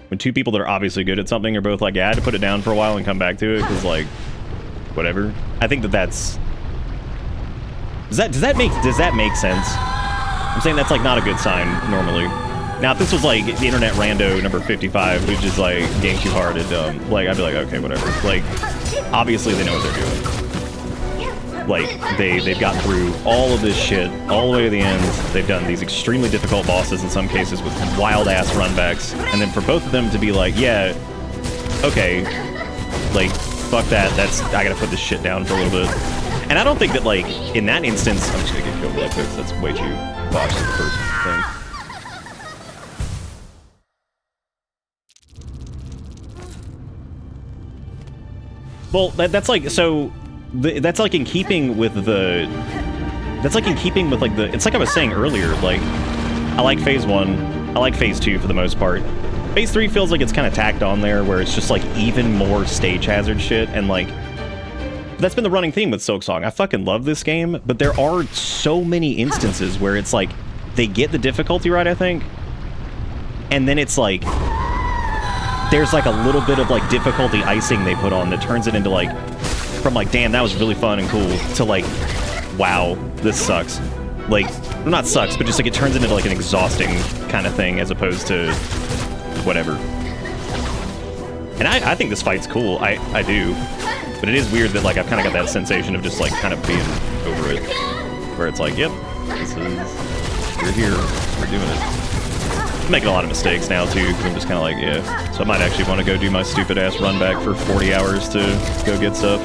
when two people that are obviously good at something are both like, yeah, I had to put it down for a while and come back to it, because, like, whatever. I think that's... Does that make sense? I'm saying that's, like, not a good sign, normally. Now, if this was, like, the Internet Rando number 55, which is, like, game too hard and dumb, like, I'd be like, okay, whatever. Like, obviously they know what they're doing. Like, they've gotten through all of this shit, all the way to the end. They've done these extremely difficult bosses in some cases with wild-ass runbacks. And then for both of them to be like, yeah, okay, like, fuck that, I gotta put this shit down for a little bit. And I don't think that, like, in that instance, I'm just gonna get killed real quick, that's way too botched the first thing. Well, that's like, so... that's like in keeping with the... That's like in keeping with, like, the... It's like I was saying earlier, like, I like Phase 1, I like Phase 2 for the most part. Phase 3 feels like it's kind of tacked on there, where it's just, like, even more stage hazard shit, and, like... That's been the running theme with Silksong. I fucking love this game, but there are so many instances where it's, like, they get the difficulty right, I think, and then it's, like... There's, like, a little bit of, like, difficulty icing they put on that turns it into, like... From like, damn, that was really fun and cool, to like, wow, this sucks. Like, well, not sucks, but just like it turns into like an exhausting kind of thing as opposed to whatever. And I think this fight's cool, I do. But it is weird that like I've kind of got that sensation of just like kind of being over it. Where it's like, yep, we're here, we're doing it. I'm making a lot of mistakes now too, because I'm just kind of like, yeah. So I might actually want to go do my stupid ass run back for 40 hours to go get stuff.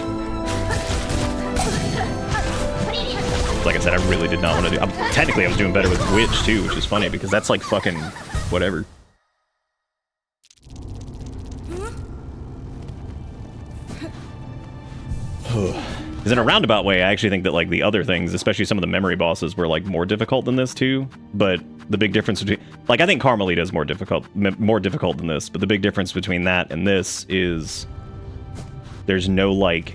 Like I said, I really did not want to do... Technically, I was doing better with Witch, too, which is funny, because that's, like, fucking... whatever. Because in a roundabout way, I actually think that, like, the other things, especially some of the memory bosses, were, like, more difficult than this, too. But the big difference between... Like, I think Carmelita is more difficult than this, but the big difference between that and this is... There's no, like,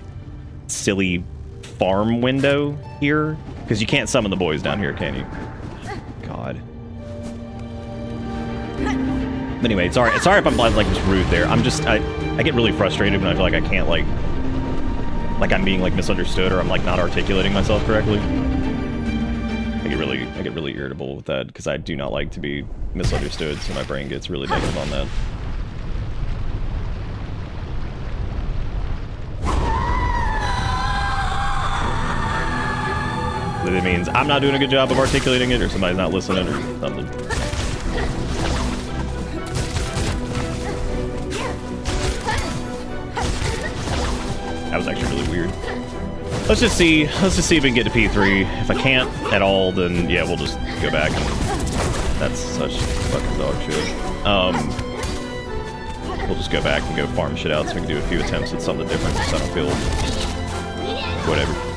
silly farm window here. Because you can't summon the boys down here, can you? God. Anyway, sorry if I'm like just rude there. I'm just I get really frustrated when I feel like I can't like I'm being like misunderstood or I'm like not articulating myself correctly. I get really irritable with that because I do not like to be misunderstood, so my brain gets really negative on that. It means I'm not doing a good job of articulating it, or somebody's not listening, or something. That was actually really weird. Let's just see if we can get to P3. If I can't at all, then yeah, we'll just go back. That's such fucking dog shit. We'll just go back and go farm shit out so we can do a few attempts at something different so I don't feel whatever.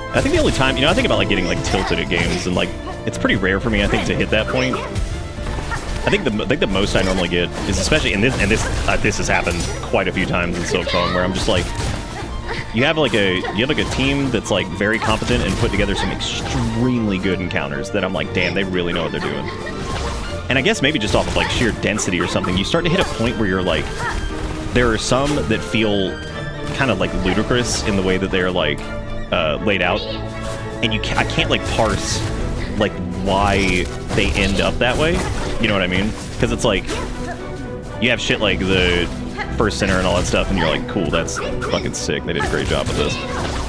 I think the only time, I think about like getting like tilted at games, and like it's pretty rare for me, I think, to hit that point. I think the most I normally get is, especially in this, and this has happened quite a few times in Silksong, where I'm just like, you have like a team that's like very competent and put together some extremely good encounters that I'm like, damn, they really know what they're doing. And I guess maybe just off of like sheer density or something, you start to hit a point where you're like, there are some that feel kind of like ludicrous in the way that they're like laid out, and I can't like parse like why they end up that way. You know what I mean? Because it's like you have shit like the first center and all that stuff, and you're like, cool, that's fucking sick. They did a great job with this.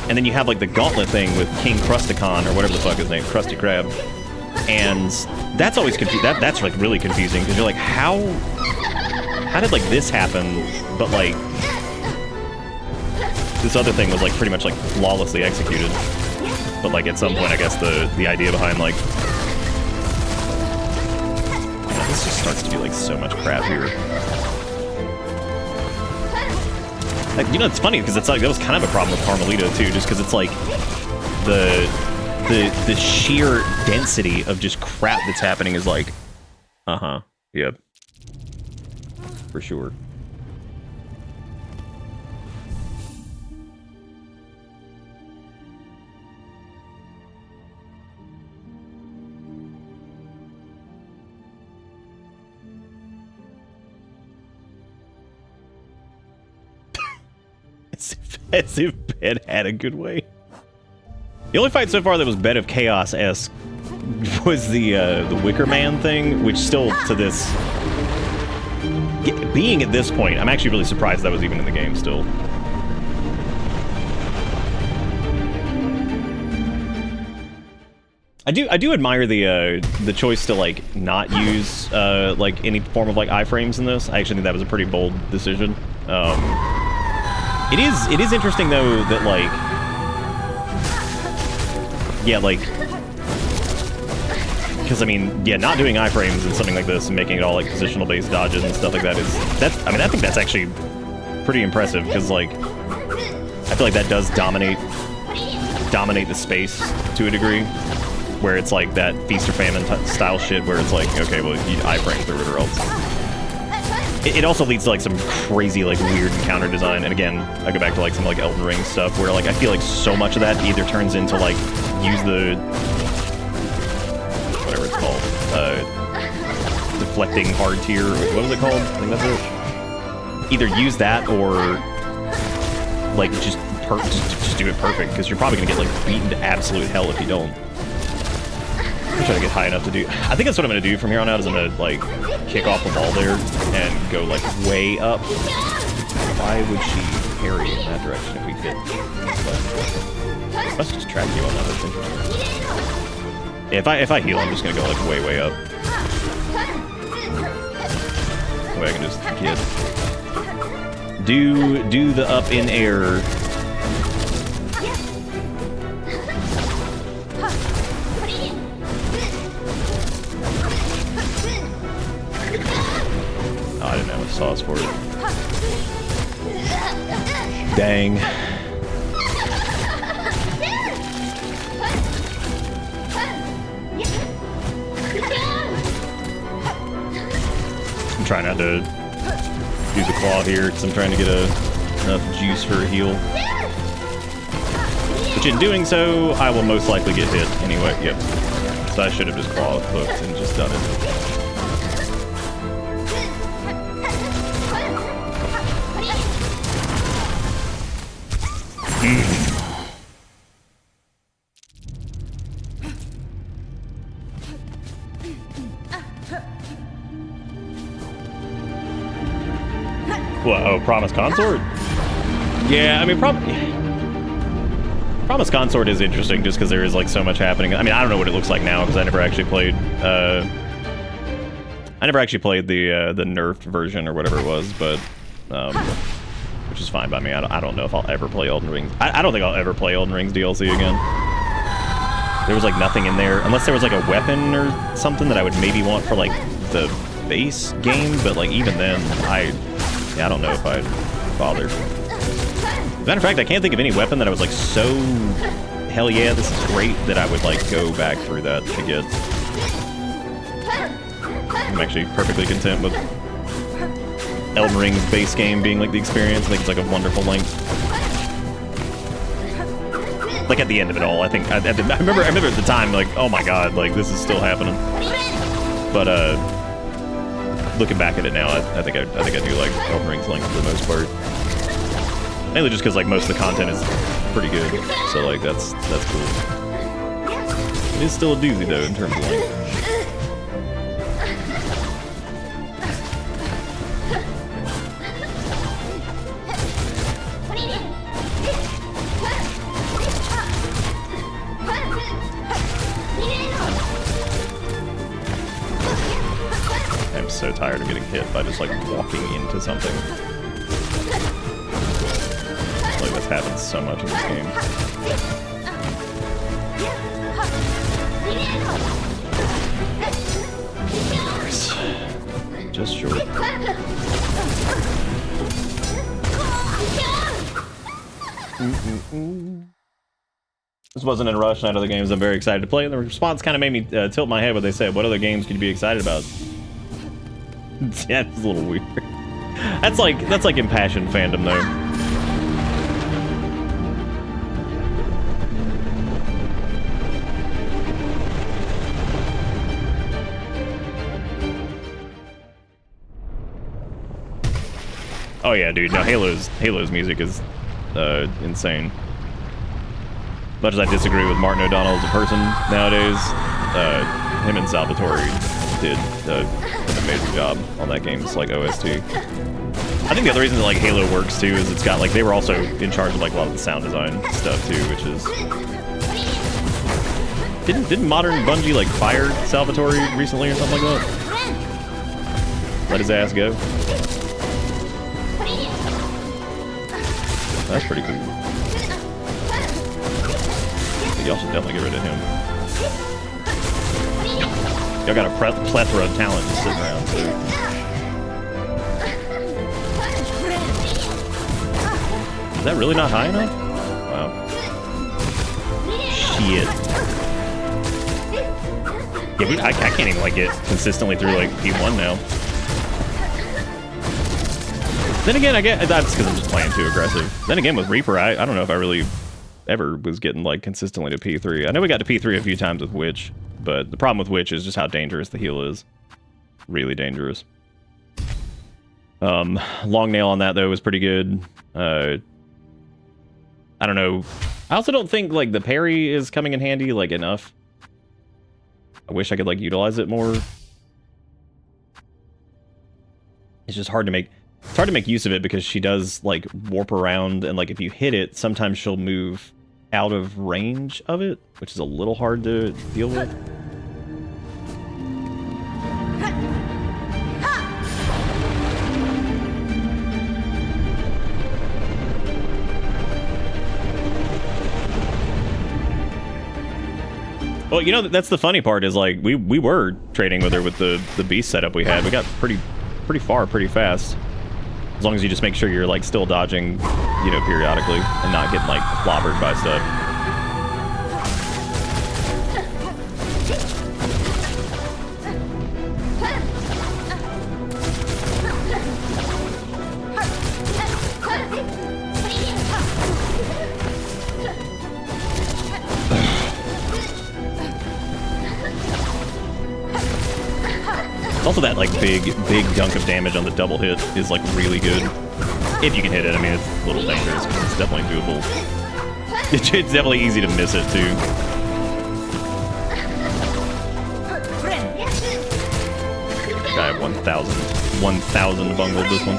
And then you have like the gauntlet thing with King Krusticon or whatever the fuck his name, Krusty Krab, and that's always that's like really confusing because you're like, how did like this happen, but like this other thing was like pretty much like flawlessly executed. But like at some point, I guess the idea behind like, this just starts to be like so much crap here. Like, it's funny because it's like that was kind of a problem with Carmelita too, just because it's like the sheer density of just crap that's happening is like, yep, for sure. As if Ben had a good way. The only fight so far that was Bed of Chaos-esque was the Wicker Man thing, which still to this... Being at this point, I'm actually really surprised that was even in the game still. I do admire the choice to like not use like any form of like iframes in this. I actually think that was a pretty bold decision. It is interesting though that like, yeah, like, because I mean, yeah, not doing iframes in something like this and making it all like positional based dodges and stuff like that I mean, I think that's actually pretty impressive because like, I feel like that does dominate the space to a degree, where it's like that Feast or Famine style shit where it's like, okay, well, you iframe through it or else. It also leads to like some crazy like weird encounter design, and again, I go back to like some like Elden Ring stuff where like I feel like so much of that either turns into like use the whatever it's called, deflecting hard tier, what was it called? I think that's it. Either use that or like just do it perfect, because you're probably gonna get like beaten to absolute hell if you don't. I'm trying to get high enough to do. I think that's what I'm gonna do from here on out. Is I'm gonna like kick off the ball there and go like way up. Why would she parry in that direction if we did? But let's just track you on that. That's interesting. Yeah, if I heal, I'm just gonna go like way up. That way I can just get do the up in air. I didn't have a sauce for it. Dang. I'm trying not to do the claw here because I'm trying to get enough juice for a heal. Which in doing so, I will most likely get hit anyway. Yep. So I should have just claw hooked and just done it. What, oh, Promise Consort? Yeah, I mean, probably... Promise Consort is interesting just because there is like so much happening. I mean, I don't know what it looks like now because I never actually played. I never actually played the nerfed version or whatever it was, but which is fine by me. I don't know if I'll ever play Elden Rings. I don't think I'll ever play Elden Rings DLC again. There was like nothing in there unless there was like a weapon or something that I would maybe want for like the base game, but like even then, I don't know if I'd bother. Matter of fact, I can't think of any weapon that I was like so hell yeah, this is great that I would like go back through that to get. I'm actually perfectly content with Elden Ring's base game being like the experience. I think it's like a wonderful length. Like at the end of it all, I think I remember at the time like, oh my god, like this is still happening. But looking back at it now, I think I do like Elden Ring's length for the most part. Mainly just because like most of the content is pretty good, so like that's cool. It is still a doozy though in terms of length. I'm so tired of getting hit by just like walking into something. Like that's happened so much in this game. Just short. This wasn't in a rush. I had other games I'm very excited to play. The response kind of made me tilt my head when they said, "What other games could you be excited about?" Yeah, it's a little weird. That's like impassioned fandom though. Oh yeah, dude. No, Halo's music is insane. Much as I disagree with Martin O'Donnell as a person nowadays, him and Salvatore did an amazing job on that game's like OST. I think the other reason that like Halo works too is it's got like they were also in charge of like a lot of the sound design stuff too, which is didn't modern Bungie like fire Salvatore recently or something like that? Let his ass go. That's pretty cool. Y'all should definitely get rid of him. Y'all got a plethora of talent just sitting around, too. Is that really not high enough? Wow. Shit. Yeah, I can't even, like, get consistently through, like, P1 now. Then again, I get that's because I'm just playing too aggressive. Then again, with Reaper, I don't know if I really ever was getting like consistently to P3. I know we got to P3 a few times with Witch, but the problem with Witch is just how dangerous the heal is. Really dangerous. Long nail on that though was pretty good. I don't know. I also don't think like the parry is coming in handy like enough. I wish I could like utilize it more. It's just hard to make. It's hard to make use of it because she does like warp around and like if you hit it, sometimes she'll move out of range of it, which is a little hard to deal with. Well, you know, that's the funny part is like we were trading with her with the beast setup we had. We got pretty far pretty fast. As long as you just make sure you're like still dodging, you know, periodically and not getting like clobbered by stuff. Also, that like big dunk of damage on the double hit is like really good. If you can hit it, I mean it's a little dangerous, but it's definitely doable. It's definitely easy to miss it too. Guy 1,000 bungled this one.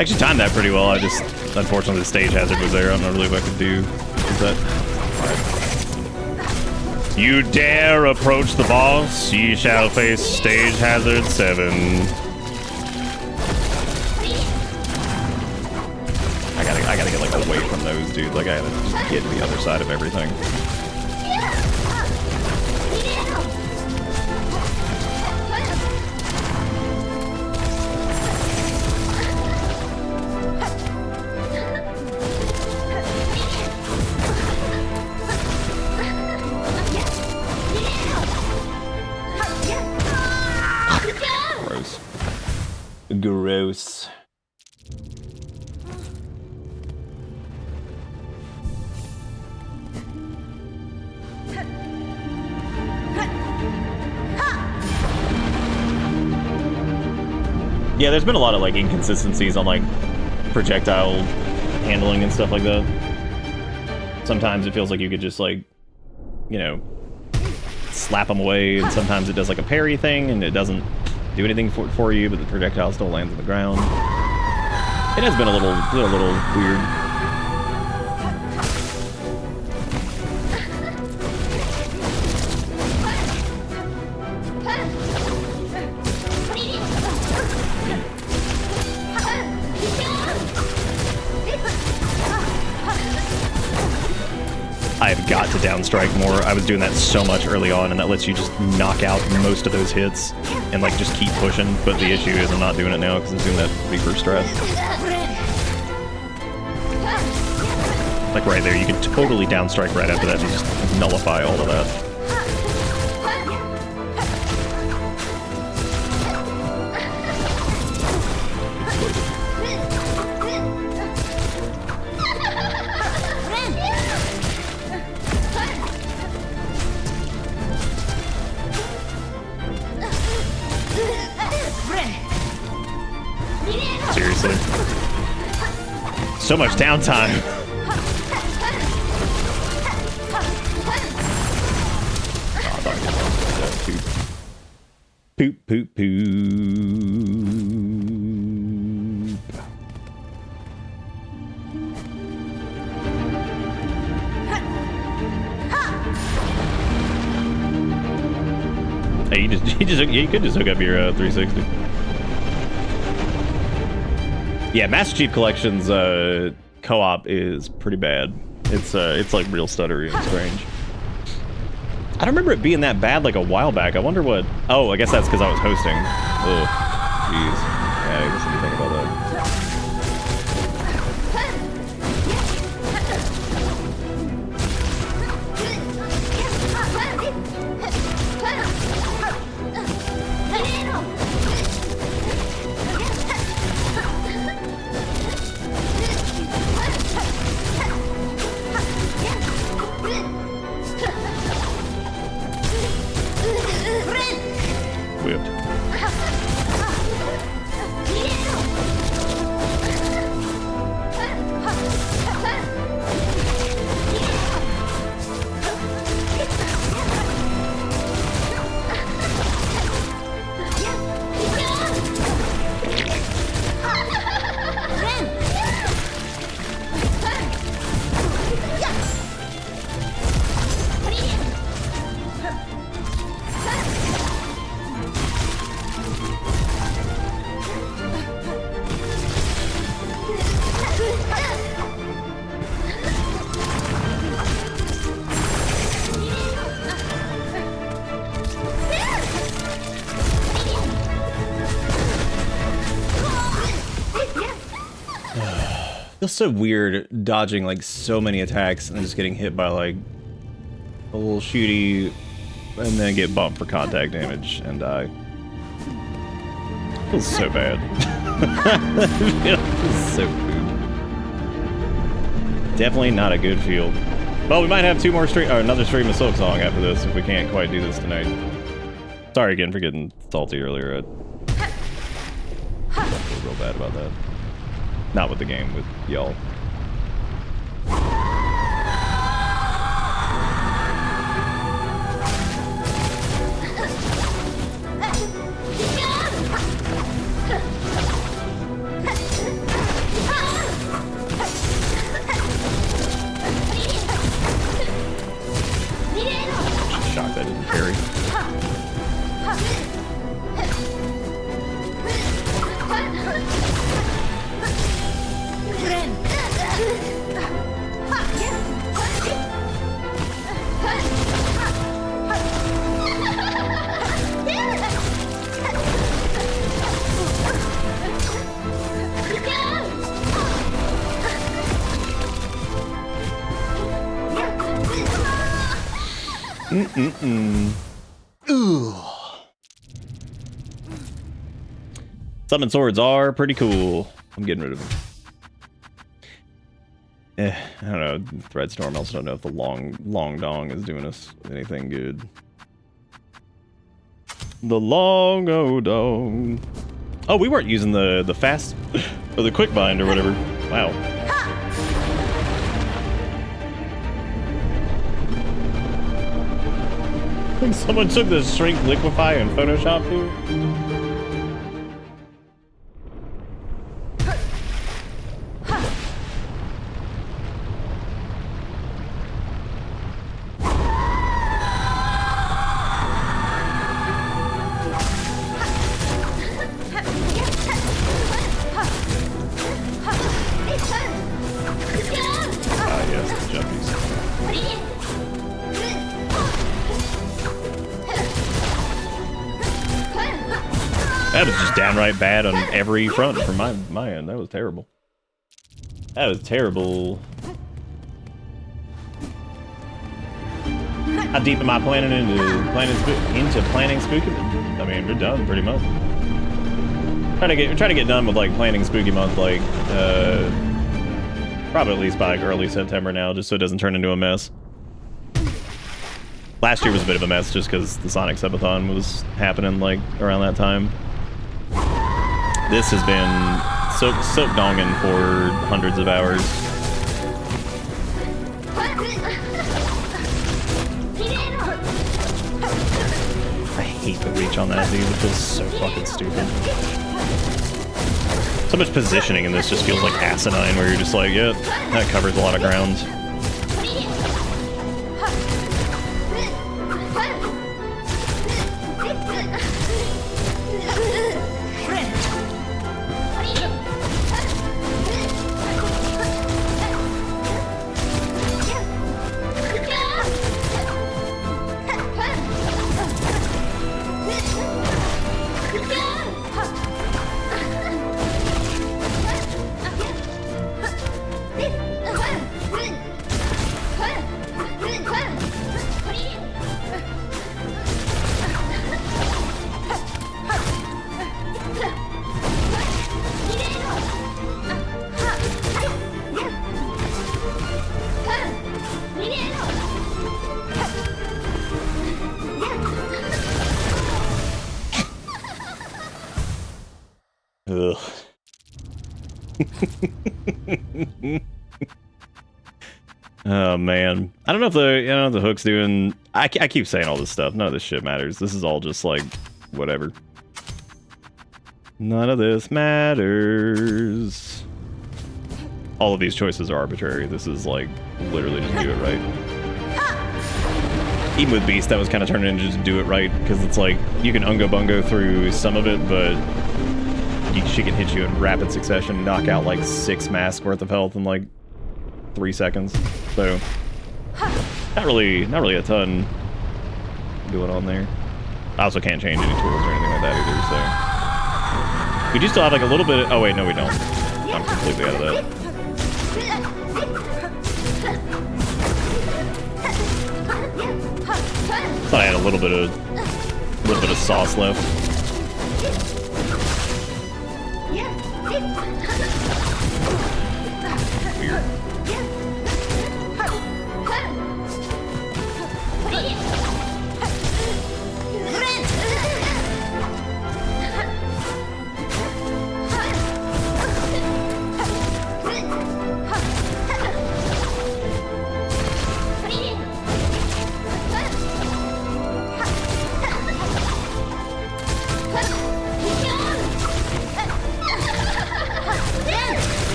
I actually timed that pretty well. I just, unfortunately, the stage hazard was there. I don't know really what I could do. Is that? You dare approach the boss, ye shall face stage hazard 7. I gotta get like away from those dudes. Like I gotta just get to the other side of everything. Gross. Yeah, there's been a lot of like inconsistencies on like projectile handling and stuff like that. Sometimes it feels like you could just like, you know, slap them away, and sometimes it does like a parry thing and it doesn't do anything for you, but the projectile still lands on the ground. It has been a little weird. I've got to downstrike more. I was doing that so much early on, and that lets you just knock out most of those hits and like just keep pushing. But the issue is I'm not doing it now because I'm doing that Reaper stress. Like right there, you can totally downstrike right after that and just nullify all of that. Seriously. So much downtime. Poop, poop, poop. Hey, you could just hook up your 360. Yeah, Master Chief Collection's co-op is pretty bad. It's like real stuttery and strange. I don't remember it being that bad like a while back. I wonder what... Oh, I guess that's because I was hosting. Ugh. Jeez. Yeah, I guess I didn't think about that. Feels so weird dodging like so many attacks and just getting hit by like a little shooty and then get bumped for contact damage and die. Feels so bad. Feels so bad. Definitely not a good feel. Well, we might have two more another stream of Silksong after this if we can't quite do this tonight. Sorry again for getting salty earlier. I feel real bad about that. Not with the game, with y'all. Ooh. Summon swords are pretty cool. I'm getting rid of them. I don't know. Threadstorm. I also don't know if the long dong is doing us anything good. The long dong. Oh, we weren't using the fast or the quick bind or whatever. Wow. Someone took the shrink liquefy and Photoshop here. That was just downright bad on every front from my end. That was terrible. That was terrible. How deep am I planning into planning spooky? I mean, we're done pretty much. Trying to get done with like planning spooky month, like probably at least by like early September now, just so it doesn't turn into a mess. Last year was a bit of a mess just because the Sonic Subathon was happening like around that time. This has been soap donging for hundreds of hours. I hate the reach on that, dude. It feels so fucking stupid. So much positioning in this just feels like asinine, where you're just like, yep, that covers a lot of ground. Ugh. Oh man, I don't know if the hook's doing. I keep saying all this stuff. None of this shit matters. This is all just like whatever. None of this matters. All of these choices are arbitrary. This is like literally just do it right. Even with Beast, that was kind of turning into just do it right, because it's like you can ungo bungo through some of it, but she can hit you in rapid succession, knock out like 6 masks worth of health in like 3 seconds. So not really a ton going on there. I also can't change any tools or anything like that either. So we do still have like a little bit. Oh wait, no, we don't. I'm completely out of that. Thought I had a little bit of sauce left. Weird.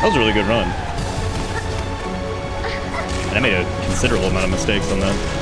That was a really good run. And I made a considerable amount of mistakes on that.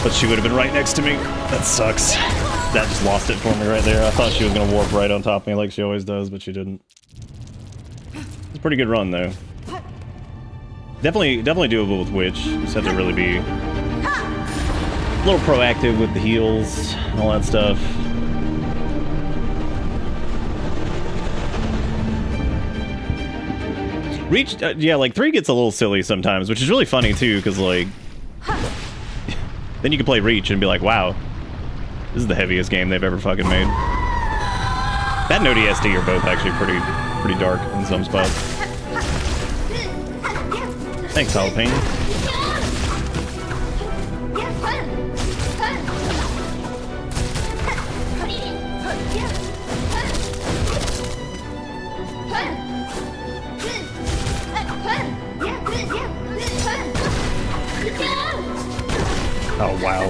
But she would have been right next to me. That sucks. That just lost it for me right there. I thought she was going to warp right on top of me like she always does, but she didn't. It's a pretty good run, though. Definitely doable with Witch. Just have to really be a little proactive with the heals and all that stuff. Reach, yeah, like 3 gets a little silly sometimes, which is really funny, too, because, like... Then you can play Reach and be like, wow, this is the heaviest game they've ever fucking made. That and ODST are both actually pretty dark in some spots. Thanks, Jalapeno. Oh, wow.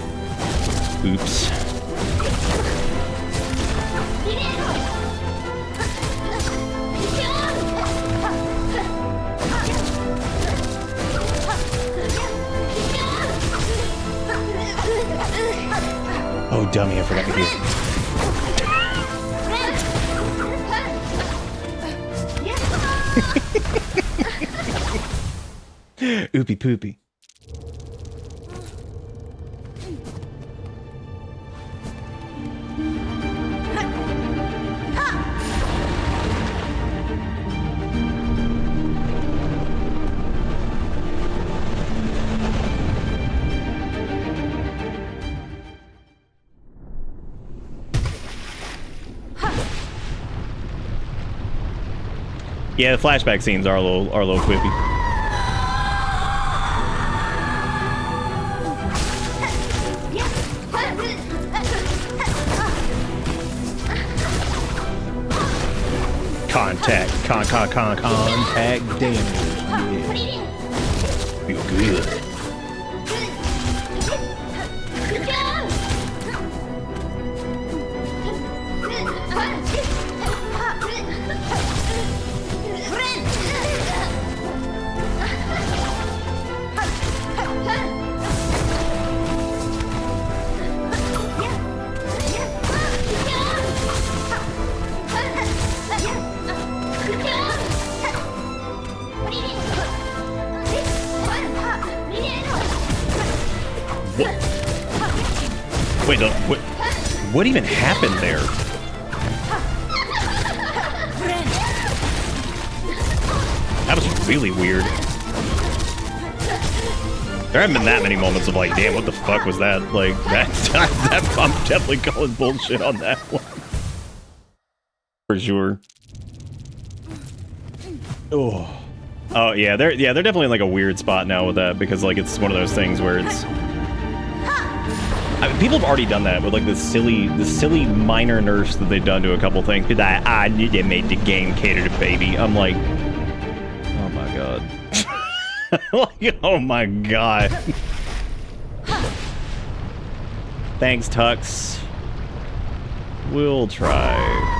Oops. Oh, dummy, I forgot to do. Oopie poopy. Yeah, the flashback scenes are a little quippy. Contact damage. Yeah. Feel good. Wait, what even happened there? That was really weird. There haven't been that many moments of like, damn, what the fuck was that? Like, I'm definitely calling bullshit on that one. For sure. Oh yeah, they're definitely in like a weird spot now with that, because like it's one of those things where it's... I mean, people have already done that with like the silly minor nerfs that they've done to a couple things. Because I knew they made the game cater to baby. I'm like, oh my god. Like, oh my god. Thanks, Tux. We'll try.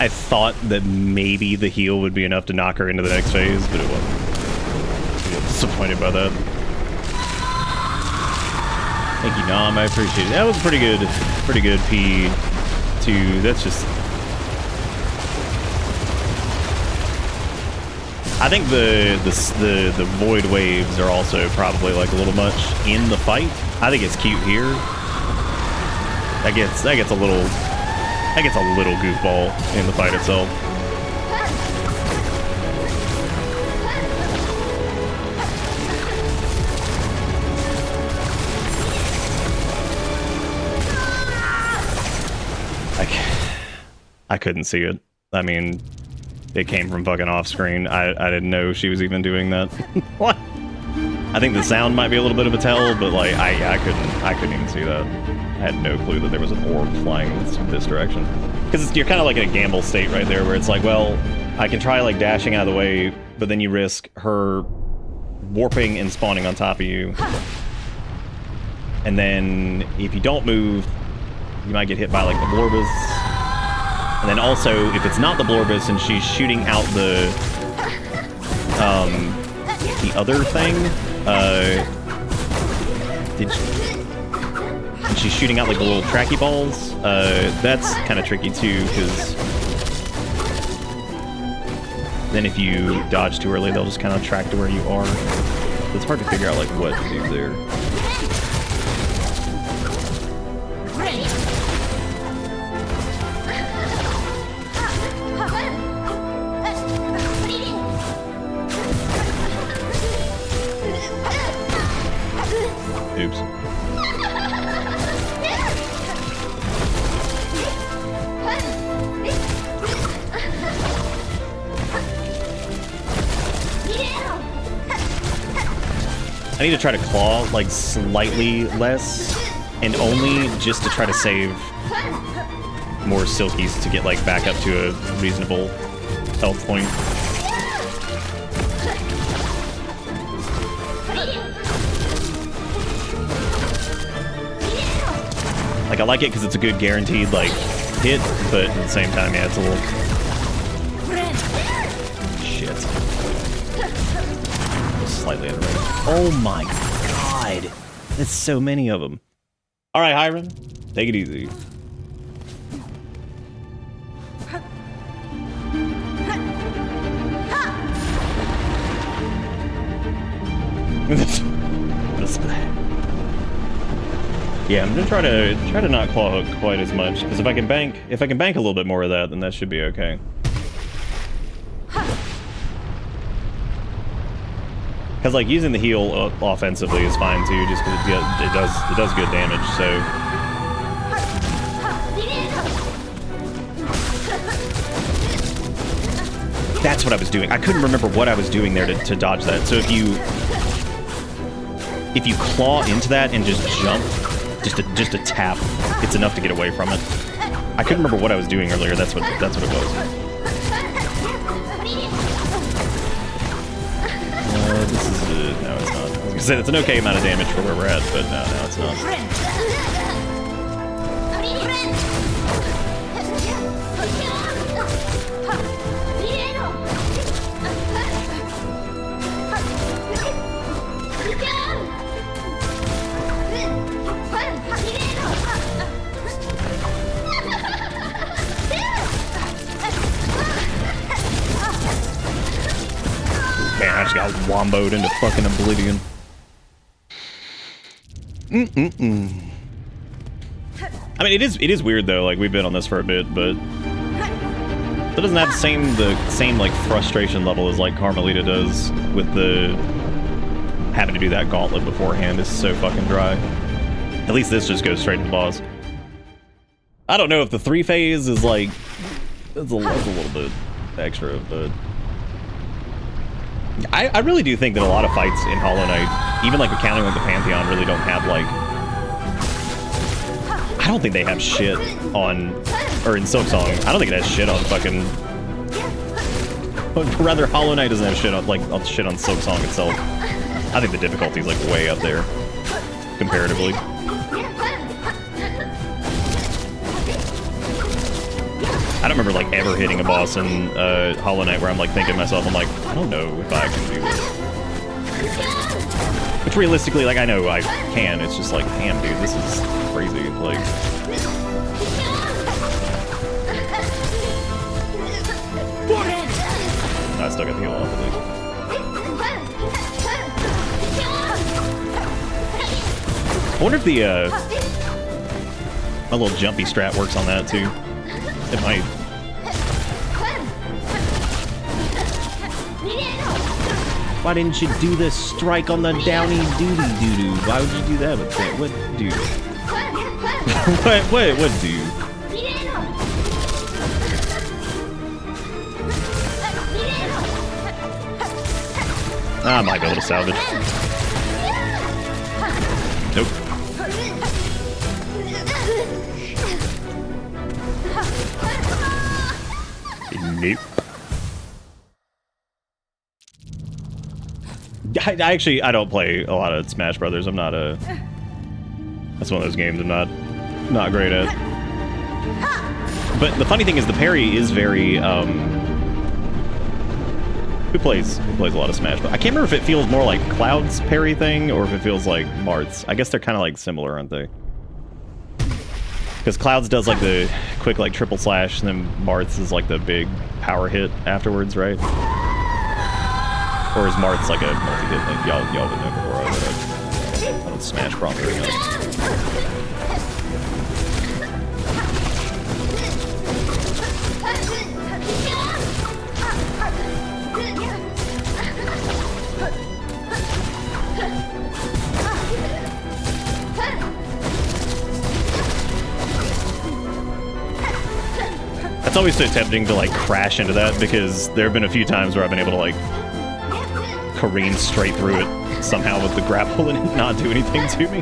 I thought that maybe the heal would be enough to knock her into the next phase, but it wasn't. I'm disappointed by that. Thank you, Nom. I appreciate it. That was pretty good P2. That's just... I think the void waves are also probably like a little much in the fight. I think it's cute here. That gets a little goofball in the fight itself. I couldn't see it. I mean, it came from fucking off screen. I didn't know she was even doing that. What? I think the sound might be a little bit of a tell, but like I couldn't even see that. I had no clue that there was an orb flying this direction. Because you're kind of like in a gamble state right there, where it's like, well, I can try like dashing out of the way, but then you risk her warping and spawning on top of you. And then if you don't move, you might get hit by like the Blorbus. And then also, if it's not the Blorbus and she's shooting out the other thing, and she's shooting out like the little tracky balls, that's kind of tricky too, because then if you dodge too early, they'll just kind of track to where you are. So it's hard to figure out like what to do there. Oops. I need to try to claw like slightly less, and only just to try to save more Silkies to get like back up to a reasonable health point. Like, I like it because it's a good guaranteed, like, hit, but at the same time, yeah, it's a little... Shit. Slightly out of range. Oh my god! That's so many of them. Alright, Hiram. Take it easy. Yeah, I'm gonna try to not claw hook quite as much, because if I can bank a little bit more of that, then that should be okay. Because like using the heal offensively is fine too, just because it does good damage. So. That's what I was doing. I couldn't remember what I was doing there to dodge that. So if you claw into that and just jump, just a tap, it's enough to get away from it. I couldn't remember what I was doing earlier. That's what it was. This is no, it's not. I was gonna say it's an okay amount of damage for where we're at, but no, it's not. Man, I just got womboed into fucking oblivion. I mean, it is weird though. Like we've been on this for a bit, but it doesn't have the same like frustration level as like Carmelita does with the having to do that gauntlet beforehand. Is so fucking dry. At least this just goes straight to the boss. I don't know if the 3-phase is like it's a little bit extra, but I really do think that a lot of fights in Hollow Knight, even like accounting like the Pantheon, really don't have like I don't think they have shit on, or in Silksong, I don't think it has shit on fucking. But rather, Hollow Knight doesn't have shit on shit on Silksong itself. I think the difficulty is like way up there comparatively. I don't remember like ever hitting a boss in Hollow Knight where I'm like thinking to myself, I'm like, I don't know if I can do this. Which realistically, like I know I can. It's just like, damn, dude, this is crazy. Like, I still got the heal off at least. I wonder if the my little jumpy strat works on that too. It might. Why didn't you do the strike on the downy doo-doo? Why would you do that with it? What do? what do? I might be able to salvage. Nope. Nope. I don't play a lot of Smash Brothers. I'm not a. That's one of those games I'm not great at. But the funny thing is, the parry is very. Who plays a lot of Smash? But I can't remember if it feels more like Cloud's parry thing or if it feels like Marth's. I guess they're kind of like similar, aren't they? Because Cloud's does like the quick like triple slash, and then Marth's is like the big power hit afterwards, right? Or is Marth's like a multi-hit thing? Y'all would know before I would Smash properly. It's always so tempting to like crash into that because there have been a few times where I've been able to like careen straight through it somehow with the grapple and it not do anything to me.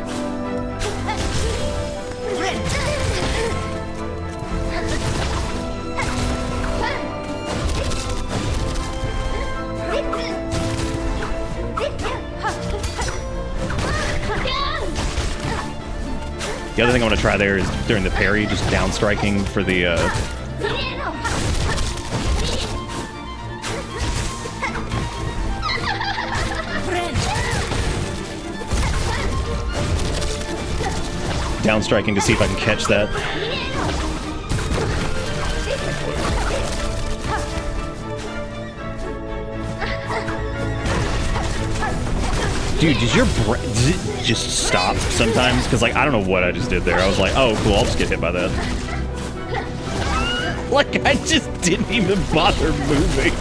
The other thing I want to try there is during the parry, just down striking for the down striking to see if I can catch that. Dude, does it just stop sometimes? Because like I don't know what I just did there. I was like, oh cool, I'll just get hit by that. Like I just didn't even bother moving.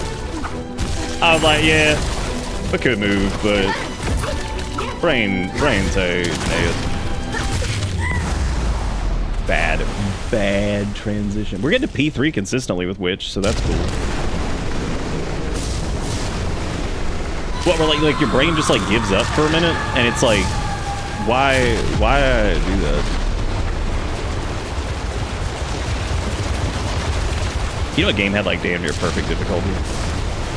I was like, yeah, I could move, but brain say bad transition. We're getting to P3 consistently with Witch, so that's cool. What, where like your brain just like gives up for a minute, and it's like, why do that? You know what game had like damn near perfect difficulty?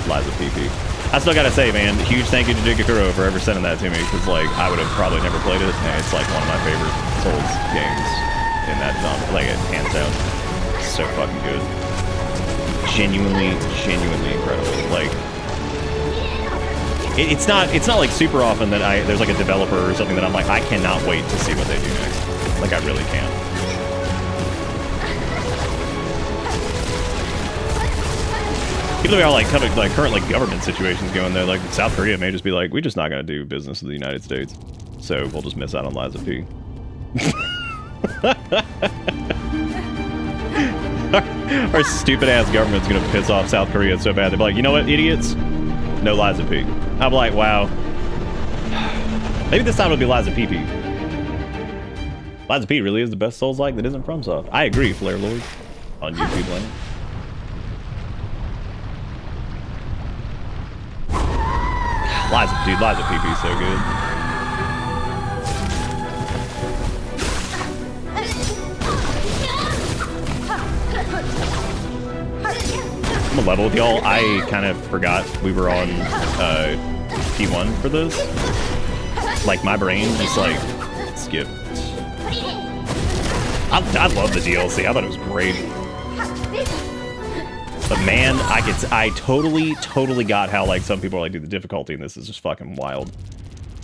Lies of PP. I still gotta say, man, huge thank you to Jigakuro for ever sending that to me, because like I would have probably never played it, and it's like one of my favorite Souls games in that genre. Like it hands down, so fucking good. Genuinely incredible. Like it's not like super often that there's like a developer or something that I'm like, I cannot wait to see what they do next. Like I really can't. People are like current like government situations going there. Like South Korea may just be like, we're just not gonna do business with the United States, so we'll just miss out on Liza P. Our stupid ass government's gonna piss off South Korea so bad. They'll be like, you know what, idiots? No Liza P. I'm like, wow. Maybe this time it'll be Liza PP. Liza P really is the best Souls-like that isn't FromSoft. I agree, Flare Lord. On YouTube land. Liza PP is so good. I'm a level with y'all. I kind of forgot we were on P1 for this. Like my brain just like skipped. I love the DLC. I thought it was great. But man, I totally got how like some people are like, dude, the difficulty in this is just fucking wild.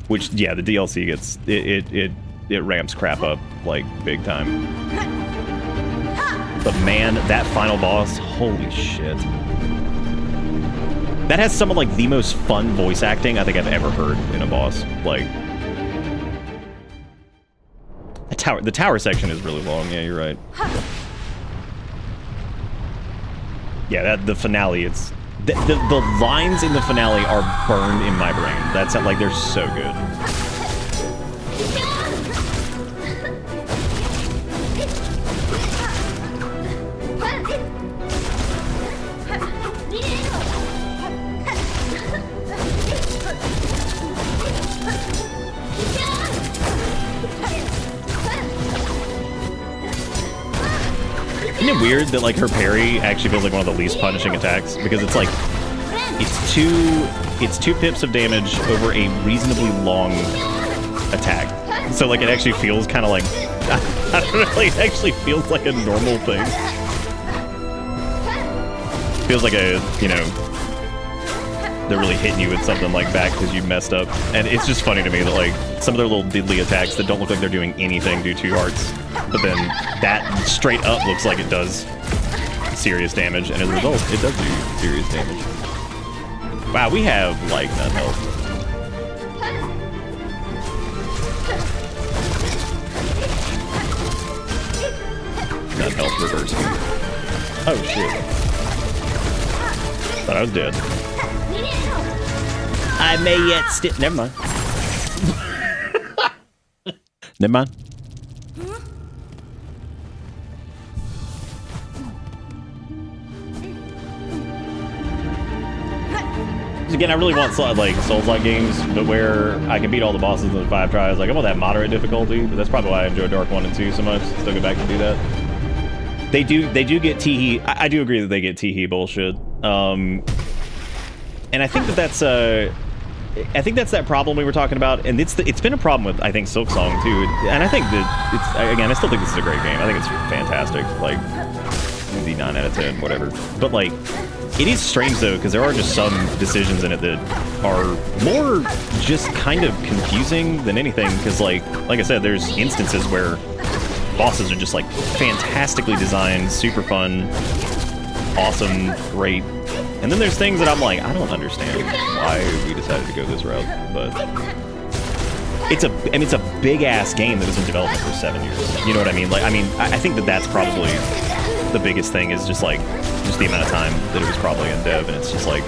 Which yeah, the DLC gets it ramps crap up like big time. But man, that final boss, holy shit. That has some of like the most fun voice acting I think I've ever heard in a boss. Like the tower section is really long, yeah, you're right. Yeah, the finale, it's the lines in the finale are burned in my brain. That's like they're so good. Isn't it weird that like her parry actually feels like one of the least punishing attacks, because it's like it's two pips of damage over a reasonably long attack, so like it actually feels kind of like I don't know, it actually feels like a normal thing. Feels like a, you know, they're really hitting you with something like back because you messed up, and it's just funny to me that like some of their little diddly attacks that don't look like they're doing anything do 2 hearts, but then that straight up looks like it does serious damage, and as a result, it does do serious damage. Wow, we have like none health. None health reverse. Oh shit. Thought I was dead. I may yet still. Never mind. Never mind. Again, I really want like Souls-like games, but where I can beat all the bosses in 5 tries. Like I want that moderate difficulty, but that's probably why I enjoy Dark 1 and 2 so much. Still go back and do that. They do get Teehee. I do agree that they get Teehee bullshit. And I think that's that problem we were talking about, and it's been a problem with, I think, Silksong too. And I think that it's, again, I still think this is a great game. I think it's fantastic. Like the 9 out of 10, whatever. But like, it is strange though, because there are just some decisions in it that are more just kind of confusing than anything. Because like I said, there's instances where bosses are just like fantastically designed, super fun, awesome, great. And then there's things that I'm like, I don't understand why we decided to go this route, but it's a big ass game that was in development for 7 years. You know what I mean? Like, I think that's probably the biggest thing, is just like the amount of time that it was probably in dev, and it's just like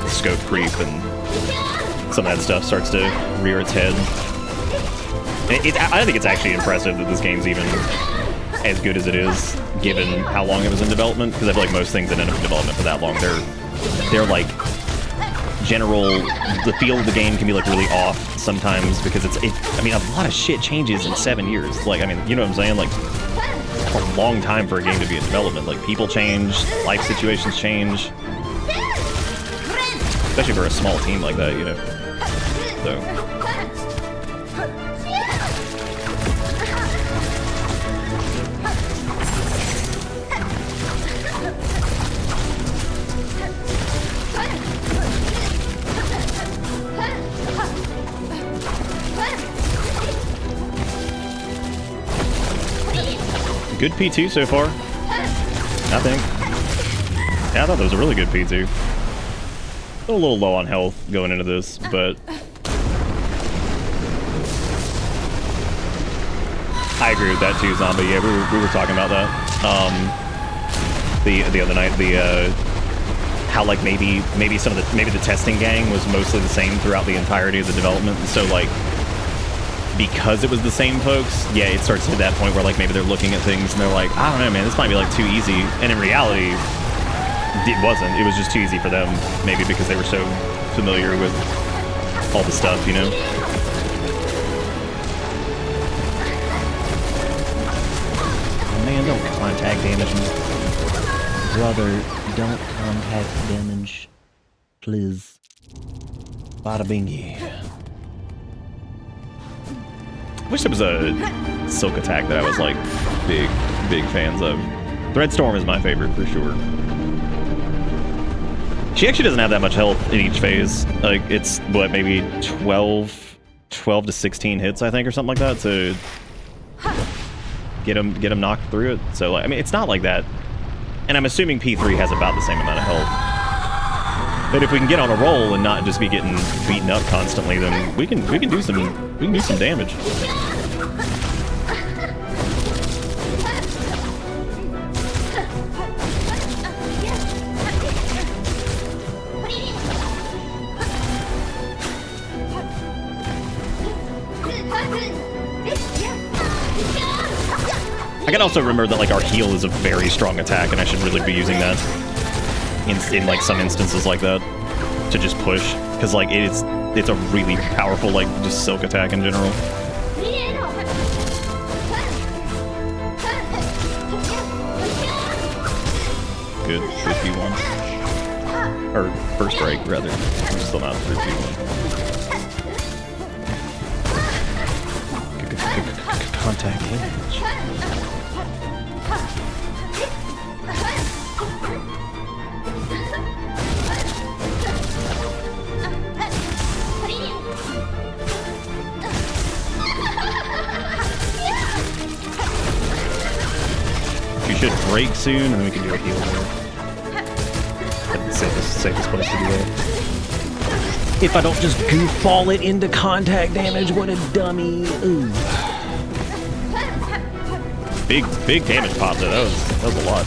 scope creep and some of that stuff starts to rear its head. And I think it's actually impressive that this game's even as good as it is, given how long it was in development, because I feel like most things that end up in development for that long, they're like general, the feel of the game can be like really off sometimes because I mean, a lot of shit changes in 7 years. Like, I mean, you know what I'm saying? Like, a long time for a game to be in development. Like, people change, life situations change. Especially for a small team like that, you know? So... Good P2 so far, I think. Yeah, I thought that was a really good P2. Still a little low on health going into this, but... I agree with that too, Zombie. Yeah, we were talking about that. The other night, how like maybe the testing gang was mostly the same throughout the entirety of the development. So like, because it was the same folks, yeah, it starts to hit that point where like maybe they're looking at things and they're like, I don't know, man, this might be like too easy. And in reality, it wasn't. It was just too easy for them, maybe because they were so familiar with all the stuff, you know? Oh, man, don't contact damage me. Brother, don't contact damage. Please. Bada bingy. Wish there was a Silk attack that I was like big fans of. Threadstorm is my favorite for sure. She actually doesn't have that much health in each phase. Like it's what, maybe 12 to 16 hits I think or something like that to get him knocked through it. So like, I mean, it's not like that. And I'm assuming P3 has about the same amount of health. But if we can get on a roll and not just be getting beaten up constantly, then we can do some damage. I can also remember that like our heal is a very strong attack, and I should really be using that in like some instances like that to just push, because like it's a really powerful like just Silk attack in general. Good 3v1 or first strike rather. I'm still not 3v1. Contact damage. You should break soon, and then we can do a heal there. Safest place to do that. If I don't just goofball it into contact damage, what a dummy! Ooh. Big damage pop there. That was a lot.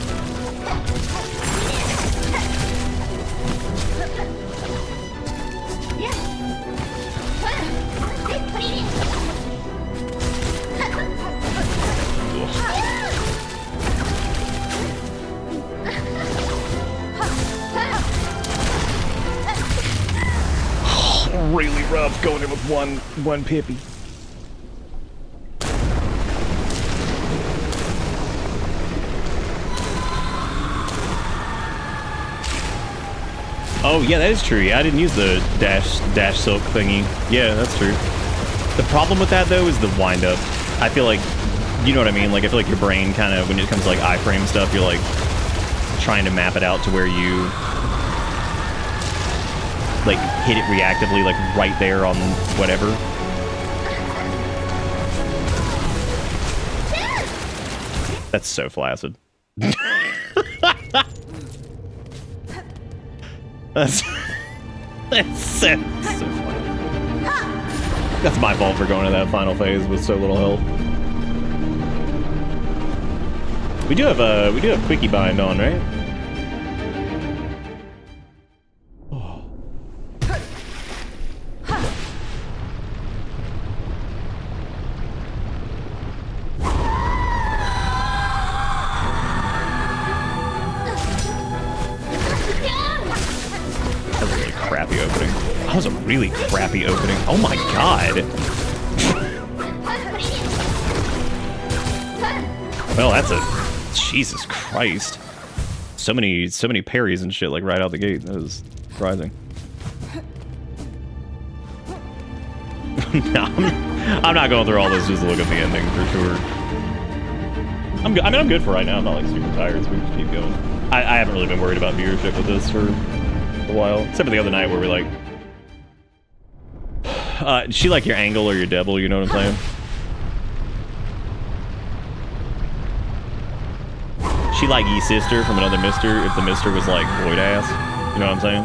Really rough going in with one Pippi. Oh yeah, that is true. Yeah, I didn't use the dash Silk thingy. Yeah, that's true. The problem with that though is the wind up. I feel like, you know what I mean? Like I feel like your brain kind of, when it comes to like iframe stuff, you're like trying to map it out to where you like hit it reactively, like right there on whatever. That's so flaccid. That's so flaccid. That's my fault for going to that final phase with so little health. We do have Quickie Bind on, right? Crappy opening. really crappy opening. Oh my god! Well, that's a... Jesus Christ. So many parries and shit, like, right out the gate. That was surprising. No, I'm not going through all this just to look at the ending, for sure. I mean, I'm good for right now. I'm not, like, super tired, so we can just keep going. I haven't really been worried about viewership with this for a while. Except for the other night where we're like... she like your angle or your devil, you know what I'm saying? She like ye sister from another mister if the mister was like void ass. You know what I'm saying?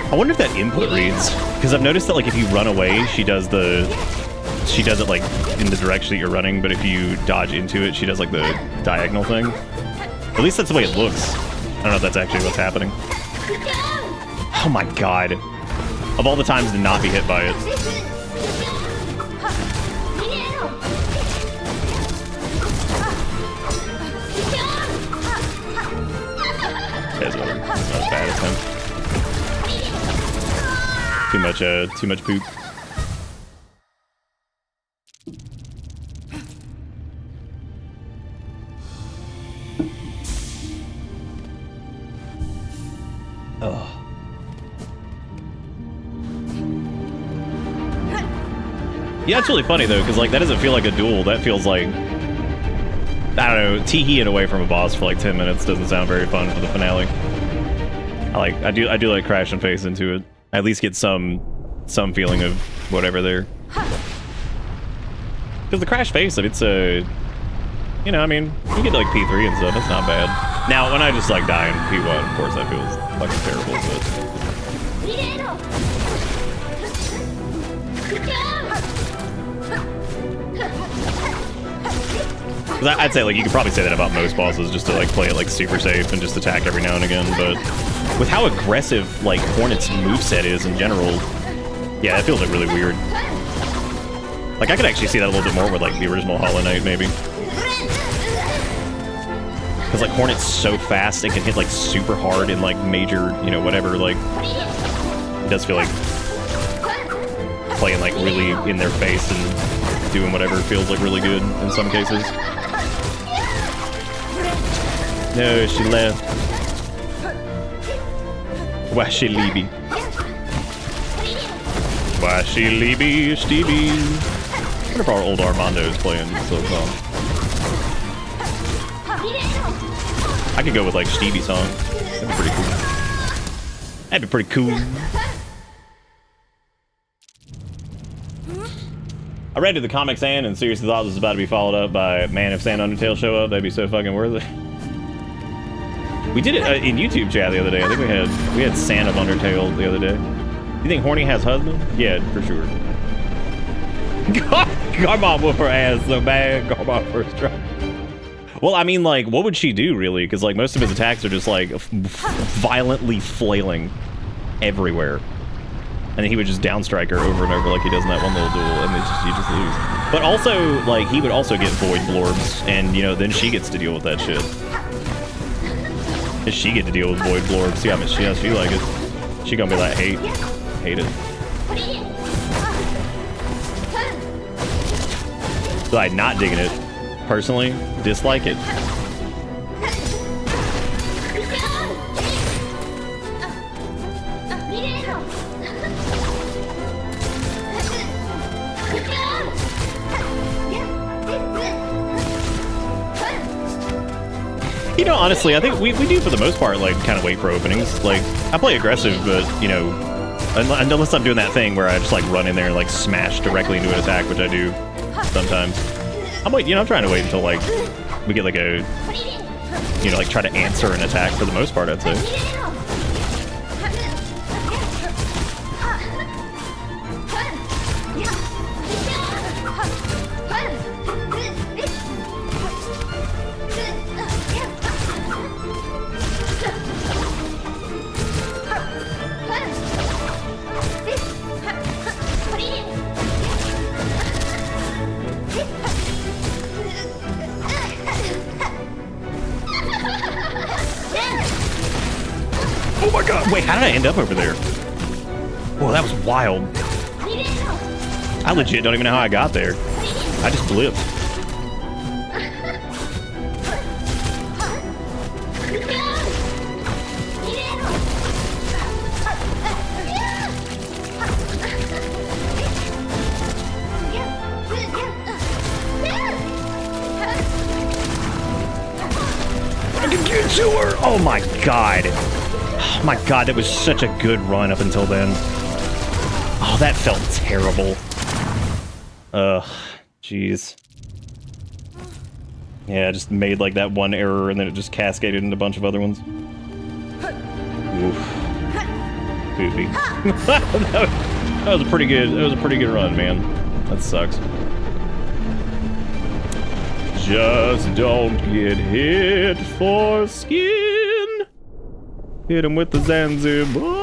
I wonder if that input reads, because I've noticed that like if you run away, she does it like in the direction that you're running, but if you dodge into it, she does like the diagonal thing. At least that's the way it looks. I don't know if that's actually what's happening. Oh my god. Of all the times to not be hit by it. That's not as bad as him. Too much poop. Oh. Yeah, it's really funny though, because like that doesn't feel like a duel. That feels like, I don't know, tee-heeing away from a boss for like 10 minutes doesn't sound very fun for the finale. I do like crash and face into it. I at least get some feeling of whatever there. Because the crash face, it's a, you know, I mean, you get to like P3 and stuff. It's not bad. Now, when I just like die in P1, of course that feels fucking terrible. But I'd say like you could probably say that about most bosses, just to like play it like super safe and just attack every now and again. But with how aggressive like Hornet's moveset is in general, yeah, it feels like really weird. Like I could actually see that a little bit more with like the original Hollow Knight, maybe. Because like Hornet's so fast, it can hit like super hard in like major, you know, whatever. Like it does feel like playing like really in their face and doing whatever feels like really good in some cases. No, she left. Why she leavey? Why she leavey, Stevie? I wonder if our old Armando is playing Silksong. I could go with like Stevie song. That'd be pretty cool. That'd be pretty cool. I read to the comics and seriously thought this was about to be followed up by, man, if Sand Undertale show up, that'd be so fucking worth it. We did it in YouTube chat the other day. I think we had Sand of Undertale the other day. You think Horny has husband? Yeah, for sure. Garmond whoop her ass so bad. Garmond first try. Well, I mean, like, what would she do, really? Because, like, most of his attacks are just, like, violently flailing everywhere. And then he would just downstrike her over and over like he does in that one little duel, and you just lose. But also, like, he would also get void blorbs, and, you know, then she gets to deal with that shit. Does she get to deal with void blorbs? See how much she like it. She gonna be like, hate it. So I'm not digging it. Personally, dislike it. You know, honestly, I think we do for the most part, like, kind of wait for openings. Like, I play aggressive, but, you know, unless I'm doing that thing where I just, like, run in there and, like, smash directly into an attack, which I do sometimes. I'm waiting, you know, I'm trying to wait until, like, we get, like, a, you know, like, try to answer an attack for the most part, I'd say. Oh my god! Wait, how did I end up over there? Whoa, that was wild. I legit don't even know how I got there. I just blipped. I can get to her! Oh my god. Oh my god, that was such a good run up until then. Oh, that felt terrible. Ugh, jeez. Yeah, I just made like that one error and then it just cascaded into a bunch of other ones. Oof. Poopy. that was a pretty good run, man. That sucks. Just don't get hit for skin. Hit him with the Zanzibar.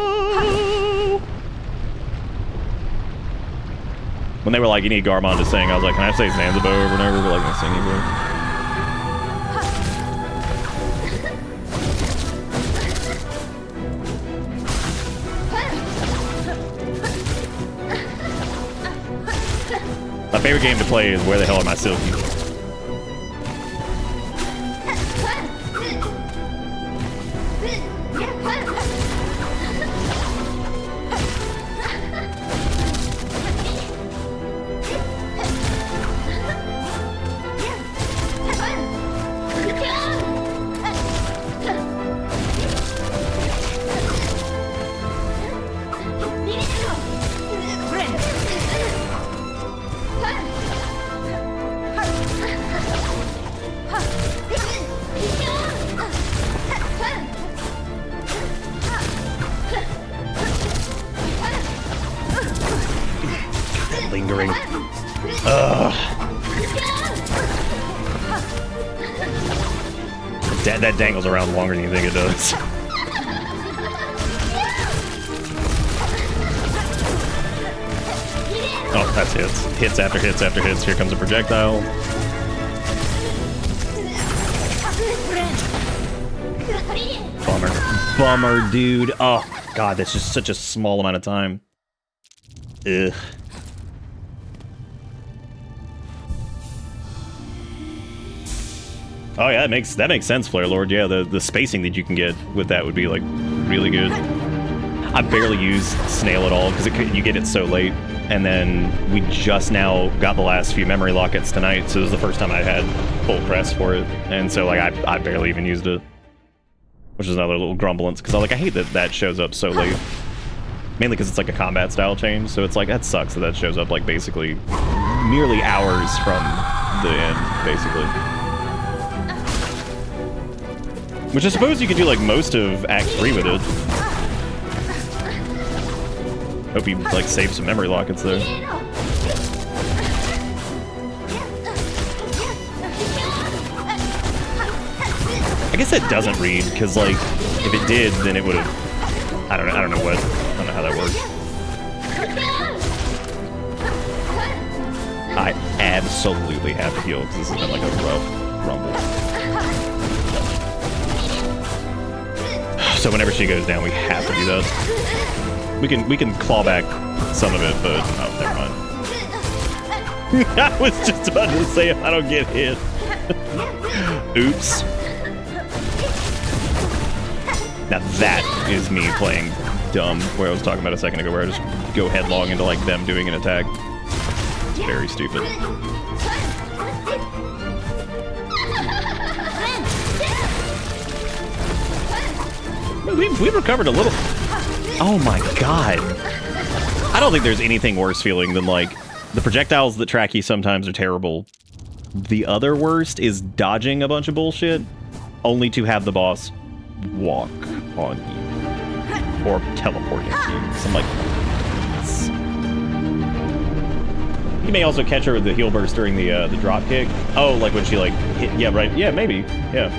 When they were like, you need Garmond to sing, I was like, can I say Zanzibar over and over? But like, I'm singing, bro. My favorite game to play is Where the Hell Are My Silkies? Lingering. Ugh. That dangles around longer than you think it does. Oh, that's hits. Hits after hits after hits. Here comes a projectile. Bummer. Bummer, dude. Oh, God, that's just such a small amount of time. Ugh. Oh yeah, that makes sense, Flare Lord. Yeah, the spacing that you can get with that would be like really good. I barely use Snail at all because you get it so late, and then we just now got the last few memory lockets tonight, so this is the first time I had full crest for it, and so like I barely even used it, which is another little grumblance because I hate that shows up so late, mainly because it's like a combat style change, so it's like that sucks that shows up like basically nearly hours from the end, basically. Which I suppose you could do like most of Act 3 with it. Hope you like save some memory lockets there. I guess that doesn't read, because like if it did, then it would have. I don't know how that works. I absolutely have to heal because this has been like a rough rumble. So whenever she goes down, we have to do that. We can claw back some of it, but oh, never mind. I was just about to say if I don't get hit. Oops. Now that is me playing dumb, where I was talking about a second ago, where I just go headlong into like them doing an attack. It's very stupid. We've recovered a little. Oh my god. I don't think there's anything worse feeling than like the projectiles that track you sometimes are terrible, The other worst is dodging a bunch of bullshit, only to have the boss walk on you. Or teleport into you. Something like that. You may also catch her with the heal burst during the drop kick. Oh, like when she like hit, yeah, right. Yeah, maybe. Yeah.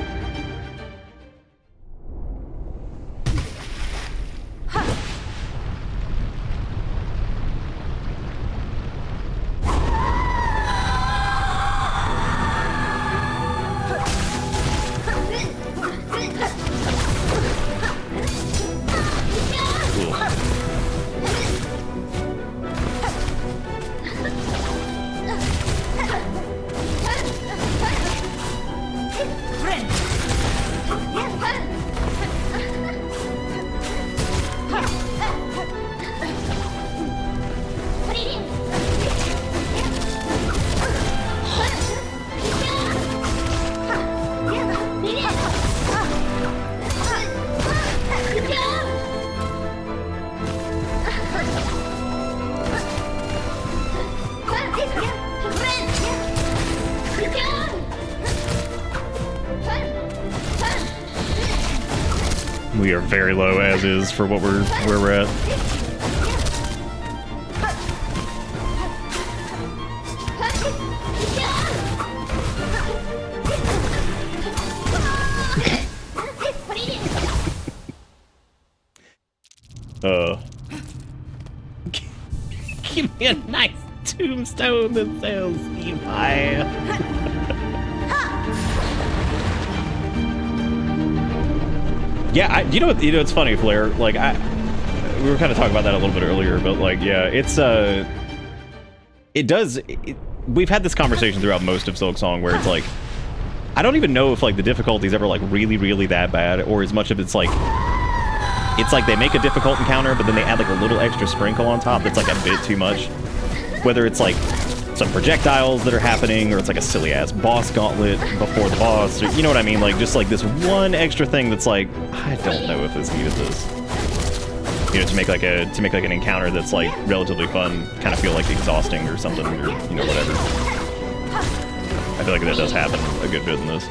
We are very low as is for what where we're at. Give me a nice tombstone that says Levi. Yeah, you know, it's funny, Flair. Like, we were kind of talking about that a little bit earlier, but like, yeah, it's we've had this conversation throughout most of Silksong where it's like, I don't even know if like the difficulty's ever like really, really that bad, or as much of it's like they make a difficult encounter, but then they add like a little extra sprinkle on top that's like a bit too much. Whether it's like some projectiles that are happening, or it's like a silly ass boss gauntlet before the boss, or, you know what I mean? Like just like this one extra thing that's like, I don't know if this needed this. You know, to make like an encounter that's like relatively fun, kind of feel like exhausting or something, or you know, whatever. I feel like that does happen a good bit in this.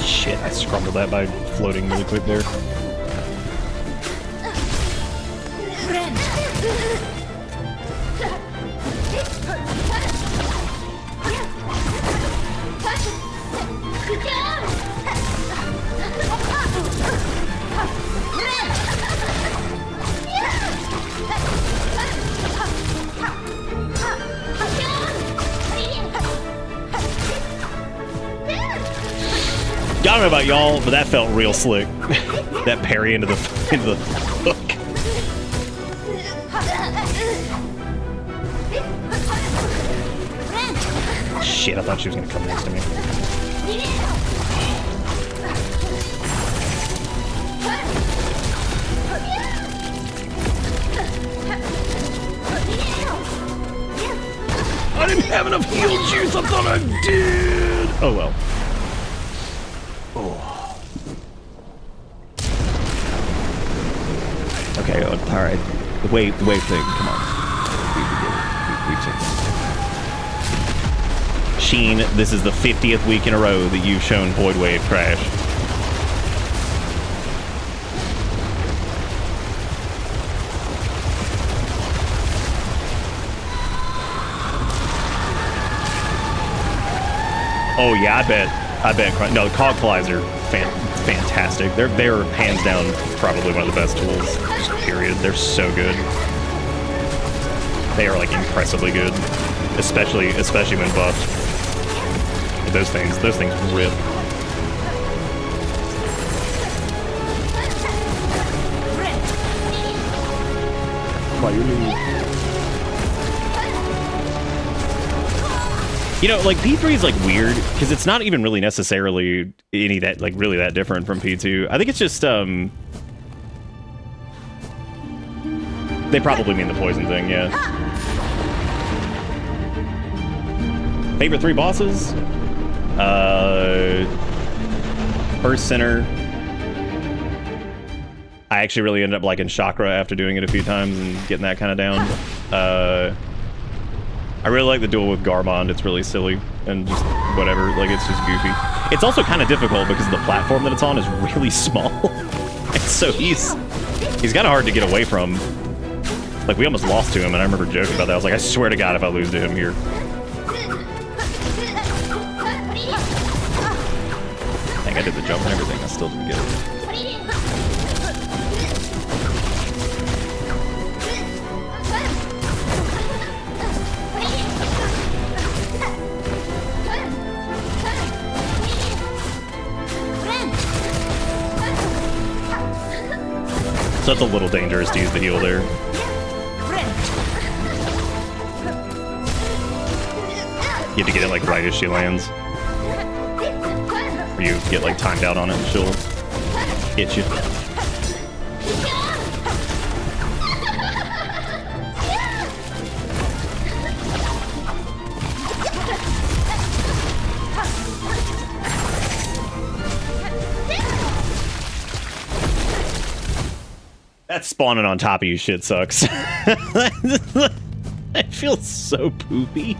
Shit, I scrumbled that by floating really quick there. I don't know about y'all, but that felt real slick. That parry into the hook. Shit, I thought she was gonna come next to me. I didn't have enough heal juice. I thought I did. Oh well. Okay, alright. The wave thing, come on. We've seen this. Sheen, this is the 50th week in a row that you've shown Void Wave crash. Oh yeah, I bet. No, the Cog Flies are fantastic. They're hands down probably one of the best tools. Just period. They're so good. They are like impressively good, especially when buffed. Those things rip. By your leave. You know, like, P3 is, like, weird, because it's not even really necessarily any that, like, really that different from P2. I think it's just, They probably mean the poison thing, yeah. Favorite 3 bosses? First Sinner. I actually really ended up liking Chakra after doing it a few times and getting that kind of down. I really like the duel with Garmond. It's really silly and just whatever. Like, it's just goofy. It's also kind of difficult because the platform that it's on is really small. And so he's kind of hard to get away from. Like, we almost lost to him, and I remember joking about that. I was like, I swear to God, if I lose to him here. I think I did the jump and everything. I still didn't get it. So it's a little dangerous to use the heal there. You have to get it like right as she lands. Or you get like timed out on it and she'll hit you. That spawning on top of you shit sucks. I feel so poopy.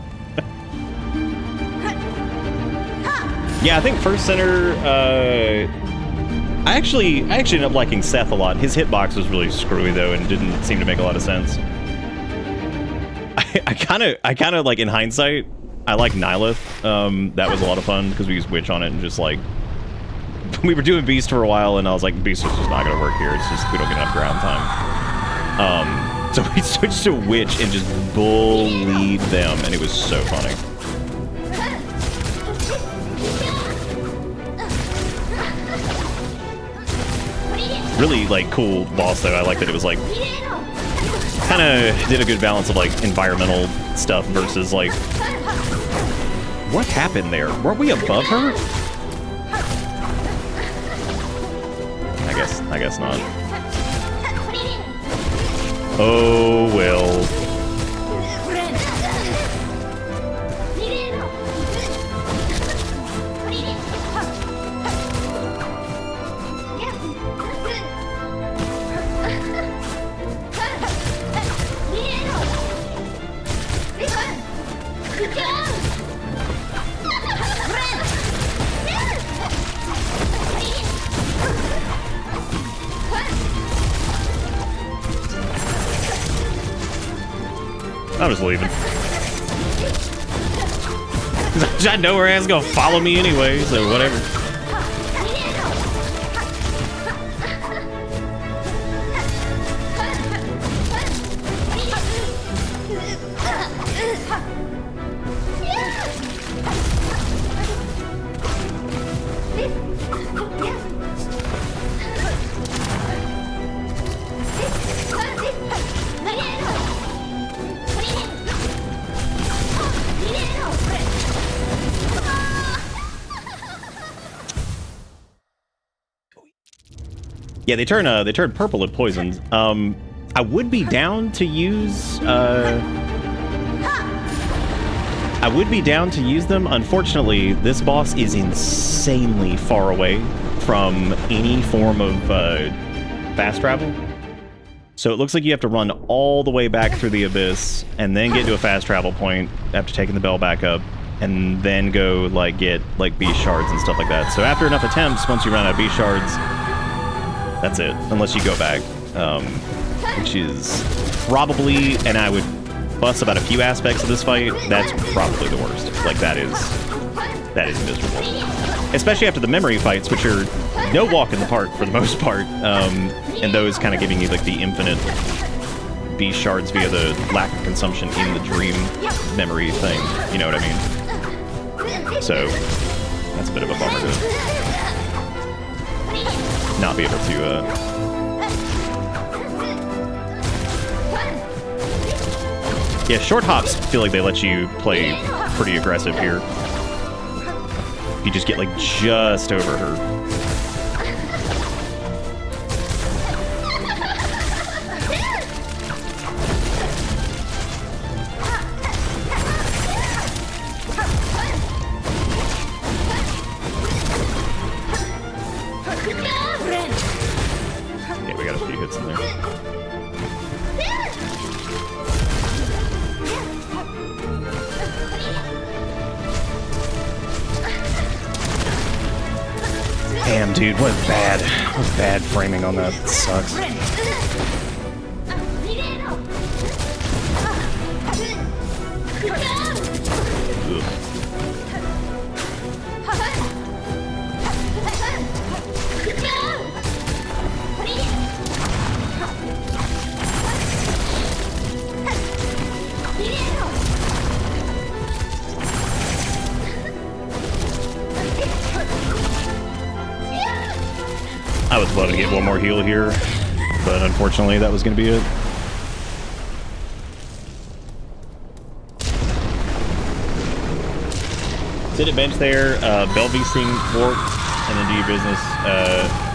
Yeah, I think First Center, I actually ended up liking Seth a lot. His hitbox was really screwy though and didn't seem to make a lot of sense. I kind of like, in hindsight, I like Nihilith. That was a lot of fun because we used Witch on it and just like, we were doing Beast for a while, and I was like, Beast is just not going to work here. It's just, we don't get enough ground time. So we switched to Witch and just bullied them, and it was so funny. Really, like, cool boss, though. I like that it was, like, kind of did a good balance of, like, environmental stuff versus, like... What happened there? Weren't we above her? I guess not. Oh, well. I'm just leaving. I know her ass gonna follow me anyway, so whatever. Yeah, they turn purple at poisons. I would be down to use them. Unfortunately, this boss is insanely far away from any form of fast travel. So it looks like you have to run all the way back through the abyss and then get to a fast travel point after taking the bell back up, and then go like get like beast shards and stuff like that. So after enough attempts, once you run out of beast shards, that's it, unless you go back, which is probably, and I would fuss about a few aspects of this fight, that's probably the worst. Like, that is miserable. Especially after the memory fights, which are no walk in the park for the most part, and those kind of giving you, like, the infinite beast shards via the lack of consumption in the dream memory thing, you know what I mean? So, that's a bit of a bummer to not be able to, Yeah, short hops feel like they let you play pretty aggressive here. You just get, like, just over her. Damn, dude, what bad framing on that. Sucks. I would love to get one more heal here, but unfortunately that was going to be it. Sit at bench there, Belvising warp, and then do your business,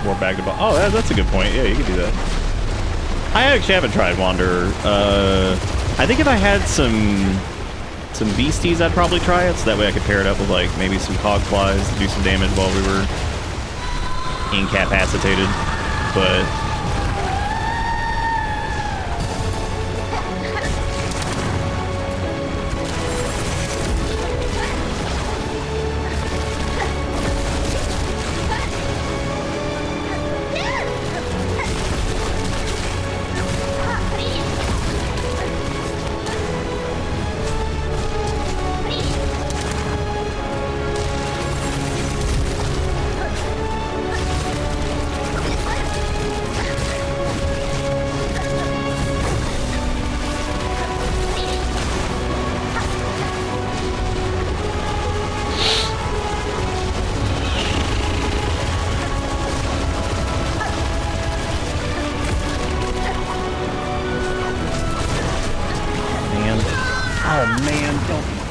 warp back to ball. Oh, that's a good point. Yeah, you could do that. I actually haven't tried Wanderer. I think if I had some beasties, I'd probably try it, so that way I could pair it up with like maybe some cog flies to do some damage while we were incapacitated, but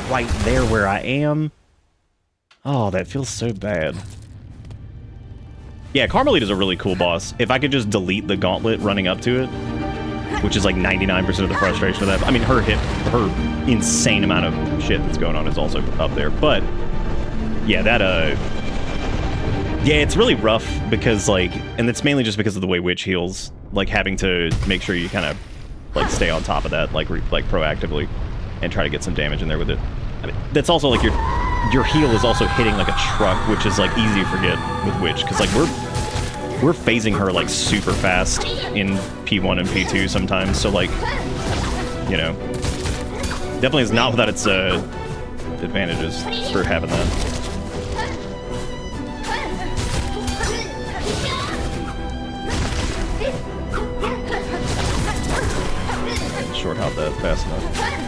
right there where I am. Oh, that feels so bad. Yeah, Carmelite is a really cool boss. If I could just delete the gauntlet running up to it, which is like 99% of the frustration of that. I mean, her insane amount of shit that's going on is also up there. But yeah, yeah, it's really rough because like, and it's mainly just because of the way Witch heals, like having to make sure you kind of like stay on top of that, like proactively, and try to get some damage in there with it. I mean, that's also like your heal is also hitting like a truck, which is like easy to forget with Witch, because like we're phasing her like super fast in P1 and P2 sometimes. So like, you know, definitely is not without its advantages for having that. Short hop that fast enough.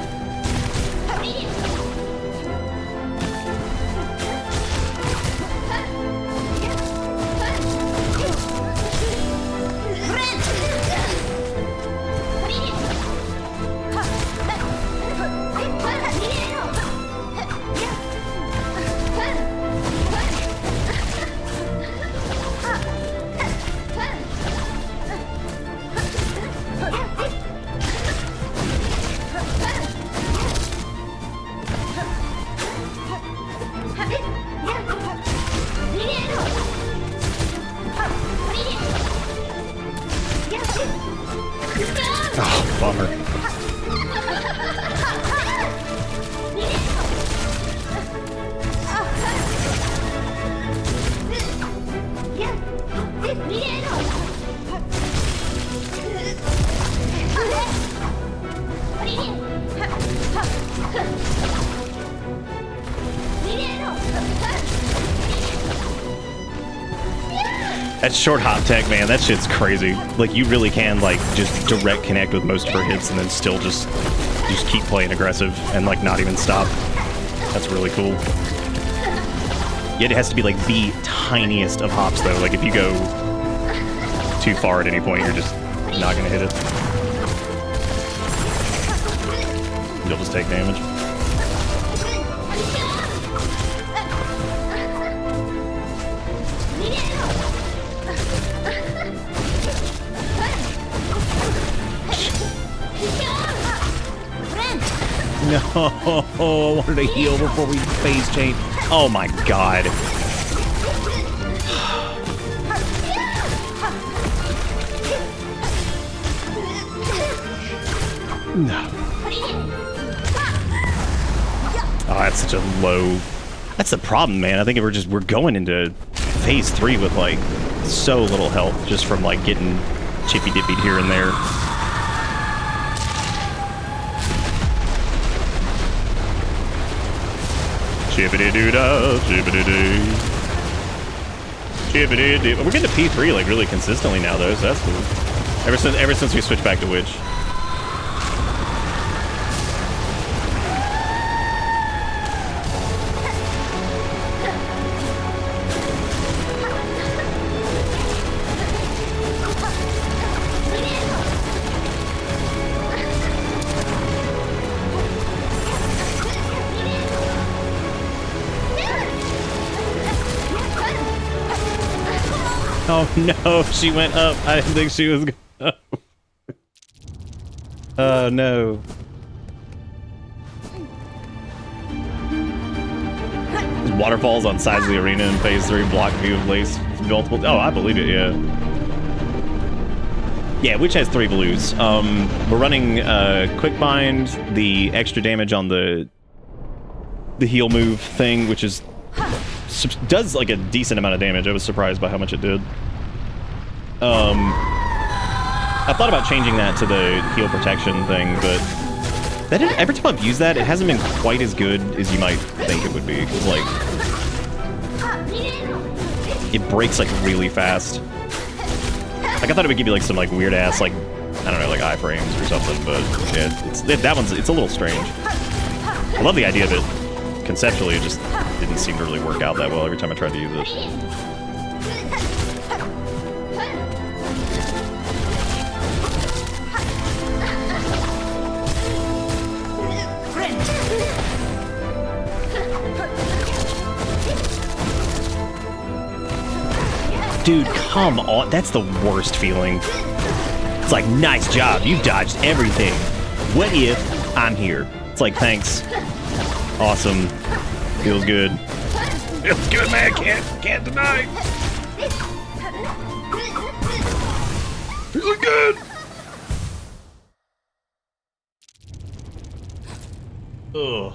Oh, bummer. That short hop tech, man, that shit's crazy. Like, you really can, like, just direct connect with most of her hits and then still just keep playing aggressive and, like, not even stop. That's really cool. Yet it has to be, like, the tiniest of hops, though. Like, if you go too far at any point, you're just not gonna hit it. You'll just take damage. No, I wanted to heal before we phase change. Oh my god. No. Oh, that's such a low. That's the problem, man. I think we're going into phase 3 with like so little health just from like getting chippy dippy here and there. Chippity doo dah, chippity doo. Chippity doo. We're getting to P3 like really consistently now though, so that's cool. Ever since we switched back to Witch. Oh no, she went up. I didn't think she was going up. Oh no. Waterfalls on sides of the arena in phase 3 block view of lace multiple. Oh, I believe it, yeah. Yeah, Witch has 3 blues. We're running quick bind, the extra damage on the heal move thing, which is does like a decent amount of damage. I was surprised by how much it did. I thought about changing that to the heal protection thing, but that every time I've used that, it hasn't been quite as good as you might think it would be. Because like it breaks like really fast. Like I thought it would give you like some like weird ass like I don't know like iframes or something, but yeah, it's a little strange. I love the idea of it. Conceptually, it just didn't seem to really work out that well every time I tried to use it. Dude, come on. That's the worst feeling. It's like, nice job. You've dodged everything. What if I'm here? It's like, thanks. Awesome. Feels good. Feels good, man. Can't deny. Feels good. Ugh.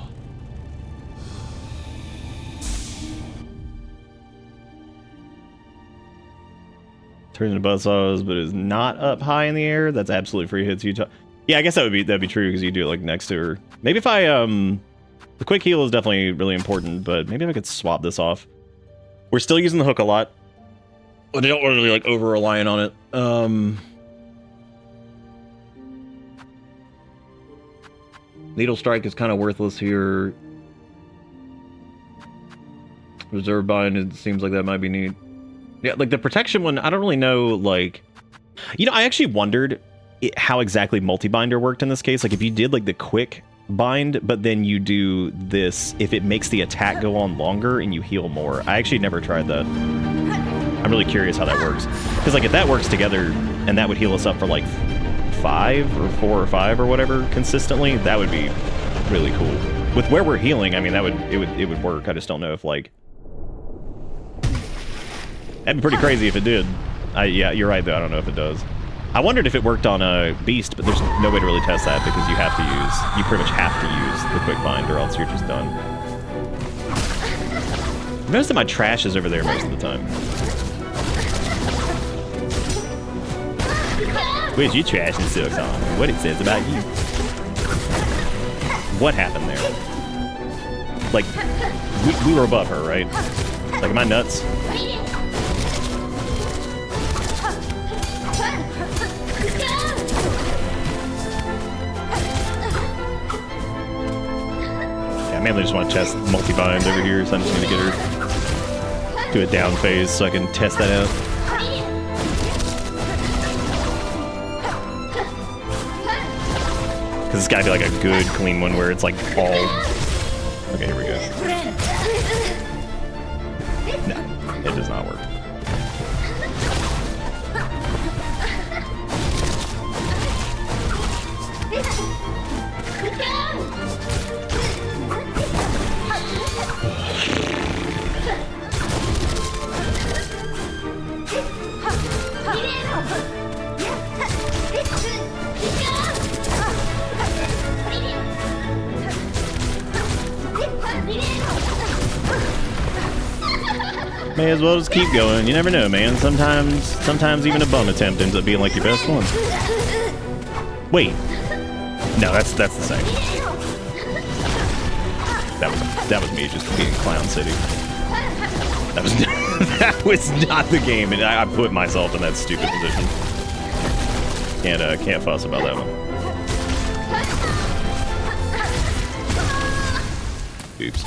Turns into buzzsaws, but is not up high in the air. That's absolutely free hits. Yeah, I guess that'd be true because you do it like next to her. Maybe if I the quick heal is definitely really important, but maybe if I could swap this off. We're still using the hook a lot, but I don't want to really like over reliant on it. Needle strike is kind of worthless here. Reserve bind, it seems like that might be neat. Yeah, like the protection one, I don't really know, like... You know, I actually wondered how exactly multi-binder worked in this case. Like, if you did, like, the quick bind, but then you do this, if it makes the attack go on longer and you heal more. I actually never tried that. I'm really curious how that works. Because, like, if that works together, and that would heal us up for, like, 5 or 4 or 5 or whatever consistently, that would be really cool. With where we're healing, I mean, it would work. I just don't know if, like... That'd be pretty crazy if it did. Yeah, you're right, though. I don't know if it does. I wondered if it worked on a Beast, but there's no way to really test that because you pretty much have to use the quick bind or else you're just done. I've noticed that my trash is over there most of the time. Where's you trash in Silksong? What it says about you. What happened there? Like, we were above her, right? Like, am I nuts? I mainly just want to test multi-bind over here, so I'm just going to get her do a down phase so I can test that out. Because it's got to be like a good, clean one where it's like all... Okay, here we go. No, it does not work. May as well just keep going. You never know, man. Sometimes even a bum attempt ends up being like your best one. Wait. No, that's the same. That was me just being Clown City. That was that was not the game, and I put myself in that stupid position. Can't fuss about that one. Oops.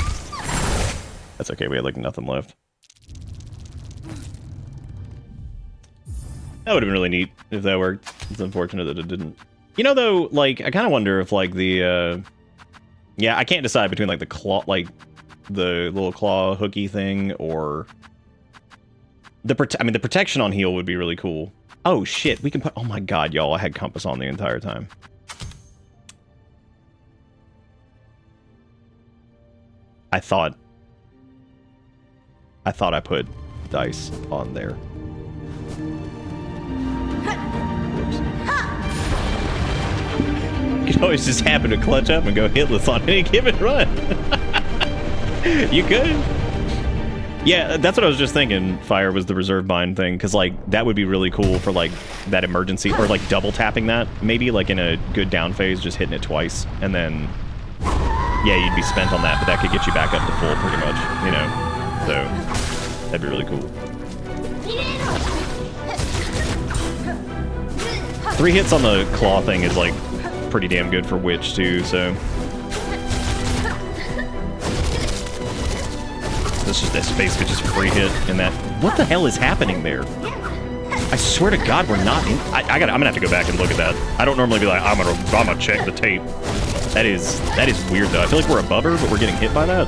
That's okay. We had like nothing left. That would have been really neat if that worked. It's unfortunate that it didn't. You know, though, like I kind of wonder if like the yeah, I can't decide between like the claw, like the little claw hooky thing, or the the protection on heal would be really cool. Oh shit, we can put. Oh my god, y'all! I had compass on the entire time. I thought I put dice on there. Whoops. You can always just happen to clutch up and go hitless on any given run. You could. Yeah, that's what I was just thinking. Fire was the reserve bind thing, because like that would be really cool for like that emergency, or like double tapping that, maybe like in a good down phase, just hitting it twice, and then yeah, you'd be spent on that, but that could get you back up to full pretty much, you know. So that'd be really cool. 3 hits on the claw thing is like pretty damn good for Witch too, so. This basically just free hit in that. What the hell is happening there? I swear to God, we're not in. I'm gonna have to go back and look at that. I don't normally be like, I'm gonna check the tape. That is weird though. I feel like we're above her, but we're getting hit by that.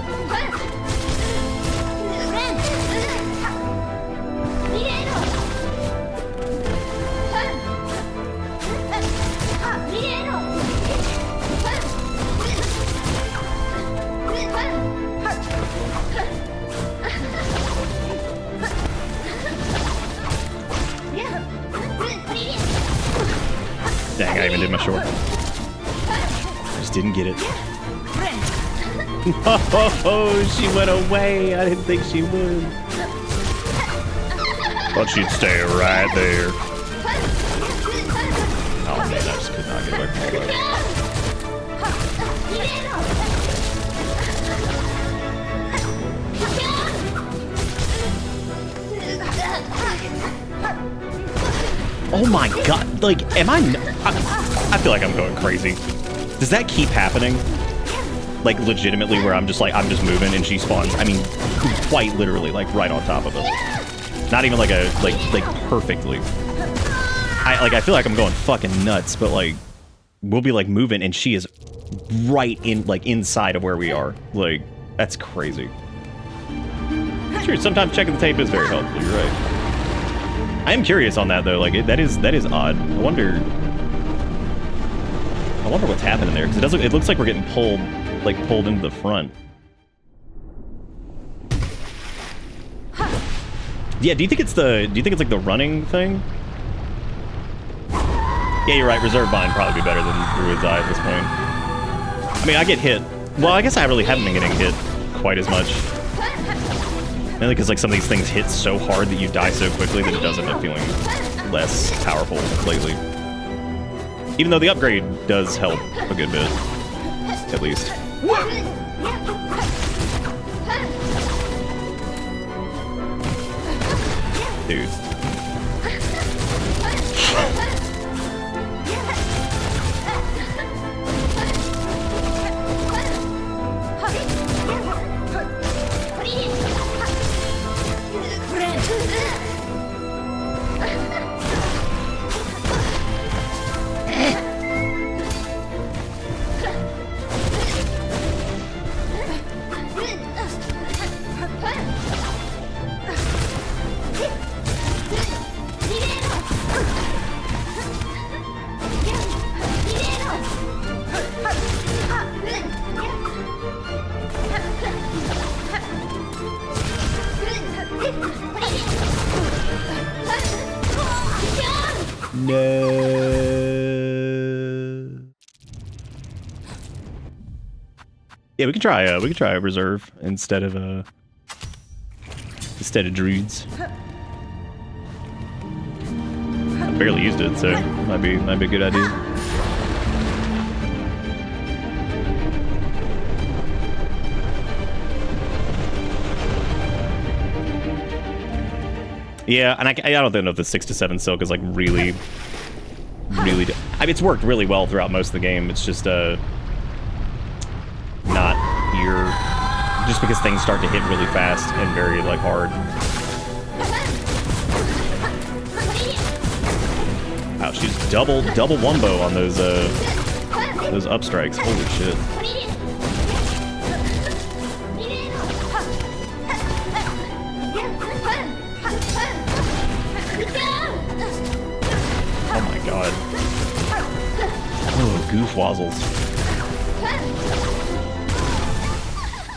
Dang, I even did my short. Just didn't get it. Oh, she went away. I didn't think she would. Thought she'd stay right there. Oh man, I just could not get away from that. Oh my god, like, am I feel like I'm going crazy. Does that keep happening? Like, legitimately, where I'm just moving and she spawns, I mean, quite literally, like, right on top of us. Not even like like perfectly. I feel like I'm going fucking nuts, but like, we'll be like moving and she is right in, like, inside of where we are. Like, that's crazy. Sure, sometimes checking the tape is very helpful, you're right. I am curious on that though. Like that is odd. I wonder what's happening there, because it looks like we're getting pulled into the front. Yeah. Do you think it's like the running thing? Yeah, you're right. Reserve bind probably be better than Druid's Eye at this point. I mean, I get hit. Well, I guess I really haven't been getting hit quite as much. Mainly because like some of these things hit so hard that you die so quickly that it does end up feeling less powerful lately. Even though the upgrade does help a good bit, at least. Dude. Yeah, we could try a reserve instead of instead of druids. I barely used it, so might be a good idea. Yeah, and I don't know if the 6 to 7 silk is like really. I mean, it's worked really well throughout most of the game. It's just not here, just because things start to hit really fast and very like hard. Wow, she's double wombo on those up strikes. Holy shit. Oh my god. Oh, goof wazzles.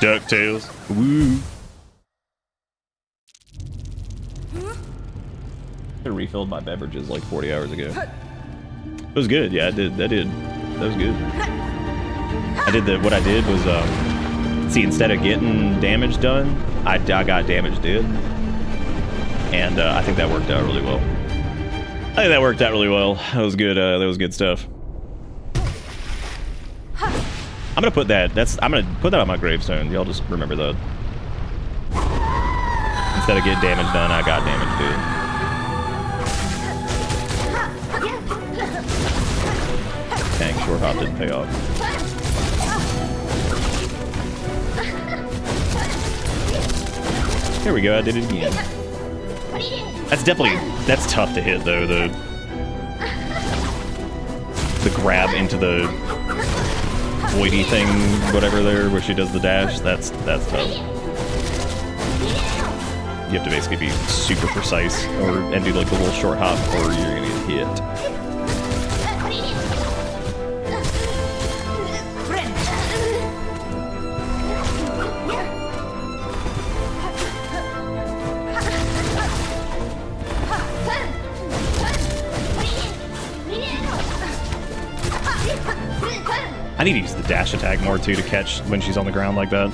DuckTales. Woo. I refilled my beverages like 40 hours ago. It was good. Yeah, I did. That was good. What I did was, see, instead of getting damage done, I got damage did. And I think that worked out really well. That was good. That was good stuff. I'm gonna put that. I'm gonna put that on my gravestone. Y'all just remember that. Instead of getting damage done, I got damage did. Dang, short hop didn't pay off. Here we go. I did it again. That's tough to hit though. The grab into the voidy thing, whatever there, where she does the dash. That's tough. You have to basically be super precise, and do like the little short hop, or you're gonna get hit. I need to use the dash attack more too to catch when she's on the ground like that.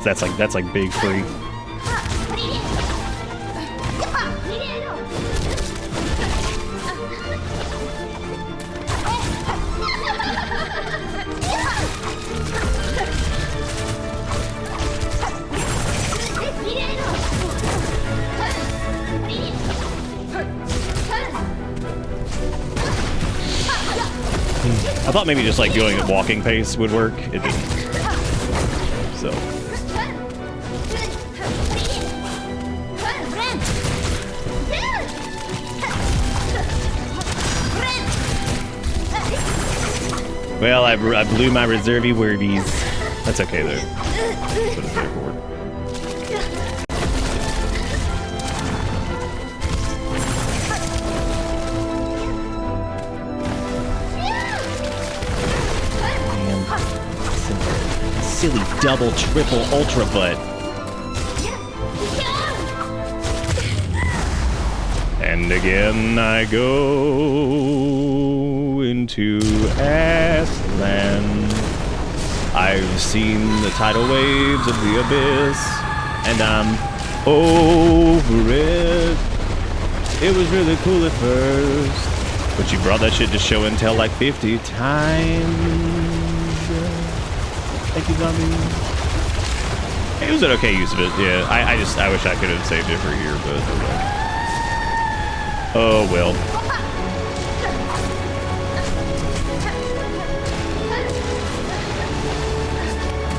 That's like big free. I thought maybe just like going at walking pace would work. It didn't. So. Well, I blew my reservey wordies. That's okay though. Put it there forward. Silly double, triple, ultra butt. And again I go into Ashland. I've seen the tidal waves of the abyss, and I'm over it. It was really cool at first, but you brought that shit to show and tell like 50 times. Thank you, zombie. It was an okay use of it, yeah. I wish I could have saved it for here, but oh well.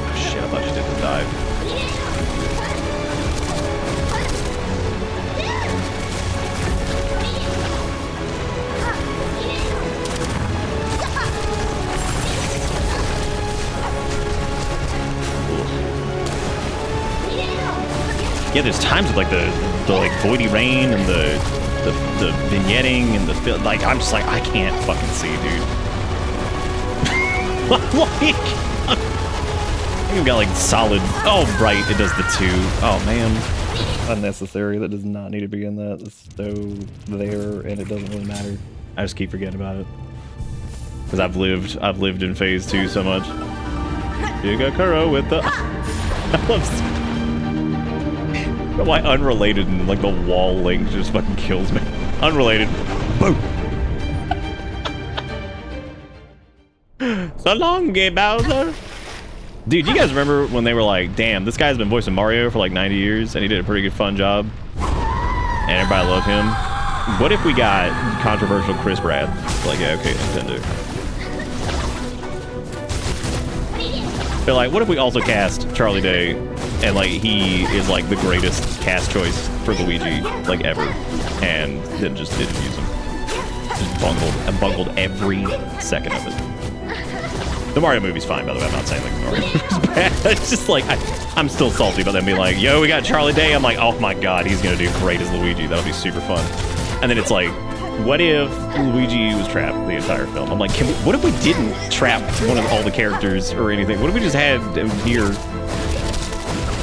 Oh, shit, I thought she did the dive. Yeah, there's times with like the like voidy rain and the vignetting and the like. I'm just like, I can't fucking see, dude. Like, I think I've got like solid. Oh right, it does the 2. Oh man, unnecessary. That does not need to be in that. It's so there, and it doesn't really matter. I just keep forgetting about it because I've lived in phase 2 so much. You got Kuro with the. I love. Why unrelated and like the wall link just fucking kills me. Unrelated. Boom. So long, gay Bowser. Dude, you guys remember when they were like, damn, this guy's been voicing Mario for like 90 years and he did a pretty good fun job. And everybody loved him. What if we got controversial Chris Pratt? Like, yeah, okay, Nintendo. But like, what if we also cast Charlie Day and like he is like the greatest cast choice for Luigi like ever, and then just didn't use him. Just bungled every second of it. The Mario movie's fine, by the way. I'm not saying like the Mario movie's bad. It's just like I'm still salty about them being like, yo, we got Charlie Day. I'm like, oh my god, he's gonna do great as Luigi. That'll be super fun. And then it's like, what if Luigi was trapped the entire film? I'm like, what if we didn't trap one of all the characters or anything? What if we just had him here?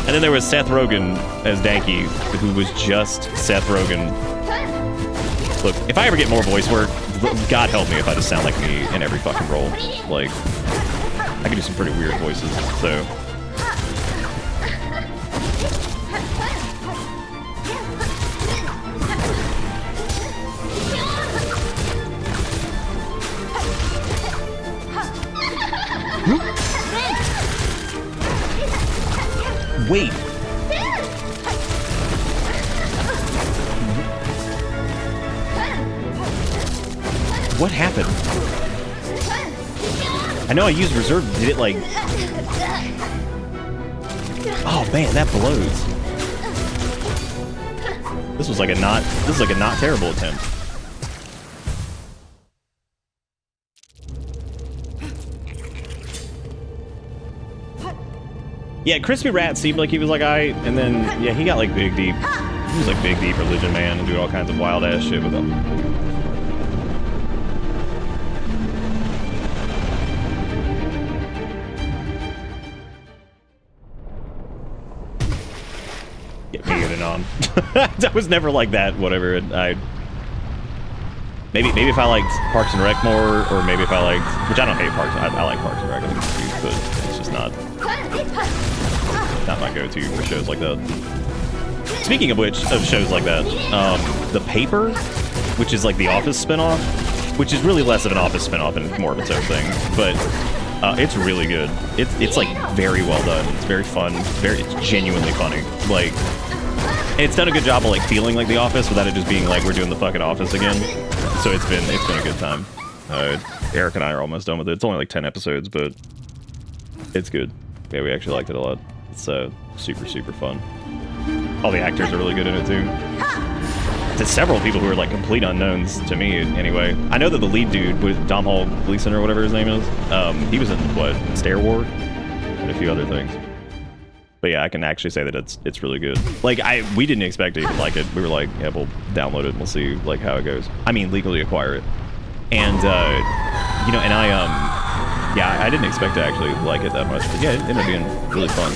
And then there was Seth Rogen as Danky, who was just Seth Rogen. Look, if I ever get more voice work, God help me if I just sound like me in every fucking role. Like, I can do some pretty weird voices, so. Wait. What happened? I know I used reserve. Did it like... Oh man, that blows. This was like a not terrible attempt. Yeah, Crispy Rat seemed like he was like and then yeah, he got like big deep. He was like big deep religion man and do all kinds of wild ass shit with him. Get muted on. I was never like that. Whatever. Maybe if I liked Parks and Rec more, or maybe if I liked, which I don't hate Parks. I like Parks and Rec, I think it's cute, but it's just not my go-to for shows like that. Speaking of which, of shows like that, The Paper, which is like the Office spinoff, which is really less of an Office spinoff and more of its own thing, but it's really good. It's like very well done. It's very fun. It's genuinely funny. Like, it's done a good job of like feeling like The Office without it just being like we're doing the fucking Office again. So it's been a good time. Eric and I are almost done with it. It's only like 10 episodes, but it's good. Yeah, we actually liked it a lot. It's super, super fun. All the actors are really good in it too. There's several people who are like complete unknowns to me anyway. I know that the lead dude was Domhnall Gleeson or whatever his name is. He was in what, Stair Ward and a few other things. But yeah, I can actually say that it's really good. Like we didn't expect to even like it. We were like, yeah, we'll download it and we'll see like how it goes. I mean, legally acquire it. And you know, and I didn't expect to actually like it that much. But yeah, it ended up being really fun.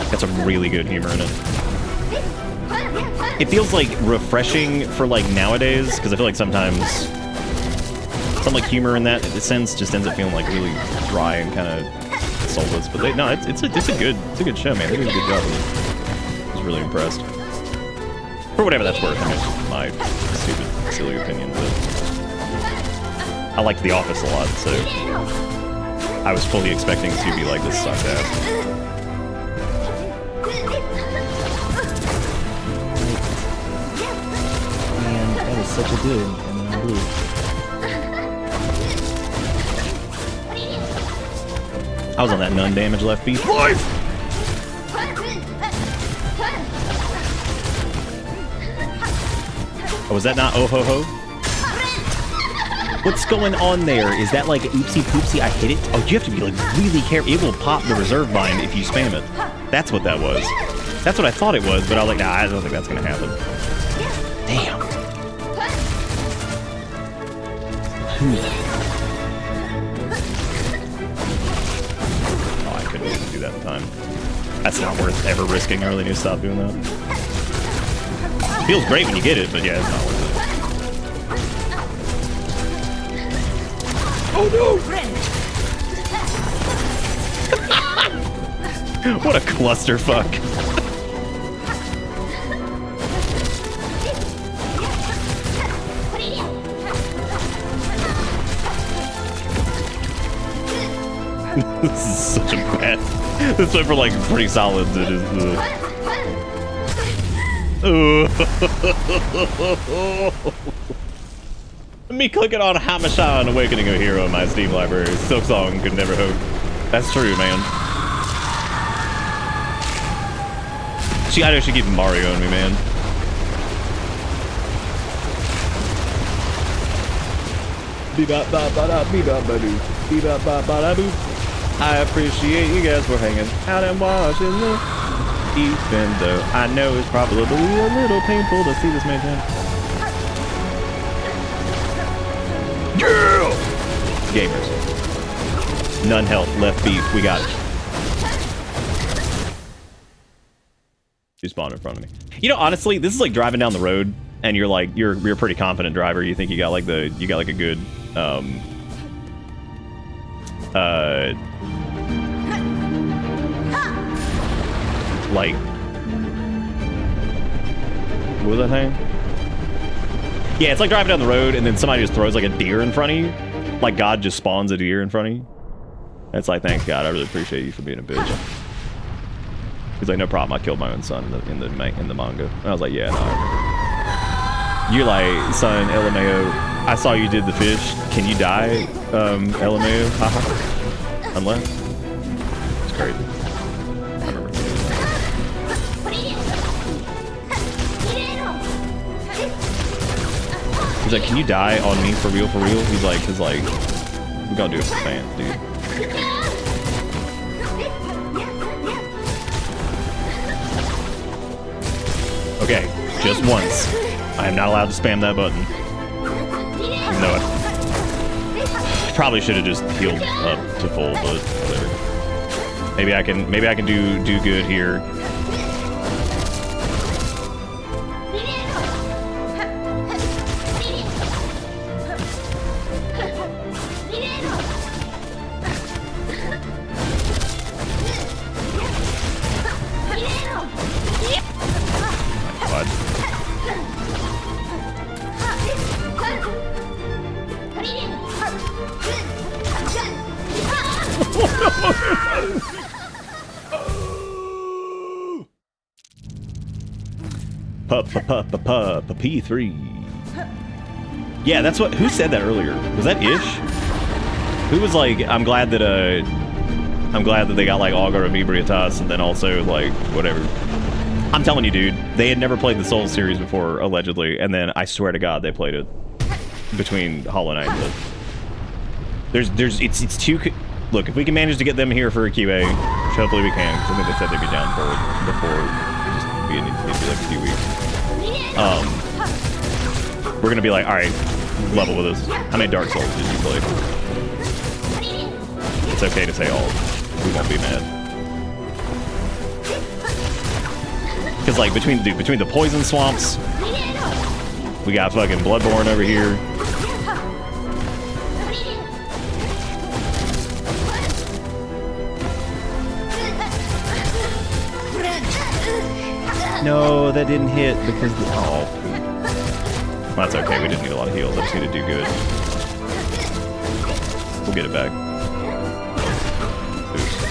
Got some really good humor in it. It feels like refreshing for like nowadays, because I feel like sometimes some like humor in that sense just ends up feeling like really dry and kind of soulless. But it's a good show, man. They did a good job with it. I was really impressed. For whatever that's worth. I mean, it's my stupid, silly opinion, but I liked The Office a lot, so I was fully expecting to be like, this sucked ass. That is such a good and then blue. I was on that none damage left beef life. Oh, was that not oh ho ho? What's going on there? Is that like oopsie poopsie? I hit it. Oh, you have to be like really careful. It will pop the reserve bind if you spam it. That's what that was. That's what I thought it was, but I was like, nah, I don't think that's gonna happen. Damn. Oh, I couldn't even do that in time. That's not worth ever risking. I really need to stop doing that. Feels great when you get it, but yeah, it's not worth it. Oh no! What a clusterfuck. This is such a bad. This went for like pretty solid to just. Me clicking on Hamashah and Awakening a Hero in my Steam library. Silksong could never hope. That's true, man. I know she keep Mario on me, man. I appreciate you guys for hanging out and watching this. Even though I know it's probably a little painful to see this man down. Yeah! Gamers. None health, left beat, we got it. You spawned in front of me. You know, honestly, this is like driving down the road and you're like, you're a pretty confident driver. You think you got like a good, like, what was that thing? Yeah, it's like driving down the road and then somebody just throws like a deer in front of you. Like God just spawns a deer in front of you. It's like, thanks God, I really appreciate you for being a bitch. He's like, no problem, I killed my own son in the manga. And I was like, yeah, no. You're like, son, LMAO, I saw you did the fish. Can you die, LMAO? Haha. Unless. It's crazy. I remember. He's like, can you die on me for real, for real? He's like, cause like, we're gonna do it for fans, dude. Okay, just once. I am not allowed to spam that button. Even though I probably should have just healed up to full, but whatever. Maybe I can do good here. P3. Yeah, that's what. Who said that earlier? Was that Ish? Who was like, I'm glad that they got like Augur of Ebrietas and then also like whatever. I'm telling you, dude, they had never played the Souls series before, allegedly, and then I swear to God they played it between Hollow Knight and it's too. Look, if we can manage to get them here for a QA, which hopefully we can, because I think they said they'd be down for it before it'd be like a few weeks. We're gonna be like, all right, level with us. How many Dark Souls did you play? It's okay to say all. We won't be mad. Because like between the poison swamps, we got fucking Bloodborne over here. No, that didn't hit because the well, that's okay. We didn't need a lot of heals. I just need to do good. We'll get it back. Oops.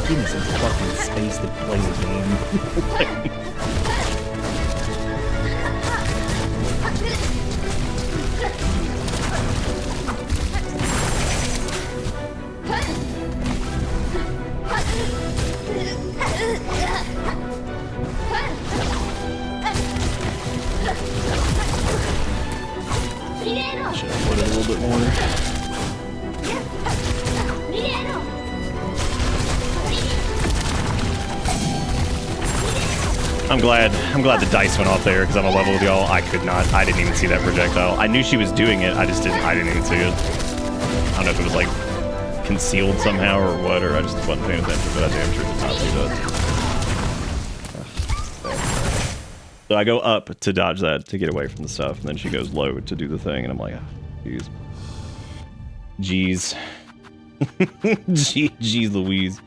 Give me some fucking space to play the game. Should have put it a little bit more. I'm glad the dice went off there because I'm a level with y'all. I didn't even see that projectile. I knew she was doing it, I didn't even see it. I don't know if it was like concealed somehow or what, or I just wasn't paying attention, but I damn sure did not see that. So I go up to dodge that to get away from the stuff, and then she goes low to do the thing, and I'm like, jeez. Jeez. Jeez Louise.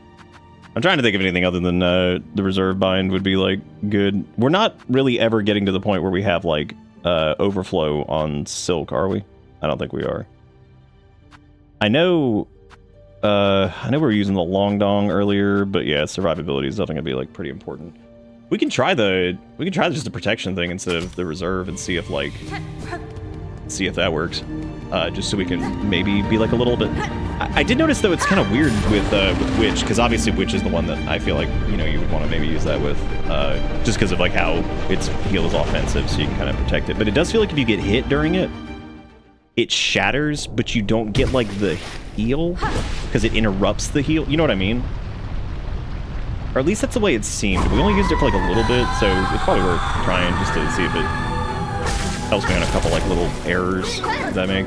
I'm trying to think of anything other than the reserve bind would be, like, good. We're not really ever getting to the point where we have, like, overflow on Silk, are we? I don't think we are. I know we were using the Long Dong earlier, but yeah, survivability is definitely gonna be, like, pretty important. We can try just the protection thing instead of the reserve and see if, like, see if that works. Just so we can maybe be, like, a little bit... I did notice, though, it's kind of weird with Witch, because obviously Witch is the one that I feel like, you know, you would want to maybe use that with, just because of, like, how its heal is offensive, so you can kind of protect it. But it does feel like if you get hit during it, it shatters, but you don't get, like, the heal, because it interrupts the heal. You know what I mean? Or at least that's the way it seemed. We only used it for, like, a little bit, so it's probably worth trying just to see if it helps me on a couple, like, little errors that I make.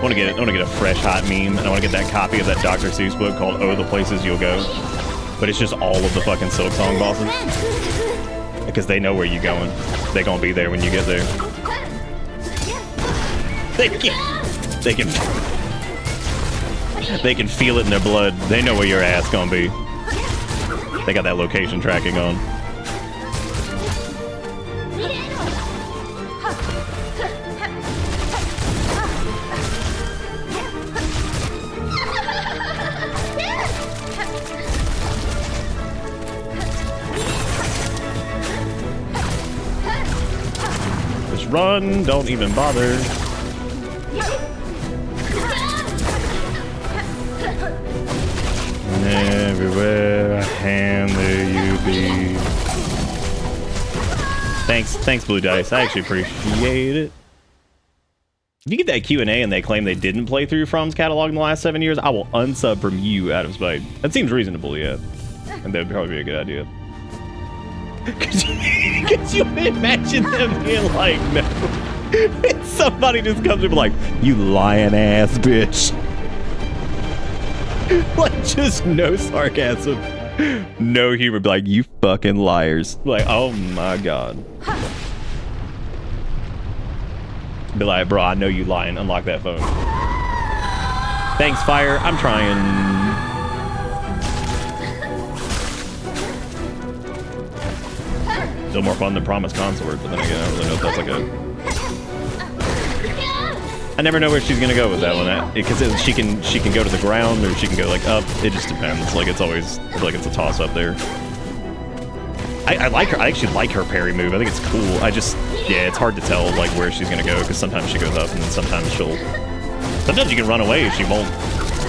I want to get a fresh hot meme, and I want to get that copy of that Dr. Seuss book called "Oh, the Places You'll Go," but it's just all of the fucking Silksong bosses because they know where you're going. They're gonna be there when you get there. They can feel it in their blood. They know where your ass gonna be. They got that location tracking on. Run, don't even bother. And everywhere, and there you be. Thanks, Blue Dice. I actually appreciate it. If you get that Q&A and they claim they didn't play through From's catalog in the last 7 years, I will unsub from you out of spite. That seems reasonable, yeah. And that would probably be a good idea. Could you imagine them being like, no? And somebody just comes and be like, you lying ass bitch. Like, just no sarcasm. No humor. Be like, you fucking liars. Like, oh my god. Be like, bro, I know you lying. Unlock that phone. Thanks, Fire. I'm trying. Still more fun than Promised Consort, but then again, I don't really know if that's like a... I never know where she's gonna go with that one, because she can go to the ground or she can go like up. It just depends. Like it's always, I feel like it's a toss up there. I like her. I actually like her parry move. I think it's cool. Yeah, it's hard to tell like where she's gonna go because sometimes she goes up and then sometimes sometimes you can run away if she won't.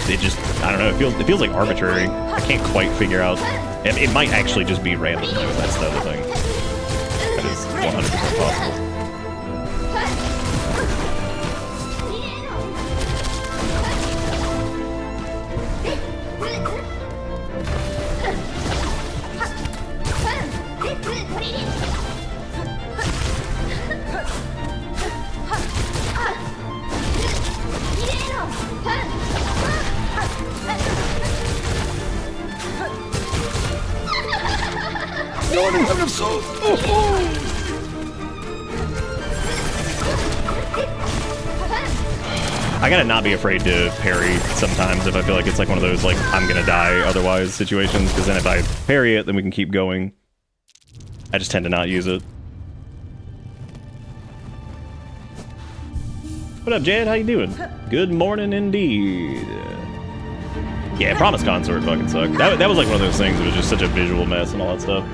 It just, I don't know. It feels like arbitrary. I can't quite figure out. It might actually just be random though. That's the other thing. That is 100% possible. I gotta not be afraid to parry sometimes if I feel like it's like one of those like I'm gonna die otherwise situations, because then if I parry it then we can keep going. I just tend to not use it. What up, Jed? How you doing? Good morning indeed. Yeah, Promised Consort fucking sucked. That was like one of those things. It was just such a visual mess and all that stuff.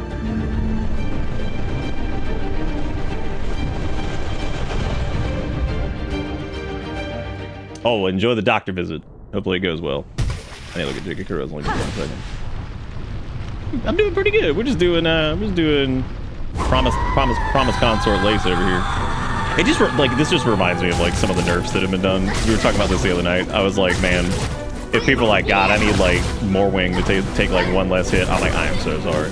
Oh, enjoy the doctor visit. Hopefully it goes well. I need to look at Jiggy Kuro's link in 1 second. I'm doing pretty good. We're just doing promise consort lace over here. It just like this just reminds me of like some of the nerfs that have been done. We were talking about this the other night. I was like, man, if people are like, God, I need like more wing to take like one less hit, I'm like, I am so sorry.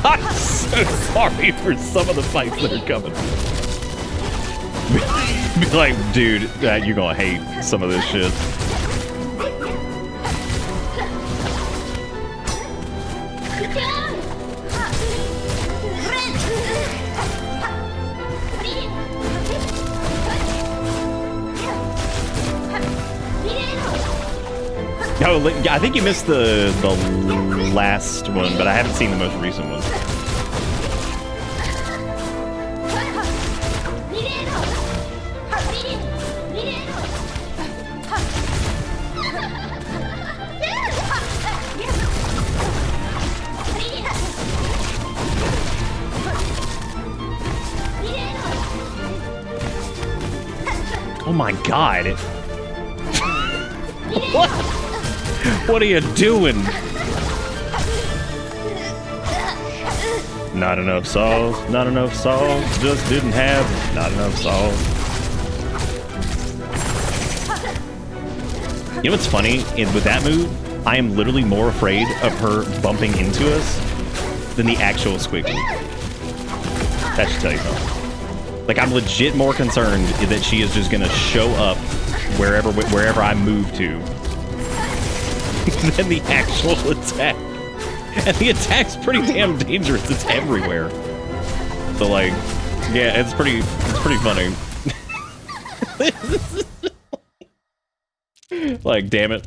I'm so sorry for some of the fights that are coming. Be like, dude, you're gonna hate some of this shit. Oh, I think you missed the last one, but I haven't seen the most recent one. Oh my God. What? What are you doing? Not enough sauce, not enough sauce, just didn't have not enough sauce. You know what's funny? With that move, I am literally more afraid of her bumping into us than the actual squiggle. That should tell you something. Like, I'm legit more concerned that she is just gonna show up wherever I move to than the actual attack. And the attack's pretty damn dangerous. It's everywhere. So like, yeah, it's pretty funny. Like, damn it.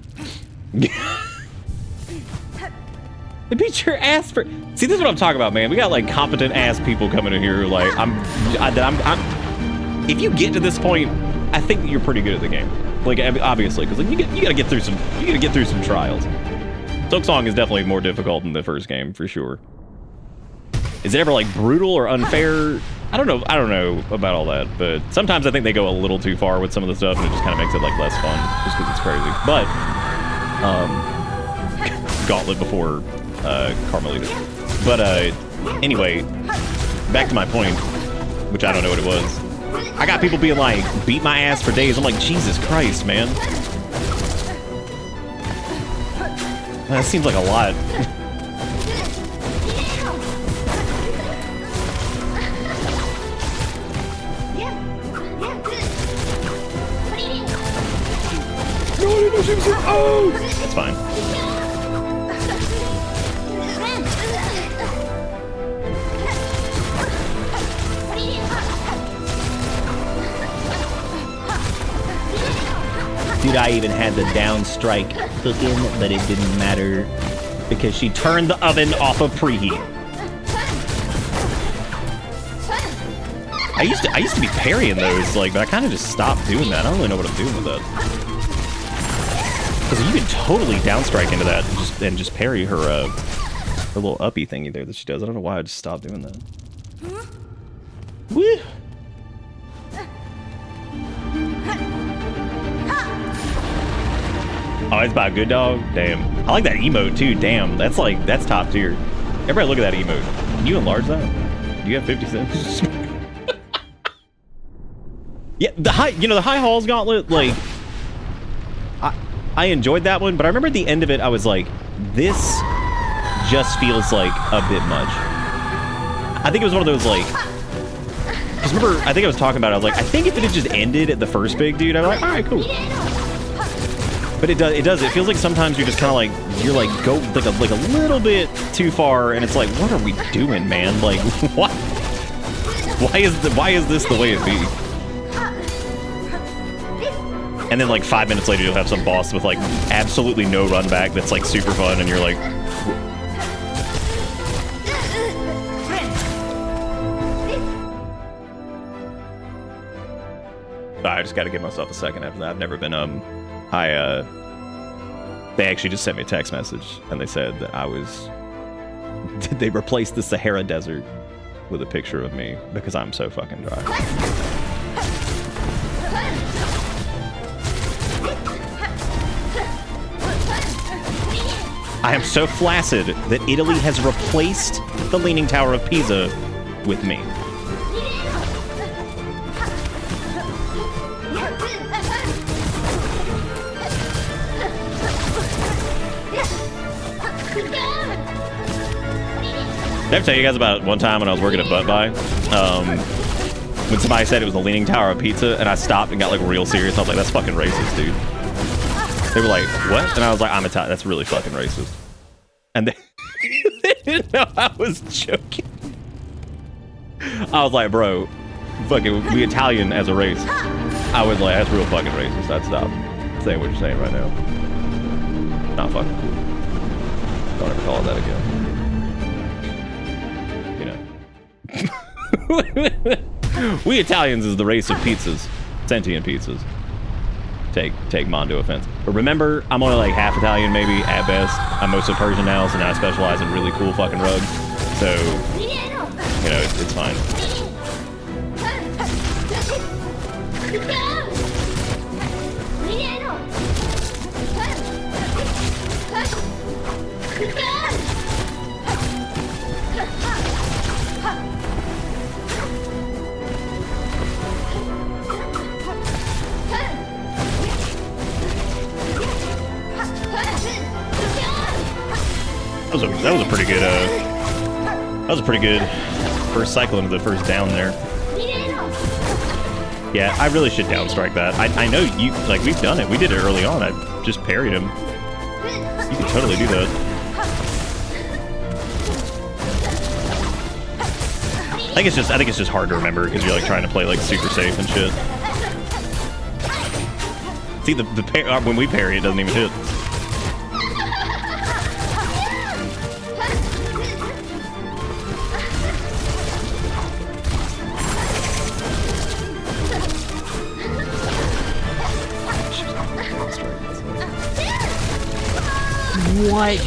They beat your ass for. See, this is what I'm talking about, man. We got like competent ass people coming in here. Like, if you get to this point, I think that you're pretty good at the game. Like, obviously, because like you gotta get through some trials. Silksong is definitely more difficult than the first game for sure. Is it ever like brutal or unfair? I don't know about all that, but sometimes I think they go a little too far with some of the stuff, and it just kind of makes it like less fun, just because it's crazy. But Gauntlet before Carmelita. But anyway, back to my point, which I don't know what it was. I got people being like, beat my ass for days. I'm like, Jesus Christ, man. That seems like a lot. Oh! That's fine. Dude, I even had the down strike cooking, but it didn't matter because she turned the oven off of preheat. I used to be parrying those, like, but I kind of just stopped doing that. I don't really know what I'm doing with that. Because you can totally down strike into that and just parry her little uppy thingy there that she does. I don't know why I just stopped doing that. Woo! Oh, it's by a good dog? Damn. I like that emote too. Damn, that's top tier. Everybody look at that emote. Can you enlarge that? Do you have 50 cents? Yeah, the high halls gauntlet, like, I enjoyed that one, but I remember at the end of it, I was like, this just feels like a bit much. I think it was one of those, like, because remember, I think I was talking about it, I was like, I think if it had just ended at the first big dude, I'd be like, all right, cool. But it does. It feels like sometimes you're just kind of like, go like a little bit too far, and it's like, what are we doing, man? Like, what? Why is this the way it be? And then like 5 minutes later, you'll have some boss with like absolutely no run back that's like super fun, and you're like, I just got to give myself a second after that. I've never been they actually just sent me a text message, and they said that they replaced the Sahara Desert with a picture of me because I'm so fucking dry. I am so flaccid that Italy has replaced the Leaning Tower of Pisa with me. Did I ever tell you guys about one time when I was working at Butt Buy? When somebody said it was the Leaning Tower of Pizza, and I stopped and got like real serious. I was like, that's fucking racist, dude. They were like, what? And I was like, I'm Italian. That's really fucking racist. And they didn't know I was joking. I was like, bro, fucking, we Italian as a race. I was like, that's real fucking racist. I'd stop saying what you're saying right now. Not fucking cool. Don't ever call it that again. You know. We Italians is the race of pizzas. Sentient pizzas. Take Mondo offense. But remember, I'm only like half Italian maybe, at best. I'm mostly Persian now, so now I specialize in really cool fucking rugs. So, you know, it's fine. That was a pretty good, that was a pretty good first cycle into the first down there. Yeah, I really should downstrike that. I know you, like, we've done it. We did it early on. I just parried him. You can totally do that. I think it's just hard to remember because you're like trying to play like super safe and shit. See, when we parry, it doesn't even hit. What?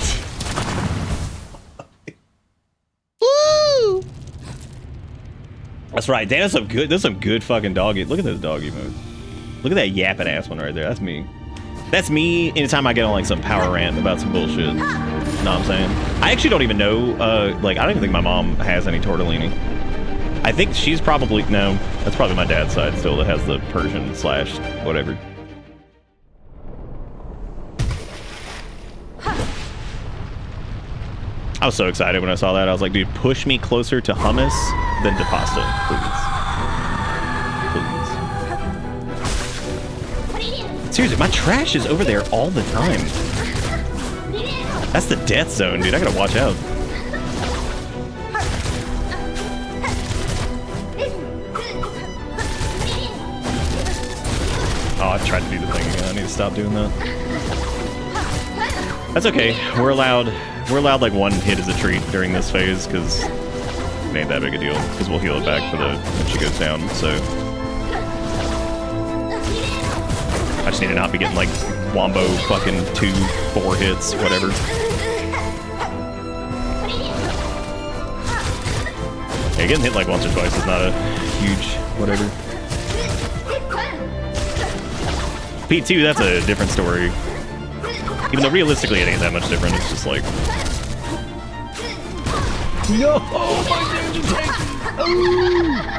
Woo! That's right. Damn, that's some good fucking doggy. Look at this doggy move. Look at that yapping ass one right there. That's me. That's me anytime I get on like some power rant about some bullshit. You know what I'm saying? I actually don't even know, like, I don't even think my mom has any tortellini. I think she's probably, no, that's probably my dad's side still that has the Persian slash whatever. I was so excited when I saw that. I was like, dude, push me closer to hummus than to pasta, please. Seriously, my trash is over there all the time. That's the death zone, dude. I gotta watch out. Oh, I tried to do the thing again. I need to stop doing that. That's okay. We're allowed like one hit as a treat during this phase because it ain't that big a deal because we'll heal it back for when she goes down. So I just need to not be getting like wombo fucking 2-4 hits, whatever. Yeah, getting hit like once or twice is not a huge whatever. P2, that's a different story. Even though realistically it ain't that much different, it's just like... No! Oh, my damage attack! Oh!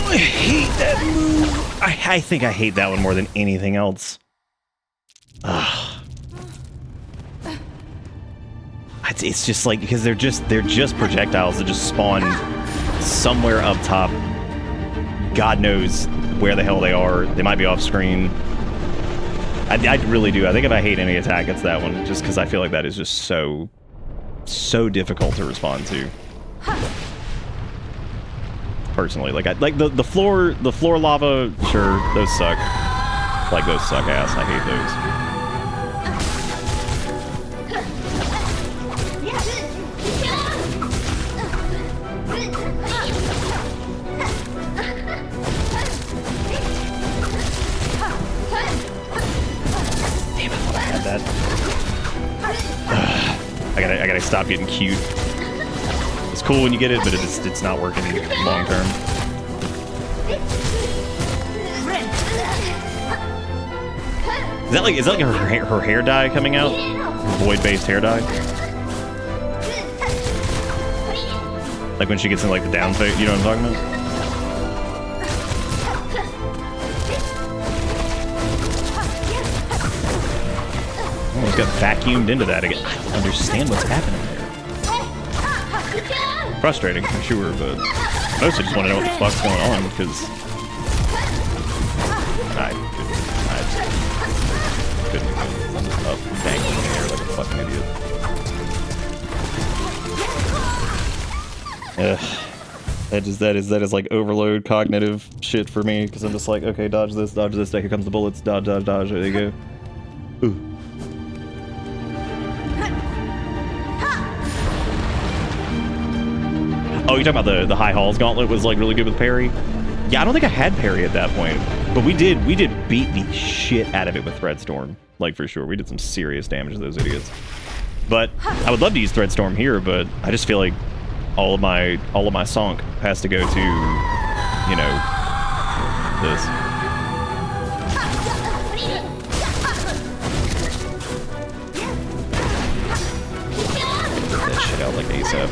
I hate that move. I think I hate that one more than anything else. It's just like, because they're just projectiles that just spawn somewhere up top. God knows where the hell they are. They might be off screen. I really do. I think if I hate any attack, it's that one, just because I feel like that is just so difficult to respond to. personally. Like the floor lava, sure, those suck. Like those suck ass. I hate those. Damn, I thought I had that. I gotta stop getting cute. It's cool when you get it, but it's not working long term. Is that like her hair dye coming out? Void-based hair dye? Like when she gets in like the down phase, you know what I'm talking about? Oh, it's got vacuumed into that again. I don't understand what's happening there. Frustrating, I'm sure, but mostly just want to know what the fuck's going on because I couldn't up dangling in the air like a fucking idiot. That is like overload cognitive shit for me because I'm just like, okay, dodge this, here comes the bullets, dodge, there you go. Ooh. Oh, you're talking about the High Halls Gauntlet was like really good with parry? Yeah, I don't think I had parry at that point. But we did beat the shit out of it with Threadstorm. Like for sure. We did some serious damage to those idiots. But I would love to use Threadstorm here, but I just feel like all of my sonk has to go to, you know, this. Get that shit out like ASAP.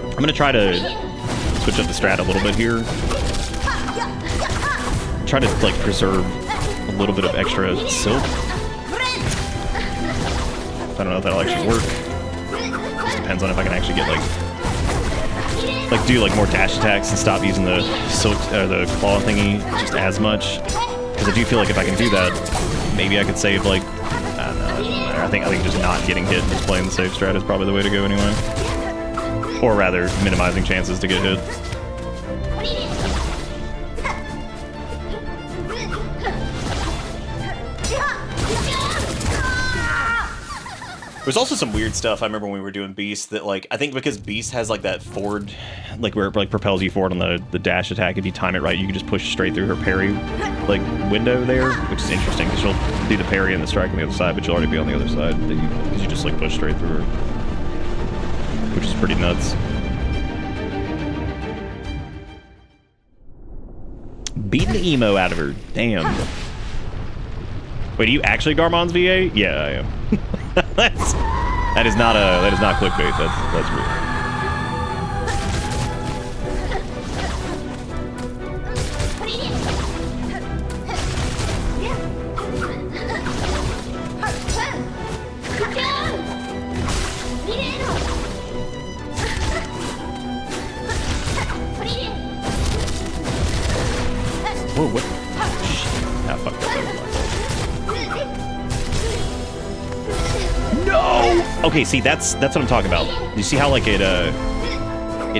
I'm gonna try to switch up the strat a little bit here. Try to like preserve a little bit of extra silk. I don't know if that'll actually work. Just depends on if I can actually get like do like more dash attacks and stop using the silk the claw thingy just as much. Because I do feel like if I can do that, maybe I could save like I don't know. It doesn't matter. I think just not getting hit and just playing the safe strat is probably the way to go anyway. Or rather, minimizing chances to get hit. There's also some weird stuff I remember when we were doing Beast that, like, I think because Beast has, like, that forward, like, where it, like, propels you forward on the dash attack, if you time it right, you can just push straight through her parry, like, window there, which is interesting, because she'll do the parry and the strike on the other side, but you'll already be on the other side, because you just, like, push straight through her. Which is pretty nuts. Beating the emo out of her. Damn. Wait, are you actually Garmond's VA? Yeah, I am. that is not clickbait. That's real. Whoa, what? Shit. Ah, fuck that. That was my fault. No! Okay, see, that's what I'm talking about. You see how, like, it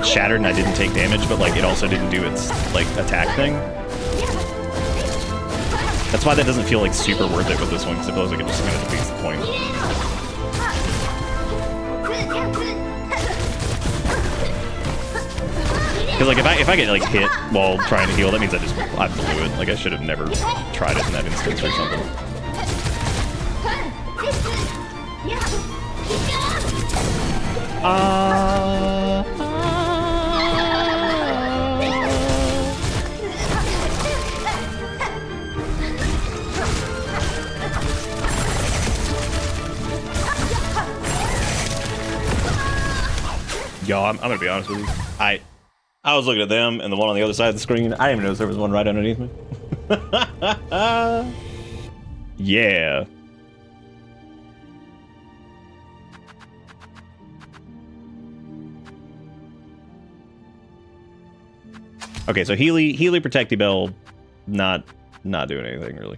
shattered and I didn't take damage, but, like, it also didn't do its, like, attack thing? That's why that doesn't feel, like, super worth it with this one, because it feels like it just kind of defeats the point. Because, like, if I get, like, hit while trying to heal, that means I blew it. Like, I should have never tried it in that instance or something. Y'all, I'm gonna be honest with you. I was looking at them and the one on the other side of the screen. I didn't even notice there was one right underneath me. Yeah. Okay, so Healy Protecty Bell, not doing anything really.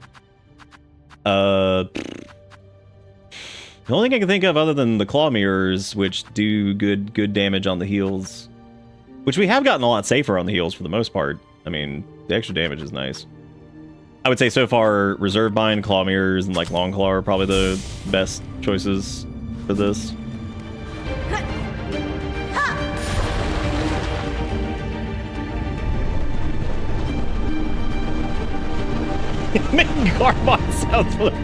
The only thing I can think of other than the claw mirrors, which do good damage on the heals, which we have gotten a lot safer on the heals for the most part. I mean, the extra damage is nice. I would say so far, Reserve Bind, Claw Mirrors, and like Long Claw are probably the best choices for this. Making Garmond sounds like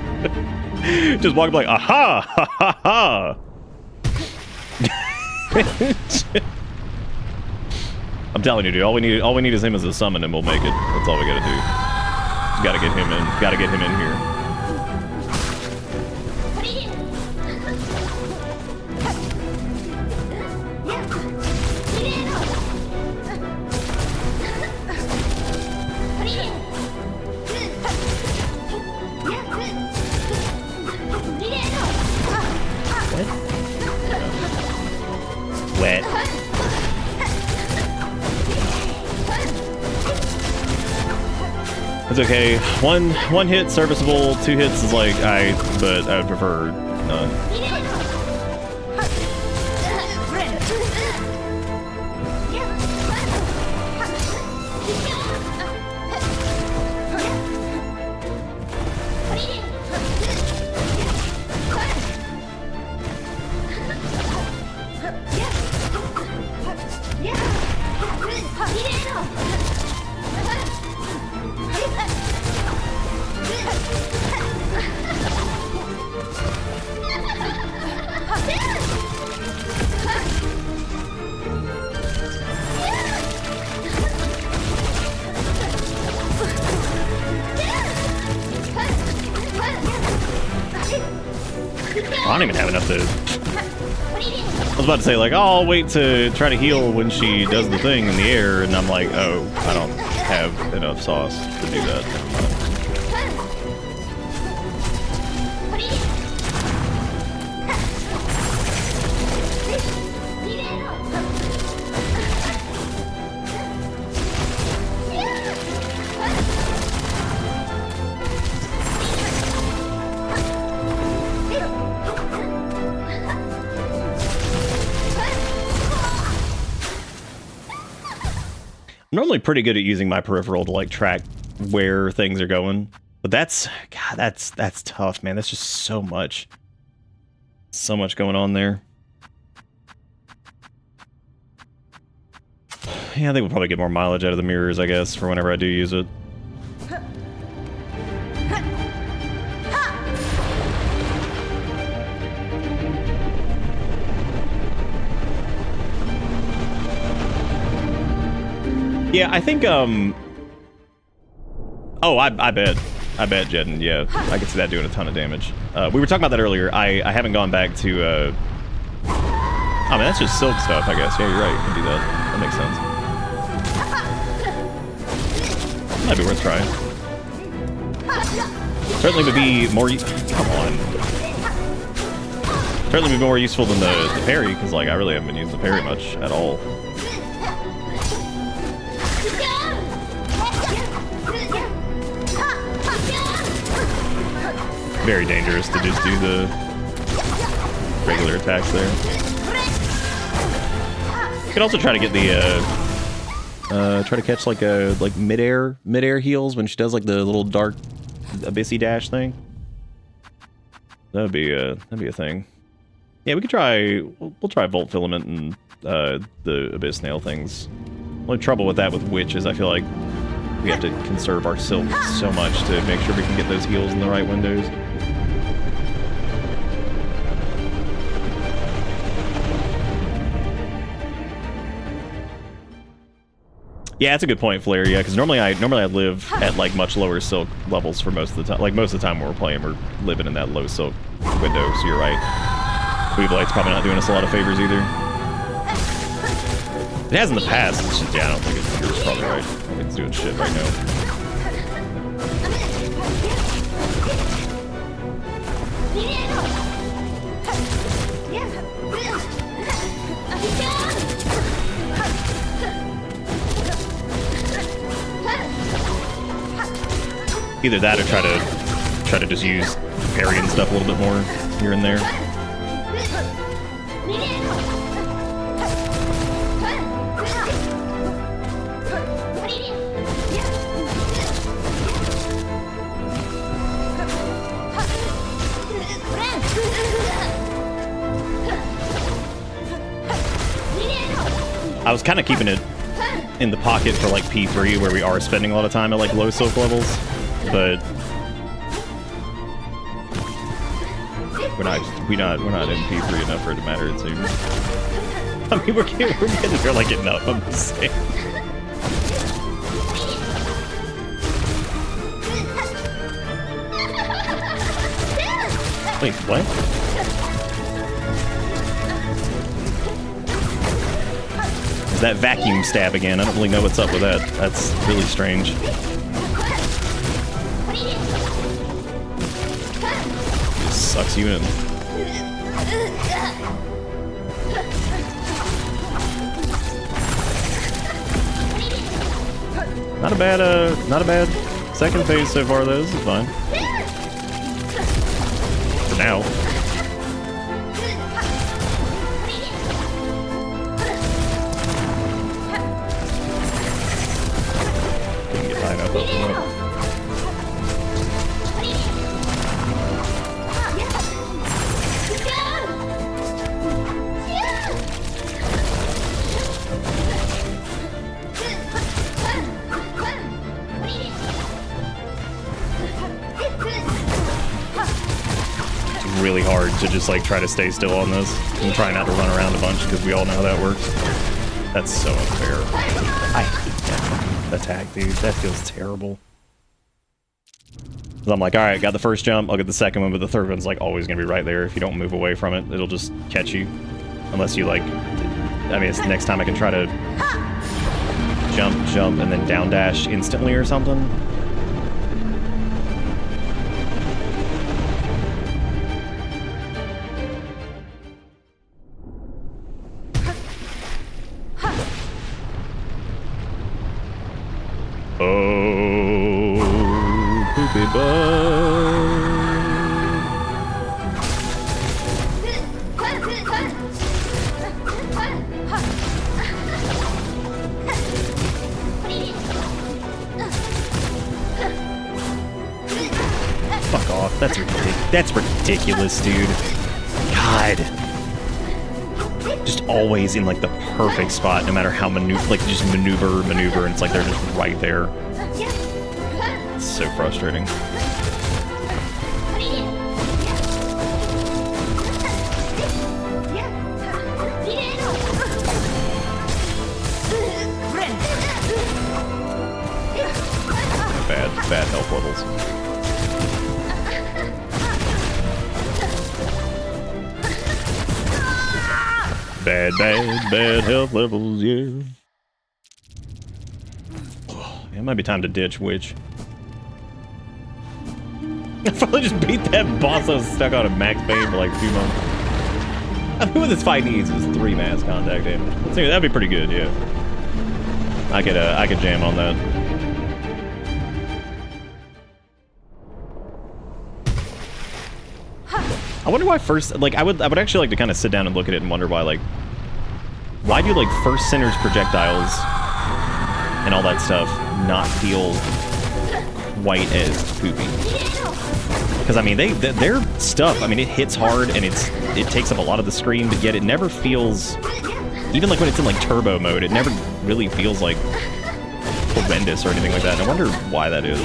just walking like, aha, ha ha ha. I'm telling you, dude. All we need is him as a summon, and we'll make it. That's all we gotta do. Just gotta get him in. Gotta get him in here. Wet. It's okay. One hit serviceable. 2 hits is like but I would prefer none. I don't even have enough to... I was about to say, like, oh, I'll wait to try to heal when she does the thing in the air, and I'm like, oh, I don't have enough sauce to do that. Never mind. I'm normally pretty good at using my peripheral to like track where things are going, but that's tough, man. That's just so much going on there. Yeah, I think we'll probably get more mileage out of the mirrors, I guess, for whenever I do use it. Yeah, I think, oh, I bet, Jedden, yeah, I could see that doing a ton of damage. We were talking about that earlier. I haven't gone back to, oh, man, that's just silk stuff, I guess. Yeah, you're right, you can do that. That makes sense. Might be worth trying. Certainly would be more, come on. Certainly would be more useful than the parry, because, like, I really haven't been using the parry much at all. Very dangerous to just do the regular attacks there. You could also try to get the try to catch like midair heals when she does like the little dark abyssy dash thing. That'd be a thing. Yeah, we could try. We'll try Volt Filament and the abyss nail things. Only trouble with that with Witch is I feel like we have to conserve our silk so much to make sure we can get those heals in the right windows. Yeah, that's a good point, Flair. Yeah, because normally I live at like much lower silk levels for most of the time. Like most of the time when we're playing, we're living in that low silk window. So you're right. Weavelight's probably not doing us a lot of favors either. It has in the past. It's just, yeah, I don't think it's. You're probably right. I don't think it's doing shit right now. Either that or try to just use parry and stuff a little bit more here and there. I was kind of keeping it in the pocket for like P3, where we are spending a lot of time at like low silk levels, but we're not in P3 enough for it to matter, it seems. I mean, we're getting there like enough, I'm just saying. Wait, what? That vacuum stab again. I don't really know what's up with that. That's really strange. Just sucks you in. Not a bad second phase so far though. This is fine. For now. Really hard to just like try to stay still on this and try not to run around a bunch because we all know how that works. That's so unfair. I hate that attack, dude. That feels terrible. I'm like, alright, got the first jump, I'll get the second one, but the third one's like always gonna be right there. If you don't move away from it, it'll just catch you. Unless you like, I mean, it's the next time I can try to jump, and then down dash instantly or something. Oh, poopy bug. Fuck off. That's ridiculous, dude. God. Just always in like the perfect spot, no matter how like just maneuver, and it's like they're just right there. It's so frustrating. Bad health levels. Bad health levels, yeah. Oh, it might be time to ditch Witch. I probably just beat that boss I was stuck on a max pain for like 2 months. I mean, what this fight needs is 3 mass contact damage. So that'd be pretty good, yeah. I could jam on that. I wonder why first, like, I would actually like to kind of sit down and look at it and wonder why, like, why do, like, first Sinner's projectiles and all that stuff not feel quite as poopy? Because, I mean, their stuff, I mean, it hits hard and it takes up a lot of the screen, but yet it never feels, even, like, when it's in, like, turbo mode, it never really feels, like, horrendous or anything like that. And I wonder why that is.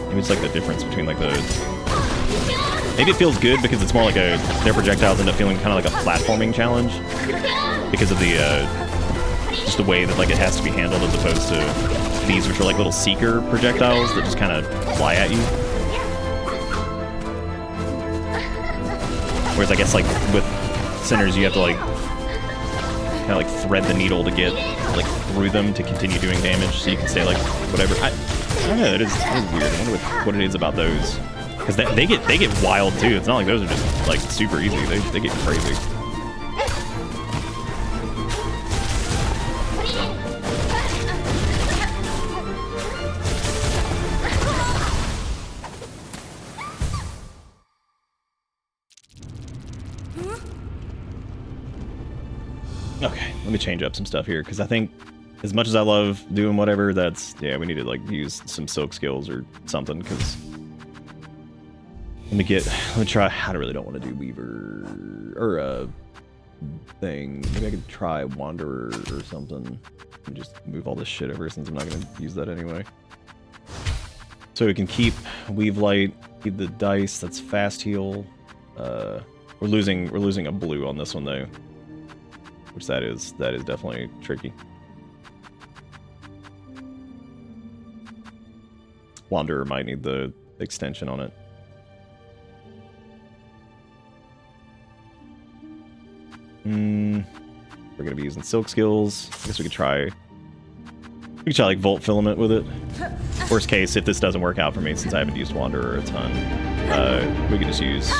Maybe it's, like, the difference between, like, the... Maybe it feels good because it's more like their projectiles end up feeling kind of like a platforming challenge because of the just the way that like it has to be handled as opposed to these, which are like little seeker projectiles that just kind of fly at you. Whereas I guess like with Sinners you have to like kind of like thread the needle to get like through them to continue doing damage, so you can stay like whatever. I don't know. It is weird. I wonder what it is about those. Because they get wild too. It's not like those are just like super easy. They get crazy. Okay, let me change up some stuff here because I think as much as I love doing whatever, that's we need to like use some silk skills or something because. Let me try. I really don't want to do Weaver or thing. Maybe I could try Wanderer or something. And just move all this shit over since I'm not gonna use that anyway. So we can keep Weave Light, keep the dice, that's fast heal. We're losing a blue on this one though. Which that is definitely tricky. Wanderer might need the extension on it. We're gonna be using Silk Skills. I guess we could try like Volt Filament with it. Worst case, if this doesn't work out for me, since I haven't used Wanderer a ton, we could just use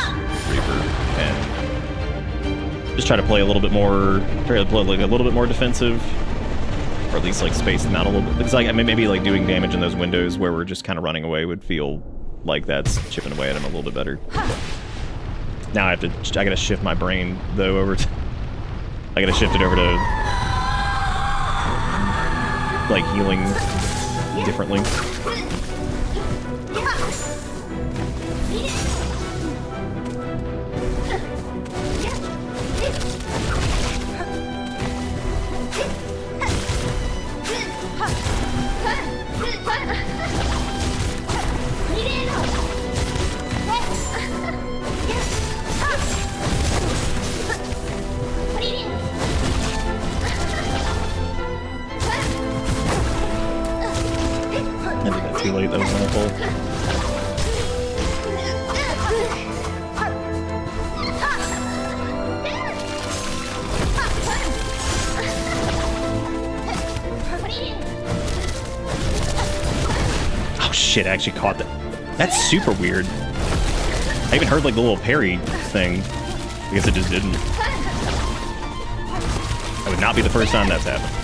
Reaper and just try to play a little bit more, like a little bit more defensive, or at least like space them out a little bit. Because like I mean, maybe like doing damage in those windows where we're just kind of running away would feel like that's chipping away at him a little bit better. Now I gotta shift my brain though over to. I gotta shift it over to like healing differently. I did that too late, that was my fault. Oh shit, I actually caught that. That's super weird. I even heard like the little parry thing. I guess it just didn't. That would not be the first time that's happened.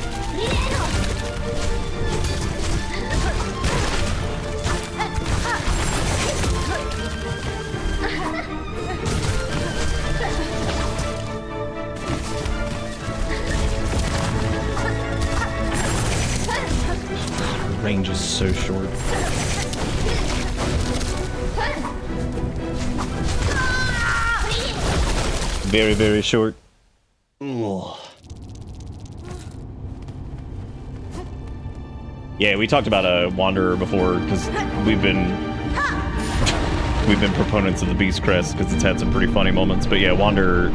Range is so short. Very, very short. Ugh. Yeah, we talked about Wanderer before because we've been proponents of the Beast Crest because it's had some pretty funny moments. But yeah, Wanderer,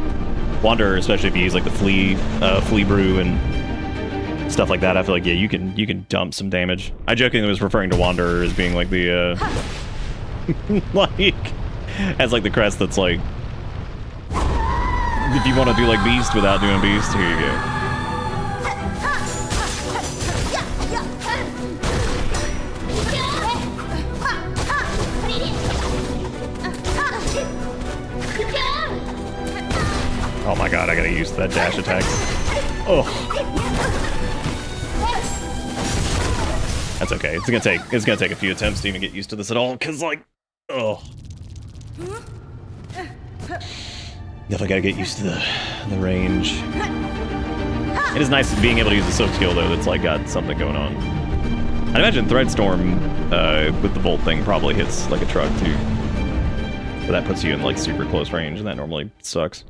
especially if you use like the flea brew and stuff like that, I feel like yeah, you can dump some damage. I jokingly was referring to Wanderer as being like the like as like the crest that's like if you want to do like Beast without doing Beast, here you go. Oh my god, I gotta use that dash attack. Oh. That's okay. It's gonna take a few attempts to even get used to this at all, cause like, oh. Definitely gotta get used to the range. It is nice being able to use the Silk skill though. That's like got something going on. I'd imagine Threadstorm with the Volt thing probably hits like a truck too. But that puts you in like super close range, and that normally sucks.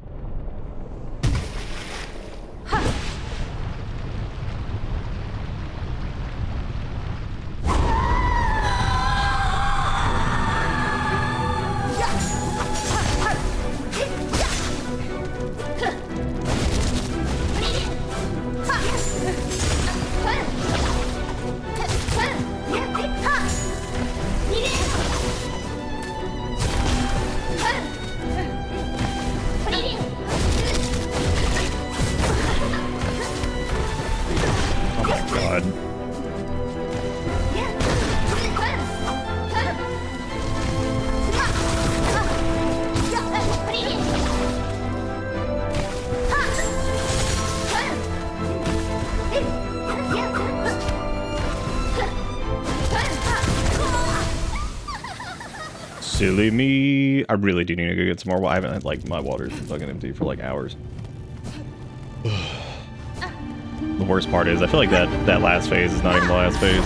Silly me. I really do need to go get some more water. I haven't had, like, my water's been fucking empty for, like, hours. The worst part is, I feel like that last phase is not even the last phase.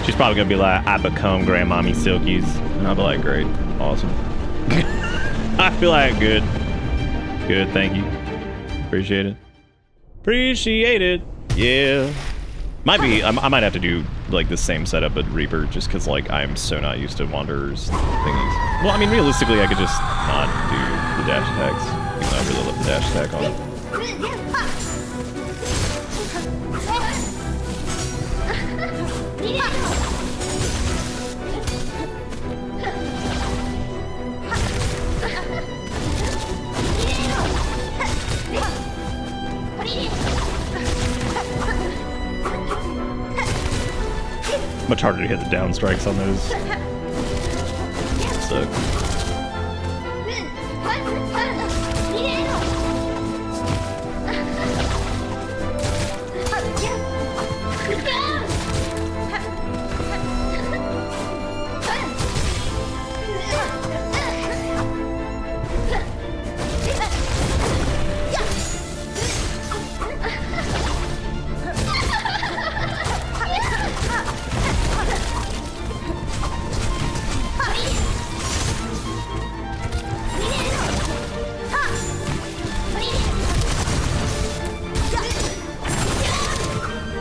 She's probably gonna be like, I become Grandmommy Silkies. And I'll be like, great. Awesome. I feel like good. Good, thank you. Appreciate it. Appreciate it. Yeah. Might be. I might have to do like the same setup, but Reaper, just because like I'm so not used to Wanderer's thingies. Well, I mean, realistically, I could just not do the dash attacks. Even though I really love the dash attack on it. Much harder to hit the down strikes on those. So.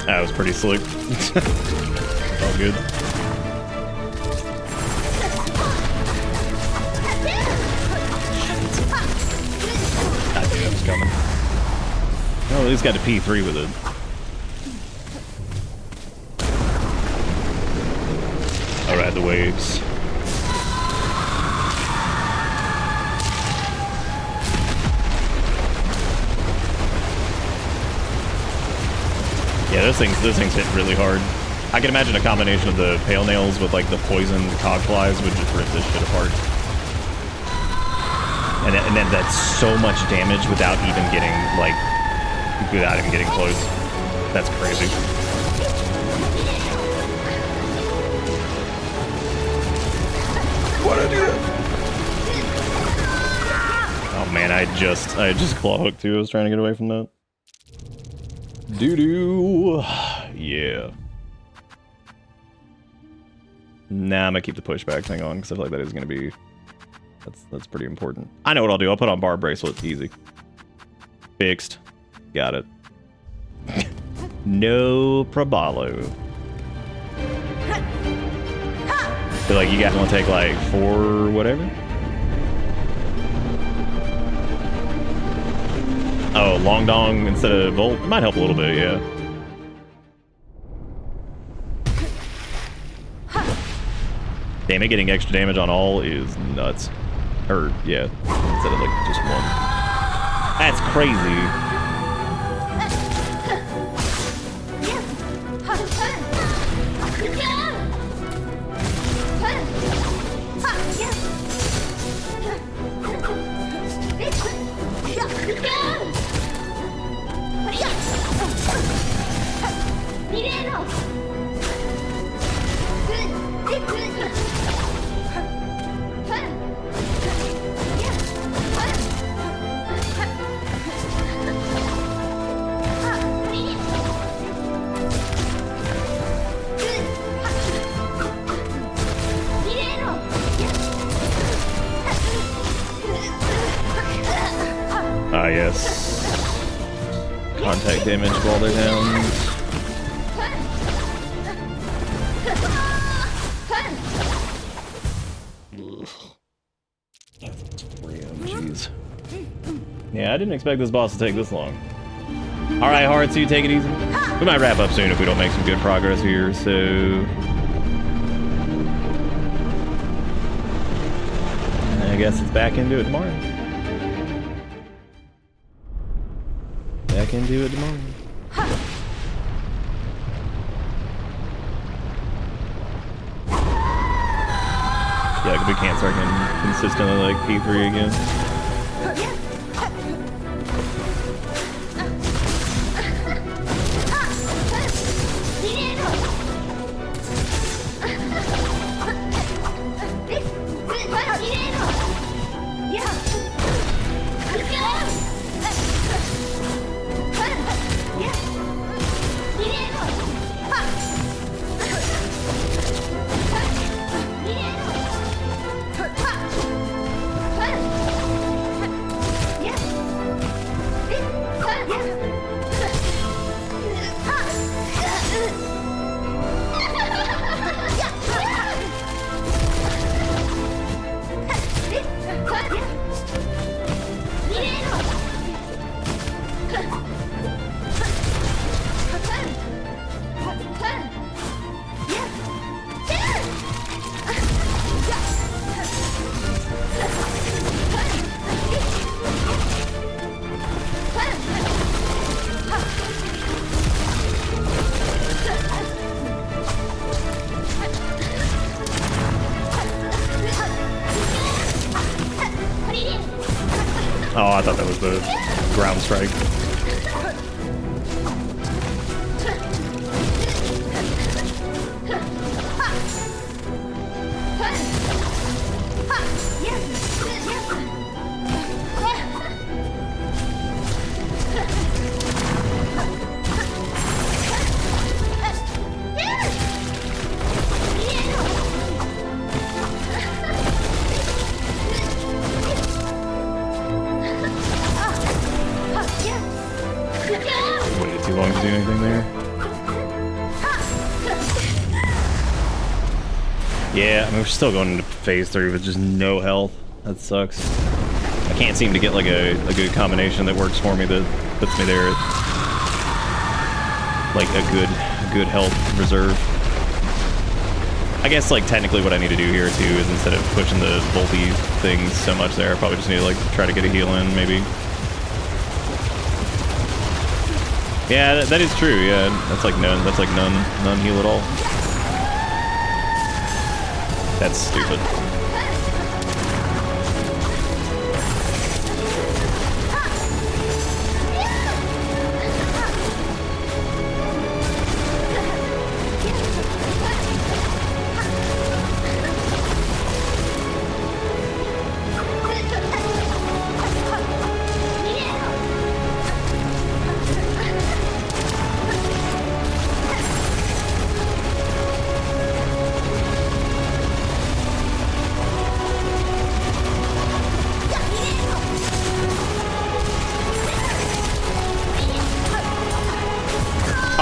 That was pretty slick. All good. I knew that was coming. Oh, he's got a P3 with it. I'll ride the waves. Yeah, those things hit really hard. I can imagine a combination of the pale nails with like the poisoned cogflies would just rip this shit apart. And then that's so much damage without even getting close. That's crazy. What an idiot! Oh man, I just claw hooked too. I was trying to get away from that. Doo-doo. Yeah. Nah, I'm gonna keep the pushback thing on because I feel like that is gonna be that's pretty important. I know what I'll do. I'll put on bar bracelet. Easy. Fixed. Got it. No probalo. Feel like you guys want to take like 4 whatever? Oh, long dong instead of volt? It might help a little bit, yeah. Damn it, getting extra damage on all is nuts. Or, yeah, instead of like just 1. That's crazy. Ah, yes. Contact damage while they're down. Jeez. Yeah, I didn't expect this boss to take this long. Alright, Hearts, you take it easy. We might wrap up soon if we don't make some good progress here, so... I guess it's back into it tomorrow. Back into it tomorrow. Yeah, like we can't start getting consistently like P3 again. the ground strike. Waited too long to do anything there. Yeah, I mean, we're still going into phase 3 with just no health. That sucks. I can't seem to get like a good combination that works for me that puts me there at like a good health reserve. I guess like technically what I need to do here too is instead of pushing the volty things so much there, I probably just need to like try to get a heal in maybe. Yeah, that is true. Yeah, that's like none heal at all. That's stupid.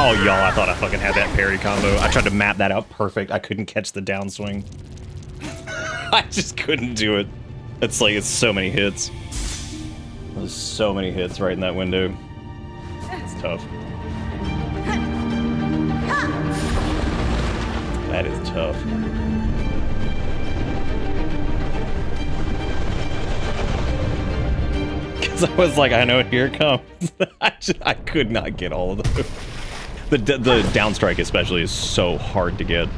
Oh, y'all, I thought I fucking had that parry combo. I tried to map that out perfect. I couldn't catch the downswing. I just couldn't do it. It's like, it's so many hits. There's so many hits right in that window. It's tough. That is tough. Because I was like, I know, here it comes. I could not get all of those. The downstrike especially is so hard to get.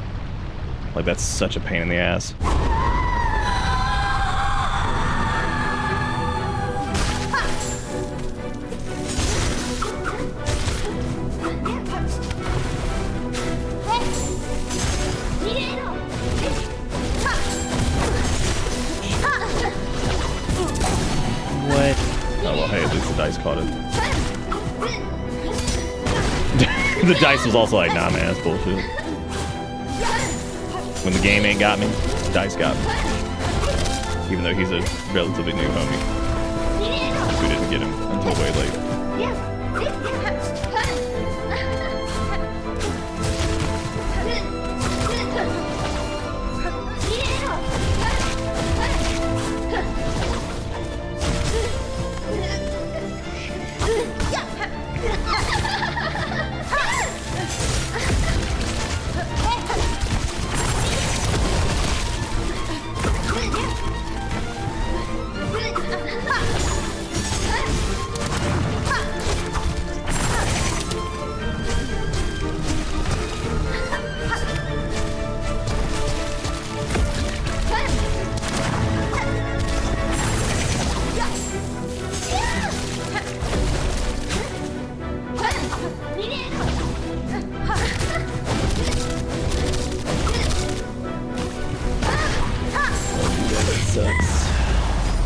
Like, that's such a pain in the ass. What? Oh, well, hey, at least the dice caught it. The dice was also like, nah, man, that's bullshit. When the game ain't got me, the dice got me. Even though he's a relatively new homie. We didn't get him until way late.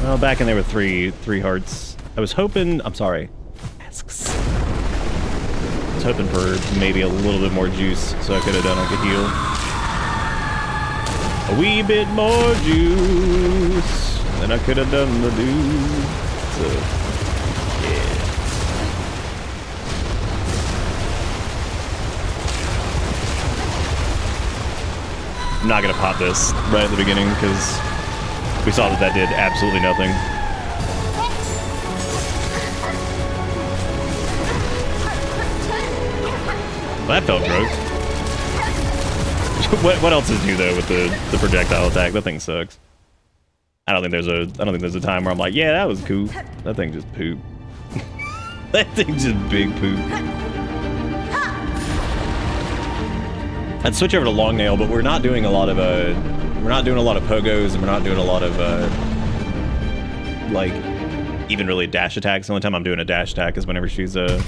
Well, back in there with three hearts. I was hoping, I'm sorry, asks. I was hoping for maybe a little bit more juice so I could have done like a heal. A wee bit more juice than I could have done the do. So, yeah. I'm not gonna pop this right at the beginning because we saw that did absolutely nothing. Well, that felt gross. what else is new though with the projectile attack? That thing sucks. I don't think there's a time where I'm like, yeah, that was cool. That thing just poop. That thing just big poop. I'd switch over to long nail, but we're not doing a lot of pogos, and we're not doing a lot of like even really dash attacks. The only time I'm doing a dash attack is whenever she's doing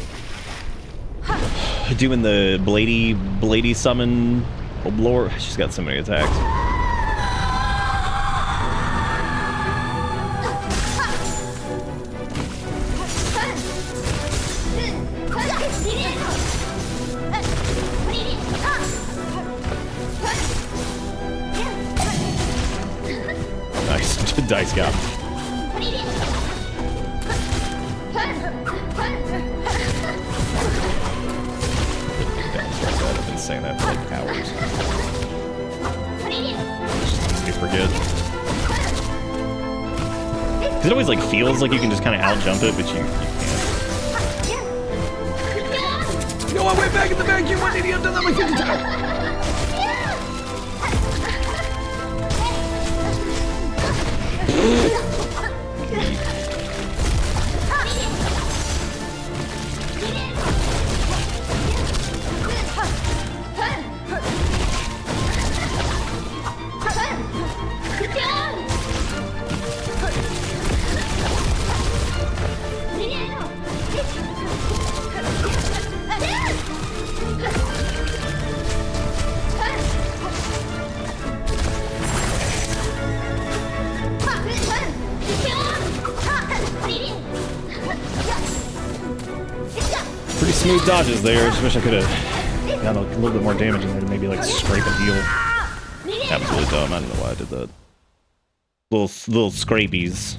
the Blady summon. Oh, Lord, she's got so many attacks. Nice. Dice got me. I've been saying that for like hours. I forget. Because it always like feels like you can just kind of out jump it, but you can't. No, I went back in the vacuum. What idiot? I've done that like 50 times. Pretty smooth dodges there. I just wish I could have gotten a little bit more damage in there to maybe like scrape and heal. That was really dumb. I don't know why I did that. Little scrapies.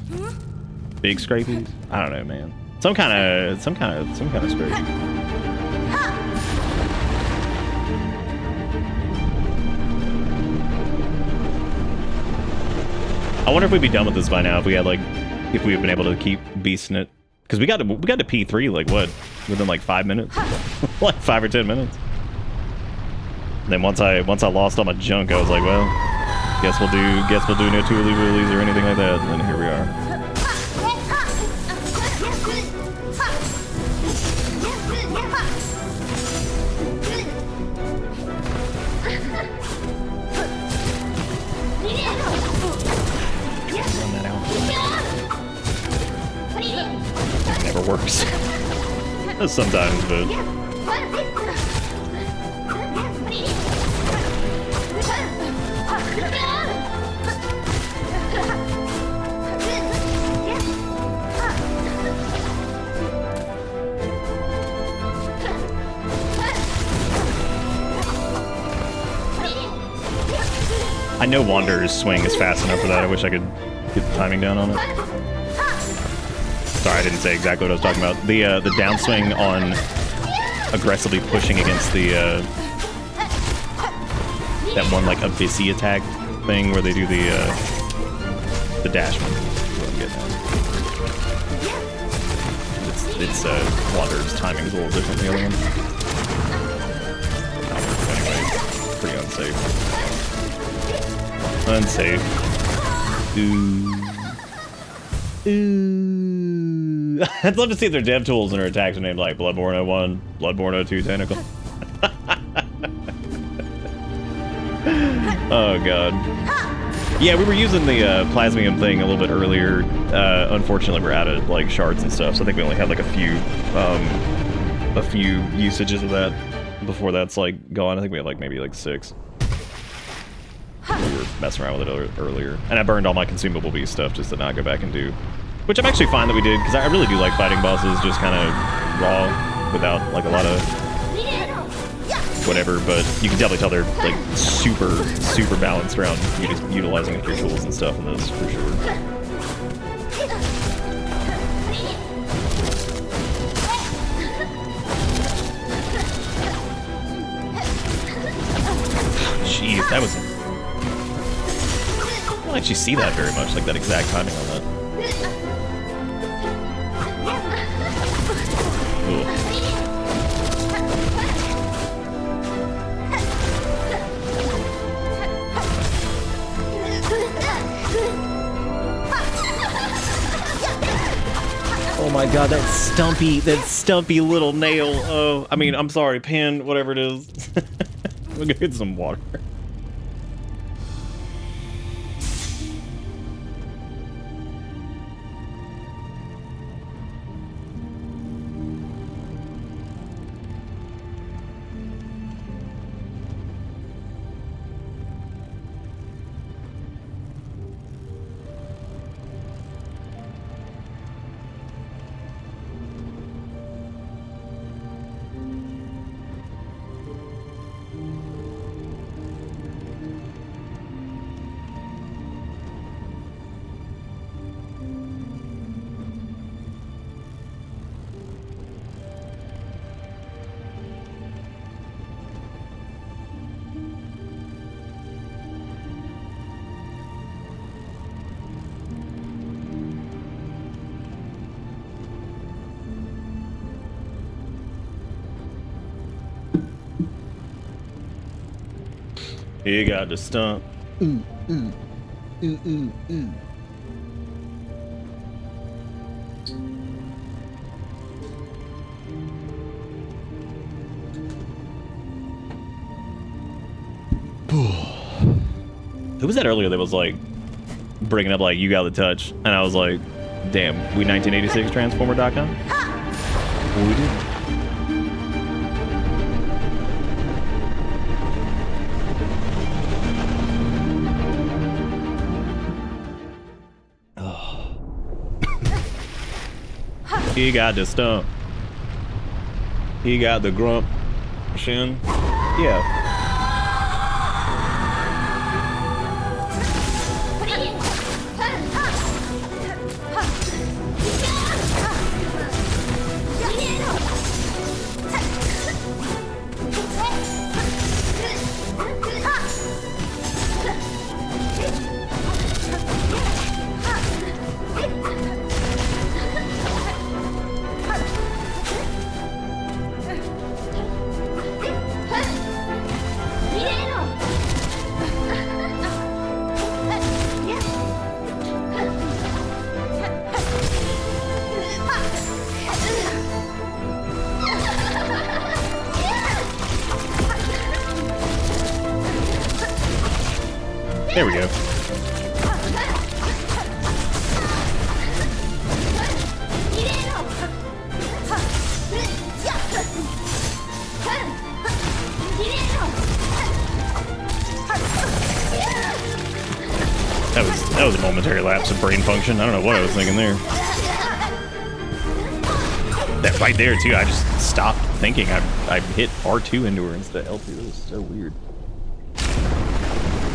Big scrapies? I don't know, man. Some kind of scrape. I wonder if we'd be done with this by now if we had like, if we had been able to keep beasting it. Because we got to P3 like what, within like 5 minutes, like 5 or 10 minutes. And then once I lost all my junk, I was like, well, guess we'll do no tooly woolies or anything like that. And then here we are. Run that out. It never works. Sometimes, but. I know Wanderer's swing is fast enough for that. I wish I could get the timing down on it. Sorry, I didn't say exactly what I was talking about. The downswing on aggressively pushing against the that one like Abyssy attack thing where they do the dash one. It's Wanderer's timing is a little different than the other one. Anyway, pretty unsafe. Unsafe. Ooh. Ooh. I'd love to see if their dev tools and their attacks are named like Bloodborne 01, Bloodborne 02 Tentacle. Oh god. Yeah, we were using the Plasmium thing a little bit earlier. Unfortunately, we're out of like shards and stuff, so I think we only had like a few usages of that before that's like gone. I think we had like maybe like 6. We were messing around with it earlier. And I burned all my consumable beast stuff just to not go back and do. Which I'm actually fine that we did, because I really do like fighting bosses just kind of raw, without like a lot of whatever, but you can definitely tell they're like super balanced around utilizing your tools and stuff in this, for sure. Jeez, that was... I don't actually see that very much, like that exact timing on that. Ooh. Oh my god, that stumpy little nail. Oh, I mean, I'm sorry, Pan, whatever it is. We'll go get some water. He got the stump. Who was that earlier that was like bringing up like you got the touch, and I was like, damn, we 1986 Transformer.com. We did. He got the stump. He got the grump. Shin. Yeah. There we go. That was a momentary lapse of brain function. I don't know what I was thinking there. That right there too, I just stopped thinking. I hit R2 into her instead of L2. That was so weird.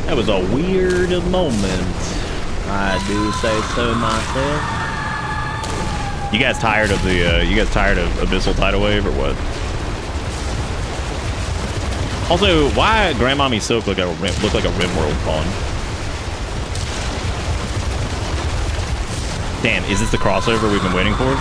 That was a weird moment. I do say so myself. You guys tired of the? You guys tired of Abyssal Tidal Wave or what? Also, why Grandmommy Silk look like a RimWorld pawn? Damn, is this the crossover we've been waiting for?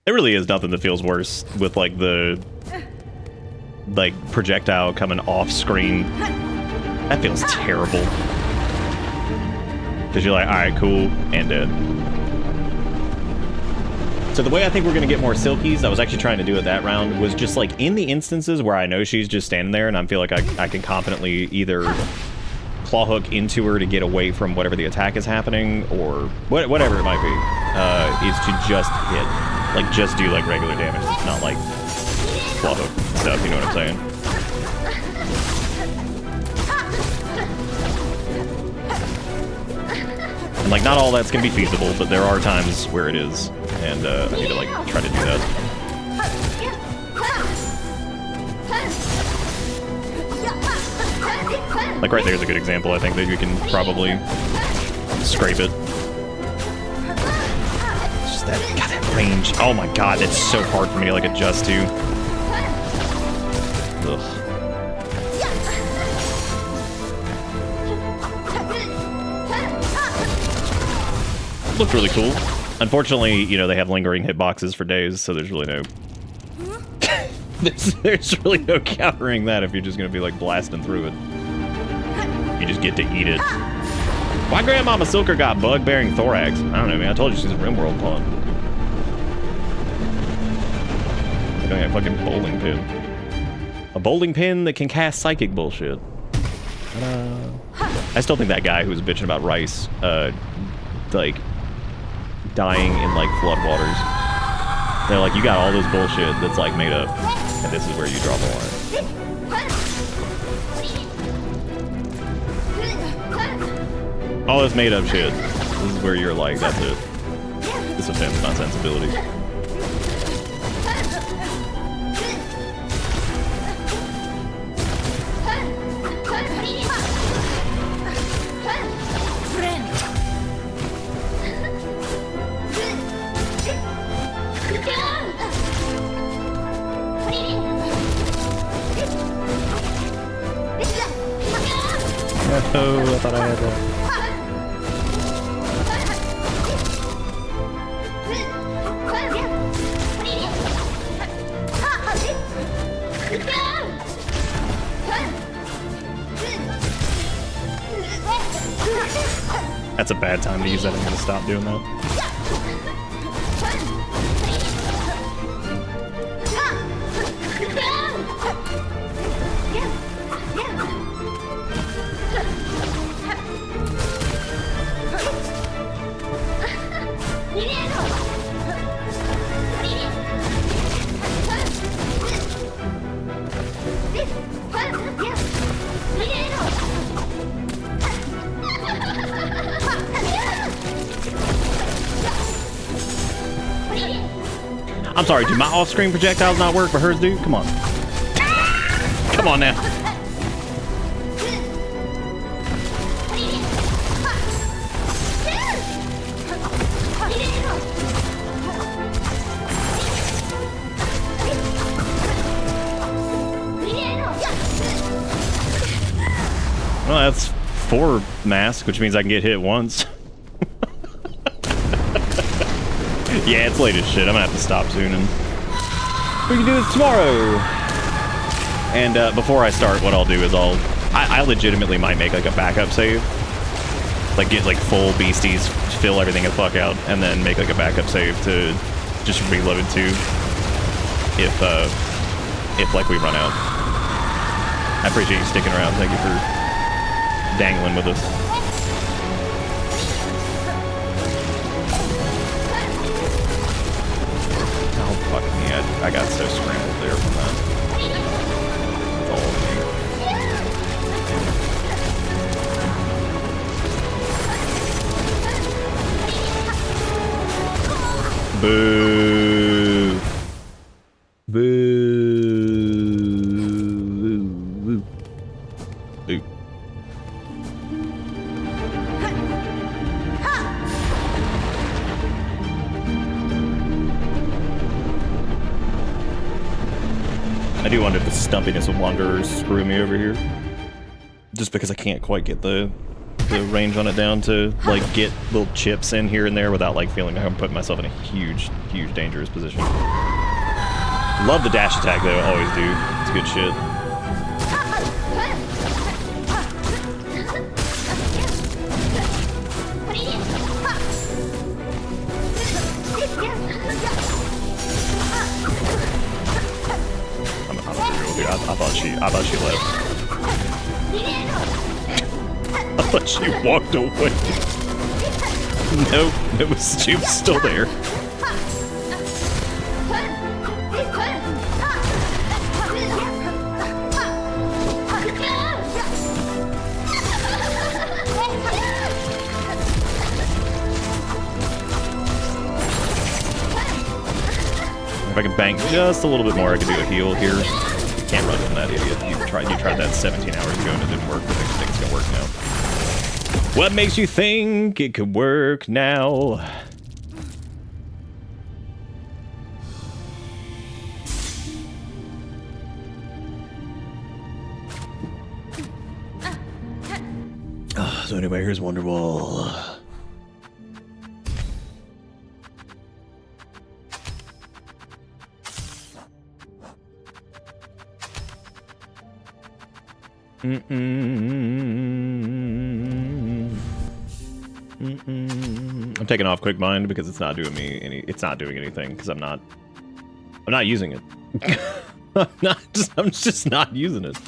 There really is nothing that feels worse with like the projectile coming off screen. That feels terrible. Cause you're like, all right, cool, and dead. So the way I think we're gonna get more Silkies, I was actually trying to do it that round, was just like in the instances where I know she's just standing there and I feel like I can confidently either claw hook into her to get away from whatever the attack is happening, or whatever it might be, is to just hit. Like, just do, like, regular damage, not, like, claw hook stuff, you know what I'm saying? And, like, not all that's gonna be feasible, but there are times where it is, and, I need to, like, try to do that. Like, right there's a good example, I think, that you can probably scrape it. That, God, that range. Oh my God, that's so hard for me to like adjust to. Ugh. Looked really cool. Unfortunately, you know, they have lingering hitboxes for days, so there's really no... there's really no countering that if you're just gonna be like blasting through it. You just get to eat it. Why Grandmama Silker got bug-bearing thorax? I don't know, man. I told you she's a RimWorld pawn. I got a fucking bowling pin. A bowling pin that can cast psychic bullshit. I still think that guy who was bitching about Rice, like, dying in, like, floodwaters. They're like, you got all this bullshit that's, like, made up, and this is where you draw the line. All this made up shit. This is where you're like, that's it. This offends my sensibilities. Oh, I thought I had that. That's a bad time to use that. I'm gonna stop doing that. I'm sorry, do my off-screen projectiles not work, but hers do? Come on. Come on now. Well, that's 4 mask, which means I can get hit once. Yeah, it's late as shit. I'm gonna have to stop soon, and we can do this tomorrow. And before I start, what I'll do is I legitimately might make like a backup save, like get like full beasties, fill everything the fuck out, and then make like a backup save to just reload it too, if like we run out. I appreciate you sticking around. Thank you for dangling with us. Fuck me, I got so scrambled there from that. That's all of me. Boo! Boo! Boo! I do wonder if the stumpiness of Wanderers screw me over here. Just because I can't quite get the range on it down to like get little chips in here and there without like feeling like I'm putting myself in a huge dangerous position. Love the dash attack though, always do. It's good shit. I thought she left. I thought she walked away. Nope, she was still there. If I can bank just a little bit more, I can do a heal here. Can't run from that idiot. You tried that 17 hours ago and it didn't work. What makes you think it's gonna work now? What makes you think it could work now? So anyway, here's Wonderwall. I'm taking off Quick Mind because it's not doing me any. It's not doing anything because I'm not using it. I'm just not using it.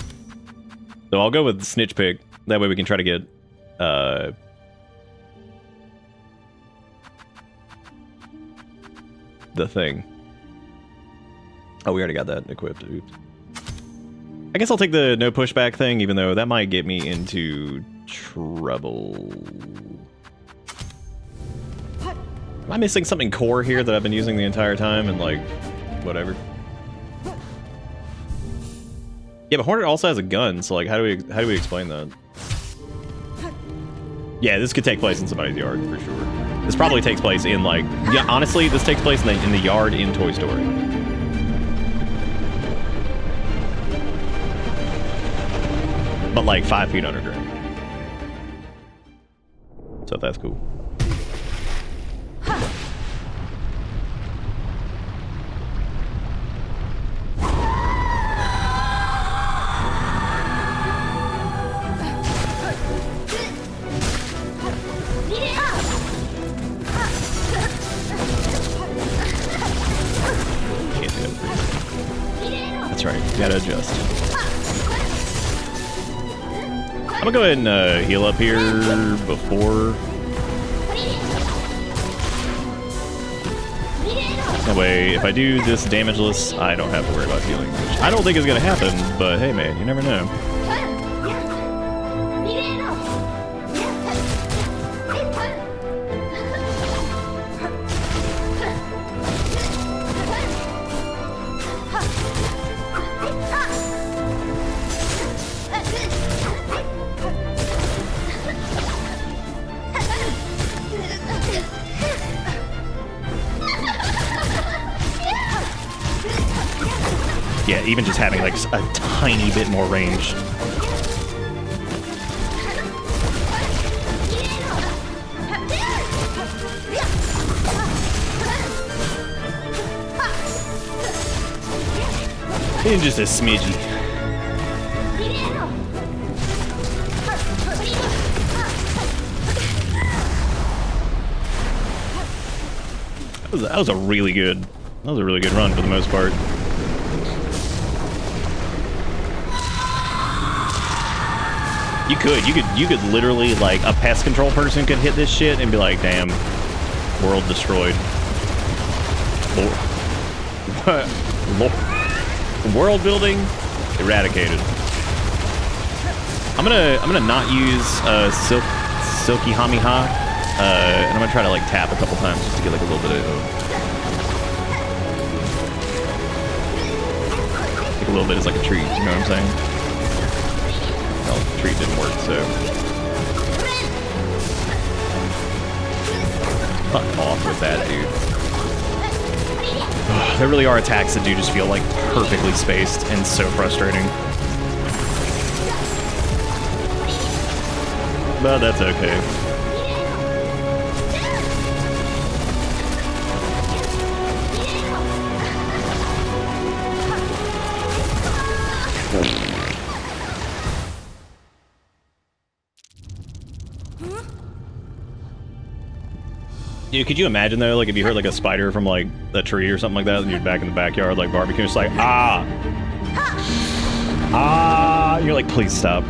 So I'll go with the Snitch Pick. That way we can try to get the thing. Oh, we already got that equipped. Oops. I guess I'll take the no pushback thing, even though that might get me into trouble. Am I missing something core here that I've been using the entire time and like, whatever? Yeah, but Hornet also has a gun, so like, how do we explain that? Yeah, this could take place in somebody's yard for sure. This probably takes place in like, yeah, honestly, this takes place in the yard in Toy Story. But like 5 feet underground. So that's cool. That's right, you gotta adjust. I'm gonna go ahead and heal up here before. That way, if I do this damageless, I don't have to worry about healing, which I don't think is gonna happen, but hey man, you never know. Yeah, even just having like a tiny bit more range. Even just a smidgy. That was a really good run for the most part. You could literally, like, a pest control person could hit this shit and be like, damn, world destroyed. World building eradicated. I'm gonna not use Silky Hami-Ha, and I'm gonna try to like tap a couple times just to get like a little bit of like a little bit is like a treat, you know what I'm saying? Well, the treat didn't work, so fuck off with that, dude. There really are attacks that do just feel like perfectly spaced and so frustrating. But that's okay. Dude, could you imagine though, like if you heard like a spider from like a tree or something like that and you're back in the backyard like barbecue, it's like, you're like, please stop.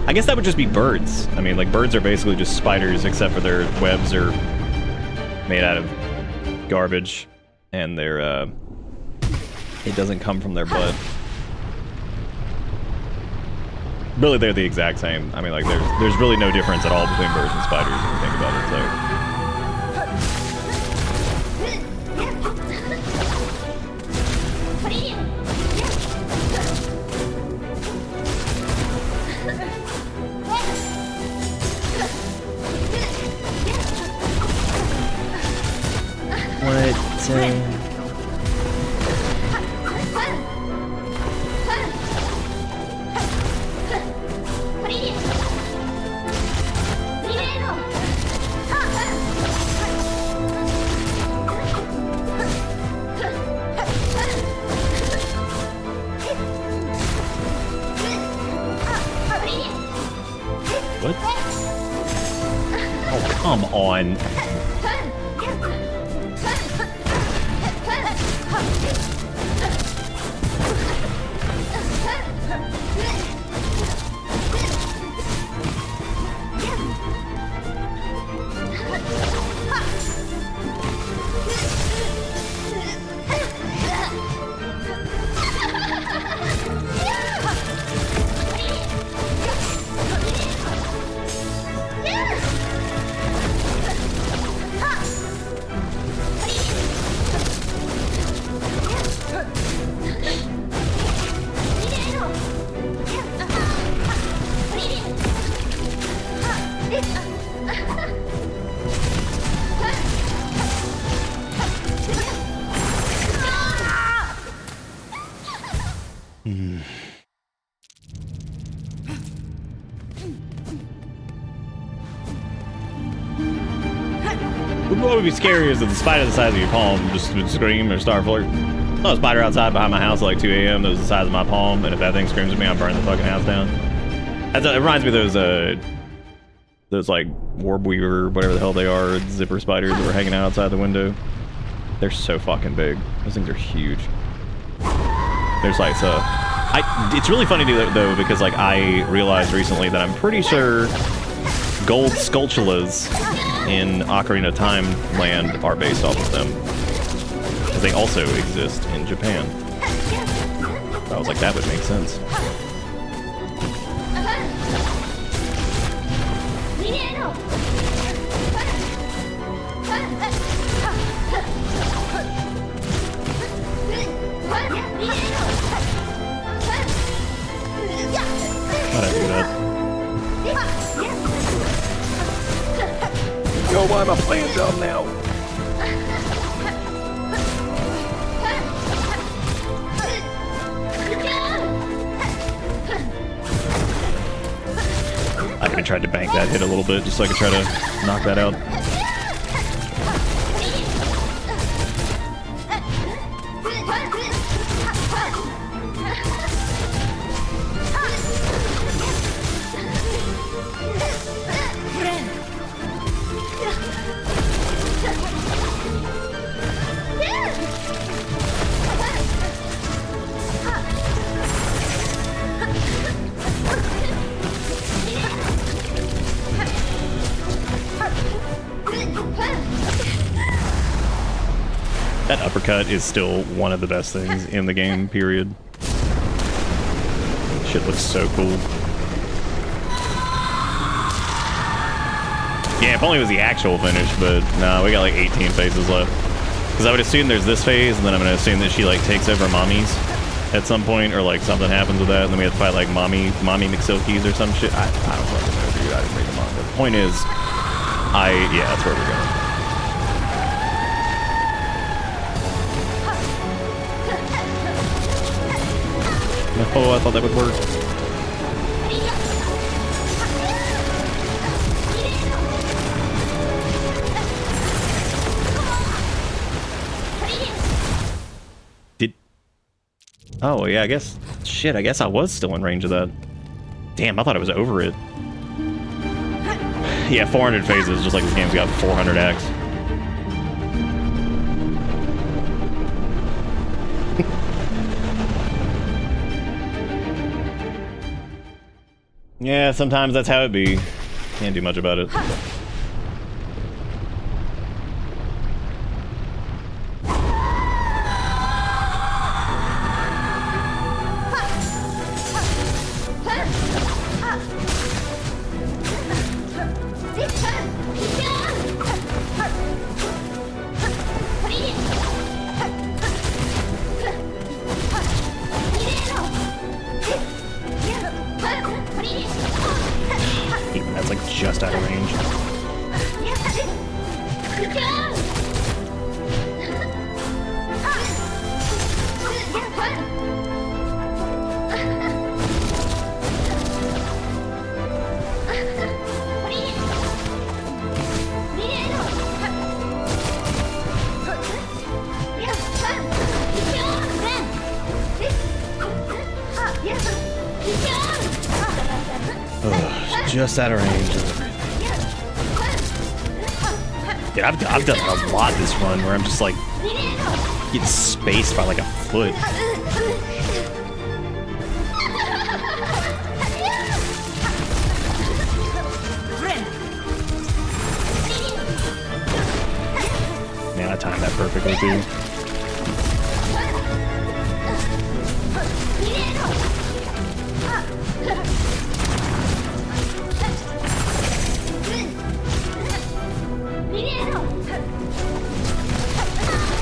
I guess that would just be birds. I mean, like birds are basically just spiders except for their webs are made out of garbage and their, it doesn't come from their butt. Really, they're the exact same. I mean, like there's really no difference at all between birds and spiders when you think about it, so. What? Oh, come on. what would be scary is if the spider the size of your palm just would scream or start flirt. Oh, a spider outside behind my house at like 2 a.m. that was the size of my palm, and if that thing screams at me, I'm burning the fucking house down. It reminds me of those like warp weaver, whatever the hell they are, zipper spiders that were hanging out outside the window. They're so fucking big. Those things are huge. There's like it's really funny though because like I realized recently that I'm pretty sure gold sculptulas in Ocarina of Time land are based off of them. Because they also exist in Japan. I was like, that would make sense. Why'd I do that? Yo, why am I playing dumb now? I even tried to bank that hit a little bit just so I could try to knock that out. That uppercut is still one of the best things in the game, period. Shit looks so cool. Yeah, if only it was the actual finish, but nah, we got like 18 phases left. Because I would assume there's this phase, and then I'm going to assume that she like takes over Mommy's at some point, or like something happens with that, and then we have to fight like Mommy McSilkies or some shit. I don't fucking know, dude. I didn't read the manga. The point is, yeah, that's where we're going. Oh, I thought that would work. Oh, yeah, I guess... Shit, I guess I was still in range of that. Damn, I thought I was over it. Yeah, 400 phases, just like this game's got 400 acts. Yeah, sometimes that's how it be. Can't do much about it. That's like just out of range. Just out of range. Yeah, I've done a lot this run where I'm just like getting spaced by like a foot. Man, I timed that perfectly too.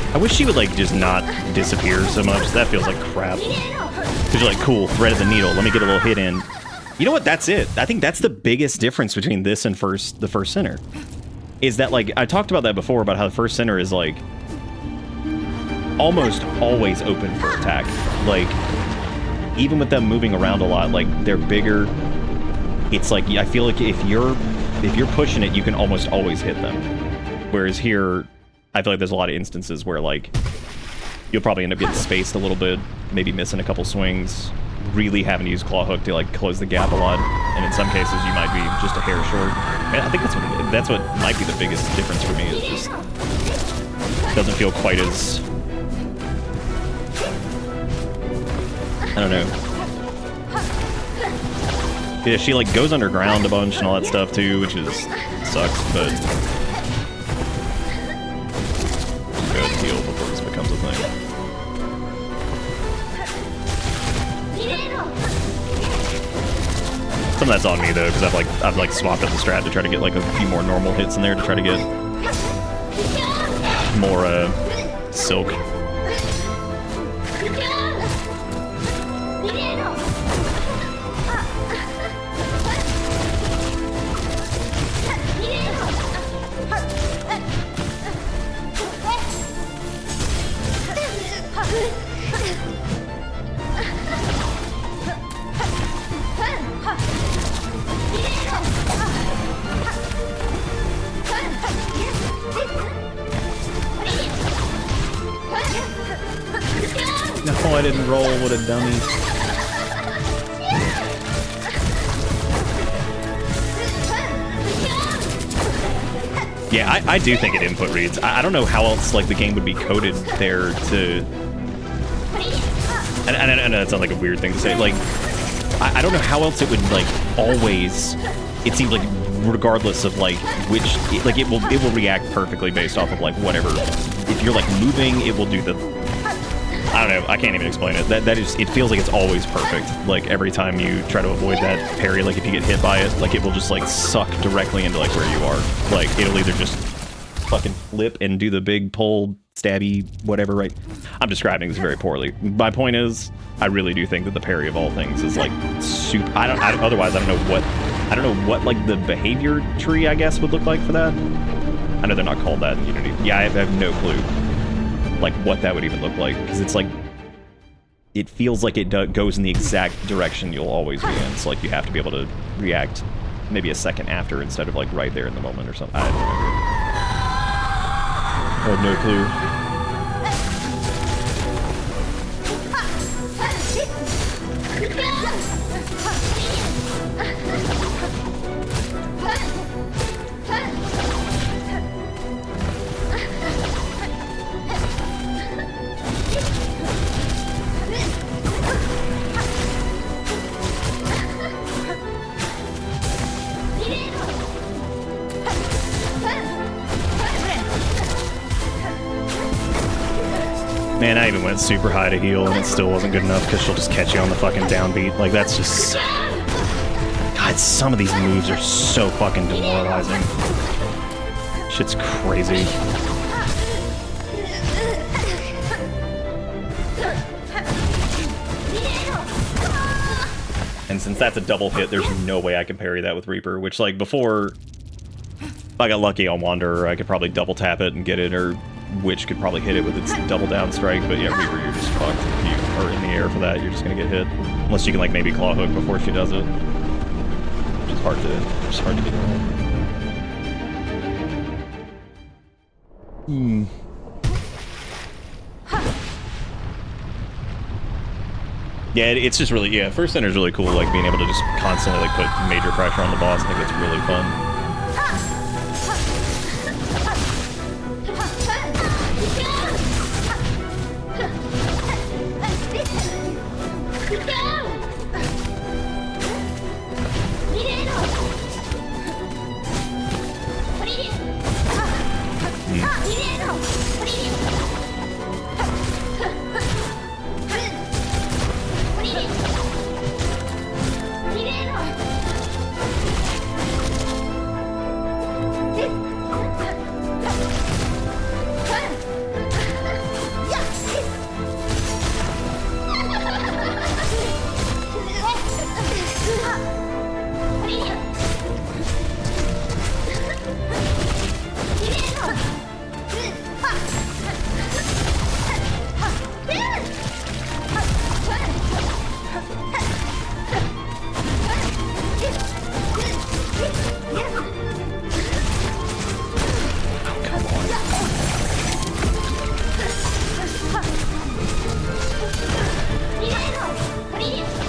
I wish she would like just not disappear so much. That feels like crap. Cause you're like, cool, thread of the needle. Let me get a little hit in. You know what? That's it. I think that's the biggest difference between this and the first center. Is that like I talked about that before about how the first center is like almost always open for attack. Like even with them moving around a lot, like they're bigger. It's like I feel like if you're pushing it, you can almost always hit them. Whereas here, I feel like there's a lot of instances where, like, you'll probably end up getting spaced a little bit, maybe missing a couple swings, really having to use claw hook to, like, close the gap a lot, and in some cases you might be just a hair short. And I think that's what might be the biggest difference for me, is just doesn't feel quite as, I don't know. Yeah, she, like, goes underground a bunch and all that stuff too, which is sucks, but good heal before this becomes a thing. Some of that's on me though, because I've like swapped up the strat to try to get like a few more normal hits in there to try to get more silk. No, I didn't roll. What a dummy. Yeah, I do think it input reads. I don't know how else like the game would be coded there to. And I know that sounds like a weird thing to say. Like, I don't know how else it would like always. It seems like regardless of like which, like it will react perfectly based off of like whatever. If you're like moving, it will do the. I don't know. I can't even explain it. That is. It feels like it's always perfect. Like every time you try to avoid that parry, like if you get hit by it, like it will just like suck directly into like where you are. Like it'll either just fucking flip and do the big pull, stabby, whatever. Right? I'm describing this very poorly. My point is, I really do think that the parry of all things is like super. Otherwise, I don't know what like the behavior tree I guess would look like for that. I know they're not called that in Unity. Yeah, I have no clue. Like what that would even look like, because it's like it feels like it goes in the exact direction you'll always be in. So like you have to be able to react maybe a second after instead of like right there in the moment or something. I have no clue. Man, I even went super high to heal and it still wasn't good enough because she'll just catch you on the fucking downbeat. Like, that's just... God, some of these moves are so fucking demoralizing. Shit's crazy. And since that's a double hit, there's no way I can parry that with Reaper, which, like, before I got lucky on Wanderer, I could probably double tap it and get it, or Witch could probably hit it with its double down strike, but yeah, Reaper, you're just fucked. If you are in the air for that, you're just gonna get hit. Unless you can, like, maybe claw hook before she does it. Which is hard to get right. Yeah, it's just really, yeah, First Center is really cool, like, being able to just constantly, like, put major pressure on the boss. I think it's really fun.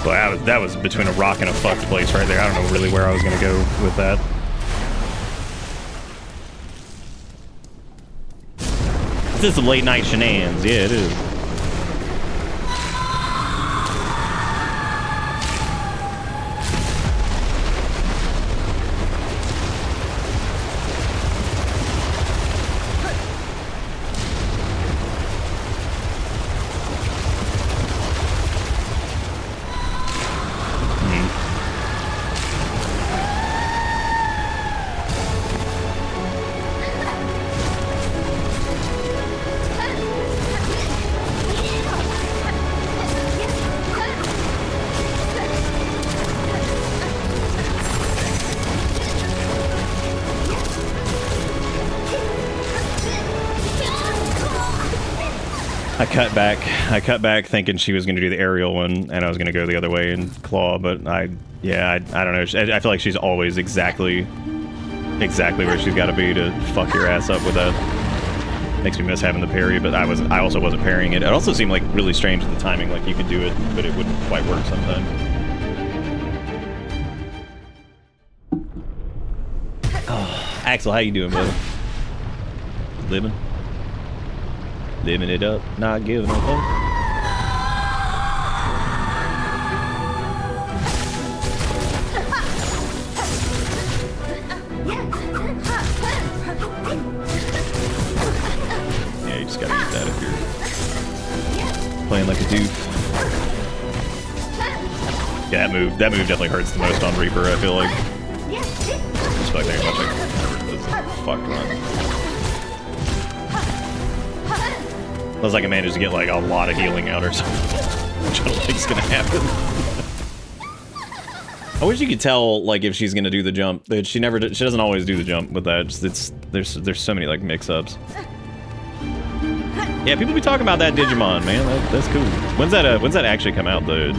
Well, that was between a rock and a fucked place right there. I don't know really where I was gonna go with that. This is some late night shenanigans. Yeah, it is. I cut back thinking she was going to do the aerial one, and I was going to go the other way and claw, but I don't know. I feel like she's always exactly where she's got to be to fuck your ass up with that. Makes me miss having the parry, but I also wasn't parrying it. It also seemed like really strange with the timing, like you could do it, but it wouldn't quite work sometimes. Oh, Axel, how you doing, brother? Living it up, not giving a fuck. Yeah, you just gotta get that if you're playing like a doof. Yeah, that move definitely hurts the most on Reaper, I feel like. Just feel like very much like this fuck run. Unless I can manage to get like a lot of healing out or something, which I don't think's gonna happen. I wish you could tell like if she's gonna do the jump, but she doesn't always do the jump with that. There's so many like mix-ups. Yeah, people be talking about that Digimon, man. That's cool. When's that actually come out? The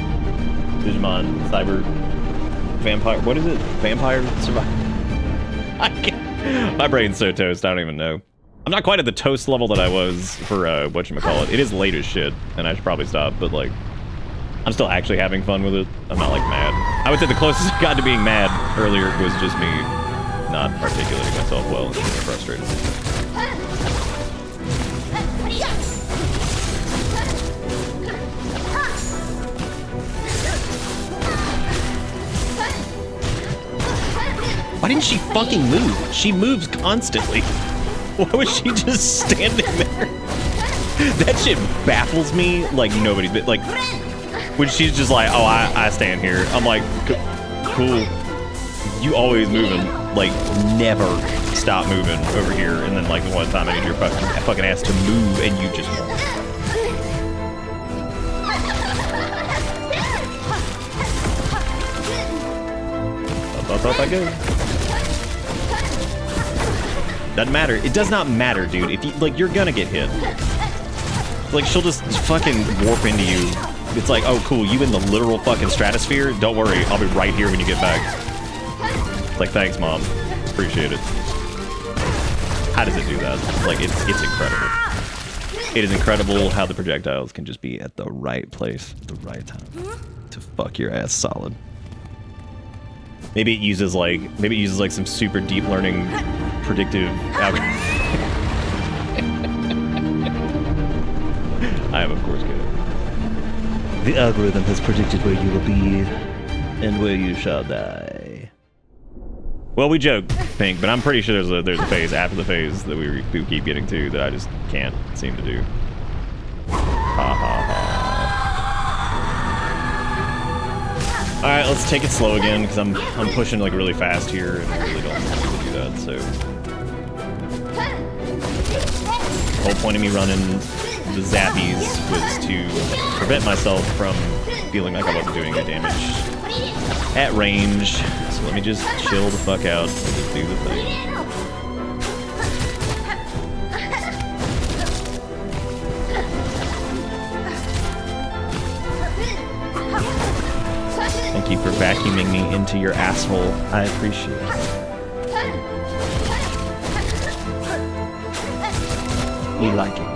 Digimon Cyber Vampire. What is it? Vampire Survivor. I can't. My brain's so toast. I don't even know. I'm not quite at the toast level that I was for, whatchamacallit. It is late as shit, and I should probably stop, but, like, I'm still actually having fun with it. I'm not, like, mad. I would say the closest I got to being mad earlier was just me not articulating myself well and getting frustrated. Why didn't she fucking move? She moves constantly. Why was she just standing there? That shit baffles me like nobody's been, like, when she's just like, oh, I stand here. I'm like, cool. You always moving, like, never stop moving over here. And then, like, the one time I need your fucking ass to move and you just won't. Up I go. Doesn't matter. It does not matter, dude. If you, like, you're gonna get hit. Like, she'll just fucking warp into you. It's like, oh, cool, you in the literal fucking stratosphere? Don't worry, I'll be right here when you get back. Like, thanks, Mom. Appreciate it. How does it do that? Like, it's incredible. It is incredible how the projectiles can just be at the right place at the right time to fuck your ass solid. Maybe it uses like some super deep learning predictive algorithm. I am, of course, kidding. The algorithm has predicted where you will be and where you shall die. Well, we joke, Pink, but I'm pretty sure there's a phase after the phase that we keep getting to that I just can't seem to do. Ha ha ha. All right, let's take it slow again because I'm pushing like really fast here and I really don't need to do that. So the whole point of me running the zappies was to prevent myself from feeling like I wasn't doing any damage at range. So let me just chill the fuck out and just do the thing. Thank you for vacuuming me into your asshole. I appreciate it. We like it.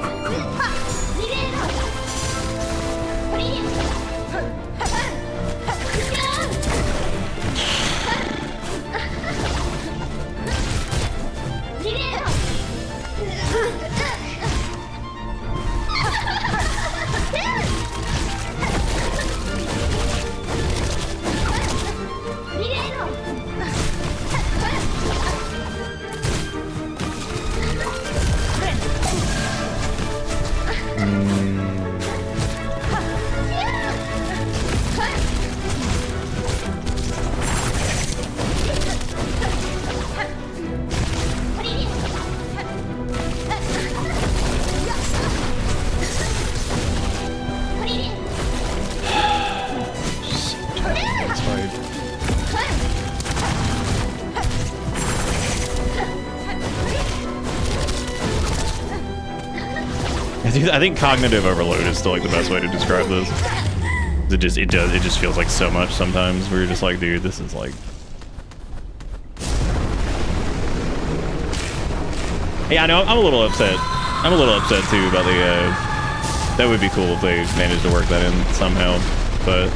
I think cognitive overload is still like the best way to describe this. It just feels like so much sometimes where you're just like, dude, this is like. Yeah, I know. I'm a little upset. I'm a little upset too about the. That would be cool if they managed to work that in somehow, but.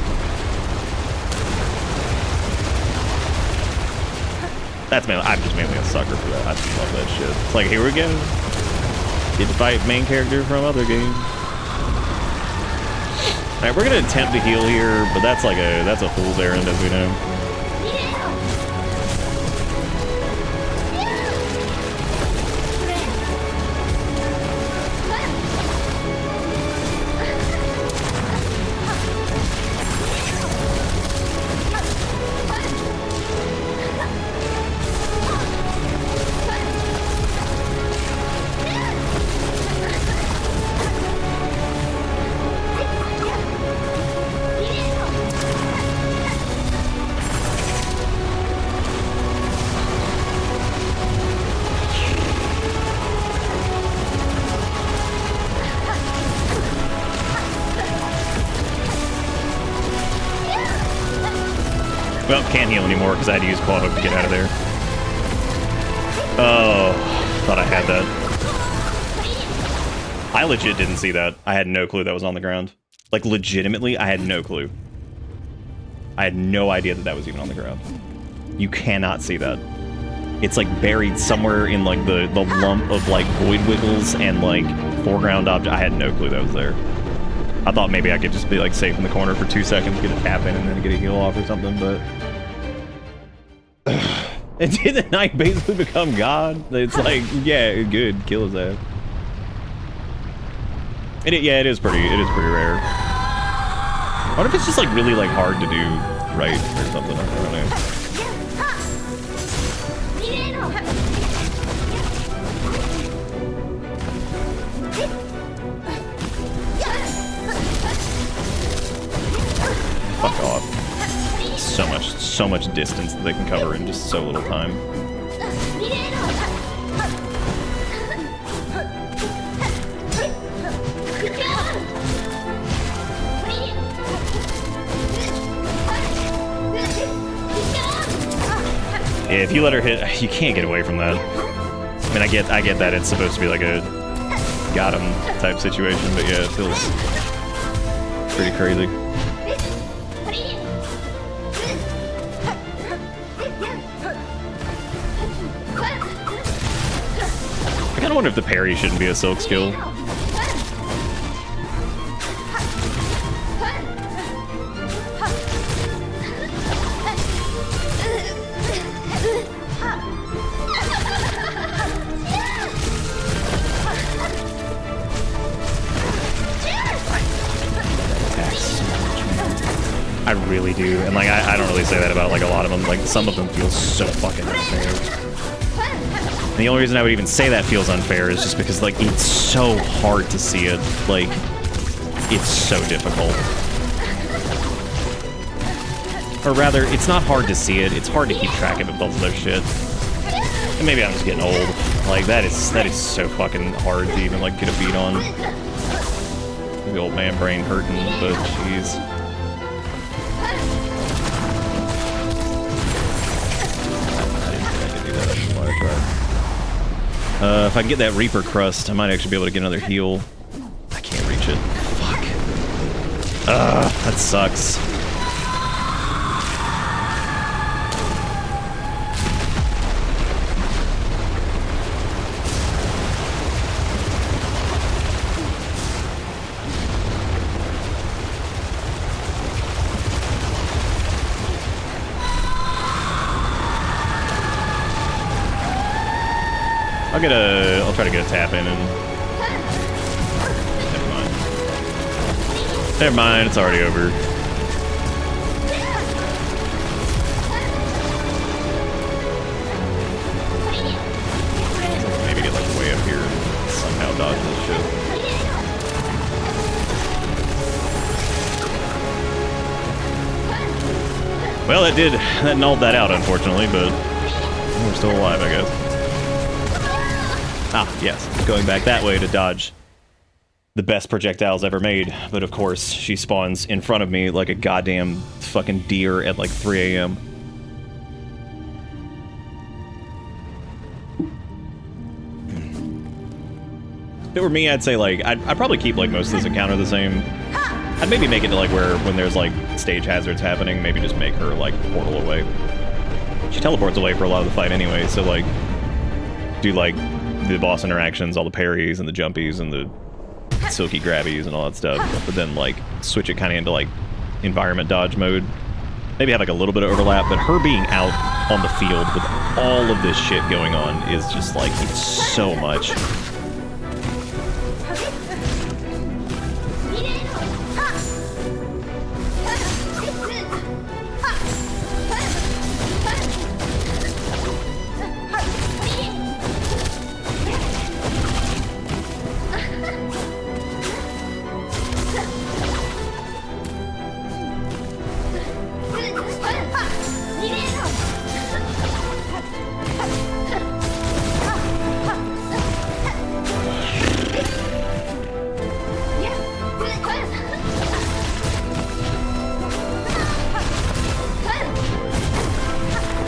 That's mainly. I'm just mainly a sucker for that. I just love that shit. It's like, here we go. Get to fight main character from other games. Alright, we're gonna attempt to heal here, but that's like that's a fool's errand, as we know. Well, can't heal anymore because I had to use Claw Hook to get out of there. Oh, thought I had that. I legit didn't see that. I had no clue that was on the ground. Like, legitimately, I had no clue. I had no idea that that was even on the ground. You cannot see that. It's like buried somewhere in like the lump of like void wiggles and like foreground object. I had no clue that was there. I thought maybe I could just be like safe in the corner for 2 seconds, get a tap in, and then get a heal off or something, but... And did the knight basically become God? It's like, yeah, good, kill his ass. Yeah, it is pretty rare. What if it's just like really like hard to do right or something? I don't know. Fuck off. So much distance that they can cover in just so little time. Yeah, if you let her hit, you can't get away from that. I mean, I get that it's supposed to be like a got him type situation, but yeah, it feels pretty crazy. I kind of wonder if the parry shouldn't be a Silk skill. I really do, and like I don't really say that about like a lot of them. Like some of them feel so fucking unfair. And the only reason I would even say that feels unfair is just because like it's so hard to see it. Like it's so difficult. Or rather, it's not hard to see it. It's hard to keep track of both of those shit. And maybe I'm just getting old. Like that is so fucking hard to even like get a beat on. The old man brain hurting, but jeez. If I can get that Reaper crust, I might actually be able to get another heal. I can't reach it. Fuck. That sucks. I'll try to get a tap in and... Never mind. Never mind, it's already over. Maybe get like way up here and somehow dodge this shit. Well, that nulled that out, unfortunately, but we're still alive, I guess. Ah, yes, going back that way to dodge the best projectiles ever made, but of course, she spawns in front of me like a goddamn fucking deer at like 3 a.m. If it were me, I'd say like, I'd probably keep like most of this encounter the same. I'd maybe make it to like where, when there's like stage hazards happening, maybe just make her like portal away. She teleports away for a lot of the fight anyway, so like, do like the boss interactions, all the parries and the jumpies and the silky grabbies and all that stuff, but then like switch it kind of into like environment dodge mode. Maybe have like a little bit of overlap, but her being out on the field with all of this shit going on is just like, it's so much.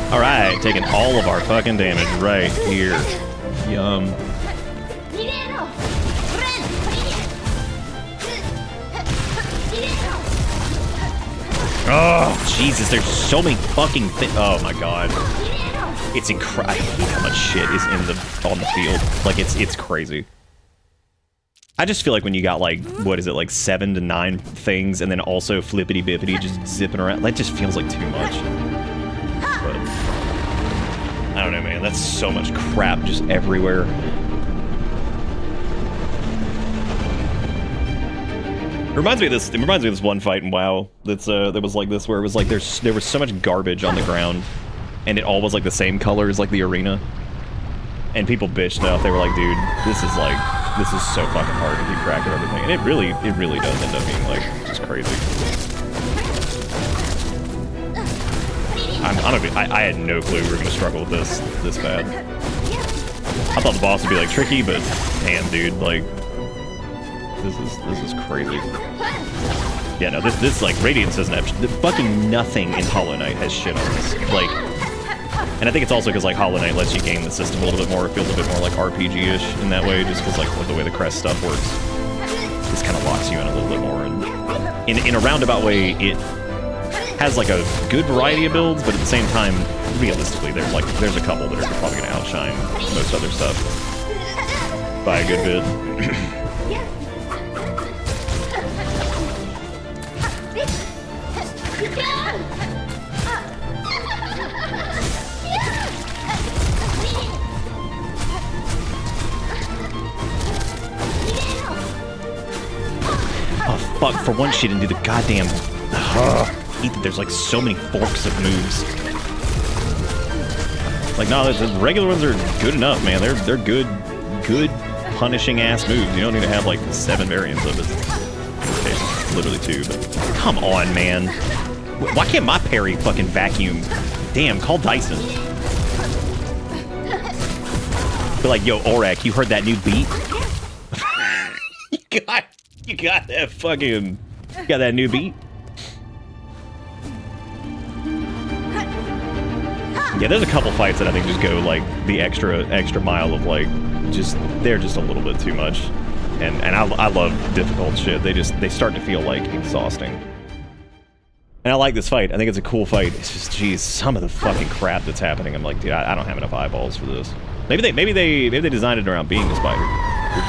Alright, taking all of our fucking damage right here. Yum. Oh, Jesus, there's so many fucking things. Oh my god. It's incredible. I hate how much shit is on the field. Like, it's crazy. I just feel like when you got like, what is it, like 7 to 9 things, and then also flippity bippity just zipping around, that just feels like too much. But I don't know, man. That's so much crap just everywhere. It reminds me of this one fight in WoW that was like this, where it was like there was so much garbage on the ground, and it all was like the same color as like the arena. And people bitched out. They were like, dude, this is so fucking hard to keep track of everything. And it really does end up being like just crazy. I had no clue we were gonna struggle with this bad. I thought the boss would be like tricky, but damn, dude, like this is crazy. Yeah, no, this like Radiance doesn't have fucking nothing in Hollow Knight has shit on this. Like, and I think it's also because like Hollow Knight lets you game the system a little bit more. It feels a bit more like RPG-ish in that way, just because like the way the crest stuff works. This kind of locks you in a little bit more, and in a roundabout way, it has like a good variety of builds, but at the same time, realistically, there's a couple that are probably gonna outshine most other stuff by a good bit. Oh fuck! For once, she didn't do the goddamn. Ethan, there's like so many forks of moves. Like, no, the regular ones are good enough, man. They're good punishing ass moves. You don't need to have like 7 variants of it. Okay, literally 2, but come on, man. Why can't my parry fucking vacuum? Damn, call Dyson. Be like, yo, Aurak, you heard that new beat? you got that fucking, you got that new beat? Yeah, there's a couple fights that I think just go like the extra mile of like they're just a little bit too much, and I love difficult shit. They start to feel like exhausting. And I like this fight. I think it's a cool fight. It's just, geez, some of the fucking crap that's happening. I'm like, dude, I don't have enough eyeballs for this. Maybe they designed it around being a spider, which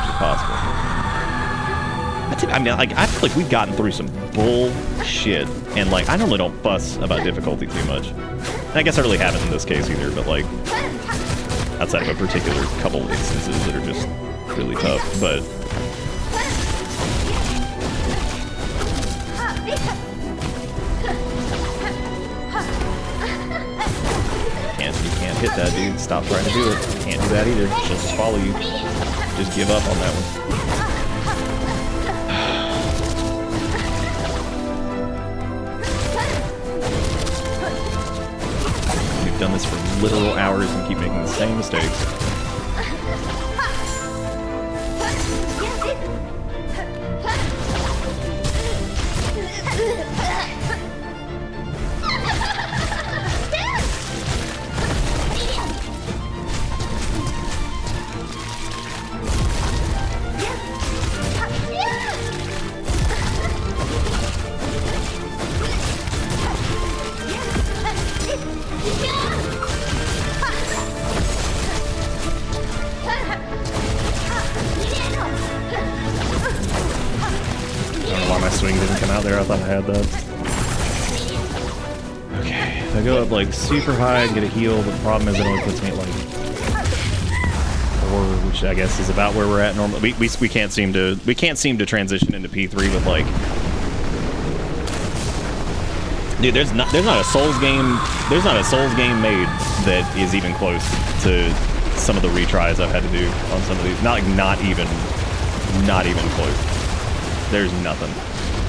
is possible. I mean, like, I feel like we've gotten through some bullshit, and like, I normally don't fuss about difficulty too much. And I guess I really haven't in this case either, but like, outside of a particular couple instances that are just really tough, but that, dude. Stop trying to do it. Can't do that either. She'll just follow you. Just give up on that one. We've done this for literal hours and keep making the same mistakes. There, I thought I had that. Okay, if I go up like super high and get a heal, but the problem is it only puts me at like 4, which I guess is about where we're at normally. We can't seem to transition into P3 with like, dude. There's not a Souls game made that is even close to some of the retries I've had to do on some of these. Not even close. There's nothing.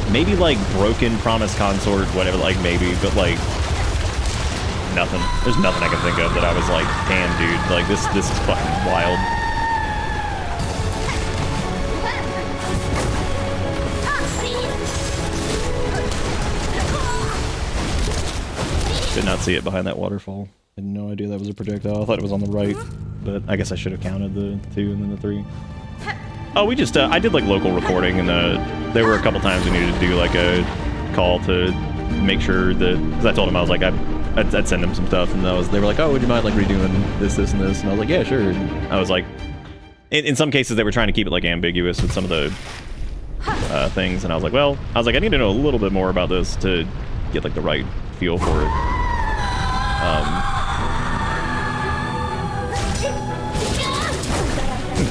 Maybe like Broken Promise Consort, whatever, like maybe, but like nothing. There's nothing I can think of that I was like, damn dude, like this is fucking wild. Did not see it behind that waterfall. Had no idea that was a projectile. I thought it was on the right, but I guess I should have counted the 2 and then the 3. Oh, we just, I did like local recording, and there were a couple times we needed to do like a call to make sure that, because I told them I was like, I'd send them some stuff, and they were like, oh, would you mind like redoing this, and this, and I was like, yeah, sure. And I was like, in some cases they were trying to keep it like ambiguous with some of the things, and I was like, well, I need to know a little bit more about this to get like the right feel for it.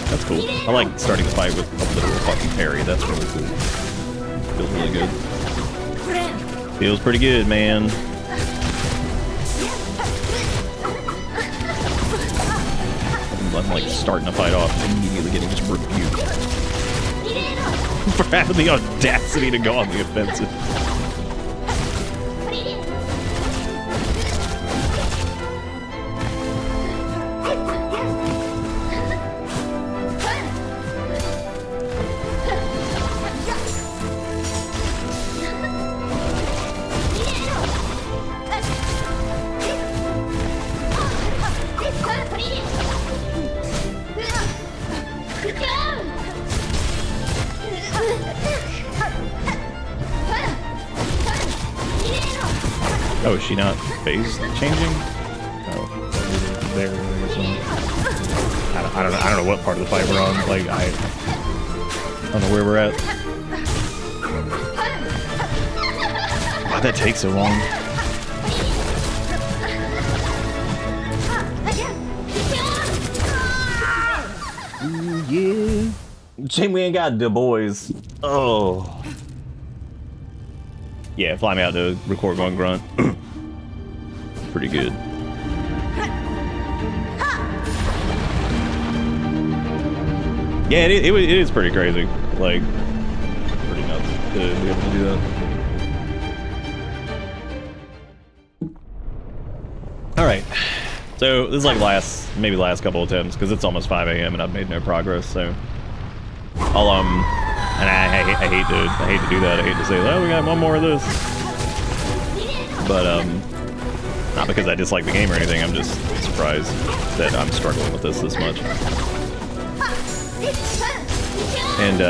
That's cool. I like starting the fight with a literal fucking parry. That's really cool. Feels really good. Feels pretty good, man. I'm like starting to fight off and immediately getting just rebuked. For having the audacity to go on the offensive. Oh, is she not phase changing? Oh, there or something. I don't know what part of the fight we're on. Like I don't know where we're at. Why'd that take so long? Ooh, yeah. Shame we ain't got Du Bois. Oh. Yeah, fly me out to record one grunt. Pretty good. Yeah, it is pretty crazy. Like, pretty nuts to be able to do that. Alright. So, this is like maybe last couple attempts, because it's almost 5 a.m. and I've made no progress, so... I'll, and I hate to do that. I hate to say, oh, we got one more of this. But, not because I dislike the game or anything, I'm just surprised that I'm struggling with this much. And,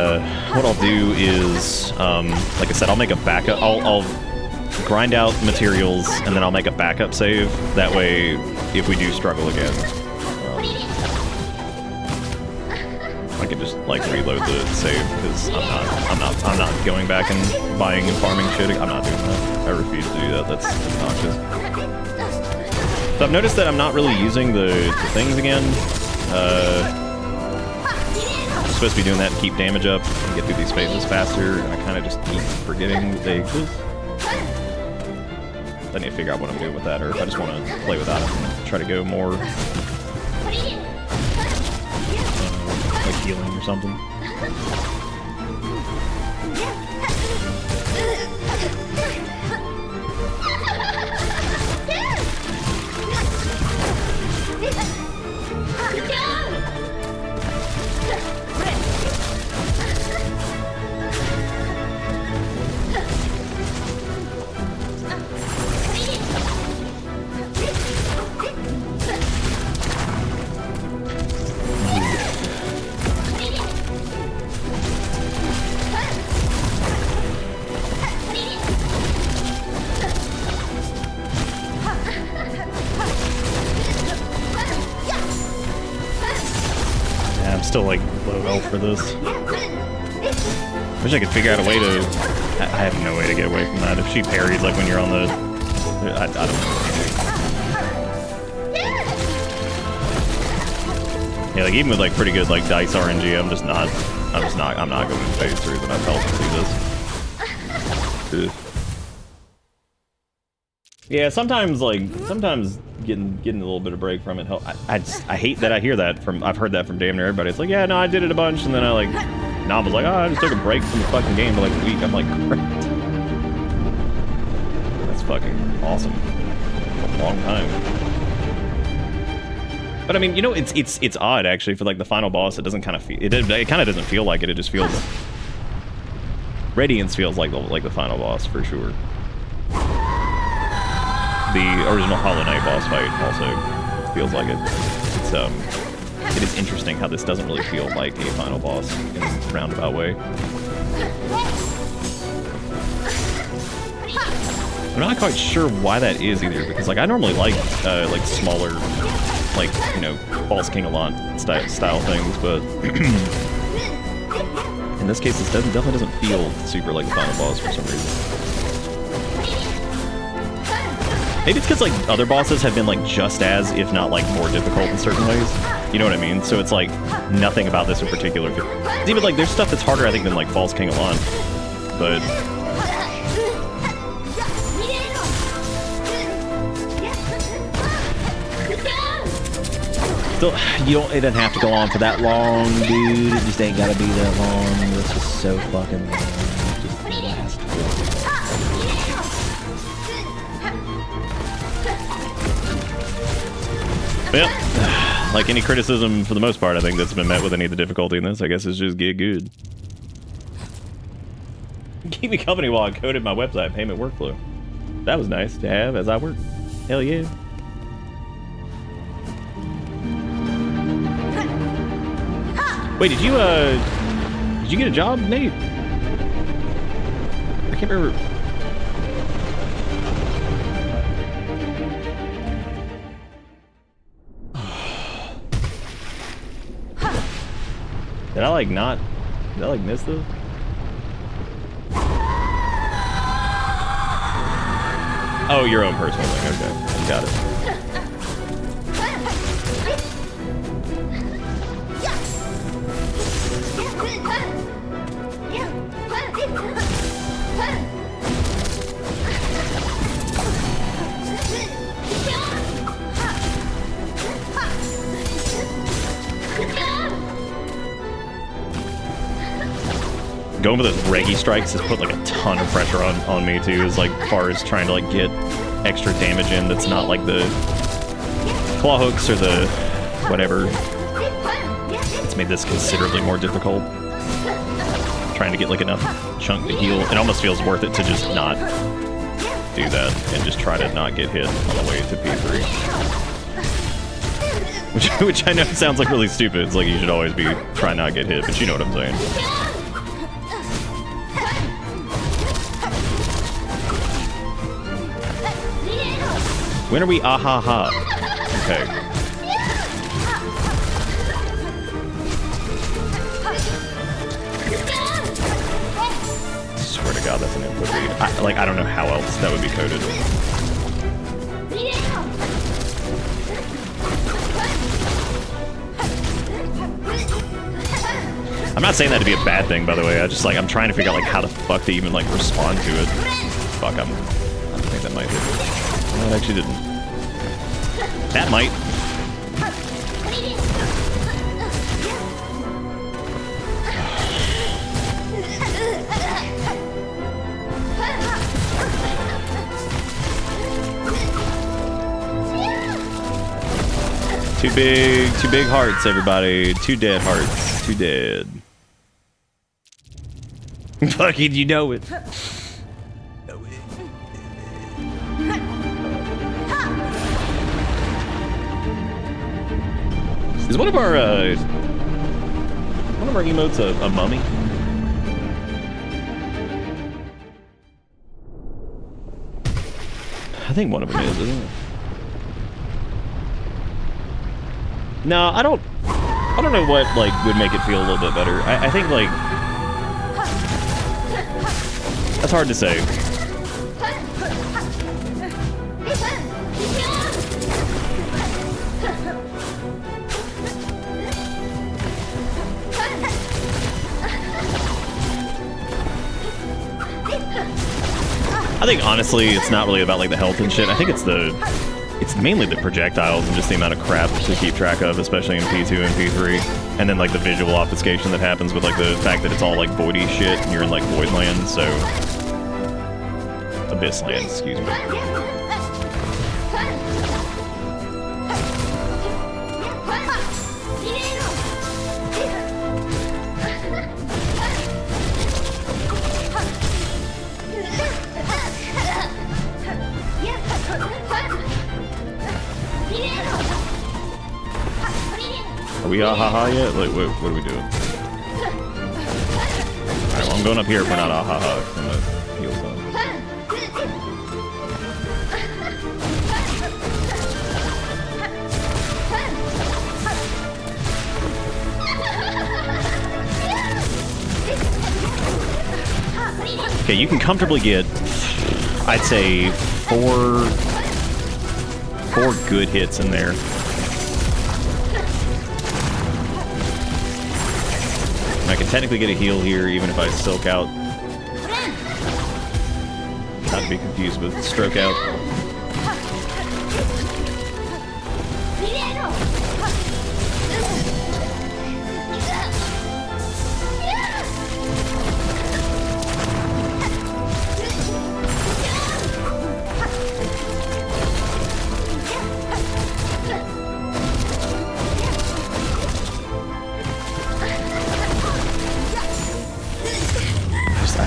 what I'll do is, like I said, I'll make a backup. I'll grind out materials, and then I'll make a backup save. That way, if we do struggle again, I can just like reload the save, because I'm not going back and buying and farming shit. I'm not doing that. I refuse to do that. That's obnoxious. So I've noticed that I'm not really using the things again. I'm supposed to be doing that to keep damage up and get through these phases faster, and I kind of just keep forgetting that they exist. I need to figure out what I'm doing with that, or if I just want to play without it and try to go more like healing or something. Still like low health for this. Wish I could figure out a way to. I have no way to get away from that. If she parries like when you're on the, I don't know. Yeah, like even with like pretty good like dice RNG, I'm not going to phase through enough health to do this. Ugh. Yeah, sometimes getting a little bit of break from it help. I hate that I hear that from, I've heard that from damn near everybody. It's like, yeah, no, I did it a bunch, and then I like, Nom was like, oh, I just took a break from the fucking game for like a week. I'm like, great. That's fucking awesome. A long time. But I mean, you know, it's odd actually for like the final boss. It doesn't kind of feel it kind of doesn't feel like it. It just feels Radiance feels like the final boss for sure. The original Hollow Knight boss fight also feels like it. It is interesting how this doesn't really feel like a final boss in a roundabout way. I'm not quite sure why that is either, because like I normally like smaller, like, you know, False King Allant style things, but in this case, this definitely doesn't feel super like the final boss for some reason. Maybe it's because like other bosses have been like just as, if not like more difficult in certain ways. You know what I mean? So it's like nothing about this in particular. Even like there's stuff that's harder, I think, than like False King Allant, but still, it doesn't have to go on for that long, dude. It just ain't gotta be that long. It's just so fucking long. Just last. Well, like any criticism for the most part, I think that's been met with any of the difficulty in this, I guess, is just get good. Keep me company while I coded my website payment workflow. That was nice to have as I work. Hell yeah. Wait, did you get a job, Nate? I can't remember. Did I like miss this? Oh, your own personal thing, okay. Got it. Going for those Reggie strikes has put like a ton of pressure on me too, as like far as trying to like get extra damage in that's not like the claw hooks or the whatever. It's made this considerably more difficult. Trying to get like enough chunk to heal. It almost feels worth it to just not do that and just try to not get hit on the way to P3. Which I know sounds like really stupid. It's like you should always be trying not to get hit, but you know what I'm saying. When are we ah-ha-ha? Okay. I swear to God, that's an input read. I don't know how else that would be coded. I'm not saying that to be a bad thing, by the way. I'm trying to figure out like how the fuck to even like respond to it. Fuck, I think that might hit. That actually didn't. That might. Two big hearts, everybody. 2 dead hearts. 2 dead. Fucking, you know it. Is one of our emotes a mummy? I think one of them is, isn't it? No, I don't know what like would make it feel a little bit better. I think like that's hard to say. I think honestly, it's not really about like the health and shit. I think it's mainly the projectiles and just the amount of crap to keep track of, especially in P2 and P3. And then like the visual obfuscation that happens with like the fact that it's all like voidy shit and you're in like void land, so abyss land, excuse me. Are we ah-ha-ha yet? Like, what are we doing? Alright, well, I'm going up here if we're not ah-ha-ha. I'm gonna heal some. Okay, you can comfortably get, I'd say, four good hits in there. I can technically get a heal here, even if I silk out. Not to be confused with stroke out.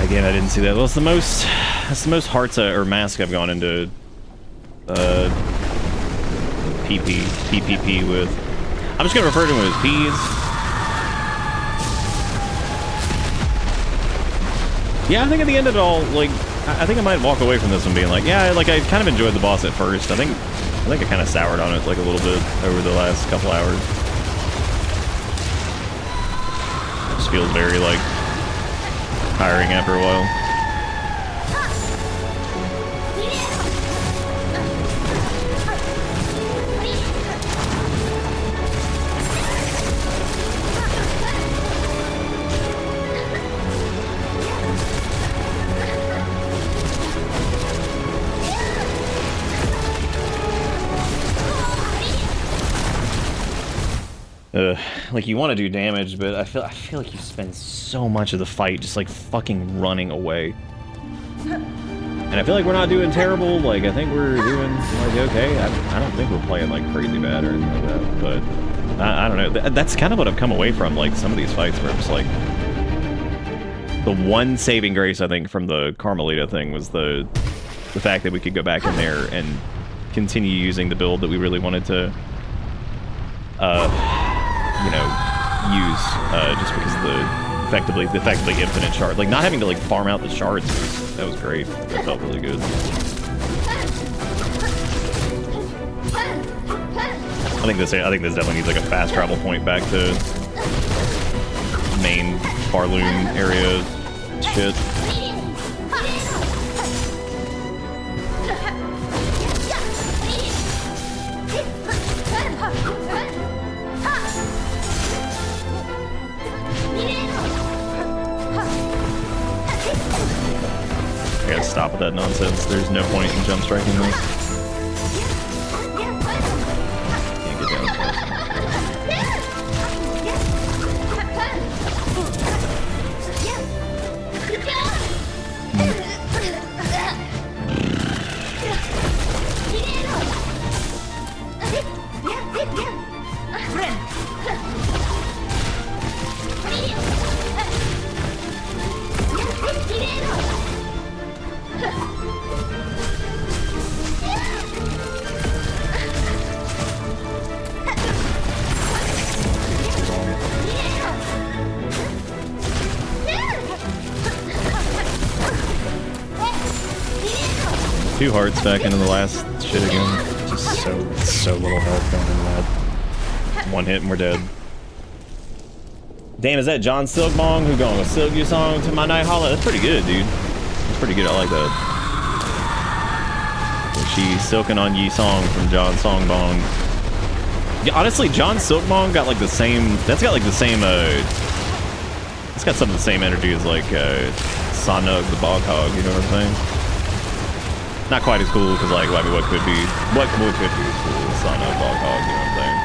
Again, I didn't see that. Well, that's the most hearts or mask I've gone into PPP with. I'm just gonna refer to them as P's. Yeah, I think at the end of it all, like, I think I might walk away from this one being like, yeah, like I kind of enjoyed the boss at first. I think I kind of soured on it like a little bit over the last couple hours. Just feels very like tiring after a while. Like you want to do damage, but I feel like you spend so much of the fight just like fucking running away. And I feel like we're not doing terrible. Like I think we're doing like okay. I don't think we're playing like crazy bad or anything like that. But I don't know. That's kind of what I've come away from. Like some of these fights where it's like the one saving grace I think from the Carmelita thing was the fact that we could go back in there and continue using the build that we really wanted to. You know, use just because of the effectively infinite shard. Like not having to like farm out the shards, that was great. That felt really good. I think this definitely needs like a fast travel point back to main Barloon area shit. I gotta stop with that nonsense. There's no point in jump striking this. 2 hearts back into the last shit again. Just so little health going into that. 1 hit and we're dead. Damn, is that John Silksong who going with Silksong to my night holla? That's pretty good, dude. That's pretty good. I like that. She's silking on Yi Song from John Songbong. Yeah, honestly, John Silksong got like the same. That's got like the same. It's got some of the same energy as like Sanug the Bog Hog. You know what I'm saying? Not quite as cool because like I mean, what could be as cool as Sanug Bog Hog. You know what I'm saying?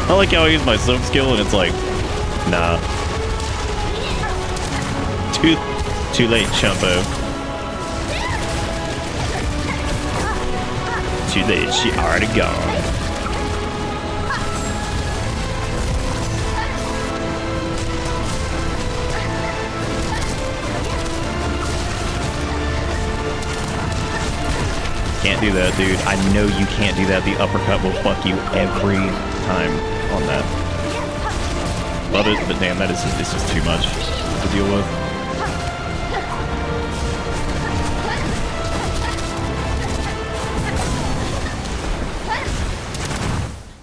I like how I use my soap skill and it's like, nah. Too late, chumpo. Too late, she already gone. Can't do that, dude. I know you can't do that. The uppercut will fuck you every time on that. Love it, but damn, that is just, it's just too much to deal with.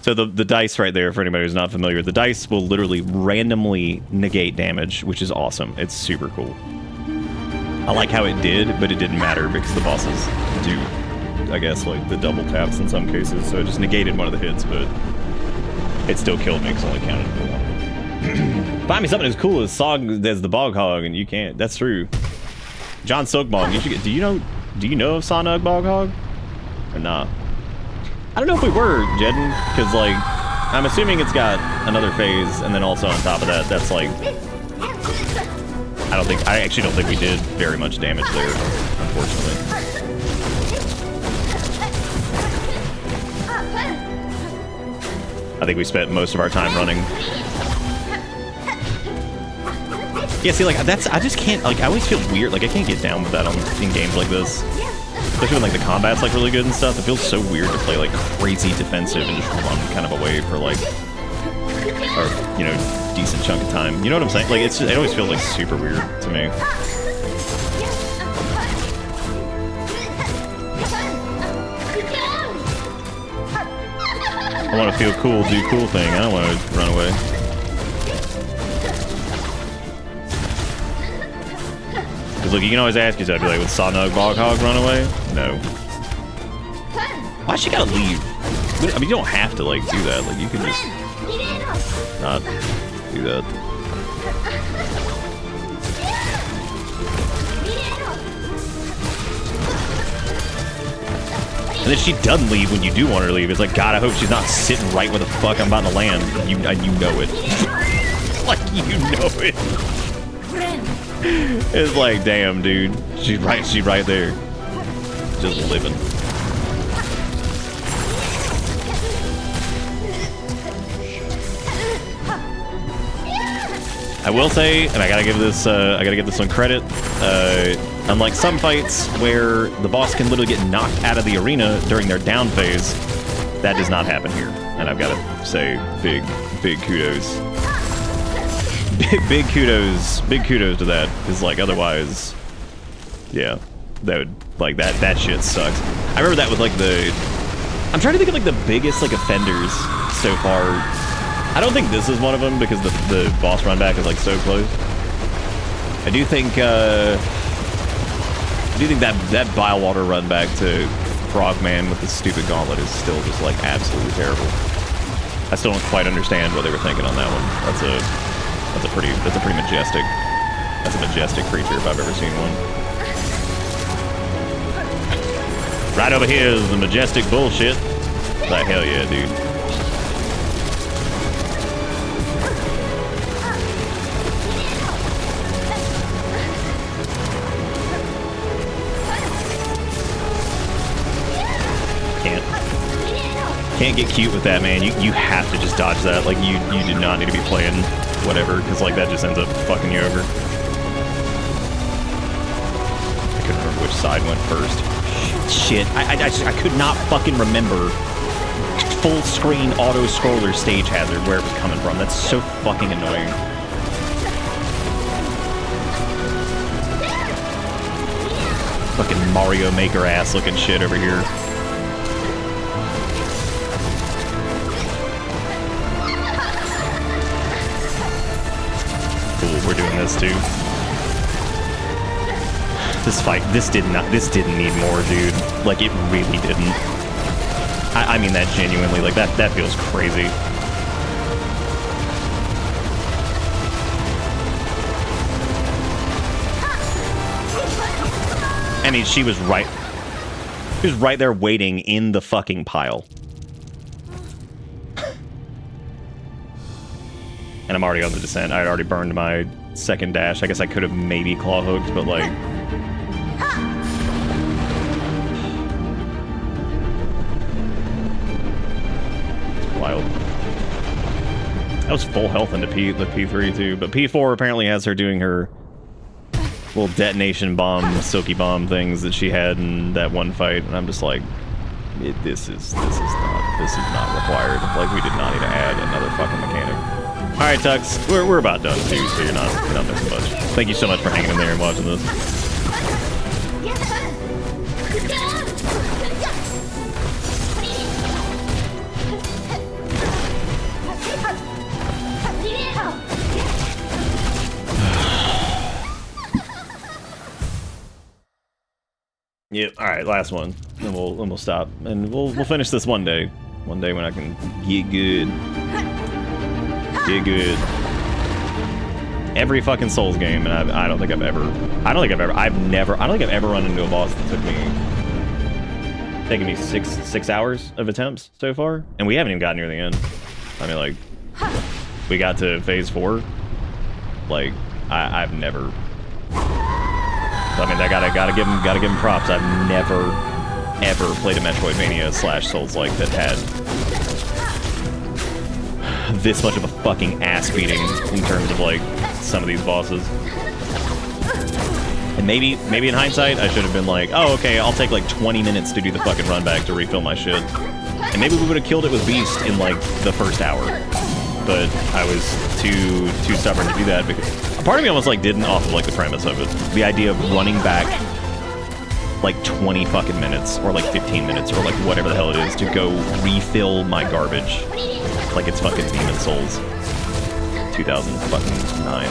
So the dice right there, for anybody who's not familiar, the dice will literally randomly negate damage, which is awesome. It's super cool. I like how it did, but it didn't matter because the bosses do, I guess, like the double taps in some cases. So it just negated one of the hits, but it still killed me because I only counted for one. Find me something as cool as Song as the Bog Hog, and you can't. That's true. John Silksong, you should get. Do you know of Sanug Bog Hog? Or not? I don't know if we were, Jedden, because like I'm assuming it's got another phase, and then also on top of that, that's like I actually don't think we did very much damage there, unfortunately. I think we spent most of our time running. Yeah, see, like, I just can't, like, I always feel weird, like, I can't get down with that in games like this. Especially when, like, the combat's, like, really good and stuff. It feels so weird to play, like, crazy defensive and just run kind of away for, like, or, you know, decent chunk of time. You know what I'm saying? Like, it always feels, like, super weird to me. I want to feel cool, do cool thing. I don't want to run away. Because look, you can always ask yourself, like, would Sanug Bog Hog run away? No. Why she gotta leave? I mean, you don't have to, like, do that. Like, you can just not do that. And then she doesn't leave when you do want her to leave. It's like, God, I hope she's not sitting right where the fuck I'm about to land. You know it. Like, you know it. It's like, damn, dude. She's right there. Just living. I will say, and I gotta give this one credit. Unlike some fights where the boss can literally get knocked out of the arena during their down phase, that does not happen here. And I've got to say, big kudos. Big kudos to that. Because, like, otherwise, yeah, that would, like, that shit sucks. I remember that with, like, I'm trying to think of, like, the biggest, like, offenders so far. I don't think this is one of them because the boss run back is, like, so close. I do think that Bilewater run back to Frogman with the stupid gauntlet is still just, like, absolutely terrible. I still don't quite understand what they were thinking on that one. That's a pretty majestic. That's a majestic creature if I've ever seen one. Right over here is the majestic bullshit. Like, hell yeah, dude. can't get cute with that, man. You have to just dodge that. Like, you do not need to be playing whatever, because, like, that just ends up fucking you over. I couldn't remember which side went first. Shit. I could not fucking remember full screen auto scroller stage hazard where it was coming from. That's so fucking annoying. Fucking Mario Maker ass looking shit over here. Cool, we're doing this too. This fight, this didn't need more, dude. Like, it really didn't. I mean that genuinely, like, that feels crazy. I mean, she was right there waiting in the fucking pile. And I'm already on the descent. I had already burned my second dash. I guess I could have maybe claw hooked, but like... It's wild. That was full health into the P3 too, but P4 apparently has her doing her little detonation bomb, silky bomb things that she had in that one fight, and I'm just like, this is not required. Like, we did not need to add another fucking mechanic. All right, Tux, we're about done too, so you're not missing much. Thank you so much for hanging in there and watching this. Yep. All right, last one, and we'll stop, and we'll finish this one day when I can get good. Get good. Every fucking Souls game, and I don't think I've ever run into a boss that took me, taken me six hours of attempts so far, and we haven't even gotten near the end. I mean, like, we got to phase 4. Like, I've never. I mean, I gotta give him props. I've never ever played a Metroidvania / Souls-like that had this much of a fucking ass beating in terms of like some of these bosses. And maybe in hindsight I should have been like, oh okay, I'll take like 20 minutes to do the fucking run back to refill my shit. And maybe we would have killed it with Beast in like the first hour. But I was too stubborn to do that, because a part of me almost like didn't off of like the premise of it. The idea of running back like 20 fucking minutes or like 15 minutes or like whatever the hell it is to go refill my garbage. Like it's fucking Demon Souls 2009.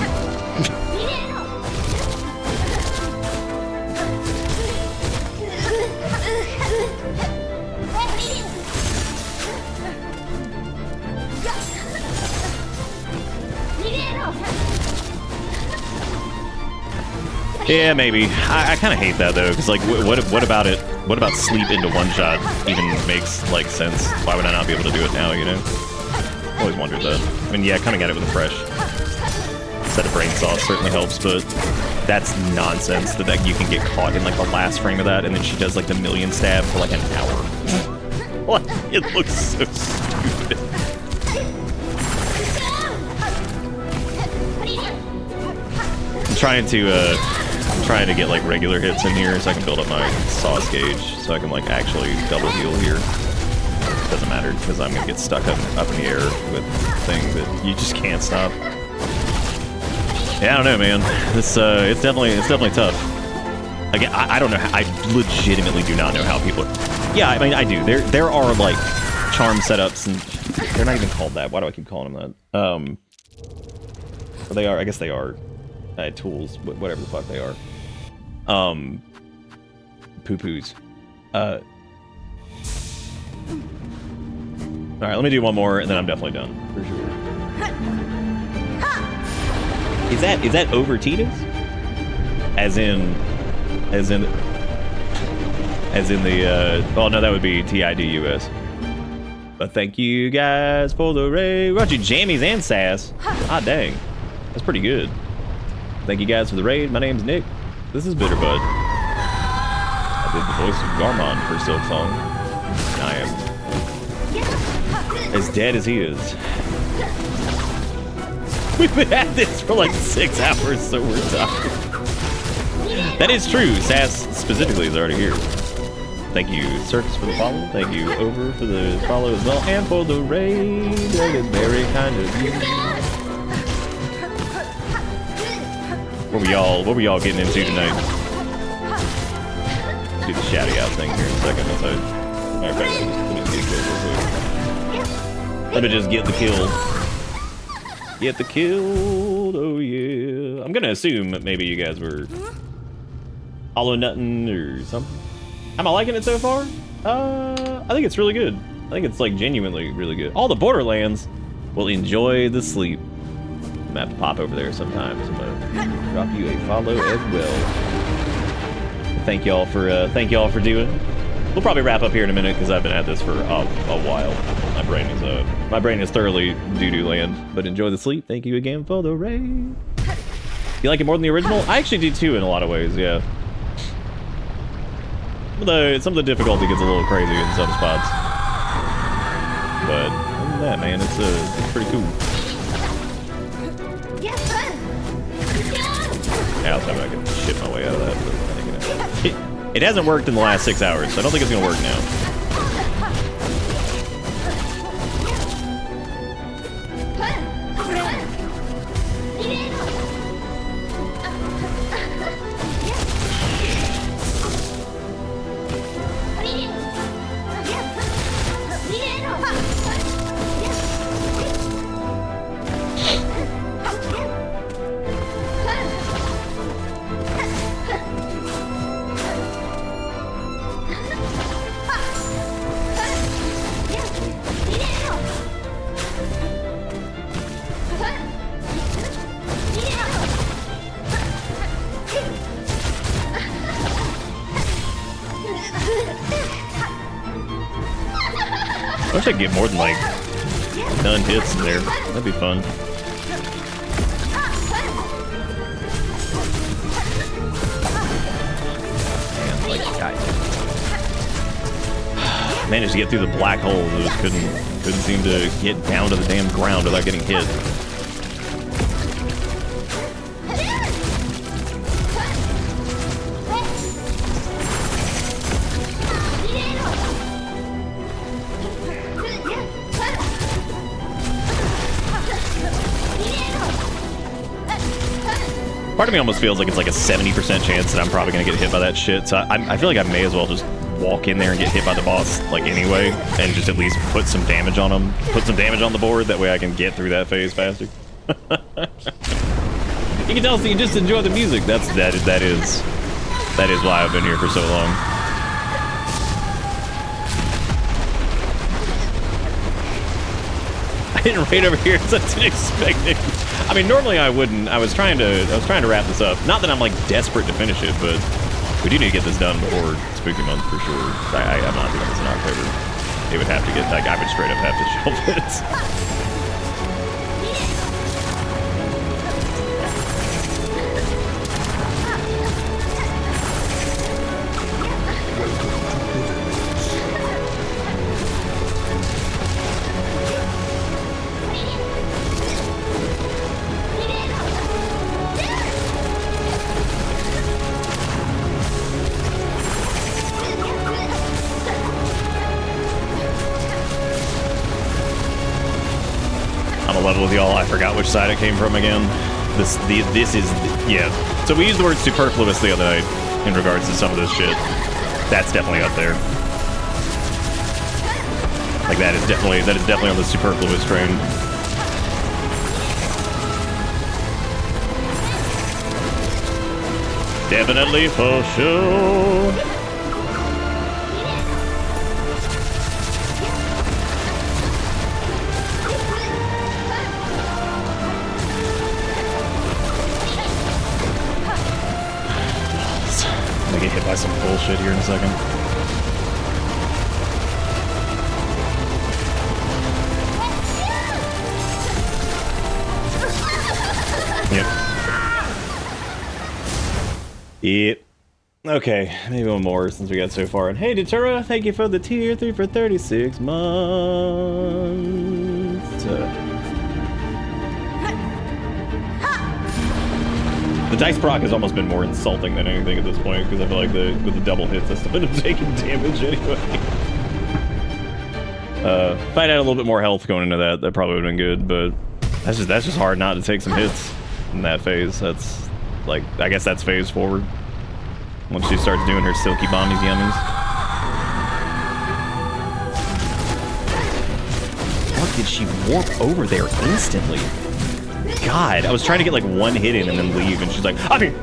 Yeah, maybe. I kind of hate that though, because like, what about it? What about sleep into one shot even makes like sense? Why would I not be able to do it now? You know, always wondered that. I mean, yeah, I kind of got it with a fresh set of brain sauce certainly helps, but that's nonsense that you can get caught in like the last frame of that, and then she does like the million stab for like an hour. What? It looks so stupid. I'm trying to get like regular hits in here so I can build up my sauce gauge so I can like actually double heal here. Doesn't matter because I'm gonna get stuck up in the air with things that you just can't stop. Yeah, I don't know, man. This it's definitely tough. Again, I don't know how, I legitimately do not know how people are. Yeah, I mean I do. There are like charm setups, and they're not even called that. Why do I keep calling them that? But they are. I guess they are. Tools, whatever the fuck they are. Poo-poos. Alright, let me do one more and then I'm definitely done. For sure. Is that over Tita's? As in the, well no, that would be TIDUS. But thank you guys for the raid. Brought you jammies and sass. Ah dang. That's pretty good. Thank you guys for the raid. My name's Nick. This is Bitterbud. I did the voice of Garmond for Silksong. I am As dead as he is. We've been at this for like 6 hours, so we're tired. That is true. Sass specifically is already here. Thank you, Circus, for the follow. Thank you, Over, for the follow as well. And for the raid. That is very kind of you. What were y'all getting into tonight? Do the shouty out thing here in a second. Matter of fact, let me just get the kill. Get the kill, oh yeah. I'm gonna assume that maybe you guys were hollow nutting or something. Am I liking it so far? I think it's really good. I think it's like genuinely really good. All the Borderlands will enjoy the sleep. I'm gonna have to pop over there sometimes. I'm gonna drop you a follow as well. Thank y'all for doing. We'll probably wrap up here in a minute because I've been at this for a while. My brain is thoroughly doo-doo land. But enjoy the sleep. Thank you again for the raid. You like it more than the original? I actually do too in a lot of ways, yeah. Some of the difficulty gets a little crazy in some spots. But other than that, man, it's pretty cool. Now it's time I can shit my way out of that. It hasn't worked in the last 6 hours, so I don't think it's gonna work now. I wish I could get more than like 9 hits in there. That'd be fun. Man, like, managed to get through the black holes. I just couldn't seem to get down to the damn ground without getting hit. Part of me almost feels like it's like a 70% chance that I'm probably gonna get hit by that shit, so I feel like I may as well just walk in there and get hit by the boss, like, anyway, and just at least put some damage on him, put some damage on the board, that way I can get through that phase faster. You can tell, so you just enjoy the music. That is why I've been here for so long. I didn't raid over here, so I didn't expect it. I mean, normally I wouldn't. I was trying to wrap this up. Not that I'm like desperate to finish it, but we do need to get this done before Spooky Month for sure. I'm not doing this in October. It would have to get, like, I would straight up have to shelve it. With y'all, I forgot which side it came from again. This is, yeah. So we used the word superfluous the other night in regards to some of this shit. That's definitely up there. Like that is definitely on the superfluous train. Definitely for sure. Get hit by some bullshit here in a second. Yep. Okay, maybe one more since we got so far. And hey, Detura, thank you for the tier 3 for 36 months. The dice proc has almost been more insulting than anything at this point because I feel like with the double hits, I still end up taking damage anyway. If I'd had a little bit more health going into that, that probably would have been good. But that's just hard not to take some hits in that phase. That's like, I guess that's phase forward. Once she starts doing her silky bombies yummies. How did she warp over there instantly? God, I was trying to get like one hit in and then leave, and she's like, I mean.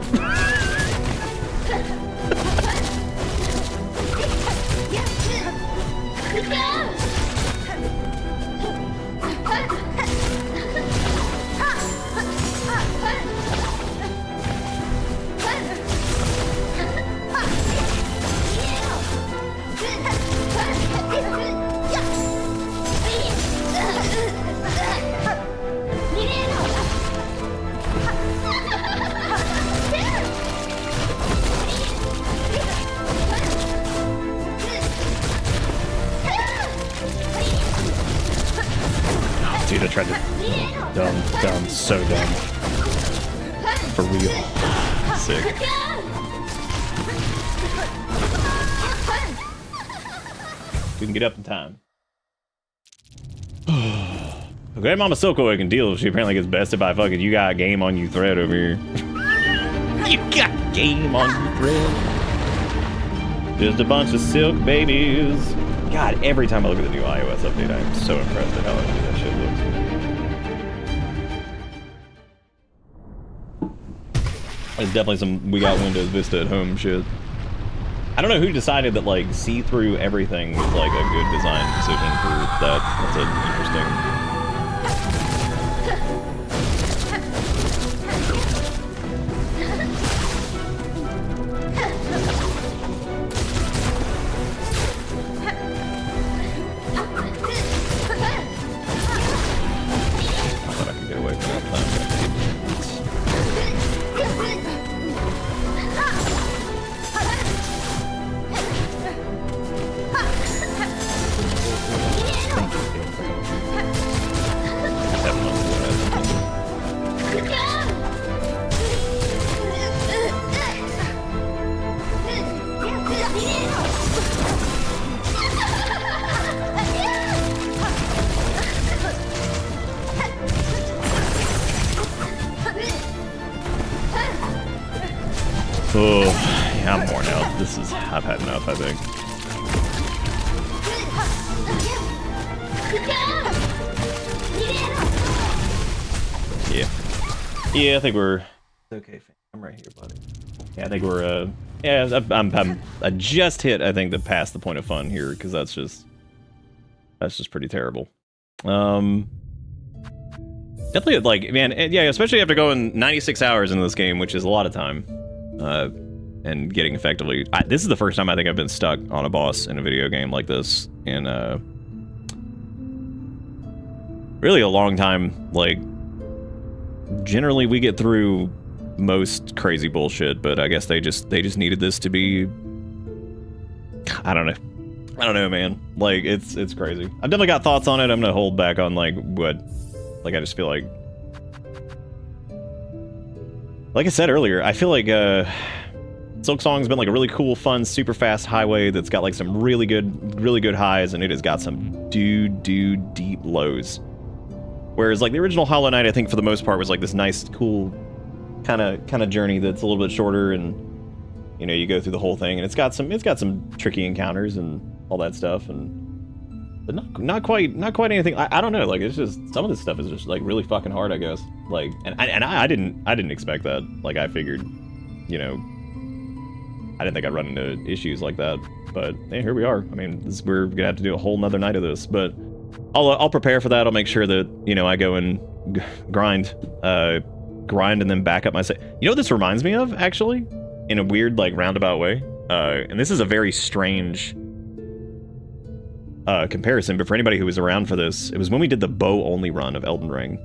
Dude, I tried to... Dumb, so dumb. For real. Sick. We can get up in time. Okay, Mama Silko can deal if she apparently gets bested by fucking you got game on you thread over here. You got game on you thread. Just a bunch of silk babies. God, every time I look at the new iOS update, I am so impressed at how that shit looks. There's definitely some we got Windows Vista at home shit. I don't know who decided that like see through everything was like a good design decision for that. That's an interesting. I thought I could get away from that time. Oh, yeah, I'm worn out. I've had enough, I think. Yeah, I think we're... Okay, I'm right here, buddy. Yeah, I think we're, yeah, I just hit, I think, past the point of fun here, because that's just pretty terrible. Definitely, like, man, yeah, especially after going 96 hours into this game, which is a lot of time. And getting effectively... this is the first time I think I've been stuck on a boss in a video game like this in, really a long time. Like, generally we get through most crazy bullshit, but I guess they just needed this to be... I don't know, man. Like, it's crazy. I've definitely got thoughts on it. I'm gonna hold back on, like, what... Like, I just feel like... Like I said earlier, I feel like, Silksong's been like a really cool, fun, super fast highway that's got like some really good highs, and it has got some deep lows. Whereas like the original Hollow Knight, I think for the most part was like this nice, cool kind of journey that's a little bit shorter, and you know, you go through the whole thing, and it's got some tricky encounters and all that stuff, but not quite anything. I don't know, like it's just some of this stuff is just like really fucking hard, I guess. Like, and I didn't expect that. Like I figured, you know, I didn't think I'd run into issues like that, but hey, here we are. I mean, we're gonna have to do a whole nother night of this, but I'll prepare for that. I'll make sure that, you know, I go and grind and then back up my set. You know what this reminds me of, actually, in a weird like roundabout way, and this is a very strange comparison, but for anybody who was around for this, it was when we did the bow only run of Elden Ring,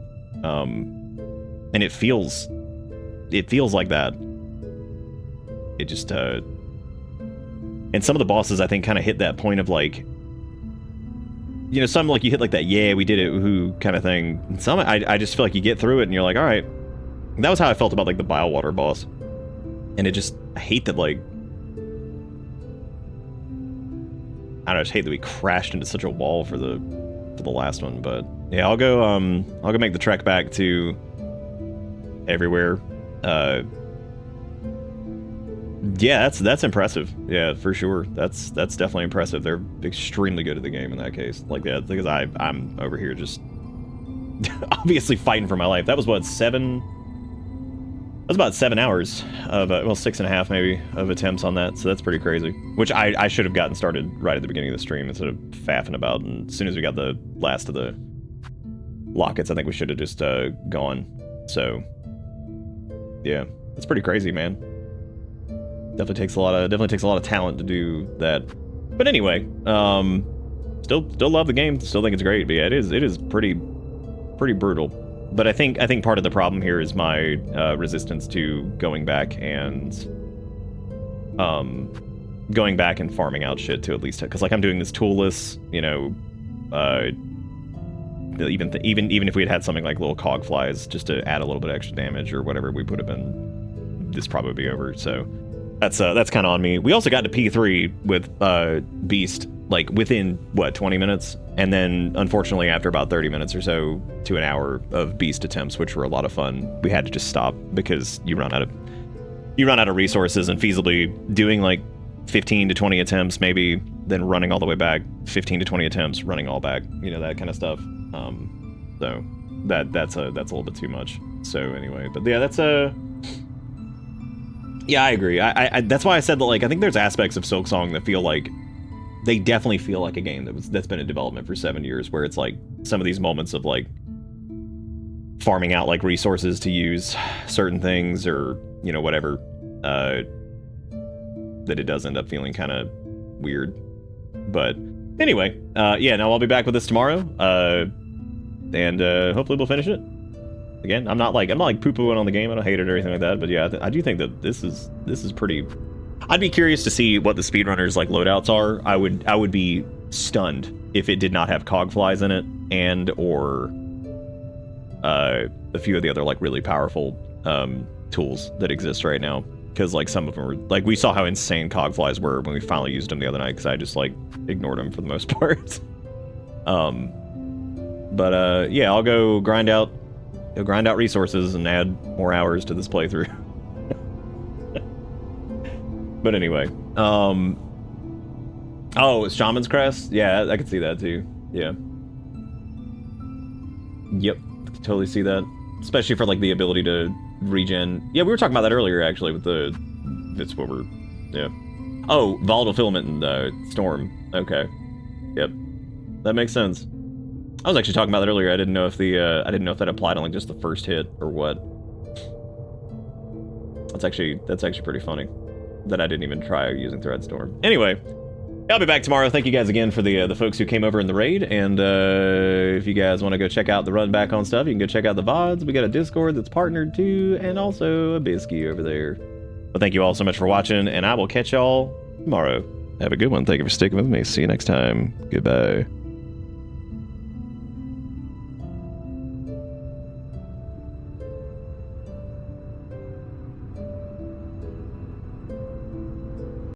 and it feels like that. It just And some of the bosses, I think, kind of hit that point of like, you know, some like you hit like that, yeah, we did it, woohoo kind of thing. And some, I just feel like you get through it and you're like, all right. That was how I felt about like the Bilewater boss. And it just, I hate that like, I don't know, I just hate that we crashed into such a wall for the last one. But yeah, I'll go make the trek back to everywhere. Yeah, that's impressive. Yeah, for sure. That's definitely impressive. They're extremely good at the game in that case. Like that, because I'm over here just obviously fighting for my life. That was what, 7? That was about 7 hours of well, 6.5 maybe of attempts on that. So that's pretty crazy. Which I should have gotten started right at the beginning of the stream instead of faffing about. And as soon as we got the last of the lockets, I think we should have just gone. So yeah, that's pretty crazy, man. Definitely takes a lot of talent to do that. But anyway, still love the game. Still think it's great. But yeah, it is pretty brutal. But I think part of the problem here is my resistance to going back and farming out shit to at least, because like I'm doing this toolless, you know, even if we had something like little cog flies just to add a little bit of extra damage or whatever, we would have been, this probably be over. So that's kind of on me. We also got to P3 with Beast like within what, 20 minutes, and then unfortunately after about 30 minutes or so to an hour of Beast attempts, which were a lot of fun, we had to just stop because you run out of resources, and feasibly doing like 15 to 20 attempts maybe, then running all the way back, 15 to 20 attempts, running all back, you know, that kind of stuff. So that's a little bit too much. So anyway, but yeah, yeah, I agree. I that's why I said that, like, I think there's aspects of Silksong that feel like, they definitely feel like a game that's been in development for 7 years, where it's like some of these moments of like farming out like resources to use certain things, or, you know, whatever, that it does end up feeling kind of weird. But anyway, yeah, now I'll be back with this tomorrow, and hopefully we'll finish it. Again, I'm not like poo-pooing on the game. I don't hate it or anything like that. But yeah, I do think that this is pretty. I'd be curious to see what the speedrunners like loadouts are. I would be stunned if it did not have cog flies in it, and or a few of the other like really powerful tools that exist right now. Because like some of them were like, we saw how insane cog flies were when we finally used them the other night, because I just like ignored them for the most part. But yeah, I'll go grind out resources and add more hours to this playthrough. But anyway, oh, it's Shaman's Crest? Yeah, I could see that too. Yeah. Yep, totally see that. Especially for like the ability to regen. Yeah, we were talking about that earlier actually with that's what we're, yeah. Oh, volatile filament and storm. Okay. Yep. That makes sense. I was actually talking about that earlier. I didn't know if that applied on like just the first hit or what. That's actually pretty funny that I didn't even try using Threadstorm. Anyway, I'll be back tomorrow. Thank you guys again for the folks who came over in the raid, and if you guys want to go check out the run back on stuff, you can go check out the VODs. We got a Discord that's partnered too, and also a Bisky over there. But thank you all so much for watching, and I will catch y'all tomorrow. Have a good one. Thank you for sticking with me. See you next time. Goodbye.